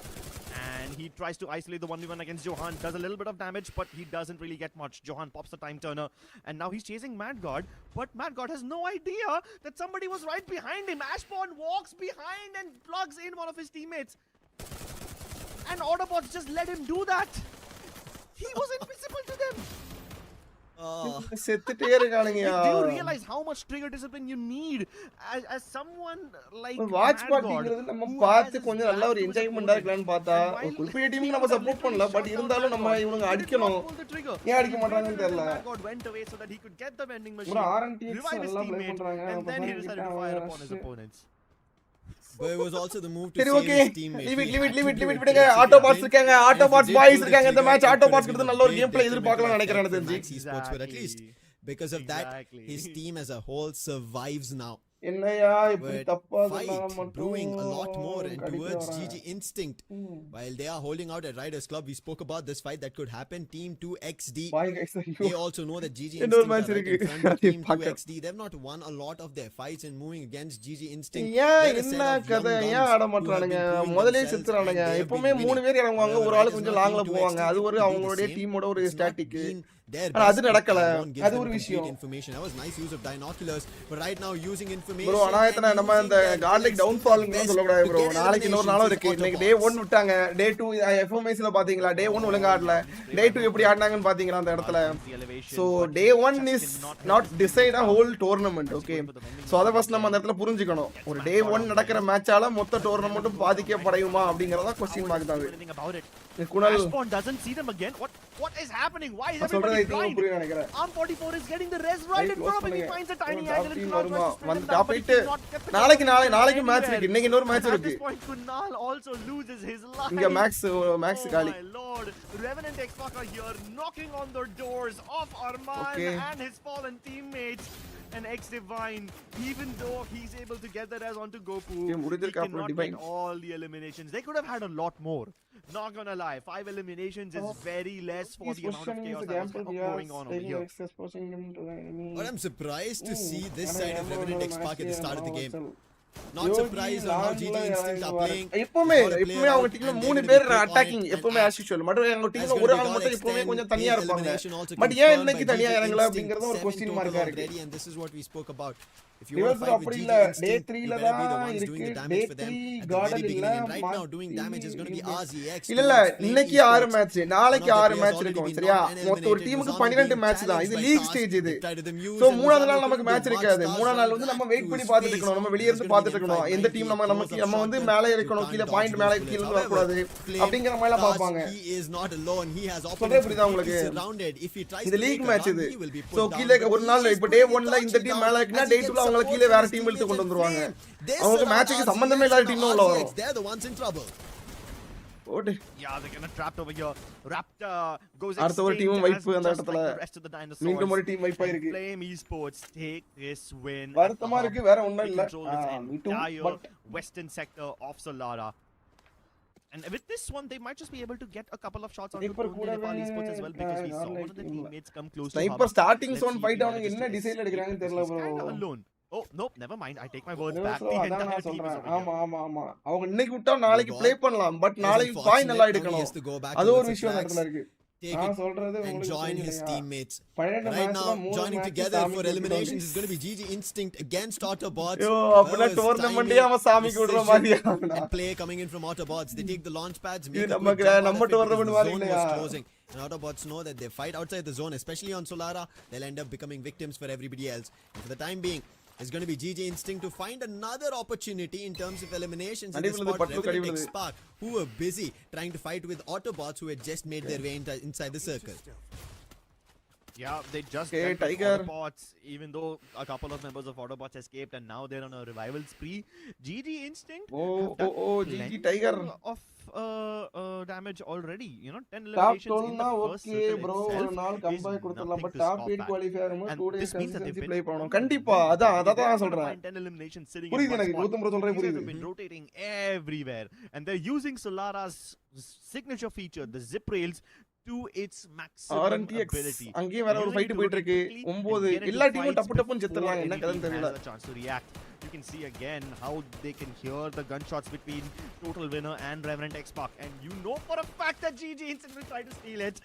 and he tries to isolate the 1v1 against Johan. Does a little bit of damage, but he doesn't really get much. Johan pops the time turner, and now he's chasing MadGod, but MadGod has no idea that somebody was right behind him. Ashpon walks behind and plugs in one of his teammates. And Autobots just let him do that. He was invisible to them. செத்துட்டே இருக்கானுங்க. Do you realize how much trigger discipline you need as someone like watch பார்ட்டிங்கிறது நம்ம பார்த்து கொஞ்சம் நல்ல ஒரு என்ஜாய்மெண்டா இருக்கலாம்னு பார்த்தா ஒரு குறிப்பிட்ட டீமுக்கு நம்ம சப்போர்ட் பண்ணல, பட் இருந்தாலும் நம்ம இவங்க அடிக்கணும். ஏன் அடிக்க மாட்டாங்கன்னு தெரியல. RNTX நல்லா ப்ளே பண்றாங்க. But it was also the move to save his teammates. Leave it விடுங்க. Autobots இருக்காங்க, Autobots boys இருக்காங்க. இந்த மேட்ச் Autobots கிட்ட நல்ல ஒரு கேம் பிளே எதிர்பார்க்கலாம் நினைக்கிறேன் தெரிஞ்சு. Esports, but at least because of that his team as a whole survives now. என்னையா இப்படி தப்பா brewing a lot more and towards GG Instinct. While they are holding out at Riders Club, we spoke about this fight that could happen. Team 2XD, they also know that GG Instinct are right in front of Team 2XD. They've not won a lot of their fights and moving against GG Instinct. என்ன கதை ஏன் ஆட மாட்டானுங்க? முதல்ல செத்துறானுங்க. எப்பவுமே 3 பேர் இறங்குவாங்க, ஒரு ஆளு கொஞ்சம் லாங்ல போவாங்க. அது ஒரு அவங்களுடைய டீமோட ஒரு ஸ்டாட்டிக். அது நடக்கல. அது ஒரு விஷயம். That was nice use of binoculars, but right now using information. bro அனாயத்தன நம்ம அந்த கார்லிக் டவுன் ஃபால்ங்க சொல்ல கூடாது bro. நாளைக்கு இன்னொரு நாளும் இருக்கு. இன்னைக்கு டே 1 விட்டாங்க. டே 2 FFMAI ல பாத்தீங்களா? டே 1 ஒழுங்கா ஆடல. டே 2 எப்படி ஆடுனாங்கன்னு பாத்தீங்களா அந்த இடத்துல? So day 1 is not decide a whole tournament, okay? So அத ஃபர்ஸ்ட் நம்ம அந்த இடத்துல புரிஞ்சுக்கணும். ஒரு டே 1 நடக்கிற மேட்சால மொத்த டோர்னமென்ட்டும் பாதிக்கப்படுமா அப்படிங்கறத क्वेश्चन மார்க் தான். Kunal doesn't see them again. What is happening? Why is everybody blind? Arm 44 is getting the res right in front of him. He finds a tiny angle and வந்து டாப்பிட்டு நாளைக்கு மேட்ச் இருக்கு. இன்னைக்கு இன்னொரு match இருக்கு. At this point Kunal also loses his life. இங்க maths காலி. My lord, RNTX are here knocking on the doors of Arman and his fallen teammates. And X Divine, even though he's able to get the res onto Goku, he cannot get all the eliminations. They could have had a lot more. Not gonna lie, 5 eliminations is very less for the amount of chaos that was going on over here. But I'm surprised to see this side of RNTX Park at the start of the game. Not surprised on how GG Instinct are playing. எப்பவுமே அவங்க டீம்ல 3 பேர் attacking எப்பவுமே as usual. மட்டும் அவங்க டீம்ல ஒரு ஆள் மட்டும் எப்பவுமே கொஞ்சம் தனியா இருப்பாங்க. பட் ஏன் இன்னைக்கு தனியா இறங்கல அப்படிங்கறது ஒரு क्वेश्चन மார்க்கா இருக்கு. And this is what we spoke about. If you want to fight with GG Instinct, day 3 ல தான் இருக்கு. Day 3 GodL இல்ல. Right now doing damage is going to be RZX. இல்ல இன்னைக்கு 6 மேட்ச், நாளைக்கு 6 மேட்ச் இருக்கும். சரியா? மொத்த ஒரு டீமுக்கு 12 மேட்ச் தான். இது லீக் ஸ்டேஜ் இது. சோ மூணாவது நாள் நமக்கு மேட்ச் இருக்காது. மூணாவது நாள் வந்து நம்ம வெயிட் பண்ணி பார்த்துட்டு இருக்கணும். நம்ம வெளிய இருந்து பார்த்துட்டு இருக்கணும். எந்த டீம் நம்ம வந்து மேலே இருக்கணும், கீழ பாயிண்ட் மேலே கீழ இருந்து வர கூடாது அப்படிங்கற மாதிரி எல்லாம் பாப்பாங்க. He is not alone. He has புரியுதா உங்களுக்கு? இது லீக் மேட்ச் இது. சோ கீழ ஒரு நாள் இப்ப டே 1 ல இந்த டீம் மேலே இருக்குனா டே 2 ல அவங்க கீழ வேற டீம் எடுத்து கொண்டு வந்துருவாங்க. அவங்க மேட்ச்சுக்கு சம்பந்தமே இல்லாத டீம் உள்ள வரும். Yeah, they're gonna trapped over here. Raptor goes அடுத்த ஒரு extinct டீம் as வைப்பு அந்த just இடத்துல like the rest of the dinosaurs. மீண்டும் ஒரு டீம் வைப்பா And இருக்கு. Flame Esports take this win. வருத்தமா இருக்கு, வேற ஒண்ணும் இல்ல. Control this மீண்டும் entire but western sector of Solara. And with this one, they might just be able to get a couple of shots on the Nepal Esports as well, because we saw one of the teammates come close to sniper hub. Starting Let's zone see if fight he அவனுக்கு manages என்ன to design escape எடுக்கறாங்கன்னு because தெரியல he's bro. kinda alone. Oh, nope, never mind. I take my words back. The அதான் entire நான் team is சொல்றேன். over here. ஆமா ஆமா ஆமா. அவங்க இன்னைக்கு விட்டா நாளைக்கு ப்ளே பண்ணலாம், பட் He's நாளைக்கு unfortunate. பாயிண்ட் நல்லா Now he எடுக்கணும். has to go back அது ஒரு towards the விஷயம் அந்த tracks, இடத்துல இருக்கு. take நான் it சொல்றது and உங்களுக்கு join his புரியலையா? teammates. 12 Right மேட்ச்ல now, 3 joining மேட்ச் together சாமி for கூட்டிட்டு eliminations வந்து. is going to be GG Instinct against Autobots. ஐயோ அப்பனா டோர்னமெண்டே அவன் சாமி கூடுற மாதிரியா? And play coming in from Autobots. They take the launch pads, make இது a நம்ம quick jump out நம்ம of it because tournament the மாதிரி zone இல்லையா? was closing. And Autobots know that they fight outside the zone, especially on Solara, they'll end up becoming victims for everybody else. And for the time being, it's going to be GG Instinct to find another opportunity in terms of eliminations in this spot. RNTX Spark, who were busy trying to fight with Autobots who had just made their way inside the circle. Yeah, they just Okay, dealt with Tiger. Autobots, even though a couple of members of Autobots escaped, and now they're on a revival spree. GG Instinct have done GG plenty Tiger. of damage already. You know, 10 top eliminations in 12 the னா first okay circle bro, ஒரு itself நாள் is comeback கொடுத்துடலாம். nothing but to top scoff 8 at. Qualifier And 2 days this means that they've consistency been play பண்ணனும். on கண்டிப்பா the அதான் win. நான் They're சொல்றேன். gonna find 10 eliminations sitting in புரியுது one எனக்கு spot. 100% சொல்றேன் These guys புரியுது. have been rotating everywhere, and they're using Solara's signature feature, the zip rails, to its maximum RNTX ability. அங்கேயும் வேற ஒரு ஃபைட் போயிட்டு இருக்கு. 9 எல்லா டீமும் டப்பு டப்புன்னு செத்துறாங்க. என்ன கதைன்னு தெரியல. Has a chance to react. You can see again how they can hear the gunshots between Total Winner and Revenant X-Pac, and you know for a fact that GG Instant will try to steal it.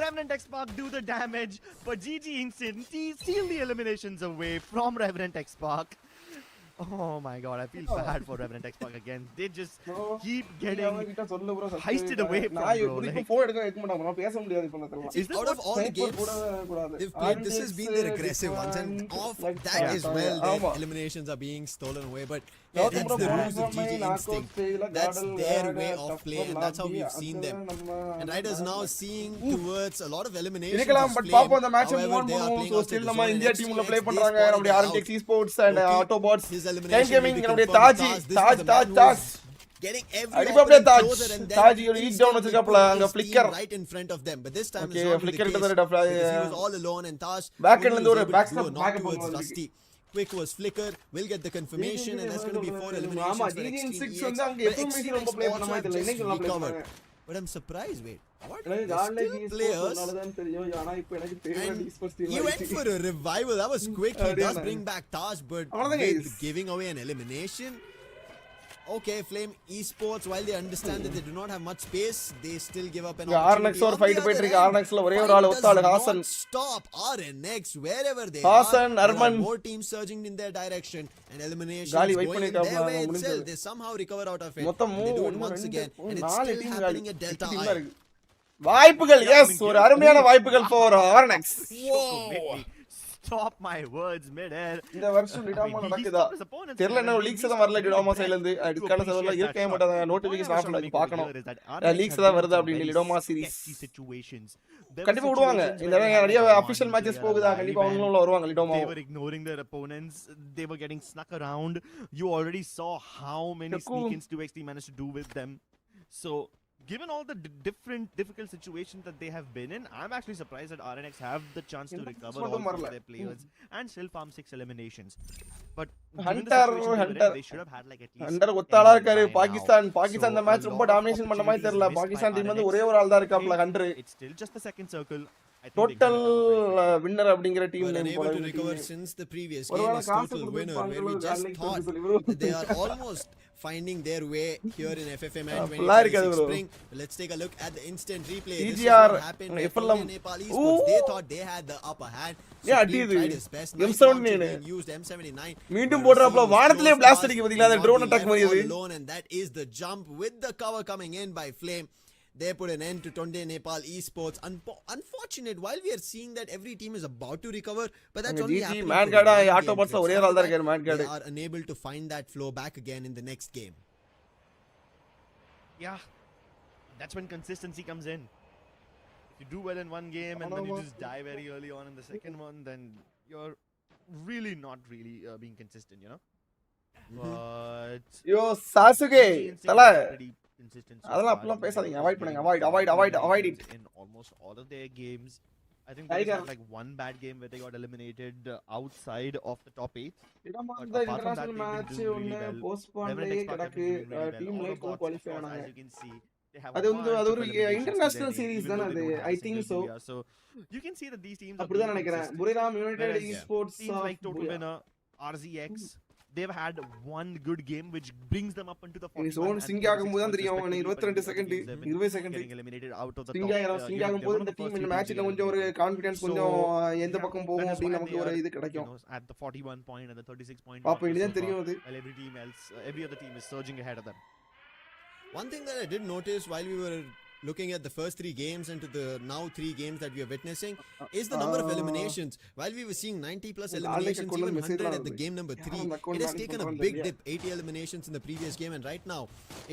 Revenant X-Pac do the damage, but GG Instant steal the eliminations away from Revenant X-Pac. Oh my god, I feel bad for Revenant X-Pac again. They just keep getting heisted away from bro. இப்போ phone எடுக்க மாட்டாங்க. நான் பேச முடியாது இப்போ அதெல்லாம். Is out of all the games they've played, this has been their aggressive ones, and off that as well, their eliminations are being stolen away. But yeah, that's the rules of GG Instinct. That's their way of play, and that's how we've seen them. And Riders now seeing towards a lot of eliminations. இருக்கலாம், but பாப்போம் அந்த match move on பண்ணுவோம். So still நம்ம India டீம்ல play பண்றாங்க. நம்மளுடைய RNTX Esports and Autobots. Game gaming நம்மளுடைய Taj getting அடிபாப்ல every Taj Taj ஒரு ஈச் டவுன் வச்சிருக்காப்ல அங்க flicker right in front of them, but this time Okay, it's not flicker the கிட்ட case தான் because he was all alone, and Taj Back end was ஒரு able back to do a step knock back towards பண்ணுவாங்க. Rusty. Quick was flicker, will get the confirmation, and that's going to be 4 eliminations ஆமா for GG Extreme 6 EX. வந்து அங்க But எப்பவுமே Extreme ரொம்ப EX play பண்ண also மாதிரி have தெரியல. just இன்னைக்கு நல்லா ப்ளே recovered. பண்ணாங்க. But I'm surprised, wait, what? எனக்கு There's GodL still Esports players, நல்லதான் தெரியும். ஆனா இப்போ எனக்கு favourite and Esports team he went for a revival. That was quick. He does Adiyana. bring back Taj, but அவ்வளவுதான் with guys. giving away an elimination. Okay, Flame Esports, while they understand that they do not have much space, they still give up an RNX opportunity. ஒரு On fight the போயிட்டு other இருக்கு. hand, RNX ல ஒரே ஒரு fight ஆள் does ஒத்தாள் not Hassan. stop RNX wherever they Hasan, are. There Arman. are more teams surging in their direction, and elimination Gali is wait going in பண்ணிருக்காப்ல, their way முடிஞ்சது. itself. They somehow recover out of it. மொத்தம் They do it 3 once again, and it's 4 still team happening காலி. at Delta டீமா I. இருக்கு. வாய்ப்புகள் S ஒரு அருமையான வாய்ப்புகள் for RNX. Stop my words mid-air. இந்த வருஷம் டிடாமா நடக்குதா தெரியல. என்ன லீக்ஸ் தான் வரல டிடாமா சைடுல இருந்து. அதுக்கான சர்வர்ல இருக்கே மாட்டேன். நோட்டிபிகேஷன் ஆஃப்ல பார்க்கணும். லீக்ஸ் தான் வருது அப்படி டிடாமா சீரிஸ் கண்டிப்பா விடுவாங்க. இந்த நிறைய அபிஷியல் மேட்சஸ் போகுதா, கண்டிப்பா அவங்களும் வருவாங்க டிடாமா. They were ignoring their opponents. They were getting snuck around. You already saw how many sneak-ins 2XT managed to do with them. So given all the difficult situations that they have been in, I'm actually surprised that RNX have the chance to recover all of their players and still farm 6 eliminations. But given the situation they were in, they should have had like at least hunter ஒத்தாளா இருக்காரு. பாகிஸ்தான் இந்த match ரொம்ப domination பண்ண மாதிரி தெரியல. Pakistan team வந்து ஒரே ஒரு ஆள் தான் இருக்காப்ல hunter. It's still just the second circle. Total winner அப்படிங்கற டீம் But நேம் unable போல to இருக்கு. recover since the previous game ஒருவேளை is காசு total winner, where we கொடுப்பாங்களோ just GodL thought சொல்லி bro. that they are almost finding their way here in FFMAI ஃபுல்லா இருக்காது 2026 bro. spring. Let's take a look at the instant replay. This is EGR what happened with FLM. Nepal Esports. They thought they had the upper hand. Yeah, Supreme அடியுது. tried his best. Nice M79 launcher being used, M79. மீண்டும் போடுறாப்ல வானத்திலே blast அடிக்க பாத்தீங்களா? அந்த drone attack மாதிரி அது. Alone, and that is the jump with the cover coming in by Flame. They put an end to Tonde Nepal Esports. Unfortunate, while we are seeing that every team is about to recover, but that's only happening for one game. Autobots ஒரே ஆள் தான் இருக்காரு மேன்கார்ட். They are unable to find that flow back again in the next game. Yeah, that's when consistency comes in. If you do well in one game and then you just die very early on in the second one, then you're really not being consistent, you know. But yo Sasuke தல consistent. அதெல்லாம் அப்பலாம் பேசாதீங்க. Avoid பண்ணுங்க. Avoid it. In almost all of their games. I think there was like one bad game where they got eliminated outside of the top 8. இடமா இந்த international match ஒன்னு போஸ்ட்போன்லயே கிடக்கு. Team light qualify ஆனாங்க. As you can see, they have அது ஒரு international series தான அது. I think so. So you can see that these teams அப்படி தான் நினைக்கிறேன். புரிராம் United esports teams like Total Winner, RZX, they've had one good game which brings them up into the 41. zone Singh ஆகும்போது தான் தெரியும். 22 second 20 second getting eliminated out of the Singh ஆகும்போது இந்த team இந்த மேட்ச்ல கொஞ்சம் ஒரு கான்ஃபிடன்ஸ் கொஞ்சம் எந்த பக்கம் போகும் அப்படி நமக்கு ஒரு இது கிடைக்கும். At the 41 point and the 36 point. அப்ப இதுதான் தெரியும் அது. Every other team is surging ahead of them. One thing that I did notice while we were looking at the first 3 games and to the now 3 games that we are witnessing is the number of eliminations. While we were seeing 90 plus eliminations, even 100 at the game number 3, it has taken a big dip. 80 eliminations in the previous game, and right now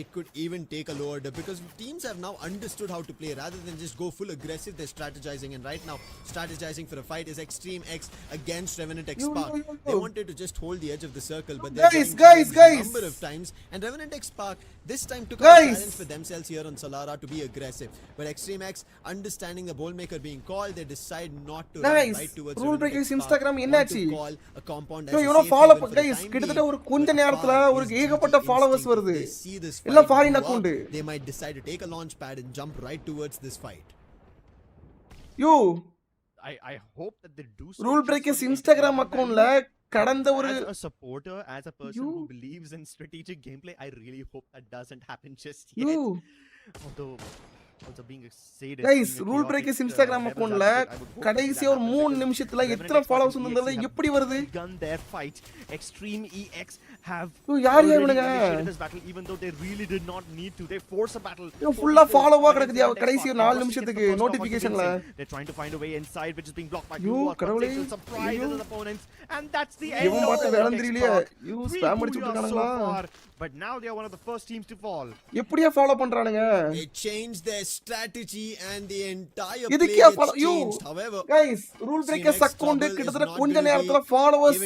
it could even take a lower dip because teams have now understood how to play rather than just go full aggressive. They're strategizing, and right now strategizing for a fight is Extreme X against Revenant X Spark. They wanted to just hold the edge of the circle, but they're guys a number of times, and Revenant X Spark this time took a challenge for themselves here on Solara to be aggressive, but Extreme X, understanding the ball maker being called, they decide not to run right towards RuleBreakerz Instagram என்னாச்சு? a compound you know follow guys கிட்டத்தட்ட ஒரு கொஞ்ச நேரத்துல ஒரு ஏகப்பட்ட followers வருது. இல்ல foreign account. They might decide to take a launch pad and jump right towards this fight. I hope that they do so. RuleBreakerz Instagram அக்கவுண்ட்ல கடந்த ஒரு as a supporter, as a person who believes in strategic gameplay, I really hope that doesn't happen just yet. Although also being a sadist, guys RuleBreakerz Instagram அக்கவுண்ட்ல கடைசி ஒரு 3 நிமிஷத்துல எத்தனை followers வந்தது எப்படி வருது? Gun their fight. Extreme EX have யார் இவனுங்க? this battle even though they really did not need to. They force a battle. ஃபுல்லா ஃபாலோவா கிடக்குது கடைசி 4 நிமிஷத்துக்கு நோட்டிஃபிகேஷன்ல. They're trying to find a way inside which is being blocked by கடவுளே. surprise as opponents, and that's the end. இவன் பாட்டு வேலந்திரியிலே spam அடிச்சிட்டு இருக்கானுங்களா? But now they are one of the first teams to fall. எப்படியா follow பண்றானுங்க? They changed their strategy and the entire play changed. However, guys RuleBreakerz account கிட்டத்தட்ட கொஞ்ச நேரத்துல followers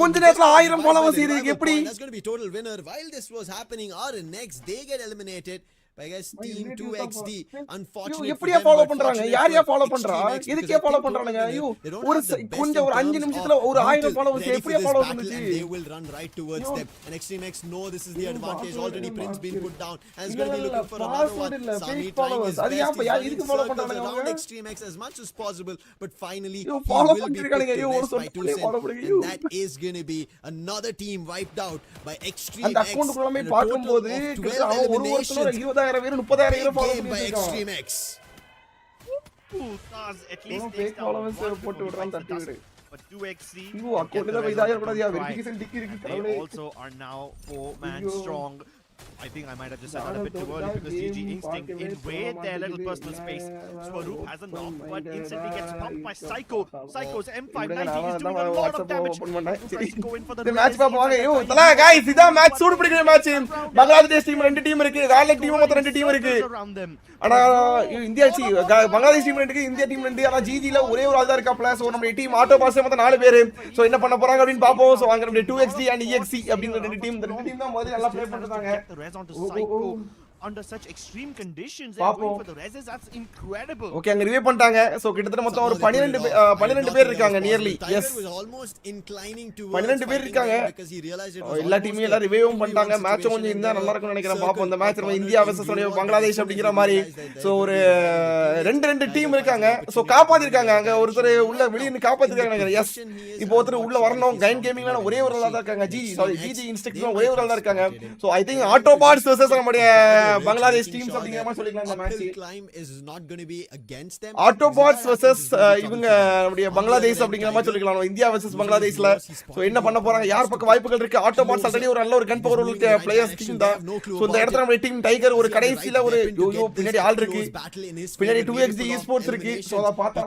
கொஞ்ச நேரத்துல 1000 followers இருக்கு எப்படி? That's going to be total winner. While this was happening, RNX they get eliminated by guys team 2XD. Unfortunately எப்படியா follow பண்றாங்க? யாரையா ஃபாலோ பண்றா? எதுக்கே ஃபாலோ பண்றானுங்க? ஒரு கொஞ்சம் ஒரு 5 நிமிஷத்துல ஒரு 1000 followers எப்படியா ஃபாலோ பண்ணுச்சு? They will run right towards them, and Extreme X know this is the advantage. Already Prince been put down and is going to be looking for another one. Sami trying his best to follow around Extreme X as much as possible, but finally he will be put to rest by 2 cents, and that is going to be another team wiped out by Extreme X. அந்த account குள்ளமே பாக்கும்போது கிட்டத்தட்ட ஒரு ஒருத்தர 20000 பேர் 30000 follow by Extreme X. At least they followers போட்டு விடுறான் தட்டி விடு. But 2XC அக்கவுண்ட்ல போய் இதாயிர கூடாதியா வெரிஃபிகேஷன் டிக் இருக்கு they also are now 4 man strong. I think I might have just said that a bit too early because GG Instinct invade their little personal space. Swaroop has a knock but instantly gets pumped by Psycho. Psycho's M590 is doing a lot of damage. Tries to go in for the match பாப்பாங்க. தல guys இத match சூடு பிடிக்கிற match. Bangladesh team 2 team இருக்கு. Royal team மொத்தம் 2 team இருக்கு. ஆனா India Bangladesh team 2 India team 2 ஆனா ஜிஜில ஒரே ஒரு ஆள் தான் இருக்காப்ல. சோ நம்ம டீம் ஆட்டோ பாஸ் மொத்தம் 4 பேர். சோ என்ன பண்ண போறாங்க அப்படினு பாப்போம். சோ அங்க நம்ம 2XD and EXC அப்படிங்கற 2 டீம் தான் முதல்ல நல்லா ப்ளே பண்றாங்க. The res onto Psycho under such extreme conditions. They're going for the reses. That's incredible. Okay, அங்க ரிவே பண்ணிட்டாங்க. சோ கிட்டத்தட்ட மொத்தம் ஒரு 12 பேர் இருக்காங்க nearly. Yes was almost inclining to 12 பேர் இருக்காங்க. because he realized it was எல்லா டீமும் எல்லாம் ரிவேவும் பண்ணிட்டாங்க. மேட்ச் கொஞ்சம் இருந்தா நல்லா இருக்கும்னு நினைக்கிறேன். பாப்போம் இந்த மேட்ச் நம்ம இந்தியா வெர்சஸ் பங்களாதேஷ் அப்படிங்கற மாதிரி. சோ ஒரு ரெண்டு டீம் இருக்காங்க. சோ காப்பாத்திருக்காங்க. அங்க ஒருத்தர் உள்ள வெளிய நின்னு காப்பாத்திருக்காங்க நினைக்கிறேன். எஸ் இப்போ ஒருத்தர் உள்ள வரணும். கைன் கேமிங்ல ஒரே ஒரு ஆளா தான் இருக்காங்க. ஜிஜி இன்ஸ்டிங்க்ட்ல ஒரே ஒரு ஆளா தான் இருக்காங்க. So I think Autobots versus நம்மளுடைய பங்களாதேஷ் டீம்ஸ் அப்படிங்கற மாதிரி சொல்லிக்கலாம் இந்த match. climb is not going to be against them. Autobots versus இவங்க நம்மளுடைய பங்களாதேஷ் அப்படிங்கற மாதிரி சொல்லிக்கலாம். இந்தியா வெர்சஸ் பங்களாதேஷ்ல சோ என்ன பண்ண போறாங்க? யார் பக்கம் வாய்ப்புகள் இருக்கு? ஆட்டோபாட்ஸ் ஆல்ரெடி ஒரு நல்ல ஒரு கன் பவர் உள்ள பிளேயர்ஸ் டீம் தான். சோ இந்த இடத்துல நம்ம டீம் டைகர் ஒரு கடைசில ஒரு பின்னாடி ஆள் இருக்கு. பின்னாடி 2XD esports இருக்கு. சோ அத பார்த்தா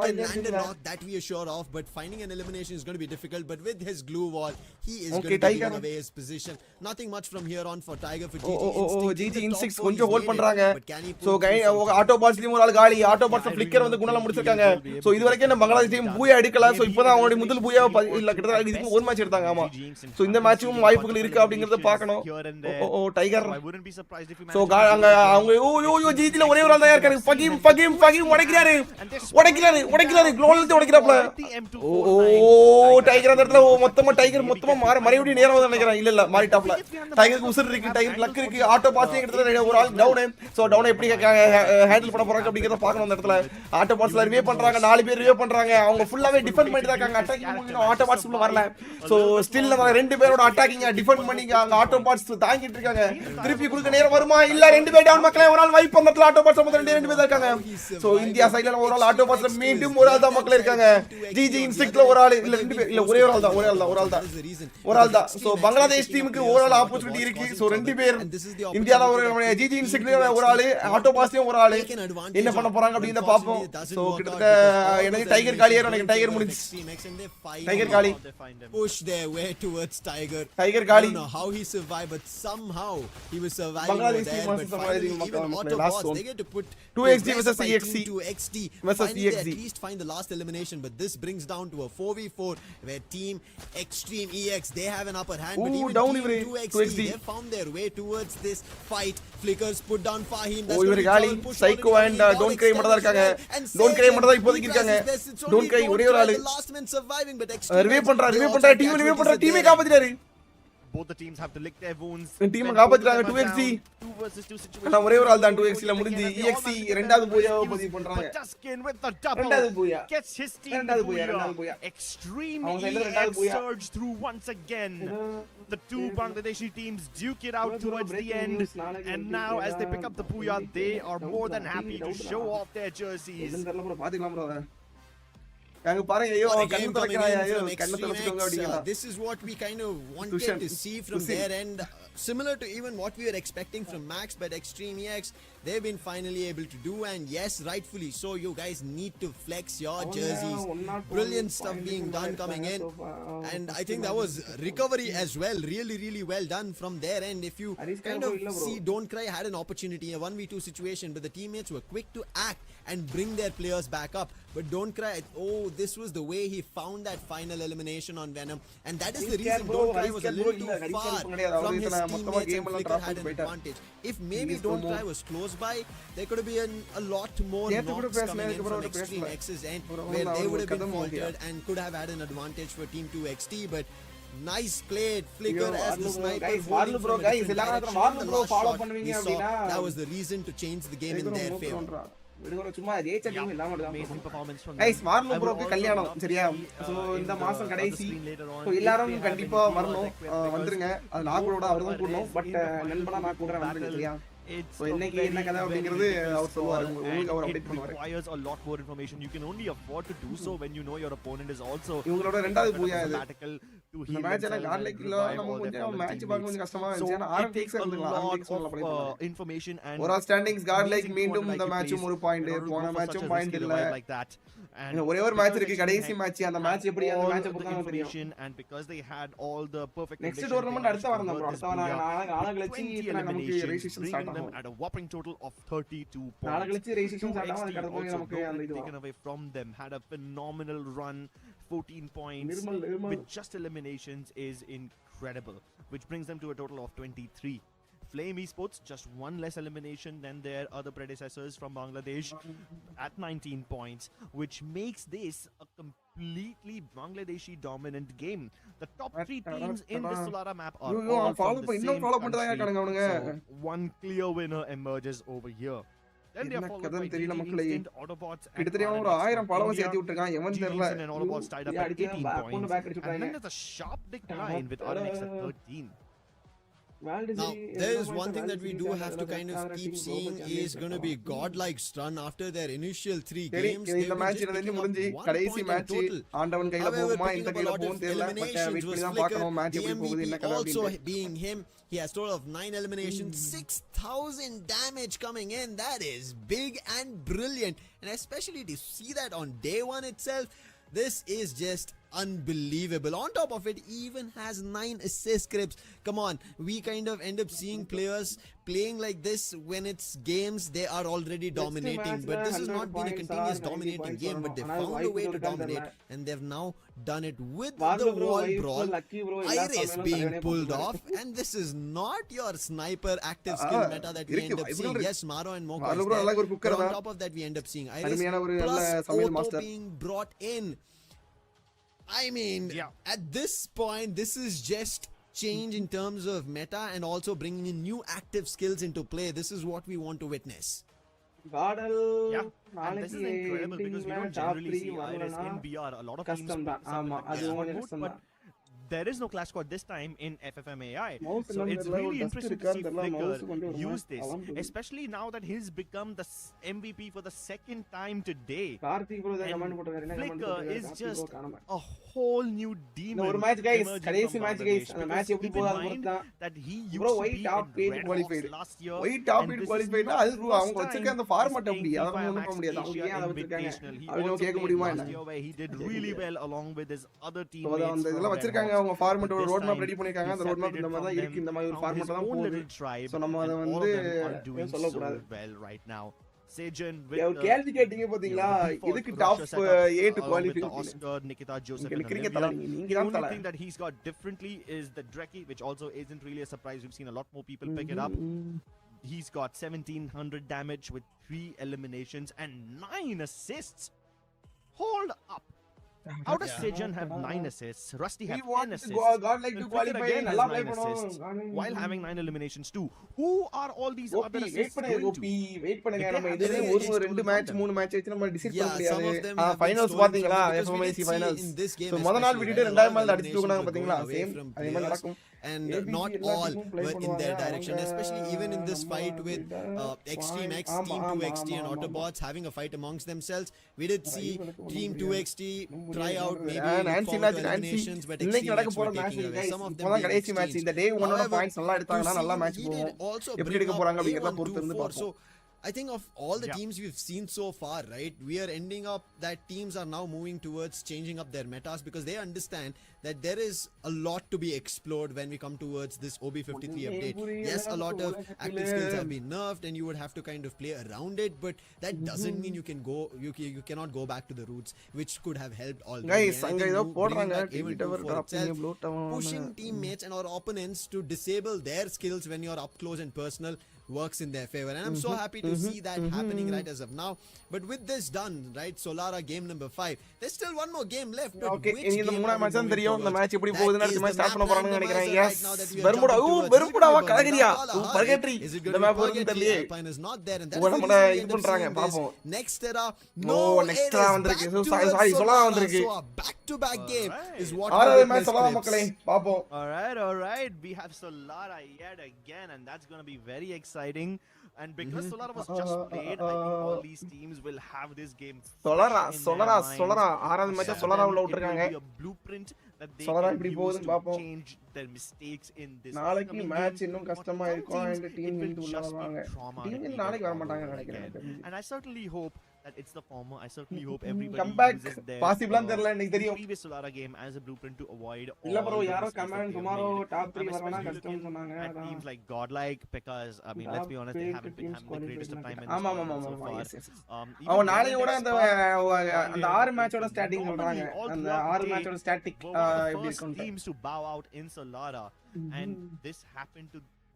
that we are sure of, but finding an elimination is going to be difficult. But with his glue wall, he is Okay, going to Tiger. give away his position. Nothing much from here on for Tiger for GG Instinct கொஞ்சம் hold பண்றாங்க. So auto பாட்ஸ்லயும் ஒரு ஆள் காலி. Auto pots flicker வந்து குணல முடிச்சிருக்காங்க. So இது வரைக்கும் நம்ம பங்களாதேஷ் டீம் பூயா எடுக்கல. சோ இப்போதான் அவங்களுடைய முதல் பூயா இல்ல கிட்டத்தட்ட இதுக்கு ஒரு மேட்ச் எடுத்தாங்க. ஆமா சோ இந்த மேட்சும் வாய்ப்புகள் இருக்கு அப்படிங்கறத பார்க்கணும். ஓ டைகர் சோ அங்க அவங்க ஓ ஜிஜில ஒரே ஒரு ஆள் தான் இருக்காரு. ஃபகீம் உடைக்கிறாரு க்ளோல்ல உடைக்கிறாப்ல. ஓ டைகர் அந்த இடத்துல மொத்தமா மறுபடியும் நேரா வந்து நினைக்கிறேன். இல்ல மாறிட்டாப்ல. டைகருக்கு உசுர் இருக்கு, டைகர் லக் இருக்கு. ஆட்டோ பாஸ் கிட்டத்தட்ட ஒரு ஆள் டவுன். சோ டவுன் எப்படி ஹேண்டில் பண்ண போறாங்க அப்படிங்கறத பார்க்கணும். அந்த இடத்துல ஆட்டோ பாஸ்ல ரிவே பண்றாங்க, 4 பேர் ரிவே பண்றாங்க. அவங்க ஃபுல்லாவே டிஃபெண்ட் பண்ணிட்டு இருக்காங்க. அட்டாக்கிங் ஆட்டோ பாஸ் உள்ள வரல. சோ ஸ்டில் நம்ம 2 பேரோட அட்டாக்கிங் டிஃபெண்ட் பண்ணி அங்க ஆட்டோ பாஸ் தாங்கிட்டு இருக்காங்க. திருப்பி கொடுக்க நேரம் வருமா? இல்ல 2 பேர் டவுன் மக்களே. ஒரு ஆள் வைப் அந்த இடத்துல ஆட்டோ பாஸ் மொத்தம் 2 பேர் இருக்காங்க. சோ இந்தியா சைடுல ஒரு ஆள் ஆட்டோ பாஸ்ல மீண்டும் ஒரு ஆள் தான் மக்களே இருக்காங்க. ஜிஜி இன்ஸ்டிக்ட்ல ஒரு ஆள் இல்ல 2 பேர் இல்ல ஒரே ஒரு ஆள் தான். சோ பங்களாதேஷ் டீமுக்கு ஒரு ஆள் ஆப்பர்சூனிட்டி இருக்கு. சோ 2 பேர் இந்தியால ஒரு ஜிஜி இன்ஸ்டிக்ட்ல ஒரு ஆள், ஆட்டோ பாஸ்லயும் ஒரு ஆள். என்ன பண்ண போறாங்க அப்படிங்கறத பாப்போம். சோ கிட்டத்தட்ட எனக்கு டைகர் காலியா எனக்கு டைகர் முடிஞ்சு. டைகர் காலி. Push their way towards Tiger. Tiger காலி. I don't know how he survived, but somehow he was surviving over there. But finally, even Autobots, they get to put 2xd versus EXD. 2xd. Versus Finally, they EXD. at least find the last elimination, but this brings down to a 4v4 where Team Extreme EX, they have an upper hand. But even down Team ivre, 2xd, they found their way towards this fight. Flickers put down Fahim. That's இவரு காலி. Psycho and Don't Cry மட்டும் தான் இருக்காங்க. Don't Cry மட்டும் தான் இப்போதைக்கு இருக்காங்க. Don't Cry ஒரே ஒரு ஆளு. ரிவே பண்றா டீமே காப்பாத்திட்டாரு. Both the teams have to lick their wounds. டீமை காப்பாத்திட்டாங்க. 2xd நான் ஒரே ஒரு ஆள் தான் 2xd ல முடிஞ்சு. EXD இரண்டாவது பூயாவை பதிவு பண்றாங்க. இரண்டாவது பூயா Gets his team இரண்டாவது பூயா Extreme EX surge through once again. The two Bangladeshi teams duke it out towards the end, and now as they pick up the Puya, they are more than happy to show off their jerseys. This is what we kind of wanted to see from their end. Similar to even what we were expecting from Max, but Extreme EX, they've been finally able to do, and yes, rightfully so. You guys need to flex your jerseys. Brilliant stuff being done coming in, and I think that was recovery as well. Really well done from their end. If you kind of see, Don't Cry had an opportunity in a 1v2 situation, but the teammates were quick to act and bring their players back up. But Don't Cry, this was the way he found that final elimination on Venom, and that is the reason Don't Cry was a little too far from his teammates and Flicker had an advantage. If maybe Don't Cry was close by, there could have been a lot more knocks coming in from Extreme X's end, where they would have been faltered and could have had an advantage for Team 2XT, but nice played Flicker as the sniper holding from a different direction. The last shot we saw, that was the reason to change the game in their favor. சும்மா ஜெயிச்ச team இல்லாம guys Marlowe ப்ரோக்கு கல்யாணம் சரியா? So இந்த மாசம் கடைசி. So எல்லாரும் கண்டிப்பா வரணும், வந்துருங்க. அது நான் கூட அவர்தான் கூடணும், பட் நண்பனா நான் கூட வந்துருங்க சரியா? So இன்னைக்கு என்ன கதை அப்படிங்கிறது அவர் சொல்லுவாரு, உங்களுக்கு அவர் அப்டேட் பண்ணுவாரு. Requires a lot more information. You can only afford to do so when you know your opponent is also இவங்களோட ரெண்டாவது பூயா இது. இந்த மேட்ச் எல்லாம் கார்லைக் இல்ல, நம்ம கொஞ்சம் மேட்ச் பார்க்க கொஞ்சம் கஷ்டமா இருந்துச்சு. ஆனா RNTX இருந்துங்க. information and ஒரு ஸ்டாண்டிங்ஸ் கார்லைக் மீண்டும் இந்த மேட்சும் ஒரு பாயிண்ட், போன மேட்சும் பாயிண்ட் இல்ல. ஒரே ஒரு மேட்ச் இருக்கு கடைசி மேட்ச். அந்த மேட்ச் எப்படி அந்த மேட்ச் பத்தி தெரியும். and because they had all the perfect next tournament அடுத்த வாரம் தான் ப்ரோ. அடுத்த வாரம் நாளை கழிச்சு நமக்கு ரெஜிஸ்ட்ரேஷன் ஸ்டார்ட் ஆகும். at a whopping total of 32 points. நாளை கழிச்சு ரெஜிஸ்ட்ரேஷன் ஸ்டார்ட் ஆகும். அதுக்கு அடுத்து நமக்கு அந்த இது taken away from them, had a phenomenal run, 14 points with just eliminations is incredible, which brings them to a total of 23. Flame Esports just one less elimination than their other predecessors from Bangladesh at 19 points, which makes this a completely Bangladeshi dominant game. The top 3 teams in this Solara map are all from the same country. So one clear winner emerges over here. Then they are followed by Instant, Autobots, and Autobots tied up at 18 points. And then there's a sharp decline with RNX at 13. Now, there is one thing that we do have to kind of keep seeing is going to be godlike's run after their initial 3 games. இந்த match நடந்து முடிஞ்சு கடைசி match ஆண்டவன் கையில போகுமா இந்த கையில போகும் தெரியல. பட் வெயிட் பண்ணி தான் பார்க்கணும் மேட்ச் எப்படி போகுது என்ன கதை also being him, he has total of 9 eliminations, 6,000 damage coming in. That is big and brilliant, and especially to see that on day 1 itself, this is just unbelievable. On top of it, even has 9 assist scripts. Come on, we kind of end up seeing players playing like this when it's games they are already dominating, but this has not been a continuous dominating game, but they found a way to dominate, and they've now done it with the wall brawl, Iris being pulled off, and this is not your sniper active skill meta that we end up seeing. Yes, Maro and Moko is there, but on top of that we end up seeing Iris plus Otto being brought in. I mean, at this point, this is just change in terms of meta and also bringing in new active skills into play. This is what we want to witness. GodL. And this is incredible because we don't generally see Iris in BR. A lot of teams but there is no clash squad this time in FFMAI. So it's really interesting to see Flicker use this, especially now that he's become the MVP for the second time today. And Flicker is just a whole new demon. ஒரு match guys, கடைசி match guys. அந்த match எப்படி keep in போகுது mind that he used bro, to why be top in 8 Red qualified? Hawks last year. Why top and 8 this is qualified? not அது the first அவங்க வச்சிருக்க அந்த time format he's அப்படி playing அத FIFA ஒண்ணும் Max பண்ண முடியாது. அவங்க Asia ஏன் அத வச்சிருக்காங்க? Invitational. He அவங்க also கேட்க played முடியுமா last என்ன? year where he did really well along with his other So teammates அந்த from இதெல்லாம் Red வச்சிருக்காங்க Hawks. அவங்க ஃபார்மட் ஒரு But road this map time ready பண்ணிருக்காங்க. அந்த he ரோட் மேப் இந்த separated மாதிரி தான் from இருக்கு. இந்த மாதிரி ஒரு them, found his ஃபார்மட் தான் own போகுது. little tribe, So நம்ம அத and all வந்து of them are doing so சொல்லக்கூடாது. well right now. Sejan with ஒரு கேள்வி கேட்டீங்க பாத்தீங்களா? இதுக்கு top 8 qualify Oscar, Nikita, Joseph, இங்க and நிக்கிறீங்க Namibia. தல நீங்க The தான் only தல. thing that he's got differently is the Dreki, which also isn't really a surprise. We've seen a lot more people pick it up. He's got 1700 damage with 3 eliminations and 9 assists. Hold up. How does Sejan have 9 assists? Rusty have 10 assists. God like to And Flicker qualify again has நல்லா 9 play பண்ணுவோம். assists while having 9 eliminations too. Who are all these other wait assists பண்ணுங்க going to? Wait பண்ணுங்க If they நம்ம have இதுல any ஒரு against 2 all match of 3 match வச்சு நம்ம decide பண்ண Yeah, some of முடியாது. them have been finals stolen பாத்தீங்களா? from because we FFMAI did see finals. in this game So முதல் நாள் especially, விட்டுட்டு right, ரெண்டாவது a lot நாள் of அடிச்சு தூக்குனாங்க eliminations were பாத்தீங்களா? going away சேம் from அதே மாதிரி players. நடக்கும். And ABZ not எல்லா all team play were in பண்ணுவாங்க. their direction, அவங்க especially even in this fight with நம்ம Extreme X, ஆமா, Team ஆமா, 2XT and ஆமா, Autobots having a fight amongst themselves. We did see Team 2XT try out maybe Nancy look match forward to Nancy eliminations, but இன்னைக்கு Extreme நடக்க X போற were match taking away. Some of them இப்போதான் being கடைசி match. extremes. இந்த டே 1 However, points நல்லா எடுத்தாங்கன்னா to நல்லா see, match he போகும். did also எப்படி bring எடுக்க up போறாங்க அப்படிங்கறத A1, பொறுத்து 2, இருந்து 4. பார்ப்போம். So I think of all the teams we've seen so far, right, we are ending up that teams are now moving towards changing up their metas because they understand that there is a lot to be explored when we come towards this OB53 update. Yes, a lot of active skills have been nerfed and you would have to kind of play around it, but that doesn't mean you can go, you cannot go back to the roots, which could have helped already. Guys, And I அங்க think ஏதோ bringing போடுறாங்க back A1, 2, 4 itself, blue down pushing teammates and our opponents to disable their skills when you're up close and personal works in their favor, and I'm so happy to see that happening right as of now. But with this done, right, Solara game number 5, there's still one more game left, but okay which இனி இந்த game மூணாவது are we match தான் moving தெரியும் இந்த towards? Match எப்படி That போகுதுன்னு is அடுத்த the match start map பண்ண போறாங்கன்னு randomizer நினைக்கிறேன். right yes now that we are Bermuda jumping towards. பெர்முடாவா Is it gonna be கலகரியா Bermuda? பர்கேட்ரி Is it இந்த gonna be மேப் வருது Purgatory? தெரியல. Alpine is not there, and that oh is the நம்மள reason we இது end up பண்றாங்க seeing this. பாப்போம். Next era, No, next it era is வந்திருக்கு. back So, towards sorry, Solara Solara. வந்திருக்கு. So a back-to-back game is what ஆறாவது we match witnessed, சொல்லலாம் Crips. மக்களே பாப்போம். All right. We have Solara yet again, and that's going to be very exciting. And because Solara was just played, I think all these teams will have this game. Solara fresh in their minds. ஆறாவது match For சொலரா them, உள்ள it will விட்டுருக்காங்க. be a blueprint that they Solara can இப்படி use போகுதுன்னு to பாப்போம். change their mistakes in this நாளைக்கு upcoming match game. இன்னும் For கஷ்டமா some இருக்கும். teams, இந்த it டீம் will உள்ள just be வருவாங்க. trauma டீம் repeated நாளைக்கு வர all மாட்டாங்க over நினைக்கிறேன் again. எனக்கு. And I certainly hope that it's the former. I certainly hope everybody comeback uses their பாசிபிளான்னு தெரியல எனக்கு தெரியும். previous Solara game as a blueprint to avoid இல்ல all ப்ரோ the யாரோ mistakes that comment they have tomorrow made. Top 3 I'm வரனா especially கஷ்டம்னு looking சொன்னாங்க. at அதான். teams like GodL because I mean let's be honest, they haven't been having the greatest of time in this ஆமா ஆமா tournament so ஆமா far. Yes yes. Even அவன் நாளைக்கு RNTX கூட அந்த spark அந்த 6 மேட்சோட ஸ்டாட்டிங் சொல்றாங்க. normally all அந்த throughout 6 the மேட்சோட day static were one of the எப்படி first இருக்கும். teams to bow out in Solara, and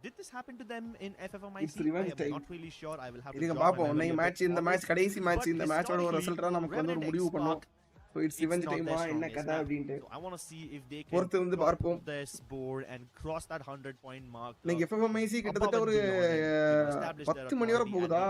did this happen to them in FFMAI? It's revenge I am time. not really sure. I will have to இதுக்கு jog my பாப்போம். memory இன்னைக்கு a match bit இந்த on match this. கடைசி match But இந்த மேட்சோட ஒரு historically, result நமக்கு வந்து ஒரு RNTX முடிவு பண்ணும். spark, So it's revenge it's not time their என்ன strongest கதை map. அப்படினு. So I want to see if they can பொறுத்து வந்து பார்ப்போம். this board and cross that 100-point mark. இன்னைக்கு FFMAI கிட்டத்தட்ட ஒரு 10 மணி வரை போகுதா?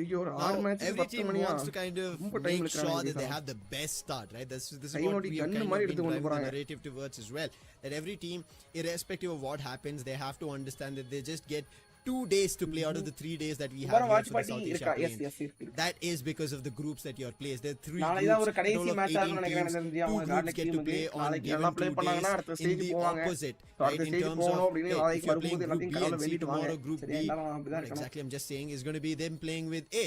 ஐயோ ஒரு 6 மேட்ச் Every 10 team மணியா? wants to kind of ரொம்ப time make sure that they எடுக்கறாங்க. have the best start, right? This is Time what ஓடி we have கண்ணு kind of மாதிரி been எடுத்து கொண்டு driving the போறாங்க. narrative towards as well. That every team, irrespective of what happens, they have to understand that they just get 2 days to play out of the 3 days that we have வர here watch for the party South இருக்கா? Asia yes plane. Yes இருக்கு. That is because of the groups that you're placed. There are 3 நாளைக்கு தான் ஒரு groups, கடைசி total of match 18 ஆகும் நினைக்கிறேன். teams. எனக்கு 2 அவங்க groups கார்டெக் get to டீமுக்கு play on நாளைக்கு given நல்லா ப்ளே 2 பண்ணாங்கன்னா days அடுத்த in ஸ்டேஜ் the போவாங்க. opposite, அடுத்த right? In ஸ்டேஜ் terms போகணும் of, அப்படின்னு hey, if நாளைக்கு you're வரும்போது playing group எல்லாத்தையும் B கடவுள and C வேண்டிட்டு வாங்க. tomorrow, group சரியா B, எல்லாரும் அப்படிதான் not இருக்கணும். exactly, I'm just saying, is going to be them playing with A.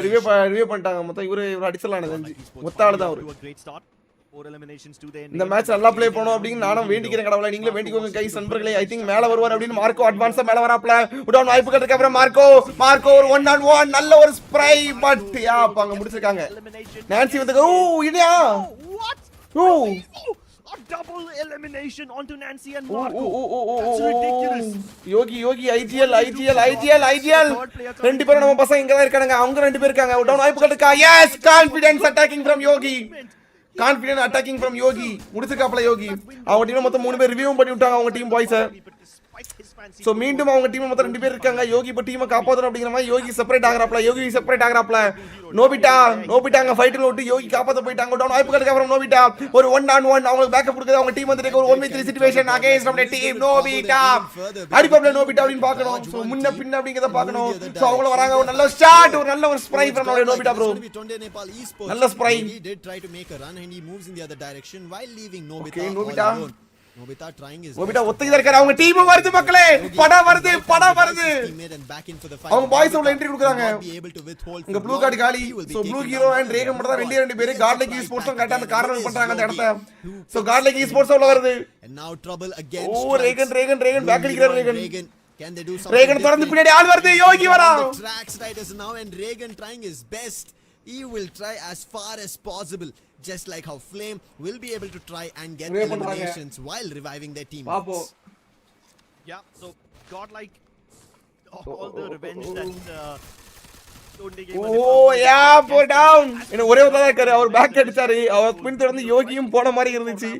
இல்ல ரிவே பண்ணிட்டாங்க மொத்தம் இவரு அடிச்சலாம் தெரிஞ்சு மொத்த ஆளு தான் அவரு 4 eliminations to their இந்த மேட்ச் நல்லா ப்ளே பண்ணனும் அப்படி நானும் வேண்டிக்கிறேன் கடவுளே நீங்களே வேண்டிக்கோங்க கைஸ் நண்பர்களே ஐ திங்க் மேல வருவார் அப்படி மார்க்கோ அட்வான்ஸா மேல வராப்ல உடனே வாய்ப்பு கிடைக்க அப்புறம் மார்க்கோ ஒரு 1-on-1 நல்ல ஒரு ஸ்ப்ரை பட் யா பாங்க முடிச்சிருக்காங்க நான்சி வந்து ஓ இடியா ஓ a double elimination onto Nancy and Marco. That's ridiculous. Yogi IGL ரெண்டு பேரும் நம்ம பசங்க இங்க தான் இருக்காங்க அவங்க ரெண்டு பேர் இருக்காங்க டவுன் வாய்ப்பு கிடைக்கா yes confidence attacking from Yogi confident attacking from Yogi முடிச்சிருக்காப்ல யோகி அவங்க டீம் மொத்தம் 3 பேர் ரிவ்யூ பண்ணி விட்டாங்க அவங்க டீம் பாய்ஸ் சோ மீண்டும் அவங்க டீம் மொத்தம் 2 பேர் இருக்காங்க யோகி இப்ப டீமை காப்பாத்தணும் அப்படிங்கிற மாதிரி யோகி செப்பரேட் ஆகறாப்ல நோபிட்டா அங்க ஃபைட்ல விட்டு யோகி காப்பாத்த போயிட்டாங்க டவுன் வாய்ப்பு கிடைக்க அப்புறம் நோபிட்டா ஒரு 1-on-1 அவங்களுக்கு பேக்கப் கொடுக்குது அவங்க டீம் வந்து ஒரு 1v3 சிச்சுவேஷன் அகைன்ஸ்ட் நம்ம டீம் நோபிட்டா அடிப்பப்ல நோபிட்டா அப்படினு பார்க்கணும் சோ முன்ன பின்ன அப்படிங்கறத பார்க்கணும் சோ அவங்க வராங்க ஒரு நல்ல ஸ்டார்ட் ஒரு நல்ல ஒரு ஸ்ப்ரை from நோபிட்டா ப்ரோ நல்ல spray did try to make a run and he moves in the other direction while leaving Nobita trying his Nobita ஒத்தையில இருக்காரு அவங்க டீம் வருது மக்களே படம் வருது அவங்க பாய்ஸ் உள்ள என்ட்ரி கொடுக்கறாங்க இங்க ப்ளூ கார்டு காலி சோ ப்ளூ ஹீரோ அண்ட் ரேகன் மட்டும் தான் ரெண்டு பேர் காட்லைக் ஈஸ்போர்ட்ஸ் கரெக்ட்டா அந்த கார்னர் பண்றாங்க அந்த இடத்தை சோ காட்லைக் ஈஸ்போர்ட்ஸ் உள்ள வருது and now trouble again oh Reagan back அடிக்கிறார் Reagan can they do something ரேகன் தொடர்ந்து பின்னாடி ஆள் வருது யோகி வரா tracks riders now and Regan trying his best he will try as far as possible just like how Flame will be able to try and get eliminations while reviving their teammates. Yeah, so godlike all the revenge that oh yeah put down என்ன ஒரே ஒரு தான் இருக்காரு அவர் back அடிச்சாரு அவர் பின் தொடர்ந்து யோகியும் போன மாதிரி இருந்துச்சு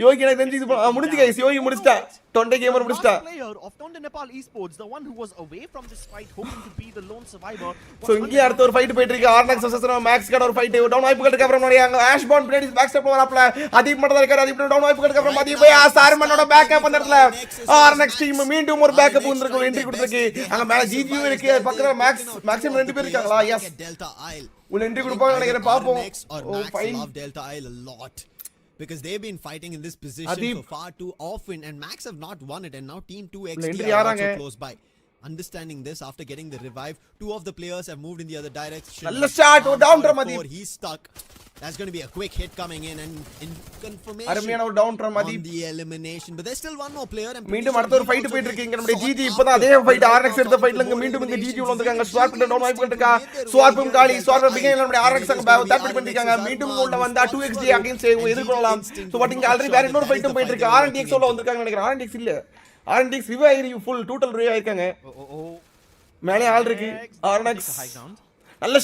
யோகி எனக்கு தெரிஞ்சு இது முடிஞ்சு गाइस யோகி முடிச்சிட்டா டொண்டே கேமர் முடிச்சிட்டா player of Tonde Nepal Esports the one who was away from this fight hoping to be the lone survivor so இங்க அடுத்த ஒரு ஃபைட் போயிட்டு இருக்கு RNX vs மேக்ஸ் கட ஒரு ஃபைட் டவுன் வாய்ப்பு கிடைக்க அப்புறம் அங்க ஆஷ் பாண்ட் பிளேட் பேக் ஸ்டெப் வராப்ல அதீப் மட்டும் தான் இருக்காரு அதீப் டவுன் வாய்ப்பு கிடைக்க அப்புறம் அதீப் போய் சார்மனோட பேக்கப் அந்த இடத்துல RNX டீம் மீண்டும் ஒரு பேக்கப் வந்திருக்கு ஒரு என்ட்ரி கொடுத்திருக்கு அங்க மேல ஜிஜியூ இருக்கு பக்கத்துல மேக்ஸிமம் ரெண்டு பேர் இருக்காங்களா எஸ் Delta Isle உள்ள என்ட்ரி கொடுப்பாங்க நினைக்கிறேன் பாப்போம் love Delta Isle a lot because they've been fighting in this position for far too often and Max have not won it and now team 2XT are also close by understanding this after getting the revive two of the players have moved in the other direction நல்ல shot down ட்ரமதி he's stuck that's going to be a quick hit coming in and in confirmation அருமையான ஒரு down ட்ரமதி the elimination but there's still one more player and மீண்டும் அடுத்த ஒரு fight போயிட்டு இருக்கு இங்க நம்ம ஜிஜி இப்போதான் அதே ஃபைட் RNX எடுத்த ஃபைட்ல இங்க மீண்டும் இங்க ஜிஜி உள்ள வந்திருக்காங்க ஸ்வார்ப் டவுன் வாய்ப்பு இருக்கா ஸ்வார்ப்பும் காலி ஸ்வார்ப் பிகைன் நம்ம RNX அங்க தட் பண்ணிருக்காங்க மீண்டும் உள்ள வந்தா 2xg அகைன்ஸ்ட் எதிர்கொள்ளலாம் சோ பட் இங்க ஆல்ரெடி வேற இன்னொரு ஃபைட்டும் போயிட்டு இருக்கு RNTX உள்ள வந்திருக்காங்க நினைக்கிறேன் RNTX இல்ல RNTX revive full total revive ஆயிருக்காங்க மேலே ஆள் இருக்கு RNX நல்ல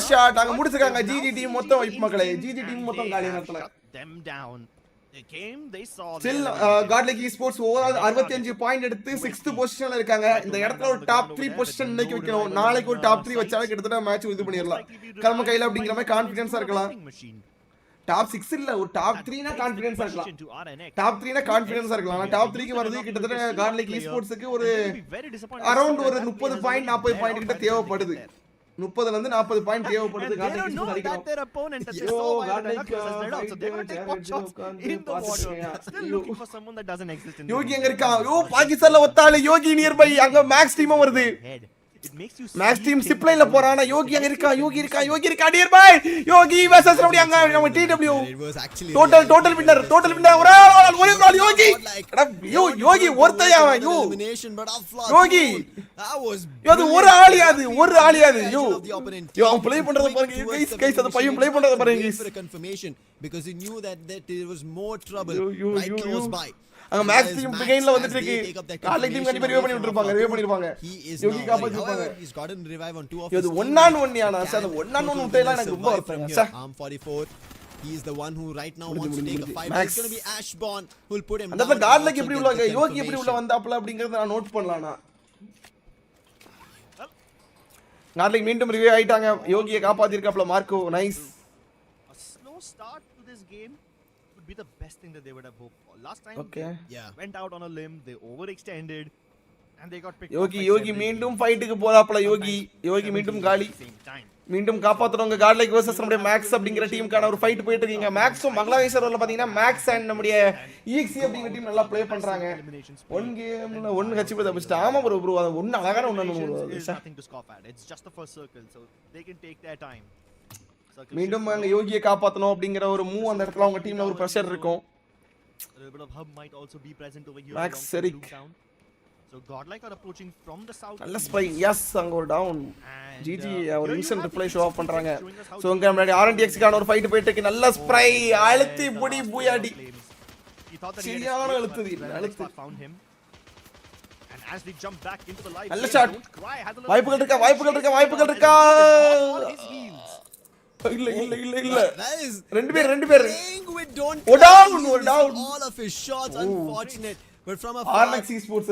ஷாட் அங்க முடிச்சிருக்காங்க ஜிஜி டீம் மொத்தம் வைப் மக்களே ஜிஜி டீம் மொத்தம் காலி நேரத்துல them down they came they saw still godlike esports overall 65 point எடுத்து 6th பொசிஷன்ல இருக்காங்க இந்த இடத்துல ஒரு டாப் 3 பொசிஷன் இன்னைக்கு வைக்கணும் நாளைக்கு ஒரு டாப் 3 வச்சாலே கிட்டத்தட்ட மேட்ச் இது பண்ணிரலாம் கர்ம கையில அப்படிங்கற மாதிரி கான்ஃபிடன்ஸா இருக்கலாம் டாப் 6 இல்ல ஒரு டாப் 3 னா கான்ஃபிடன்ஸா இருக்கலாம் டாப் 3 னா கான்ஃபிடன்ஸா இருக்கலாம் டாப் 3 க்கு வரது கிட்டத்தட்ட godlike esportsக்கு ஒரு அரௌண்ட் ஒரு 30 பாயிண்ட் 40 பாயிண்ட் கிட்ட தேவைப்படுது 30 ல இருந்து 40 பாயிண்ட் தேவைப்படுது godlike esports அடிக்கலாம் their opponent that they saw while the knuckles has led out so they're going to take pot shots in the water still looking for someone that doesn't exist in யோகி எங்க இருக்கா பாகிஸ்தான்ல ஒத்தால Yogi nearby அங்க max team வருது it makes you max team zip லைன்ல போறானா யோகி அங்க இருக்கா நியர்பை யோகி வெர்சஸ் நம்ம அங்க நம்ம டிடபிள்யூ டோட்டல் வின்னர் ஒரே ஒரு யோகி யோகி ஒருத்தையா யோகி அது ஒரு ஆளியாது அவன் ப்ளே பண்றத பாருங்க கைஸ் அந்த பையன் ப்ளே பண்றத பாருங்க confirmation because he knew that there was more trouble right close by அங்க மேக்ஸ் டீம் பிகைன்ல வந்துட்டு இருக்கு காலைக்கு டீம் கண்டிப்பா ரிவைவ் பண்ணிருப்பாங்க யோகி காப்பாத்திருப்பாங்க he's gotten revive on two of இது 1-on-1 யானா சார் 1-on-1 விட்டேல எனக்கு ரொம்ப வருத்தங்க sir arm 44 he is the one who right now wants to take a fight it's going to be Ashborn who will put him அந்த காட்லைக் எப்படி உள்ள யோகி எப்படி உள்ள வந்தாப்ல அப்படிங்கறத நான் நோட் பண்ணலாம்னா காட்லைக் மீண்டும் ரிவைவ் ஆயிட்டாங்க யோகியை காப்பாத்திருக்காப்ல Marco nice a slow start to this game would be the best thing that they would have hoped for last time went out on a limb they overextended and they got picked யோகி மீண்டும் ஃபைட்டுக்கு போறாப்ல யோகி மீண்டும் காலி மீண்டும் காப்பாத்துறவங்க godlike vs நம்முடைய maths அப்படிங்கற டீமுக்கான ஒரு fight போயிட்டு இருக்கீங்க மேக்ஸும் பங்களாதேஷ் சர்வர்ல பாத்தீங்கன்னா மேக்ஸ் அண்ட் நம்முடைய EXC அப்படிங்கற டீம் நல்லா ப்ளே பண்றாங்க ஒன் கேம்ல ஒன்னு ஹச்பி தப்பிச்சிட்டா ஆமா ப்ரோ அது ஒன்னு அழகான ஒன்னு nothing to scoff at it's just the first circle so they can take their time மீண்டும் அங்க யோகியை காப்பாத்தணும் அப்படிங்கிற ஒரு மூவ் அந்த இடத்துல அவங்க டீம்ல ஒரு பிரஷர் இருக்கும். மேக்ஸ் செரிக் So GodL are approaching from the south. நல்ல ஸ்ப்ரை. எஸ் அங்க ஒரு டவுன். ஜிஜி ஒரு இன்ஸ்டன்ட் ரிப்ளை ஷோ ஆஃப் பண்றாங்க. சோ அங்க முன்னாடி RNTX கான ஒரு ஃபைட் போயிட்டு இருக்கு. நல்ல ஸ்ப்ரை அழுத்தி புடி பூயாடி. சரியான அழுத்துது. And as they jump back into the live, நல்ல ஷாட். வாய்ப்புகள் இருக்கா. இல்ல. ரெண்டு பேர். ஓ down. All of his shots unfortunate. But from a RNX esports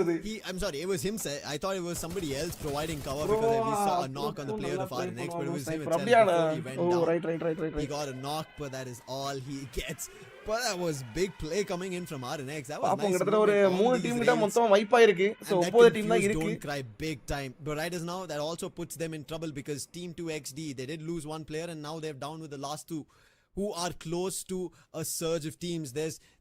I'm sorry, it was him. I thought it was somebody else providing cover because we saw a knock on the player of RNX, but it was him itself before he went down. Right. He got a knock, but that is all he gets. But that was big play coming in from RNX. That was nice. கிட்டத்தட்ட ஒரு 3 team கிட்ட மொத்தம் vibe ஆயிருக்கு. So 9 team தான் இருக்கு. Don't cry big time. But right as now that also puts them in trouble because team 2XD they did lose one player and now they're down with the last two who are close to a surge of teams.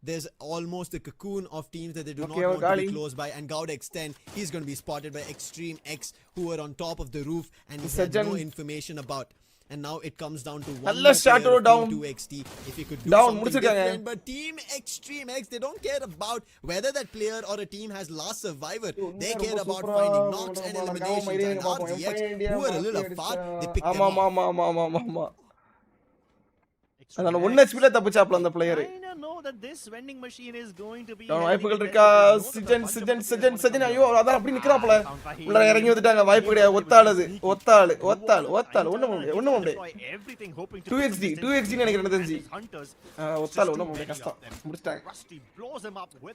There's almost a cocoon of teams that they do not want to be close by, and GodX10 he's going to be spotted by Extreme X who are on top of the roof and he had no information about. And now it comes down to one shadow down 2XD if he could do something different. But team Extreme X they don't care about whether that player or a team has last survivor. They care about finding knocks and eliminations. And RTX who are a little apart they pick them up. அதனால 1 HP ல தப்பிச்சாப்ல அந்த player. I know that this vending machine is going to be வாய்ப்புகள் இருக்கா. சிஜன் ஐயோ அதான் அப்படி நிக்கறாப்ல. உள்ள இறங்கி வந்துட்டாங்க. வாய்ப்பு கிடையாது. ஒத்தாள் ஒண்ணும் முடியாது. 2XD நினைக்கிறேன் தெரிஞ்சு. ஒத்தாள் ஒண்ணும் முடியாது. கஷ்டம். முடிச்சிட்டாங்க.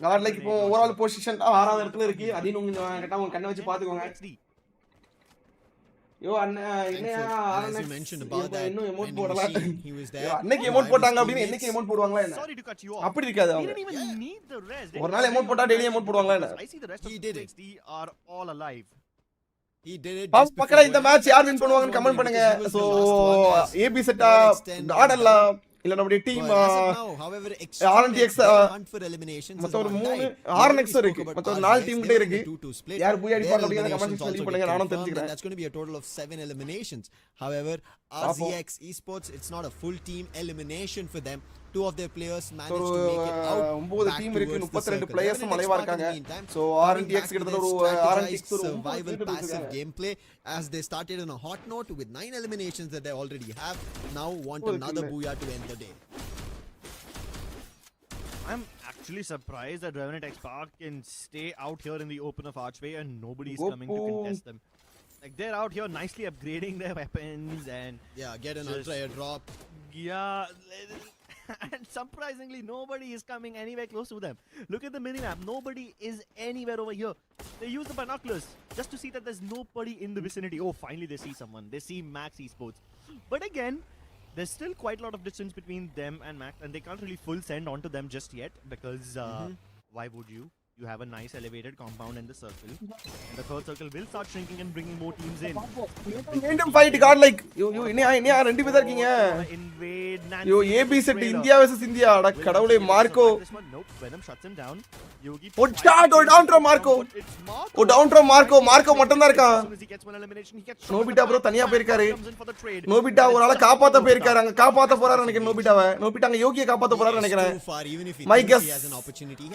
GodL இப்போ ஓவரால் பொசிஷன் 6வது இடத்துல இருக்கு. அதையும் நீங்க கரெக்ட்டா உங்க கண்ணை வச்சு பாத்துக்கோங்க. Yo, as you mentioned about that, he was there. அன்னைக்கு எமோட் போட்டாங்க அப்படினா என்னைக்கு எமோட் போடுவாங்களா என்ன? அப்படி இருக்காது அவங்க. ஒரு நாள் எமோட் போட்டா டெய்லி எமோட் போடுவாங்களா என்ன? He did it. They are all alive. He did it. பக்கத்துல இந்த மேட்ச் யார் வின் பண்ணுவாங்கன்னு கமெண்ட் பண்ணுங்க. சோ ABZ GodL இல்ல நம்மளுடைய டீம் RNTX மொத்தம் ஒரு 3 RNX இருக்கு. மொத்தம் 4 டீம் கிட்ட இருக்கு. யார் போய் அடிப்பாங்க அப்படிங்கறத கமெண்ட் செக்ஷன்ல லீவ் பண்ணுங்க. நானும் தெரிஞ்சுக்கிறேன். That's going to be a total of 7 eliminations. However, RZX Esports it's not a full team elimination for them. 2 of their players managed to make it out. 9 team இருக்கு. 32 பிளேயர்ஸ் அலைவா இருக்காங்க. So RNTX கிட்டத்தட்ட ஒரு RNTX survival passive gameplay as they started on a hot note with 9 eliminations that they already have. Now want another booyah to end the day. I'm actually surprised that RNTX can stay out here in the open of Archway and nobody's coming to contest them. Like they're out here nicely upgrading their weapons and get an ultra airdrop. And surprisingly nobody is coming anywhere close to them. Look at the minimap. Nobody is anywhere over here. They use the binoculars just to see that there's nobody in the vicinity. Oh, finally they see someone. They see Max Esports. But again, there's still quite a lot of distance between them and Max, and they can't really full send onto them just yet because why would you? You have a nice elevated compound in the circle. And the third circle will start shrinking and bringing more teams in. மீண்டும் fight GodL யோ இன்னையா ரெண்டு பேர் இருக்கீங்க. யோ ABZ India versus India. அட கடவுளே Marco. Venom shuts him down. ஓ shot down draw Marco. ஓ down draw Marco மட்டும் தான் இருக்கான். Nobita bro தனியா போயிருக்காரு. நோபிட்டா ஒரு ஆளை காப்பாத்த போயிருக்காரு. அங்க காப்பாத்த போறாரு நினைக்கிறேன் நோபிட்டாவை. நோபிட்டா அங்க யோகியை காப்பாத்த போறாரு நினைக்கிறேன். மை கெஸ்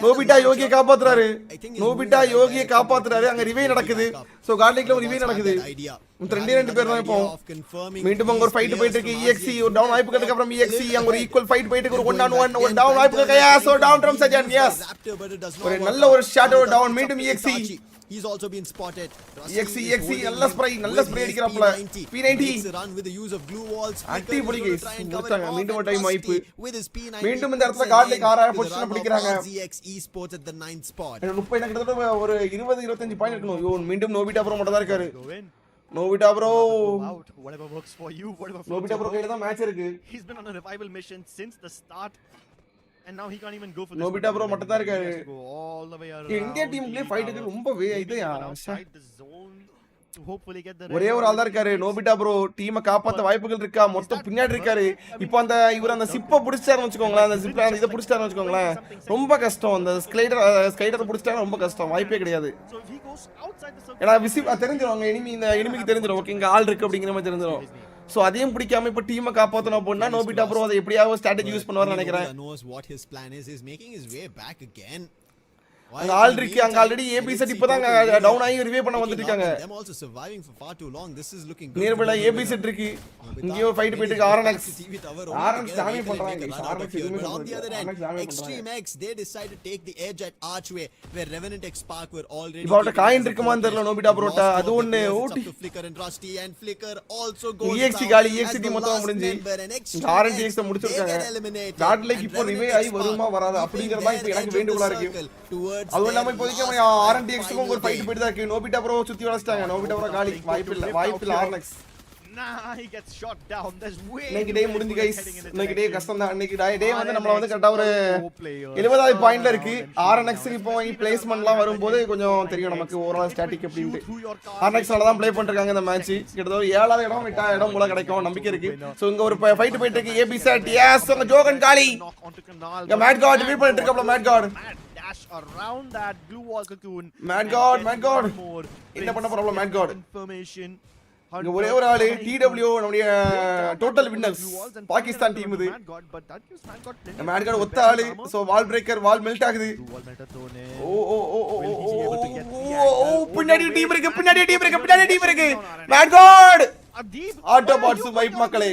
நோபிட்டா யோகியை காப்பாத்துறாரு. நோபிட்டா யோகியை காப்பாத்துறாரு. அங்க ரிவே நடக்குது. சோ GodL ஒரு ரிவே நடக்குது. ரெண்டு பேர் தான் இப்போ மீண்டும் அங்க ஒரு ஃபைட் போயிட்டு இருக்கு. EXE ஒரு டவுன் வாய்ப்புகளுக்கு அப்புறம் EXE அங்க ஒரு ஈக்குவல் ஃபைட் போயிட்டு இருக்கு. ஒரு 1-on-1 ஒரு டவுன் வாய்ப்புகளுக்கு. சோ டவுன் ட்ரம் சஜன் எஸ் ஒரு நல்ல ஒரு ஷாடோ டவுன். மீண்டும் EXE he's also been spotted. EXE நல்ல ஸ்ப்ரே அடிக்கறாப்ல. P90 run with the use of glue walls. அட்டி புடிங்க முடிச்சாங்க. மீண்டும் டைம் வாய்ப்பு. மீண்டும் இந்த இடத்துல GodL ஆறாய பொசிஷன் பிடிக்கறாங்க. RNX Esports at the 9th spot. 30 கிட்டத்தட்ட ஒரு 20-25 பாயிண்ட் இருக்கணும். யோ மீண்டும் நோபிட்டா ப்ரோ மட்டும் தான் இருக்காரு. Nobita bro whatever works for you, whatever. Nobita bro கையில தான் மேட்ச் இருக்கு. He's been on a revival mission since the start and now he can't even go for this. Nobita bro மட்டும் தான் இருக்காரு. All the way around. India டீம்லயே fight ரொம்ப இதுயா. Hopefully get the ஒரே ஒரு ஆள் தான் இருக்காரு. நோபிட்டா ப்ரோ டீமை காப்பாத்த வாய்ப்புகள் இருக்கா? மொத்தம் பின்னாடி இருக்காரு. இப்போ இவர் அந்த சிப்பை புடிச்சாருன்னு வெச்சுக்கோங்களேன். அந்த சிப் இத புடிச்சாருன்னு வெச்சுக்கோங்களேன். ரொம்ப கஷ்டம். அந்த ஸ்கைடர் புடிச்சாருன்னா ரொம்ப கஷ்டம். வாய்ப்பே கிடையாது. ஏன்னா தெரிஞ்சிரும். அங்க எனிமிக்கு தெரிஞ்சிரும். ஓகே இங்க ஆள் இருக்கு அப்படிங்கிற மாதிரி தெரிஞ்சிரும். சோ அதையும் பிடிக்காம இப்ப டீமை காப்பாத்தணும் அப்படின்னா நோபிட்டா ப்ரோ அதை எப்படியாவது ஸ்ட்ராட்டஜி யூஸ் பண்ணுவார்னு நினைக்கிறேன். knows what his plan is. He's making his way back again. அங்க ஆல்ரெடி ஆல்ரெடி ABZ இப்போதான் டவுன் ஆகி ரிவே பண்ண வந்துட்டு இருக்காங்க. Them also surviving for far too long. This is looking good. Nearby ABZ இருக்கு. இங்கேயோ ஃபைட் போயிட்டு இருக்கு RNX. RNX டாமி பண்றாங்க. RNX எதுமே on the other end, Extreme X they decide to take the edge at Archway where Revenant X Spark were already. இப்போ coin இருக்குமான்னு தெரியல Nobita ப்ரோட்ட. அது ஒண்ணு ஓட்டி Flicker and Rusty and Flicker also goes EXT காலி EXT மொத்தமா முடிஞ்சு. RNTX முடிச்சிருக்காங்க. GodL இப்போ ரிவே ஆகி வருமா வராது அப்படிங்கறத இப்போ எனக்கு வேண்டுகோளா இருக்கு. அது இல்லாம இப்போதைக்கு RNTX க்கும் ஒரு ஃபைட் போயிட்டு தான் இருக்கு. நோபிட்டா ப்ரோ சுத்தி வளச்சிட்டாங்க. நோபிட்டா ப்ரோ காலி வாய்ப்பில்ல RNX. Nah, he gets shot down. There's way. இன்னைக்கு டே முடிஞ்சு गाइस. இன்னைக்கு டே கஷ்டம் தான். இன்னைக்கு டே வந்து நம்மள வந்து கரெக்ட்டா ஒரு 70வது பாயிண்ட்ல இருக்கு. RNX இப்போ பிளேஸ்மென்ட்லாம் வரும்போது கொஞ்சம் தெரியும் நமக்கு ஓவரால் ஸ்டாட்டிக் எப்படின்னு. RNX னால தான் ப்ளே பண்ணிருக்காங்க இந்த மேட்ச். கிட்டத்தட்ட 7வது இடம் 8வது இடம் போல கிடைக்கும் நம்பிக்கை இருக்கு. சோ இங்க ஒரு ஃபைட் போயிட்டு இருக்கு. ABZ எஸ் அங்க ஜோகன் காலி. இங்க மேட் காட் ரிவீல் பண்ணிட்டு இருக்காப்ல mad god. Dash around that blue wall cocoon. Mad god என்ன பண்ண போறாப்ல மேட் காட். Information. இங்க ஒரே ஒரு ஆளு TW நம்மளுடைய டோட்டல் வின்னர்ஸ் பாகிஸ்தான் டீம் இது. மேட் காட் ஒத்த ஆளு. சோ வால் பிரேக்கர் வால் மெல்ட் ஆகுது. ஓ பின்னாடி டீம் இருக்கு. மேட் காட் ஆட்டோபாட்ஸ் வைப் மக்களே.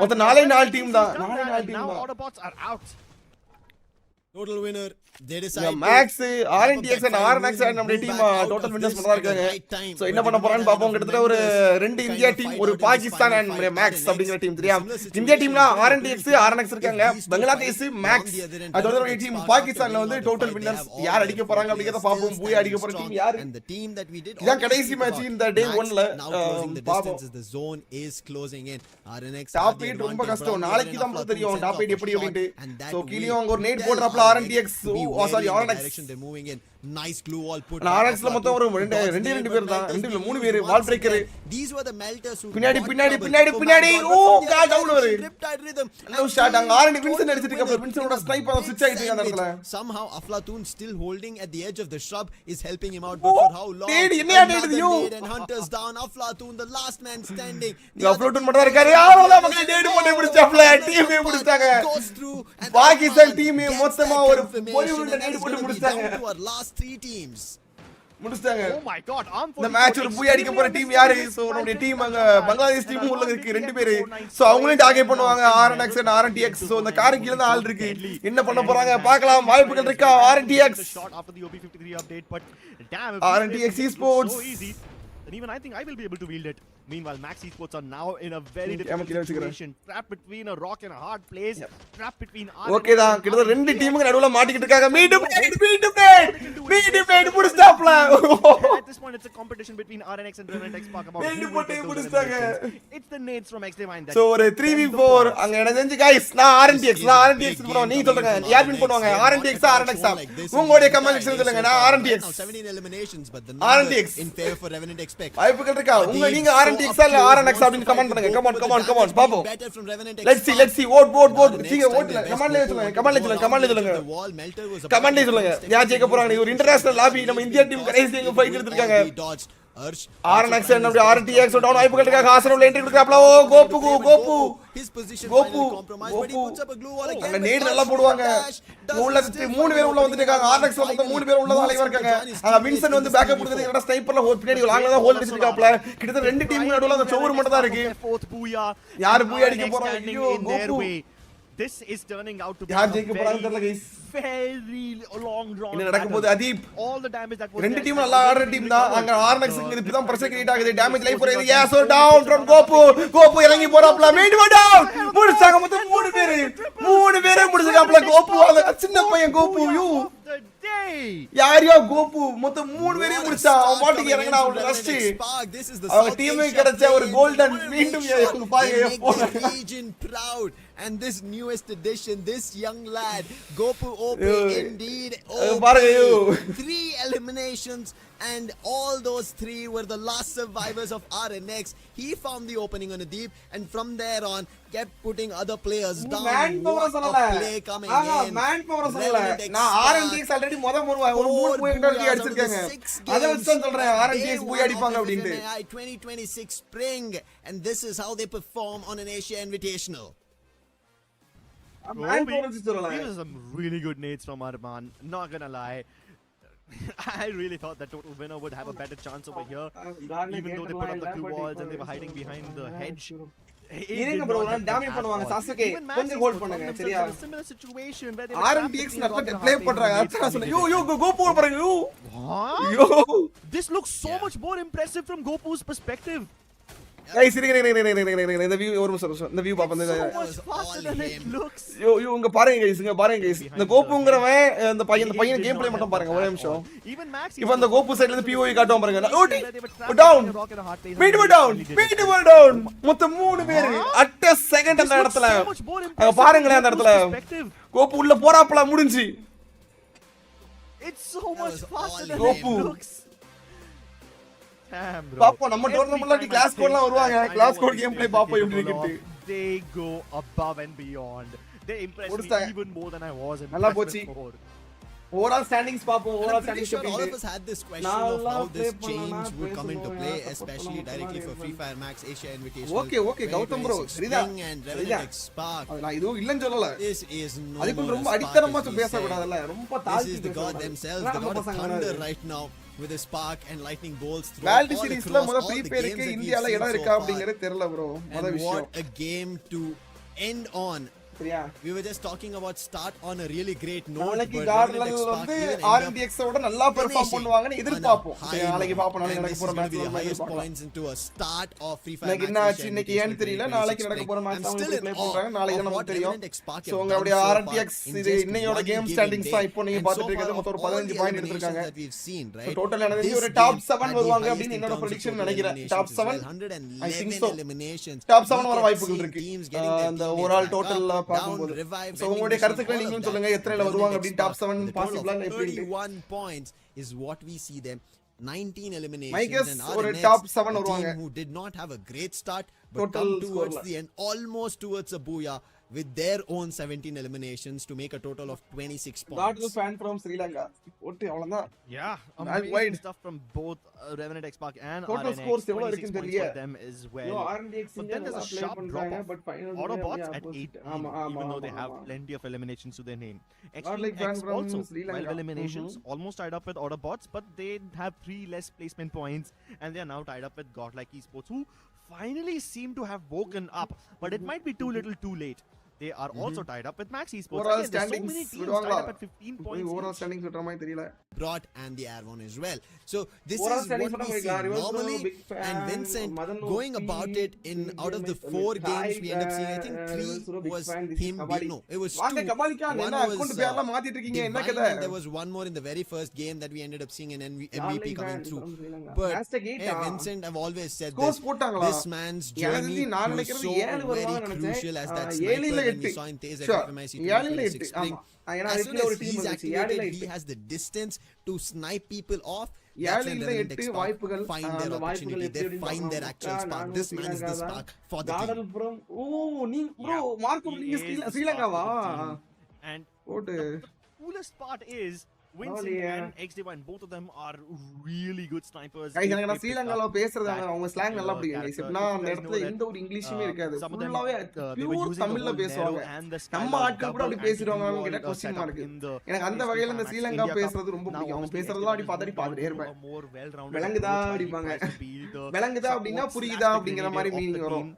மொத்த 4 டீம் தான். Autobots are out. Total winner. They decide Max RNTX and RNX நம்மளுடைய டீம் டோட்டல் வின்னர்ஸ் பண்றா இருக்காங்க. சோ என்ன பண்ண போறான்னு பாப்போம். கிட்டத்தட்ட ஒரு 2 இந்தியா டீம் ஒரு பாகிஸ்தான் and Max அப்படிங்கற டீம் தெரியும். இந்தியா டீம்ல RNTX RNX இருக்காங்க. பங்களாதேஷ் Max அதோட ஒரு டீம் பாகிஸ்தான்ல வந்து டோட்டல் வின்னர்ஸ் யார் அடிக்க போறாங்க அப்படிங்கறத பாப்போம். பூயா அடிக்க போற டீம் யாரு? and the team that we did இதான் கடைசி மேட்ச் இந்த டே 1ல பாப்போம். The zone is closing in. RNX top 8 ரொம்ப கஷ்டம். நாளைக்கு தான் தெரியும் டாப் 8 எப்படி அப்படினு. சோ கீழியும் அங்க ஒரு NAT போடுறாப்ல RNTX. sorry RNX they're moving in. Nice glue wall put. RNX ல மொத்தம் ஒரு 2 பேர் தான். 3 பேர் வால் breaker. These were the melters who பின்னாடி ஓ காட் டவுன் ஒரு riptide rhythm. லோ ஷாட் அங்க RNX வின்சன் அடிச்சிட்டு இருக்காப்ல. வின்சனோட ஸ்னைப்பர் ஸ்விட்ச் ஆயிட்டு இருக்க அந்த இடத்துல. Somehow Aflatun still holding at the edge of the shrub is helping him out, but for how long? என்ன ஆடுது you? And hunters down. Aflatun the last man standing. Aflatun மட்டும் தான் இருக்காரு. அவ்வளவுதான் மக்களே டேட் பண்ணி முடிச்சாப்ல. டீமே முடிச்சாங்க. பாகிஸ்தான் டீம் மொத்தமா ஒரு போய் உள்ள டேட் பண்ணி முடிச்சாங்க. Last 3 teams முடிச்சாங்க. Oh my god, இந்த மேட்ச் ஒரு பூய் அடிக்க போற டீம் யாரு? சோ நம்மளுடைய டீம் அங்க பங்களாதேஷ் டீம் உள்ள இருக்கு 2 பேர். சோ அவங்களே டார்கெட் பண்ணுவாங்க RNX and RNTX. சோ இந்த கார் கீழ தான் ஆள் இருக்கு. என்ன பண்ண போறாங்க பார்க்கலாம். வாய்ப்புகள் இருக்கா RNTX? After the OB53 update, but damn, RNTX esports so easy. And even I think I will be able to wield it. Meanwhile, Max Esports are now in a very difficult situation. Trapped between a rock and a hard place. Trapped between RNX. Okay தான். கிட்ட 2 டீமுங்க நடுவுல மாட்டிக்கிட்டு இருக்காங்க. மீண்டும் புடிச்சாப்ல. At this point it's a competition between RNX and RNTX Spark about who will take those eliminations. It's the nades from X Divine that. So ஒரு 3v4 அங்க என்ன செஞ்சு guys நான் RNTX ப்ரோ நீங்க சொல்லுங்க யார் வின் பண்ணுவாங்க RNTX RNX உங்களுடைய கமெண்ட் செக்ஷன்ல சொல்லுங்க நான் RNTX 17 eliminations but the RNTX in favor for Revenant expect வாய்ப்புகள் இருக்கா நீங்க RNTX இல்ல RNX அப்படினு கமெண்ட் பண்ணுங்க come on பாப்போம் let's see vote நீங்க voteல கமெண்ட்ல சொல்லுங்க யார் ஜெயிக்க போறாங்க இது ஒரு இன்டர்நேஷனல் லாபி நம்ம இந்தியா டீம் கடைசி எங்க ஃபைட் எடுத்துட்டாங்க RNX and RNTX down வாய்ப்புகள் இருக்கா ஹாசன் என்ட்ரி கொடுக்கறாப்ல ஓ கோப்பு his position Gopu, compromised but he puts up a glue wall again அங்க நேட் நல்லா போடுவாங்க உள்ள 3 பேர் உள்ள வந்துட்டு இருக்காங்க RNX ல மொத்தம் 3 பேர் உள்ள தான் அலைவா இருக்காங்க அங்க வின்சன் வந்து பேக்கப் கொடுக்குது என்னடா ஸ்னைப்பர்ல ஹோல் பின்னாடி லாங்ல தான் ஹோல் அடிச்சிருக்காப்ல கிட்டத்தட்ட 2 டீம் நடுவுல அந்த சோறு மட்டும் தான் இருக்கு யார் பூய் அடிக்க போறாங்க ஐயோ கோப்பு This is turning out to be யார் ஜெயிக்க போறாங்க தெரியல गाइस very long drawn என்ன நடக்க போகுது Adeeb all the damage that was ரெண்டு டீம் நல்லா ஆடுற டீம் தான் அங்க RNX க்கு இப்பதான் பிரஷர் கிரியேட் ஆகுது டேமேஜ் லைஃப் போறது yes or down from கோப்பு இறங்கி போறாப்ல மீண்டும் டவுன் முடிச்சாங்க மொத்தம் 3 பேரே முடிச்சாப்ல கோப்பு அந்த சின்ன பையன் கோப்பு யூ யாரையோ கோப்பு மொத்தம் 3 பேரே முடிச்சா அவன் பாட்டுக்கு இறங்கனா அவன் ரஷ் அவன் டீமுக்கு கிடைச்ச ஒரு கோல்டன் மீண்டும் பாருங்க Legion proud And this newest addition, this young lad, Gopu OP, indeed. OP. 3 eliminations, and all those 3 were the last survivors of RNX. He found the opening on a deep, and from there on, kept putting other players down. What a play coming in. Manpower சொல்லல நான் RNTX already ஒரு 3 point அடிச்சிருக்காங்க அத வச்சு தான் சொல்றேன் RNTX போய் அடிப்பாங்க அப்படினு FFMAI 2026 spring, and this is how they perform on an Asia Invitational. These are some really good nades from Arman, not gonna lie. I really thought that Total Winner would have a better chance over here, even though they put up the 2 walls and they were hiding behind the hedge. இருங்க bro நான் damage பண்ணுவாங்க Sasuke கொஞ்சம் hold பண்ணுங்க சரியா RNTX நல்லா play பண்றாங்க அதான் சொன்னேன் யோ கோ போ பாருங்க யோ This looks so much more impressive from Gopu's perspective. guys இந்த வியூ ஒரு நிமிஷம் இந்த வியூ பாப்போம் யோ இங்க பாருங்க guys இந்த கோப்புங்கறவன் இந்த பையன் கேம் ப்ளே மட்டும் பாருங்க ஒரே நிமிஷம் இப்போ அந்த கோப்பு சைடுல இருந்து POE காட்டுவான் பாருங்க டவுன் மீட் டவுன் மொத்தம் 3 பேர் அட் செகண்ட் அந்த இடத்துல அங்க பாருங்களே அந்த இடத்துல கோப்பு உள்ள போறாப்ல முடிஞ்சி It's so much faster than Gopu. it looks. Damn, bro. பாப்போம் நம்ம டோர்னமென்ட்ல கிளாஸ் கோட்லாம் வருவாங்க கிளாஸ் கோட் கேம் ப்ளே பாப்போம் எப்படி இருக்குன்னு They go above and beyond. They impress me even more than I was in நல்லா போச்சு overall standings பாப்போம் overall I'm pretty standings sure all of us had this question of how this change would come into play, especially directly for Free Fire Max Asia Invitational. Okay Gautam bro Saritha and RNX Spark. நான் இதுவும் இல்லன்னு சொல்லல This is no அதுக்கு ரொம்ப அடித்தரமா பேச கூடாதுல ரொம்ப தாழ்த்தி This is the god themselves, the god of thunder right now, with the spark and lightning bolts through World all Seriesல across முத all free the ஃபயருக்கு games that இந்தியால we've இடம் seen இருக்கா so அப்படிங்கறது தெரியல bro முத far. And விஷயம் what a game to end on. சரியா We were just talking about start on a really great note, நாளைக்கு but GodL RNX Spark வந்து even end up RNTX ஓட நல்லா பெர்ஃபார்ம் பண்ணுவாங்கன்னு எதிர்பார்ப்போம் நாளைக்கு பாப்போம் நாளைக்கு நடக்க போற the மேட்ச்ல highest points into a start of Free Fire இன்னைக்கு என்ன ஆச்சு இன்னைக்கு ஏன்னு தெரியல நாளைக்கு நடக்க போற மேட்ச் அவங்க ப்ளே பண்றாங்க நாளைக்கு தான் நமக்கு தெரியும் சோ உங்க அப்படியே RNTX இது இன்னையோட கேம் ஸ்டாண்டிங்ஸ் தான் இப்போ நீங்க பாத்துட்டு இருக்கிறது மொத்தம் ஒரு 15 பாயிண்ட் எடுத்துட்டாங்க டோட்டல் எனர்ஜி ஒரு டாப் 7 வருவாங்க அப்படி என்னோட prediction நினைக்கிறேன் top 7 I think so top 7 வர வாய்ப்புகள் இருக்கு அந்த ஓவரால் டோட்டல்ல பாக்கும்போது சோ உங்களுடைய கருத்துக்களை நீங்களும் சொல்லுங்க எத்தனைல வருவாங்க அப்படி டாப் 7 பாசிபிளா எப்படி 31 points is what we see them. 19 eliminations. My guess and ஒரு RNX, top 7 a வருவாங்க team who did not have a great start but Total come towards score the end, almost towards a booyah with their own 17 eliminations to make a total of 26 points. GodL fan from Sri Lanka ஓட்டு அவ்வளவுதான் Yeah, wide. amazing stuff from both RNTX Spark and Total RNX. scores எவ்வளவு 26 இருக்குன்னு points தெரியல for them as well. RNTX But then there's a sharp drop off. but final Autobots at 8, even though they have plenty of eliminations to their name. like Extreme fan X from also, Sri Lanka. 12 eliminations, almost tied up with Autobots, but they have 3 less placement points, and they are now tied up with GodL Esports, who finally seem to have woken up, but it might be too little too late. They are also tied up with Max Esports. Overall Again, there's so standings many teams விடுவாங்களா? tied up at 15 points overall each. standings விடுற மாதிரி தெரியல Brought and the Airborne as well. So this Overall is standings what we from see Reverse normally, big fan, and Vincent Madan going Loki, about it in out of the BGMS, 4 games we end up seeing. I think Reverse 3 big was fan, this is him. Kabaddi. No, it was வாங்க 2. கபாலிக்கா One என்ன was account பேர்லாம் மாத்திட்டு இருக்கீங்க என்ன Divine, கதை and there was one more in the very first game that we ended up seeing an MVP coming fan through. from Sri Lanka. But Hashtag hey, 8 ah? Vincent, I've always said Scores this. போட்டாங்களா? This man's எனக்கு journey தெரிஞ்சு நான் was நினைக்கிறது so 7 very வருவாங்கன்னு நினைச்சேன் crucial as that 7 sniper இல்ல when we 8 saw in Tez Sure. FFMAI 7 இல்ல 8 2026 spring. ஆமா ஏனா As soon அதுல ஒரு as டீம் he's வந்துச்சு 7 இல்ல activated, he 8 has the distance to snipe people off. That's 7 when இல்ல RNTX 8 Spark வாய்ப்புகள் find their அந்த வாய்ப்புகள் opportunity. They எப்படி find their actual spark. This man is the spark for the GodL team. from நீ bro mark He நீங்க is the ஸ்ரீலங்காவா spark of the team. And ஓட்டு the coolest part is Vincent yeah. and X-Divine, both of them are really good snipers. Guys If எனக்கு they நான் pick ஸ்ரீலங்கால up பேசுறது that, அவங்க slang நல்லா பிடிக்கும் guys character. எப்படின்னா You அந்த guys இடத்துல know எந்த ஒரு இங்கிலீஷுமே இருக்காது some of them, ஃபுல்லாவே they were pure using the தமிழ்ல whole பேசுவாங்க narrow and the நம்ம Skylab ஆட்கள் கூட அப்படி double பேசிடுவாங்கன்னு anti-wall கேட்டா question setup mark in the எனக்கு அந்த வகையில இந்த ஸ்ரீலங்கா பேசுறது ரொம்ப பிடிக்கும் அவங்க பேசுறதெல்லாம் அப்படி பார்த்துட்டே இருப்பேன் விளங்குதா அப்படிப்பாங்க விளங்குதா அப்படின்னா புரியுதா அப்படிங்கிற மாதிரி மீனிங் வரும்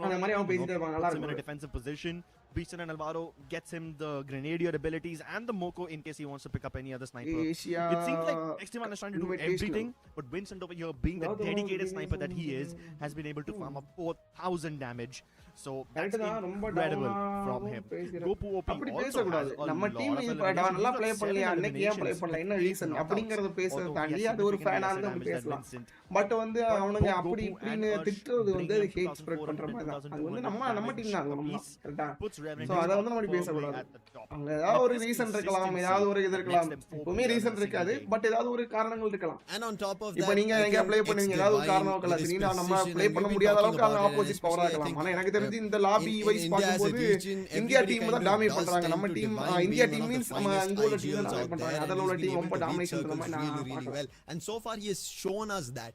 அந்த மாதிரி அவங்க பேசிட்டே இருப்பாங்க நல்லா இருக்கும் defensive position. Beaston and Alvaro gets him the Grenadier abilities and the Moko in case he wants to pick up any other sniper. Asia It seems like X-Divine is trying to do everything, but Vincent over here, being the dedicated sniper that he is, has been able to farm up 4,000 damage. So that's incredible from him. Gopu OP அப்படி also பேசக்கூடாது. has a நம்ம lot team of இப்ப eliminations. நல்லா He's play got பண்ணலையா 7 அன்னைக்கு ஏன் play eliminations பண்ணல with என்ன 8 ரீசன் knockouts. அப்படிங்கறத பேசுறத Although he தாண்டி has அது ஒரு significantly ஃபேனா lesser இருந்து damage than பேசலாம். Vincent. பட் வந்து But அவனுங்க both அப்படி Gopu இப்படின்னு and Ursh திட்டுறது வந்து bring in ஹேட் ஸ்ப்ரெட் பண்ற 2400 மாதிரி தான். அது வந்து 2200 நம்ம டீம் தான் அது நம்ம damage கரெக்ட்டா. puts RNTX சோ அத வந்து நம்ம firmly பேசக்கூடாது. at the top. அங்க ஏதாவது ஒரு This ரீசன் இருக்கலாம், consistency ஏதாவது ஒரு இது that இருக்கலாம். makes them four எப்பவுமே players in ரீசன் a இருக்காது, single game. பட் ஏதாவது ஒரு காரணங்கள் இருக்கலாம். And on top of இப்போ that, நீங்க I எங்க think ப்ளே it's பண்ணுவீங்க, ஏதாவது ஒரு divine காரணம் in இருக்கலாம். his திடீர்னு நம்ம precision, ப்ளே and பண்ண we've been முடியாத talking அளவுக்கு அவங்க about it, and ஆப்போசிட் பவரா especially I இருக்கலாம். think ஆனா எனக்கு தெரிஞ்சு இந்த lobby in wise India as a பார்க்கும்போது region, India everybody team kind தான் of டாமினேட் does பண்றாங்க. tend நம்ம to team divine India being team one of the means நம்ம finest அங்க உள்ள டீம் IGLs தான் out பண்றாங்க. there, and அதல he's உள்ள been டீம் able ரொம்ப to beat டாமினேஷன் பண்ற circles மாதிரி really, நான் really பார்க்கறேன். well. And so far, he has shown us that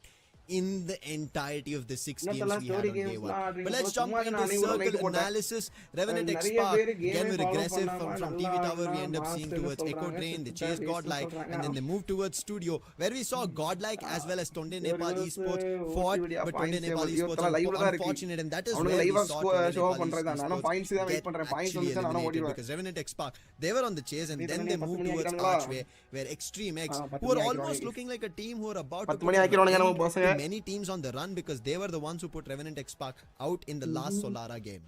in the entirety of the 6 games இன்னத்தெல்லாம் we had story on day games 1. எல்லாம் But ஆடுறீங்க. let's jump சும்மா into நான் அன்னைக்கு ஒரு circle night போட்டேன். analysis. RNTX நிறைய Spark பேர் again கேமே were follow aggressive பண்ணாம from நல்லா TV Tower. We end up seeing மாஸ்டர்னு towards Echo சொல்றாங்க. Train, they chase godlike, and then they move towards Studio, where we saw godlike as well as Tonde Nepal Esports fought, but Tonde Nepal Esports unfortunate, and that is where we saw Tonde Nepal Esports get actually eliminated because RNTX Spark, they were on the chase, and then they moved towards Archway, where Extreme X, who are almost looking like a team who are about to 10 மணி ஆக்கிரோங்க நம்ம put பசங்க. many teams on the run because they were the ones who put RNTX Spark out in the last Solara game.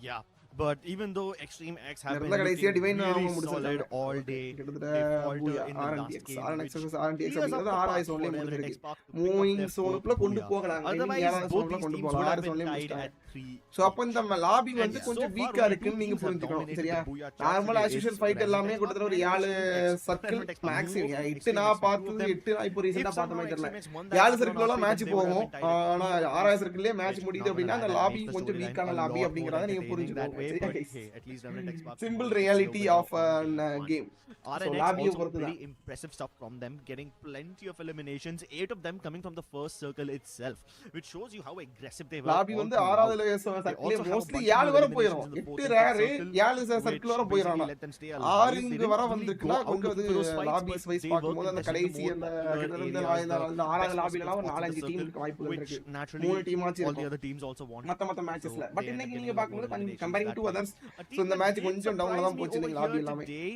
Yeah, but even though Extreme X have been நல்லா கடைசியா looking divine really அவங்க solid முடிச்சிட்டாங்க. all day, கிட்டத்தட்ட they falter in the last RNTX game, RNX which RNTX clears up அப்படிங்கிறது the ஆறாவது path for சோன்லயே RNTX முடிஞ்சிருக்கு. Spark to pick up moving their சோனுக்குள்ள fourth கொண்டு booyah. போகலாம். Otherwise, ஏழாவது both சோனுக்குள்ள these கொண்டு teams போகலாம். would ஆறு have been சோன்லயே tied முடிச்சிட்டாங்க. at 3. சோ அப்ப இந்த லாபி வந்து And கொஞ்சம் so வீக்கா far, இருக்குன்னு only நீங்க two teams have புரிஞ்சுக்கணும். dominated சரியா? the booyah chart நார்மலா today. அசிஷியல் It's ஃபைட் எல்லாமே RNTX கிட்டத்தட்ட ஒரு and 7 RNTX. Circle RNTX max move 8 extremely நான் fast. பார்த்து Two of them, 8 நான் இப்போ ரீசன்ட்டா if பார்த்த somehow மாதிரி தெரியல. Extreme X won that 7 second சர்க்கிள்ல round, match then they would have போகும். been tied at ஆனா 3. 6வது சர்க்கிள்லயே மேட்ச் Which முடியுது not அப்படின்னா gonna அந்த lie, that lobby makes the கொஞ்சம் storyline வீக்கான a லாபி lot more அப்படிங்கறத நீங்க entertaining that way, புரிஞ்சுக்கோங்க. but hey, at least RNTX Spark simple won reality silver of in game 1. Game. So RNX லாபியை also பொறுத்து pretty தான். impressive stuff from them, getting plenty of eliminations, 8 of them coming from the first circle itself, which shows you how aggressive they were. Lobby all வந்து throughout. 6வது circle mostly 7 வரை போயிடும். 8 rare 7 circle வரை போயிடும். 6 இங்க வர வந்திருக்குனா கொஞ்சம் அது லாபிஸ் வைஸ் பாக்கும்போது அந்த கடைசி அந்த கிட்டத்தட்ட 6வது லாபில எல்லாம் 4-5 டீமுக்கு வாய்ப்புகள் இருக்கு. 3 டீம் ஆச்சு all the other இருக்கும். teams also won. மத்த மேட்சஸ்ல பட் they இன்னைக்கு end up நீங்க getting பாக்கும்போது more eliminations comparing to that way. Others A so team இந்த that மேட்ச் did கொஞ்சம் டவுன்ல surprise தான் me போச்சு over நீங்க லாபி here எல்லாமே. today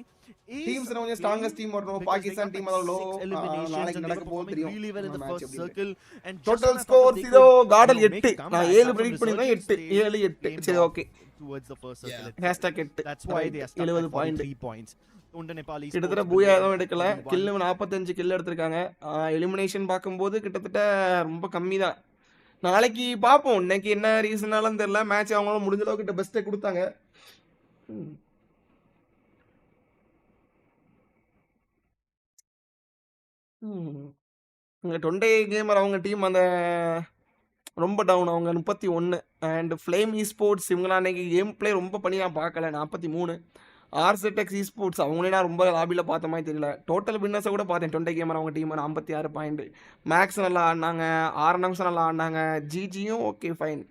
is டீம்ஸ் கொஞ்சம் Flame, ஸ்ட்ராங்கஸ்ட் டீம் வரணும். because they Pakistan got team like அதோ 6 eliminations நாளைக்கு and they நடக்க were போகுது performing தெரியும். really well in the match first எப்படி circle, and just total when I thought score that they இதோ could, caudal you know, make 8 a நான் comeback 7 after predict பண்ணிருந்தேன். resurgence, 8 they 7 8 flamed சரி off okay. towards the first circle itself. Hashtag 8 That's why they are stuck 70 at point 43 points. Tonde Nepal Esports கிட்டத்தட்ட பூயா எதுவும் எடுக்கல. கில்லு 45 kill எடுத்திருக்காங்க. Elimination பார்க்கும்போது கிட்டத்தட்ட ரொம்ப கம்மி தான். நாளைக்கு பார்ப்போம். இன்னைக்கு என்ன ரீசனாலும் தெரியல. மேட்ச் அவங்களால முடிஞ்ச அளவுக்கு பெஸ்ட்டே கொடுத்தாங்க. இங்கே டொண்டே கேமர் அவங்க டீம் அந்த ரொம்ப டவுன். அவங்க 31 அண்ட் ஃப்ளேம் ஸ்போர்ட்ஸ் இவங்களாம் அன்னைக்கு கேம் பிளே ரொம்ப பண்ணி நான் பார்க்கல. 43 RNTX ஸ்போர்ட்ஸ் அவங்களே நான் ரொம்ப லாபியில் பார்த்த மாதிரி தெரியல. டோட்டல் வின்னர்ஸை கூட பார்த்தேன். டொண்டே கேமர் அவங்க டீம் 56 பாயிண்ட். மேக்ஸ் நல்லா ஆடினாங்க. RNX நல்லா ஆடினாங்க. ஜிஜியும் okay fine.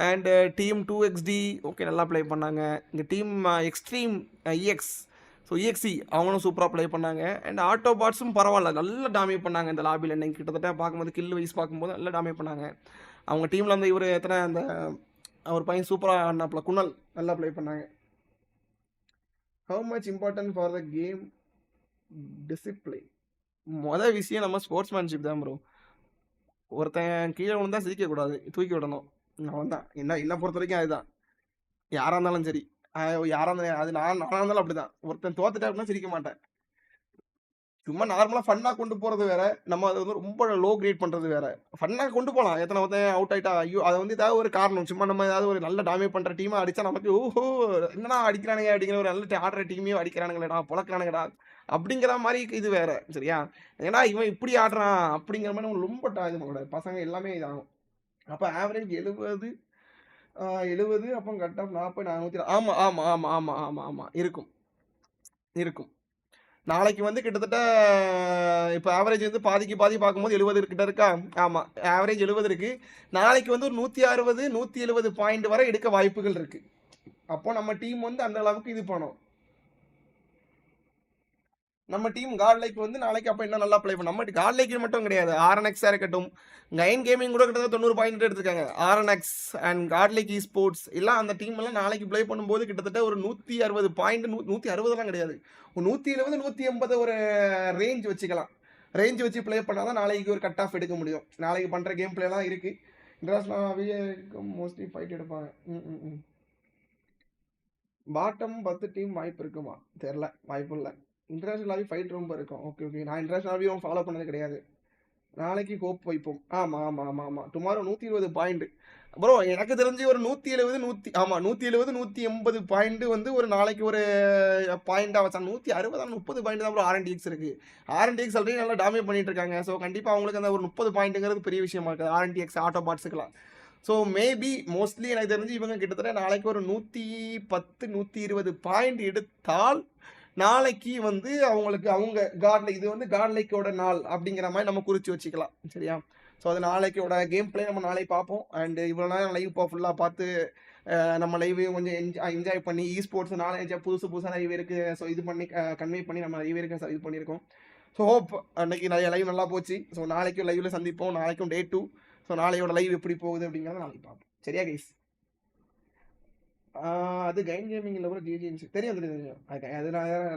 And team 2XD okay நல்லா ப்ளே பண்ணாங்க. இந்த team extreme EX so EXE அவங்களும் சூப்பராக ப்ளே பண்ணாங்க. அண்ட் ஆட்டோபாட்ஸும் பரவாயில்ல நல்லா டாமினேட் பண்ணாங்க இந்த லாபியில். இன்னைக்கு கிட்டத்தட்ட பார்க்கும்போது கில் வைஸ் பார்க்கும்போது நல்லா டாமினேட் பண்ணாங்க. அவங்க டீமில் அந்த இவர் எத்தனை அந்த ஒரு பையன் சூப்பராக ஆடினாப்புல குணல் நல்லா ப்ளே பண்ணாங்க. How much important for the game discipline. மொதல் விஷயம் நம்ம ஸ்போர்ட்ஸ்மேன்ஷிப் தான் ப்ரோ. ஒருத்தன் கீழே விழுந்தா சிரிக்கக்கூடாது, தூக்கி விடணும். அவன் தான் என்ன பொறுத்த வரைக்கும் அதுதான். யாராக இருந்தாலும் சரி, யாராக இருந்தாலும் அது நானாக இருந்தாலும் அப்படி தான். ஒருத்தன் தோத்துட்டா அப்படின்னா சிரிக்க மாட்டேன். சும்மா நார்மலாக ஃபன்னாக கொண்டு போகிறது வேற, நம்ம அதை வந்து ரொம்ப லோ கிரேட் பண்ணுறது வேற. ஃபன்னாக கொண்டு போகலாம். எத்தனை ஒருத்தன் அவுட் ஆகிட்டா ஐயோ அதை வந்து ஏதாவது ஒரு காரணம். சும்மா நம்ம ஏதாவது ஒரு நல்ல டாமேஜ் பண்ணுற டீமாக அடித்தா நமக்கு ஓஹோ என்னடா அடிக்கிறானுங்க அப்படிங்கிற ஒரு நல்ல ஆடுற டீமையும் அடிக்கிறானுங்களேடா பொழக்கிறானுங்கடா அப்படிங்கிற மாதிரி இது வேற. சரியா? ஏன்னா இவன் இப்படி ஆடுறான் அப்படிங்கிற மாதிரி நம்ம ரொம்ப இது பண்ணக்கூடாது. பசங்க எல்லாமே இதாகும். அப்போ ஆவரேஜ் 70 அப்போ கட் ஆஃப் 40 400. ஆமாம் ஆமாம் ஆமாம் ஆமாம் ஆமாம் ஆமாம் இருக்கும். நாளைக்கு வந்து கிட்டத்தட்ட இப்போ ஆவரேஜ் வந்து பாதிக்கு பாதி பார்க்கும்போது 70 கிட்ட இருக்கா? ஆமாம் ஆவரேஜ் 70 இருக்குது. நாளைக்கு வந்து ஒரு 160 170 பாயிண்ட் வரை எடுக்க வாய்ப்புகள் இருக்குது. அப்போ நம்ம டீம் வந்து அந்த அளவுக்கு இது பண்ணும். நம்ம டீம் காட்லைக் வந்து நாளைக்கு அப்போ என்ன நல்லா ப்ளே பண்ணும். நம்ம காட்லைக்கு மட்டும் கிடையாது, RNX இருக்கட்டும், நைன் கேமிங் கூட கிட்டத்தட்ட 90 பாயிண்ட் எடுத்திருக்காங்க. RNX அண்ட் காட்லைக் ஸ்போர்ட்ஸ் எல்லாம் அந்த டீம் எல்லாம் நாளைக்கு ப்ளே பண்ணும்போது கிட்டத்தட்ட ஒரு 160 பாயிண்ட் 160 கிடையாது, ஒரு 170 180 ஒரு ரேஞ்ச் வச்சுக்கலாம். ரேஞ்ச் வச்சு ப்ளே பண்ணால் தான் நாளைக்கு ஒரு கட் ஆஃப் எடுக்க முடியும். நாளைக்கு பண்ணுற கேம் பிளேலாம் இருக்குது. இன்டர்நேஷனல் மோஸ்ட்லி ஃபைட் எடுப்பாங்க. பாட்டம் 10 டீம் வாய்ப்பு இருக்குமா? தெரியல, வாய்ப்பு இல்லை. இன்டர்நேஷனல் ஃபைட் ரொம்ப இருக்கும். ஓகே ஓகே, நான் இன்டர்நேஷனல் ஃபாலோ பண்ணது கிடையாது. நாளைக்கு ஹோப் வைப்போம். ஆமா ஆமா ஆமா ஆமா, டுமாரோ 120 பாயிண்ட் ப்ரோ. எனக்கு தெரிஞ்சு ஒரு 170 170 180 பாயிண்ட் வந்து ஒரு நாளைக்கு ஒரு பாயிண்டா வச்சா 160 30 பாயிண்ட் தான் ப்ரோ RNTX இருக்கு. RNTX ஆல்ரெடி நல்லா டாமினேட் பண்ணிட்டு இருக்காங்க. ஸோ கண்டிப்பா அவங்களுக்கு அந்த ஒரு 30 பாயிண்ட்ங்கிறது பெரிய விஷயமா இருக்குது RNTX ஆட்டோ பாட்ஸுக்கெல்லாம். ஸோ மேபி மோஸ்ட்லி எனக்கு தெரிஞ்சு இவங்க கிட்டத்தட்ட நாளைக்கு ஒரு 110 120 பாயிண்ட் எடுத்தால் நாளைக்கு வந்து அவங்களுக்கு அவங்க இது வந்து காட்லைக்கோட நாள் அப்படிங்கிற மாதிரி நம்ம குறித்து வச்சுக்கலாம். சரியா? ஸோ அது நாளைக்கோட கேம் பிளே நம்ம நாளைக்கு பார்ப்போம். அண்ட் இவ்வளோ நேரம் லைவ் ஃபுல்லாக பார்த்து நம்ம லைவையும் கொஞ்சம் என்ஜாய் பண்ணி ஸ்போர்ட்ஸ் நாளைக்கு புதுசாக லைவ் இருக்குது. ஸோ இது பண்ணி கன்வே பண்ணி நம்ம லைவ் இருக்க இது பண்ணியிருக்கோம். ஸோ ஹோப் அன்னைக்கு நிறைய லைவ் நல்லா போச்சு. ஸோ நாளைக்கும் லைவில் சந்திப்போம். நாளைக்கும் Day 2. ஸோ நாளையோட லைவ் எப்படி போகுது அப்படிங்கிறத நாளைக்கு பார்ப்போம். சரியா கைஸ்? அது கைன் கேமிங்கில் கூட ஜிஜிஎன்சி தெரியும் தெரியும். அது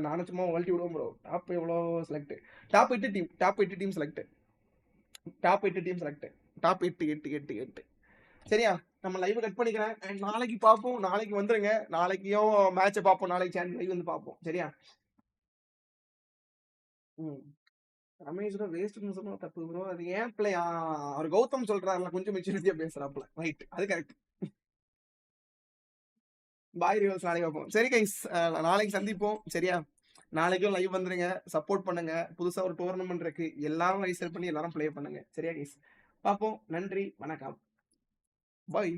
நானும் சும்மா வளர்த்தி விடுவோம் ப்ரோ. டாப் எவ்வளோ select? Top 8 team select. Top 8 team select. Top 8. சரியா? நம்ம லைவ் கட் பண்ணிக்கிறேன். நாளைக்கு பார்ப்போம். நாளைக்கு வந்துருங்க. நாளைக்கும் மேட்சை பார்ப்போம். நாளைக்கு சேனல் லைவ் வந்து பார்ப்போம். சரியா? ரமேஷோட வேஸ்ட்னு சொன்னா தப்பு ப்ரோ. அது ஏன் பிள்ளை அவர் கௌதம் சொல்றாருல, கொஞ்சம் மெச்சூரிட்டியா பேசுறாப்புல. ரைட், அது கரெக்ட். பாய் ரிவல்ஸ், நாளைக்கு பார்ப்போம். சரி கைஸ், நாளைக்கு சந்திப்போம். சரியா? நாளைக்கும் லைவ் வந்துருங்க, சப்போர்ட் பண்ணுங்க. புதுசா ஒரு டோர்னமெண்ட் இருக்கு, எல்லாரும் ரைசர் பண்ணி எல்லாரும் ப்ளே பண்ணுங்க. சரியா கைஸ்? பார்ப்போம். நன்றி, வணக்கம், பாய்.